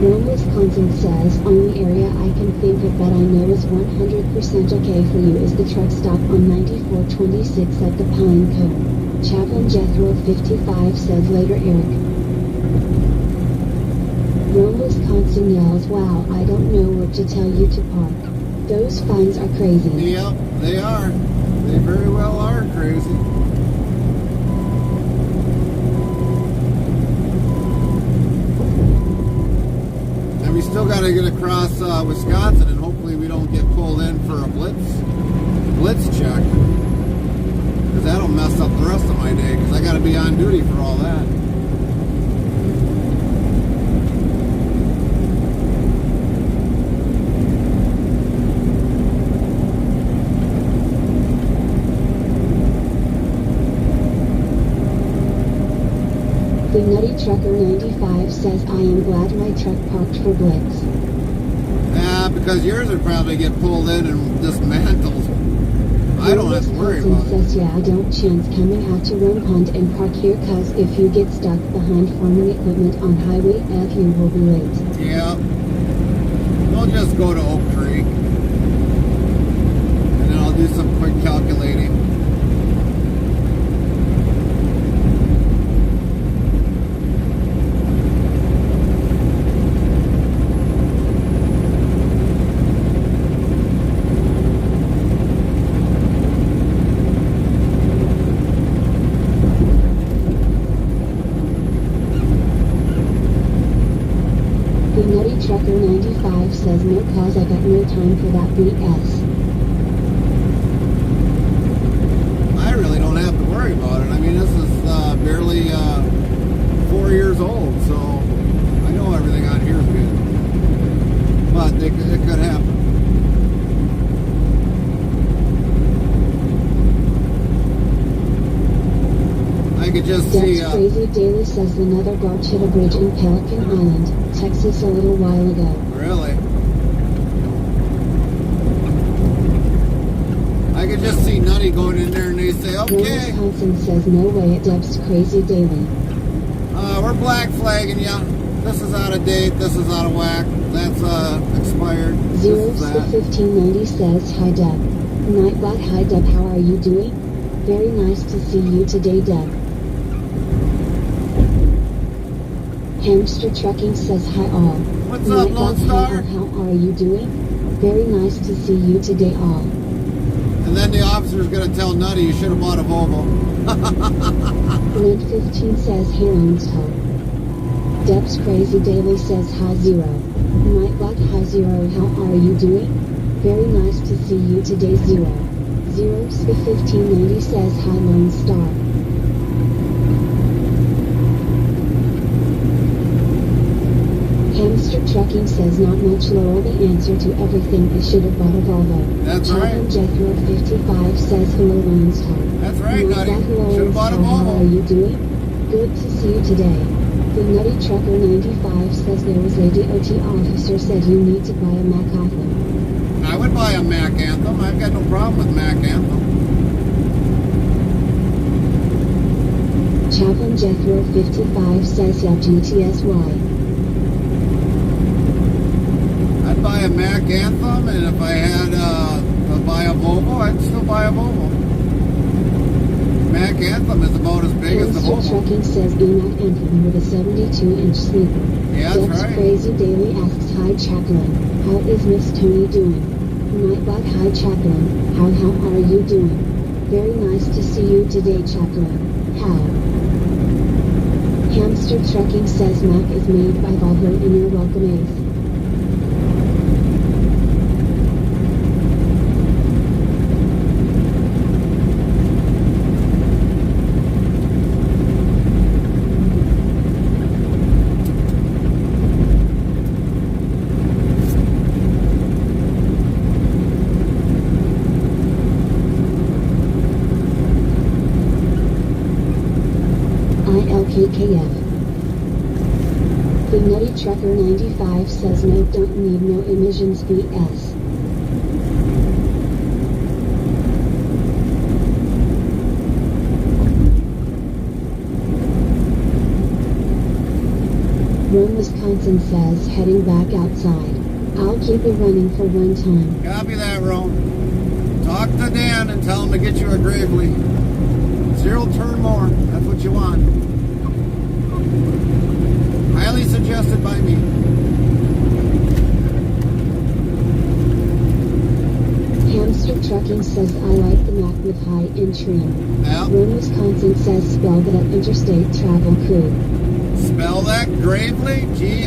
Rome, Wisconsin says, only area I can think of that I know is 100% okay for you is the truck stop on 9426 at the Pine Cove. Chaplain Jethro 55 says later Eric. Rome, Wisconsin yells, wow, I don't know what to tell you to park. Those fines are crazy. Yep, they are. They very well are crazy. And we still got to get across Wisconsin, and hopefully we don't get pulled in for a blitz check. Because that'll mess up the rest of my day, because I got to be on duty for all that. The Nutty Trucker 95 says, I am glad my truck parked for blitz. Yeah, because yours would probably get pulled in and dismantled. I don't have to worry about it. Says, yeah, don't chance coming out to Rome Pond and park here, cause if you get stuck behind farming equipment on Highway F, you will be late. Yeah. We'll just go to Oak Creek. And then I'll do some quick calculating. The Nutty Trucker 95 says, no cause, I got no time for that BS. I really don't have to worry about it. I mean, this is barely 4 years old, so I know everything on here is good. But it could happen. I could just see... That's Crazy Daily says the Nether Barge hit a bridge in Pelican Island, Texas a little while ago. Really? I could just see Nutty going in there and they say, Rome, okay, Wisconsin says, no way, it dubs Crazy Daily. we're black flagging you. This is out of date. This is out of whack. That's expired. Zeros to 1590 says, hi Deb. Nightbot, hi Deb, how are you doing? Very nice to see you today, Deb. Hamster Trucking says, hi all. What's up, Lone Star? How are you doing? Very nice to see you today, all. And then the officer's going to tell Nutty you should have bought a Volvo. Lint 15 says, hey Lone Star. Deb's Crazy Daily says, hi Zero. Nightbot, hi Zero, how are you doing? Very nice to see you today, Zero. Zeros to 1590 says, hi Lone Star. Hamster Trucking says, not much Lowell, the answer to everything is should have bought a Volvo. That's Chaplain right. Jethro 55 says, hello Lone Star. That's right, Nutty. Hello, Should have bought a Lone Star, how are Volvo. you doing? Good to see you today. The Nutty Trucker 95 says there was a DOT officer said you need to buy a Mac Anthem. I would buy a Mac Anthem. I've got no problem with Mac Anthem. Chaplain Jethro 55 says, yeah, GTSY. I'd buy a Mac Anthem, and if I had to buy a Volvo, I'd still buy a Volvo. Mac Anthem is about as big as the Hamster Volvo. Trucking says, Mac Anthem with a 72-inch sleeper. Yeah, that's Deb's right. Crazy Daily asks, hi Chaplain, how is Miss Tony doing? Nightbot, hi Chaplain, how are you doing? Very nice to see you today, Chaplain. How? Hamster Trucking says Mac is made by Volvo and you're welcome, Ace. I KKF. The Nutty Trucker 95 says no, don't need no emissions BS. Rome, Wisconsin says heading back outside. I'll keep it running for one time. Copy that, Rome. Talk to Dan and tell him to get you a Gravely. 0 turn more. That's what you want. Highly suggested by me. Hamster Trucking says I like the Mac with high end trim. Yeah. Rome, Wisconsin says spell that at interstate travel crew. Spell that Gravely. Gravely.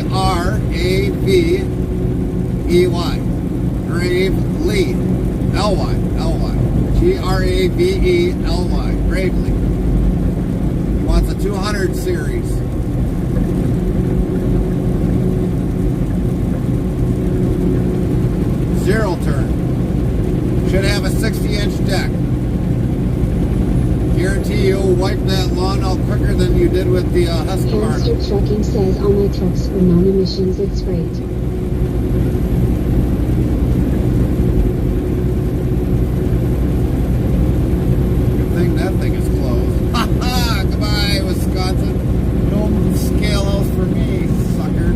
Gravely. L-Y. Gravely. Gravely. He wants a 200 series. Zero turn. Should have a 60-inch deck. Guarantee you'll wipe that lawn out quicker than you did with the Husqvarna. Hamster Trucking says all my trucks are non-emissions, it's great. Good thing that thing is closed. Ha ha! Goodbye, Wisconsin. No scale house for me, sucker.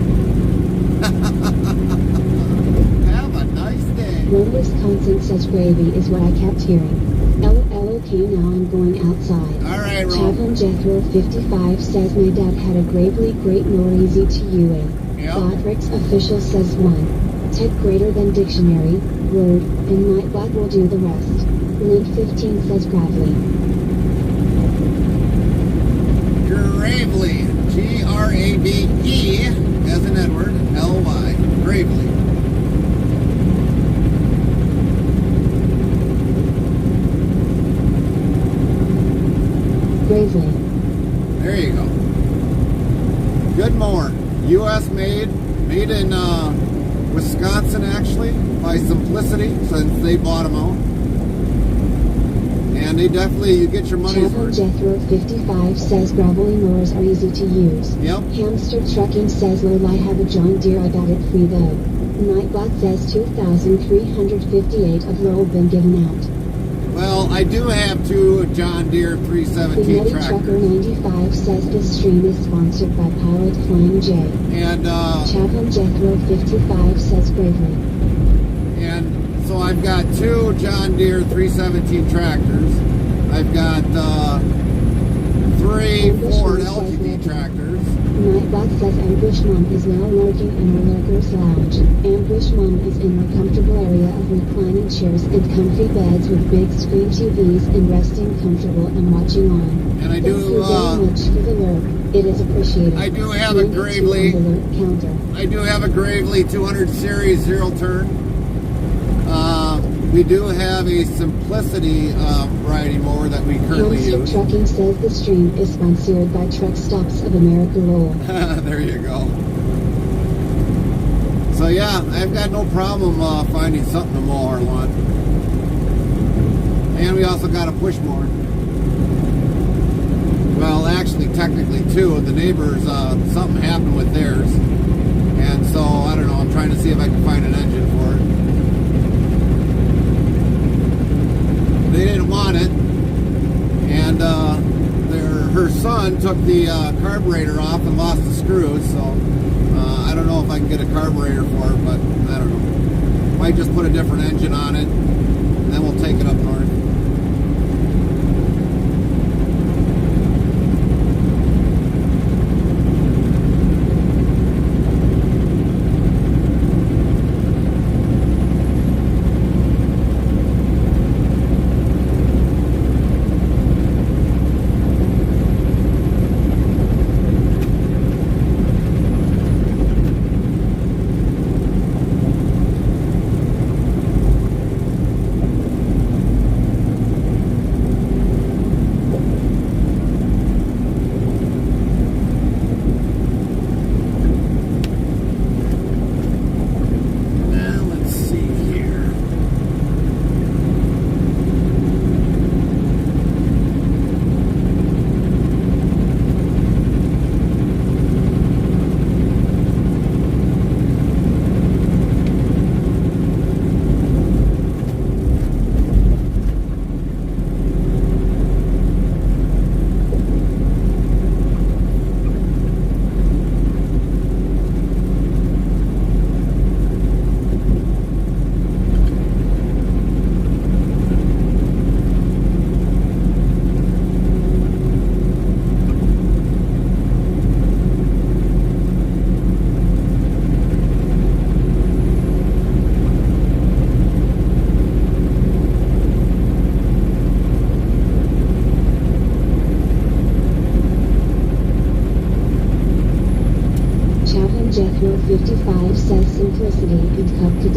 Have a nice day. Rome, Wisconsin says gravy is what I kept hearing. Okay, now I'm going outside. Alright, Rome. Chaplain Jethro 55 says my dad had a Gravely great nor easy to UA. Yep. Godric's official says 1. Type greater than dictionary, word, and Nightbot will do the rest. Link 15 says Gravely. Gravely. G-R-A-V-E as in Edward. L-Y. Gravely. Gravely. There you go. Good more. U.S. made in Wisconsin actually by Simplicity since they bought them out. And they definitely, you get your money's Chaplain worth. Jethro 55 says gravelly mowers are easy to use. Yep. Hamster Trucking says lol, I have a John Deere, I got it free though. Nightbot says 2,358 of lol been given out. Well, I do have 2 John Deere The 317 Nutty Trucker tractors. 95 says this stream is sponsored by Pilot Flying J. And Chaplain Jethro 55 says gravely. and so I've got 2 John Deere 317 tractors. I've got 3 Ford LTD tractors. Nightbot says Ambush Mom is now lurking in her lurker's lounge. Ambush Mom is in her comfortable area of reclining chairs and comfy beds with big screen TVs and resting comfortable and watching on. And I Thank you very much for the lurk. It is appreciated. I do have a 92 Gravely. on the lurk counter. I do have a Gravely 200 series 0 turn. We do have a Simplicity variety mower that we currently Hamster use. Trucking says the stream is sponsored by Truck Stops of America Lowell. There you go. So yeah, I've got no problem finding something to mow our lawn. And we also got a push mower. Well, actually, technically 2. The neighbors, something happened with theirs. And so, I don't know, I'm trying to see if I can find an engine for it. They didn't want it. And her son took the carburetor off and lost the screws. So, I don't know if I can get a carburetor for it, but I don't know. Might just put a different engine on it. And then we'll take it up north.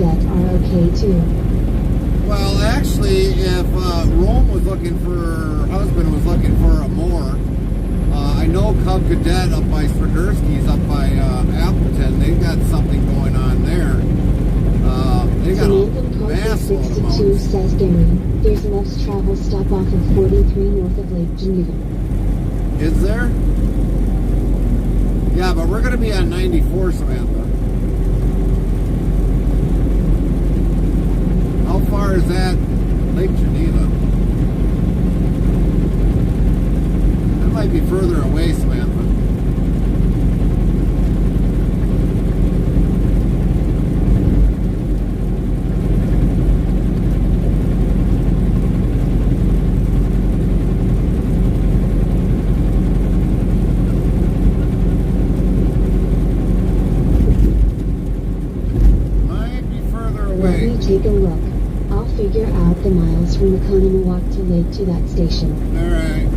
Cadet are okay too. Well, actually, if Rome was looking for, her husband was looking for a mower, I know Cub Cadet up by Swiderski's, up by Appleton, they've got something going on there. They got Samantha a McCarthy mass load of 62 mowers. says Gary, there's a Love's Travel stop off of 43 north of Lake Geneva. Is there? Yeah, but we're going to be on 94, Samantha. How far is that Lake Geneva? That might be further away, Samantha. Let me take a look. I'll figure out the miles from Oconomowoc to Lake to that station. Alright.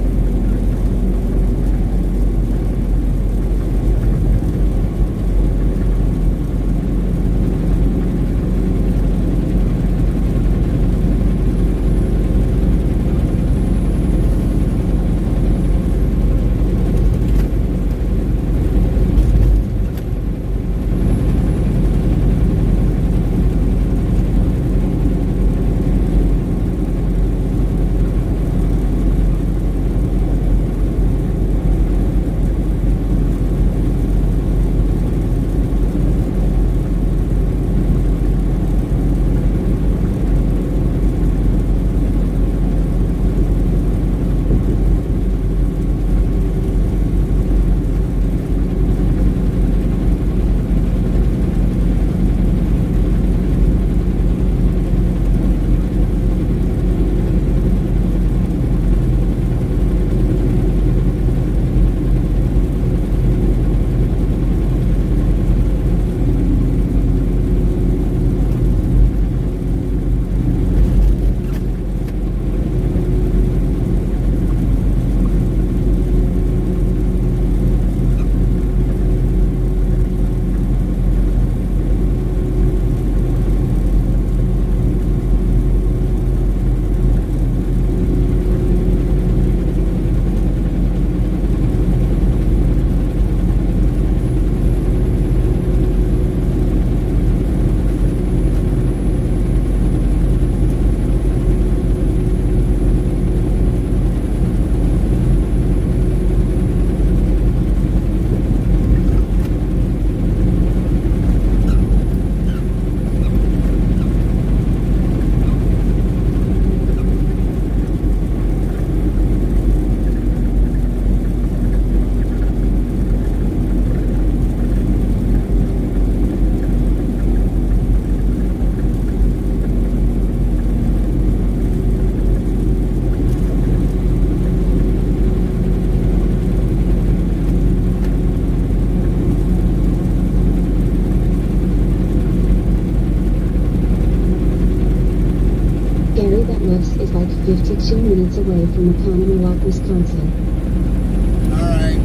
Love's is like 52 minutes away from Oconomowoc, Wisconsin. Alright.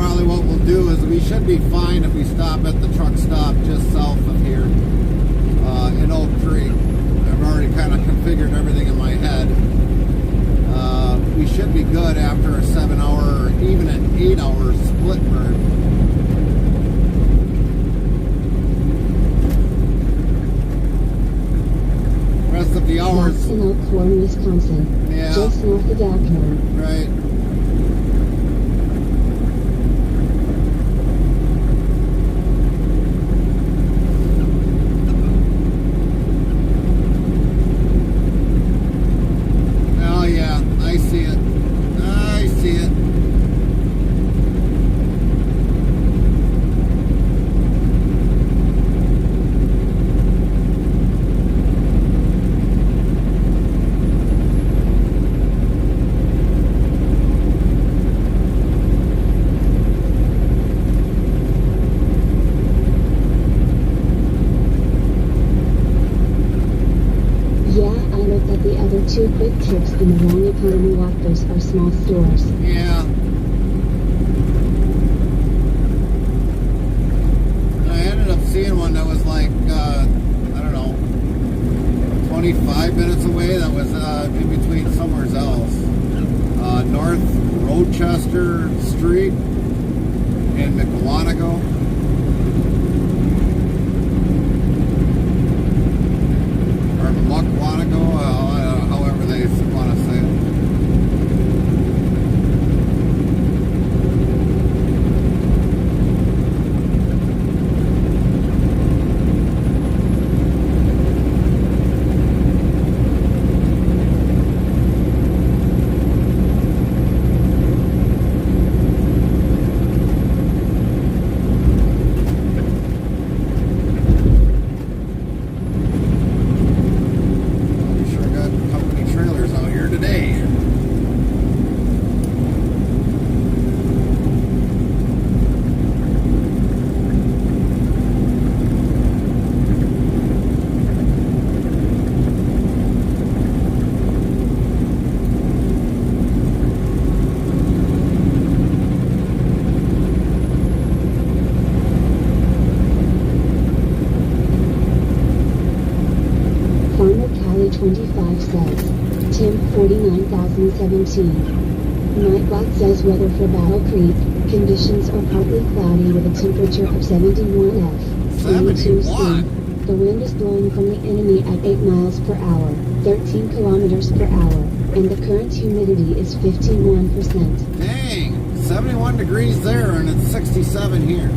probably what we'll do is we should be fine if we stop at the truck stop just south of here in Oak Creek. I've already kind of configured everything in my head. We should be good after a 7-hour or even an 8-hour split burn. Rest of the hours. That's in Elkhorn, Wisconsin. Yeah. Just north of Elkhorn. Right. Oh yeah, I see it. I see it. The other two quick trips in the long Oconomowoc, those are small stores. Yeah. I ended up seeing one that was like, I don't know, 25 minutes away. That was in between somewhere else. North Rochester Street in Oconomowoc. However they want to say it. Farmer Cali 25 says, Tim 49,017. Nightbot says weather for Battle Creek, conditions are partly cloudy with a temperature of 71 F. 22 C. The wind is blowing from the enemy at 8 miles per hour, 13 kilometers per hour, and the current humidity is 51%. Dang, 71 degrees there and it's 67 here.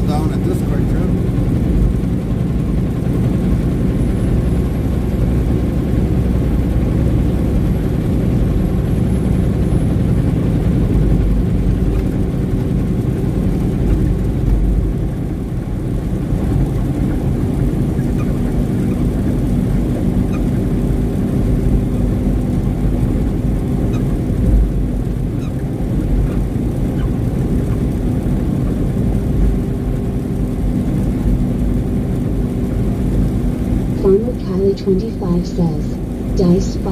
Down at this quick trip. Farmer Kylie 25 says, Dice 5.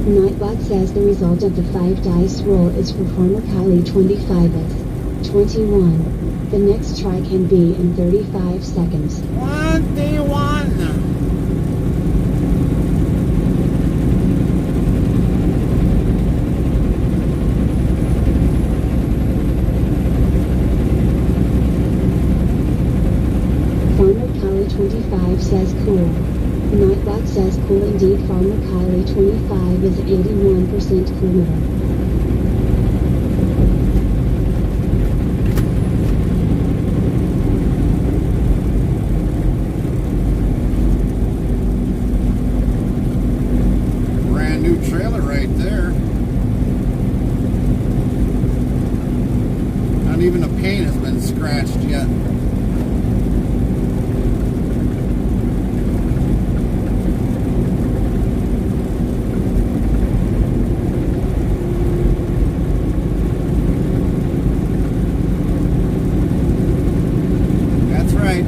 Nightbot says the result of the 5 dice roll is for farmer Kylie 25 is 21. The next try can be in 35 seconds. 21. Farmer Kylie 25 says cool. Nightbot says cool indeed. Farmer Kylie 25 is 81% cooler. Brand new trailer right there. Not even a paint has been scratched yet.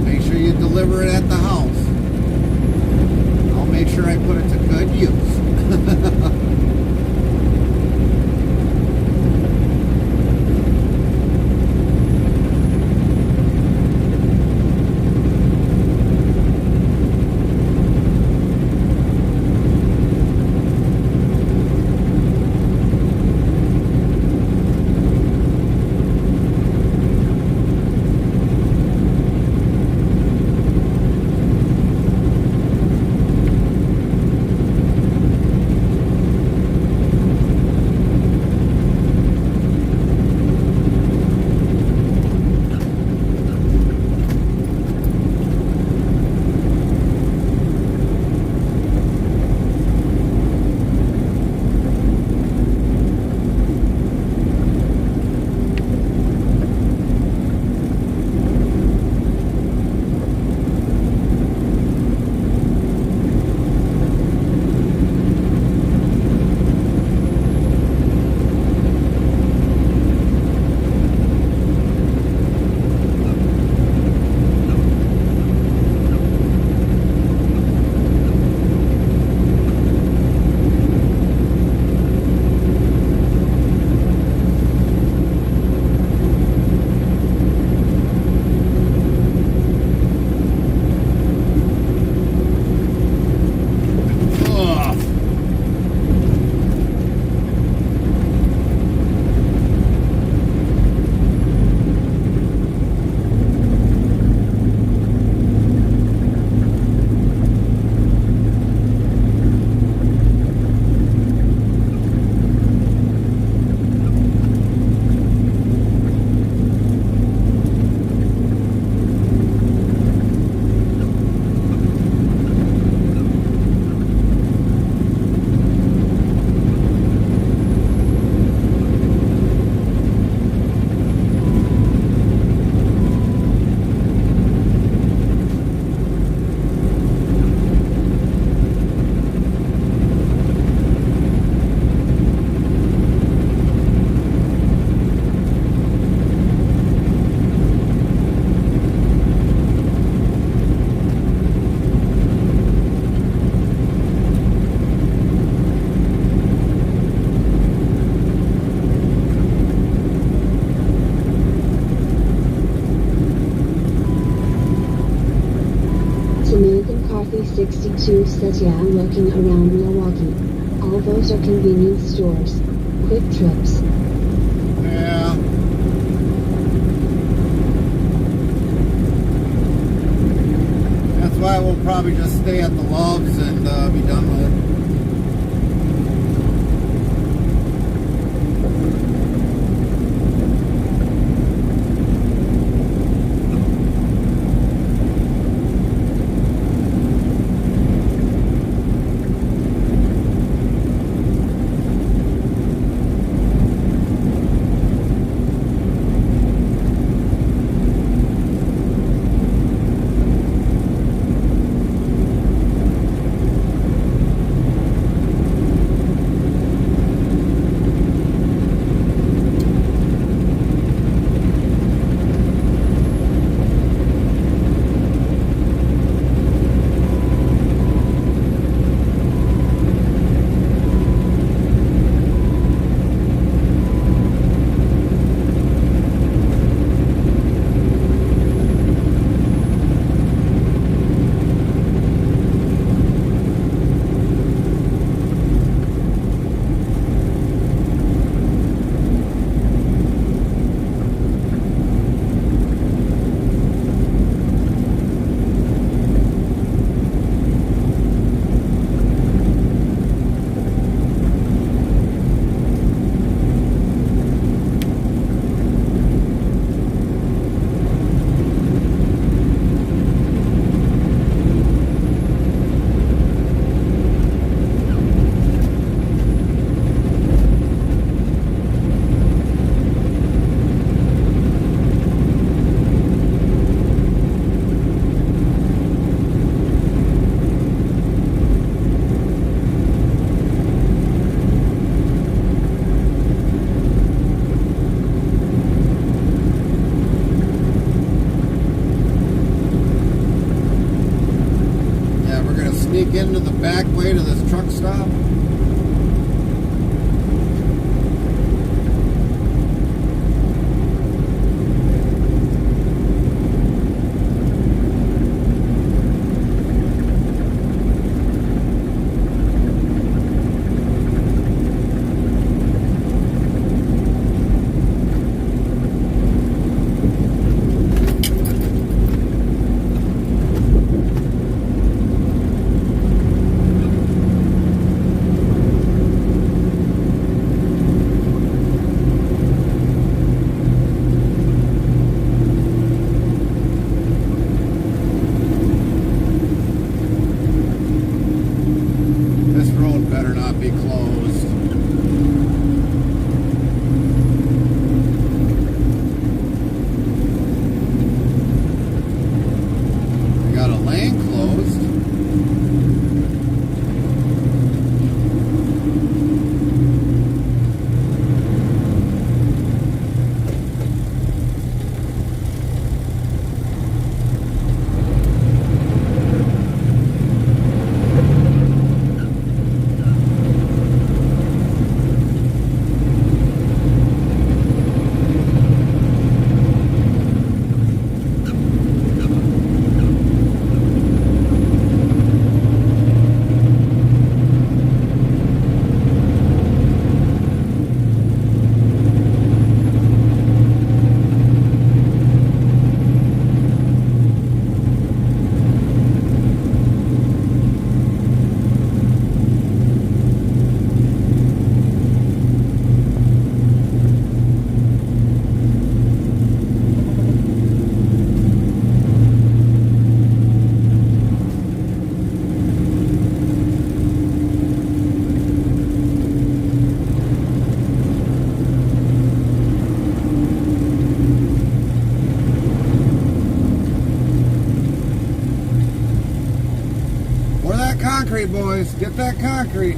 Make sure you deliver it at the house. I'll make sure I put it to good use. Samantha McCarthy 62 says yeah, I'm looking around Milwaukee. All those are convenience stores. Quick trips. Yeah. That's why we'll probably just stay at the Loves and be done with it. back way to this truck stop. Concrete, boys. Get that concrete.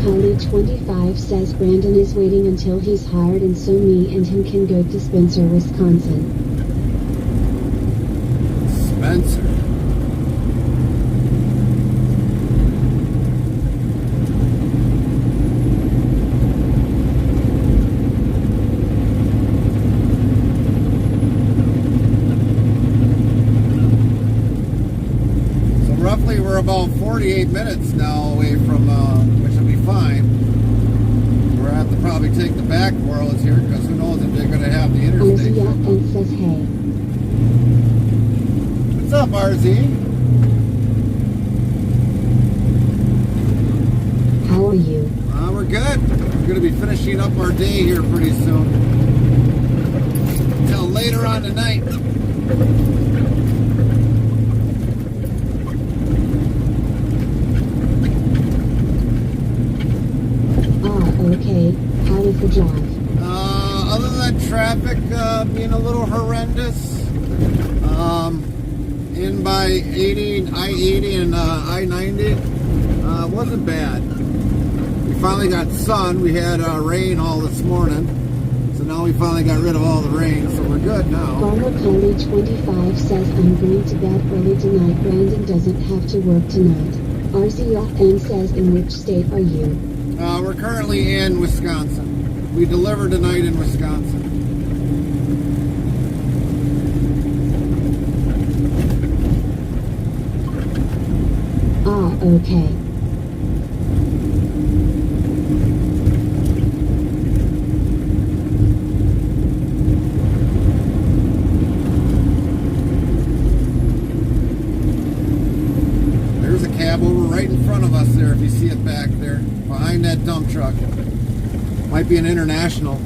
Collie 25 says Brandon is waiting until he's hired and so me and him can go to Spencer, Wisconsin. Spencer. So roughly we're about 48 minutes now away from which will be fine. We're going to have to probably take the back roads here because who knows if they're going to have the interstate. RZ and says hey. What's up, RZ? How are you? We're good. We're going to be finishing up our day here pretty soon. Until later on tonight. Okay, how was the drive? Other than traffic being a little horrendous, in by 80, I-80 and I-90, wasn't bad. We finally got sun. We had rain all this morning, so now we finally got rid of all the rain, so we're good now. Farmer Collie 25 says I'm going to bed early tonight. Brandon doesn't have to work tonight. RZN says in which state are you? We're currently in Wisconsin. We delivered tonight in Wisconsin. Okay. There's a cab over right in front of us there, if you see it back there, behind that dump truck. Might be an international.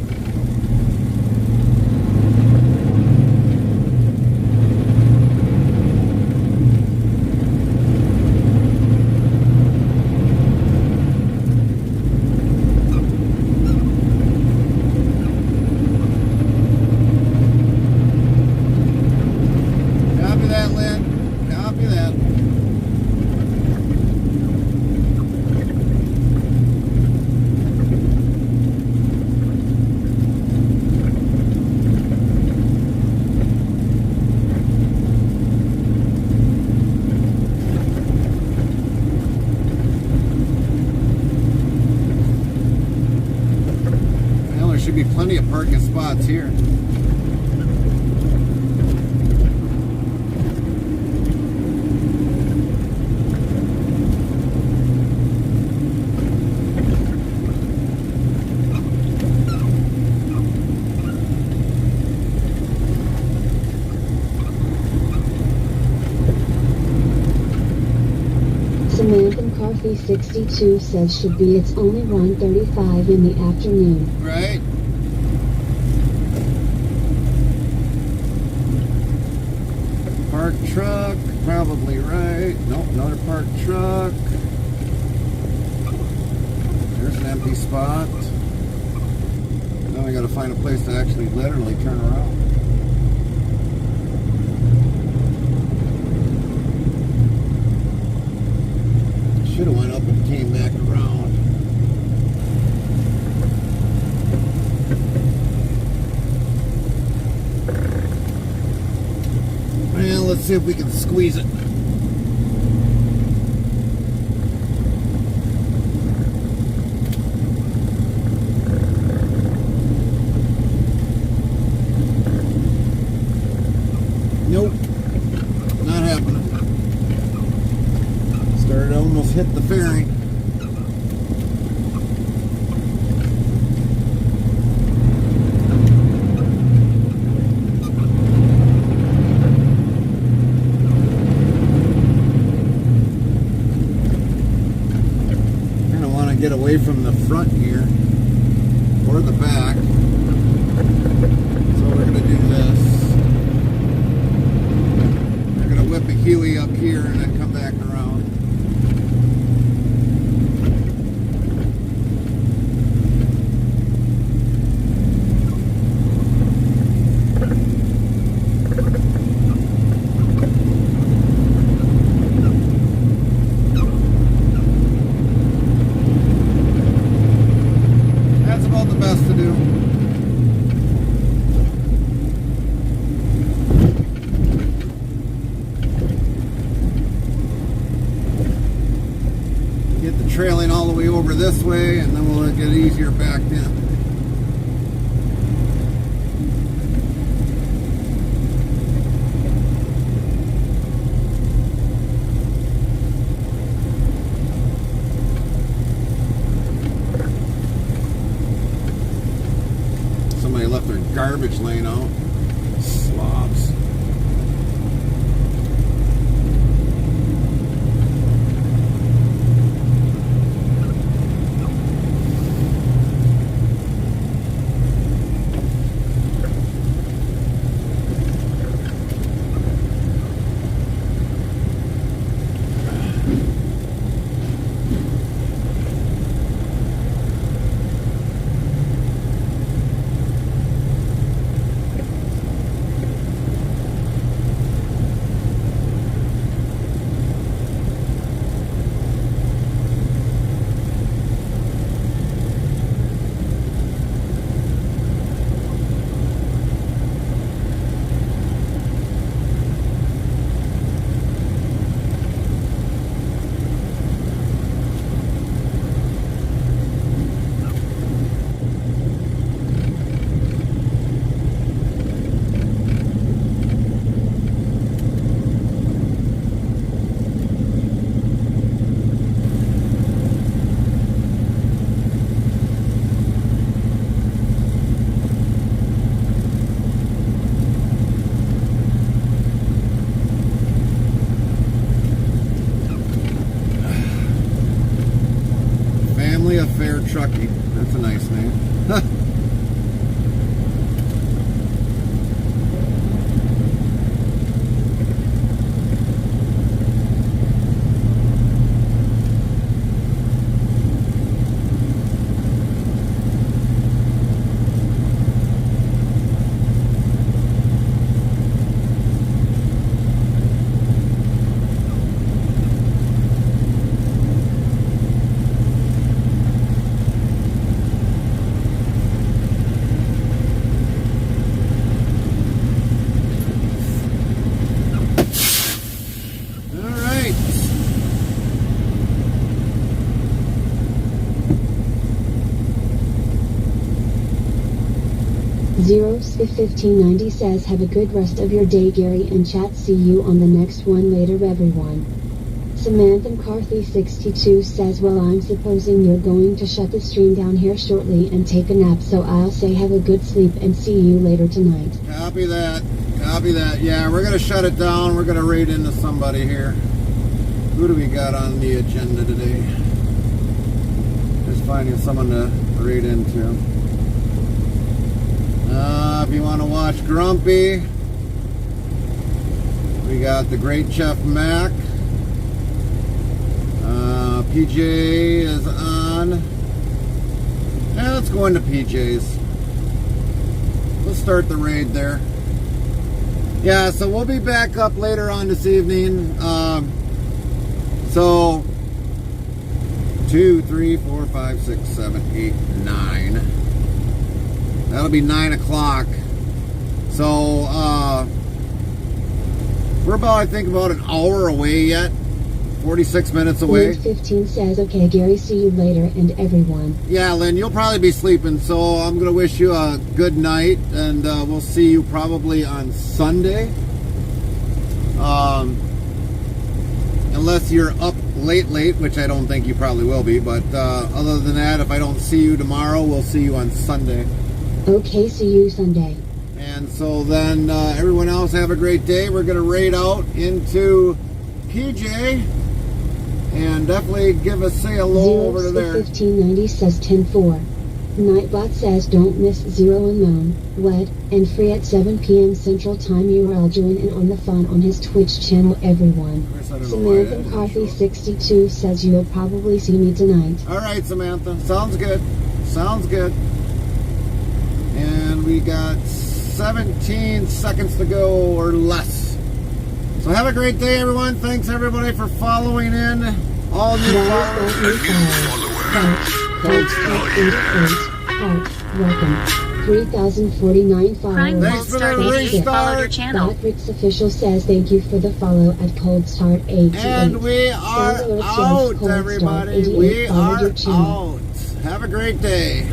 plenty of parking spots here. Samantha McCarthy 62 says should be it's only 1:35 in the afternoon. Right? Parked truck, probably right. Nope, another parked truck. There's an empty spot. Now I gotta find a place to actually literally turn around. Should have went up and came back around. Well, let's see if we can squeeze it. Nope, not happening. Started to almost hit the fairing. Kind of want to get away from the front here or the back. So we're going to do this. We're going to whip a Huey up here and then come back around. That's about the best to do. Get the trailing all the way over this way, and then we'll get easier back in. Somebody left their garbage laying out. Slobs. Affair Trucking. That's a nice name. 1590 says, have a good rest of your day, Gary and chat. See you on the next one later, everyone. Samantha McCarthy 62 says, well, I'm supposing you're going to shut the stream down here shortly and take a nap, so I'll say have a good sleep and see you later tonight. Copy that. Copy that. Yeah, we're going to shut it down. We're going to raid into somebody here. Who do we got on the agenda today? Just finding someone to raid into. If you want to watch Grumpy, we got the Great Chef Mac. PJ is on. Yeah, let's go into PJ's. We'll start the raid there. Yeah, so we'll be back up later on this evening. So 2, 3, 4, 5, 6, 7, 8, 9. That'll be 9 o'clock. So we're about, I think, about an hour away yet. 46 minutes away. 15 says, okay, Gary, see you later, and everyone. Yeah, Lynn, you'll probably be sleeping, so I'm going to wish you a good night, and we'll see you probably on Sunday. Unless you're up late, which I don't think you probably will be, but other than that, if I don't see you tomorrow, we'll see you on Sunday. Okay, see you Sunday. And so then everyone else have a great day. We're going to raid out into PJ. And definitely give us say hello over to there. 1590 says 10-4. Nightbot says don't miss Zero Unknown, Wed, and Free at 7 p.m. Central Time. URL join in on the fun on his Twitch channel, everyone. Samantha McCarthy 62 says you'll probably see me tonight. Alright, Samantha. Sounds good. Sounds good. And we got 17 seconds to go or less. So have a great day, everyone. Thanks, everybody, for following in. All new followers. Welcome. 3,049 followers. Prime Cold Start 88 followed your channel. Godrick's official says thank you for the follow at Cold Start 88. And we are out, everybody. We are out. Have a great day.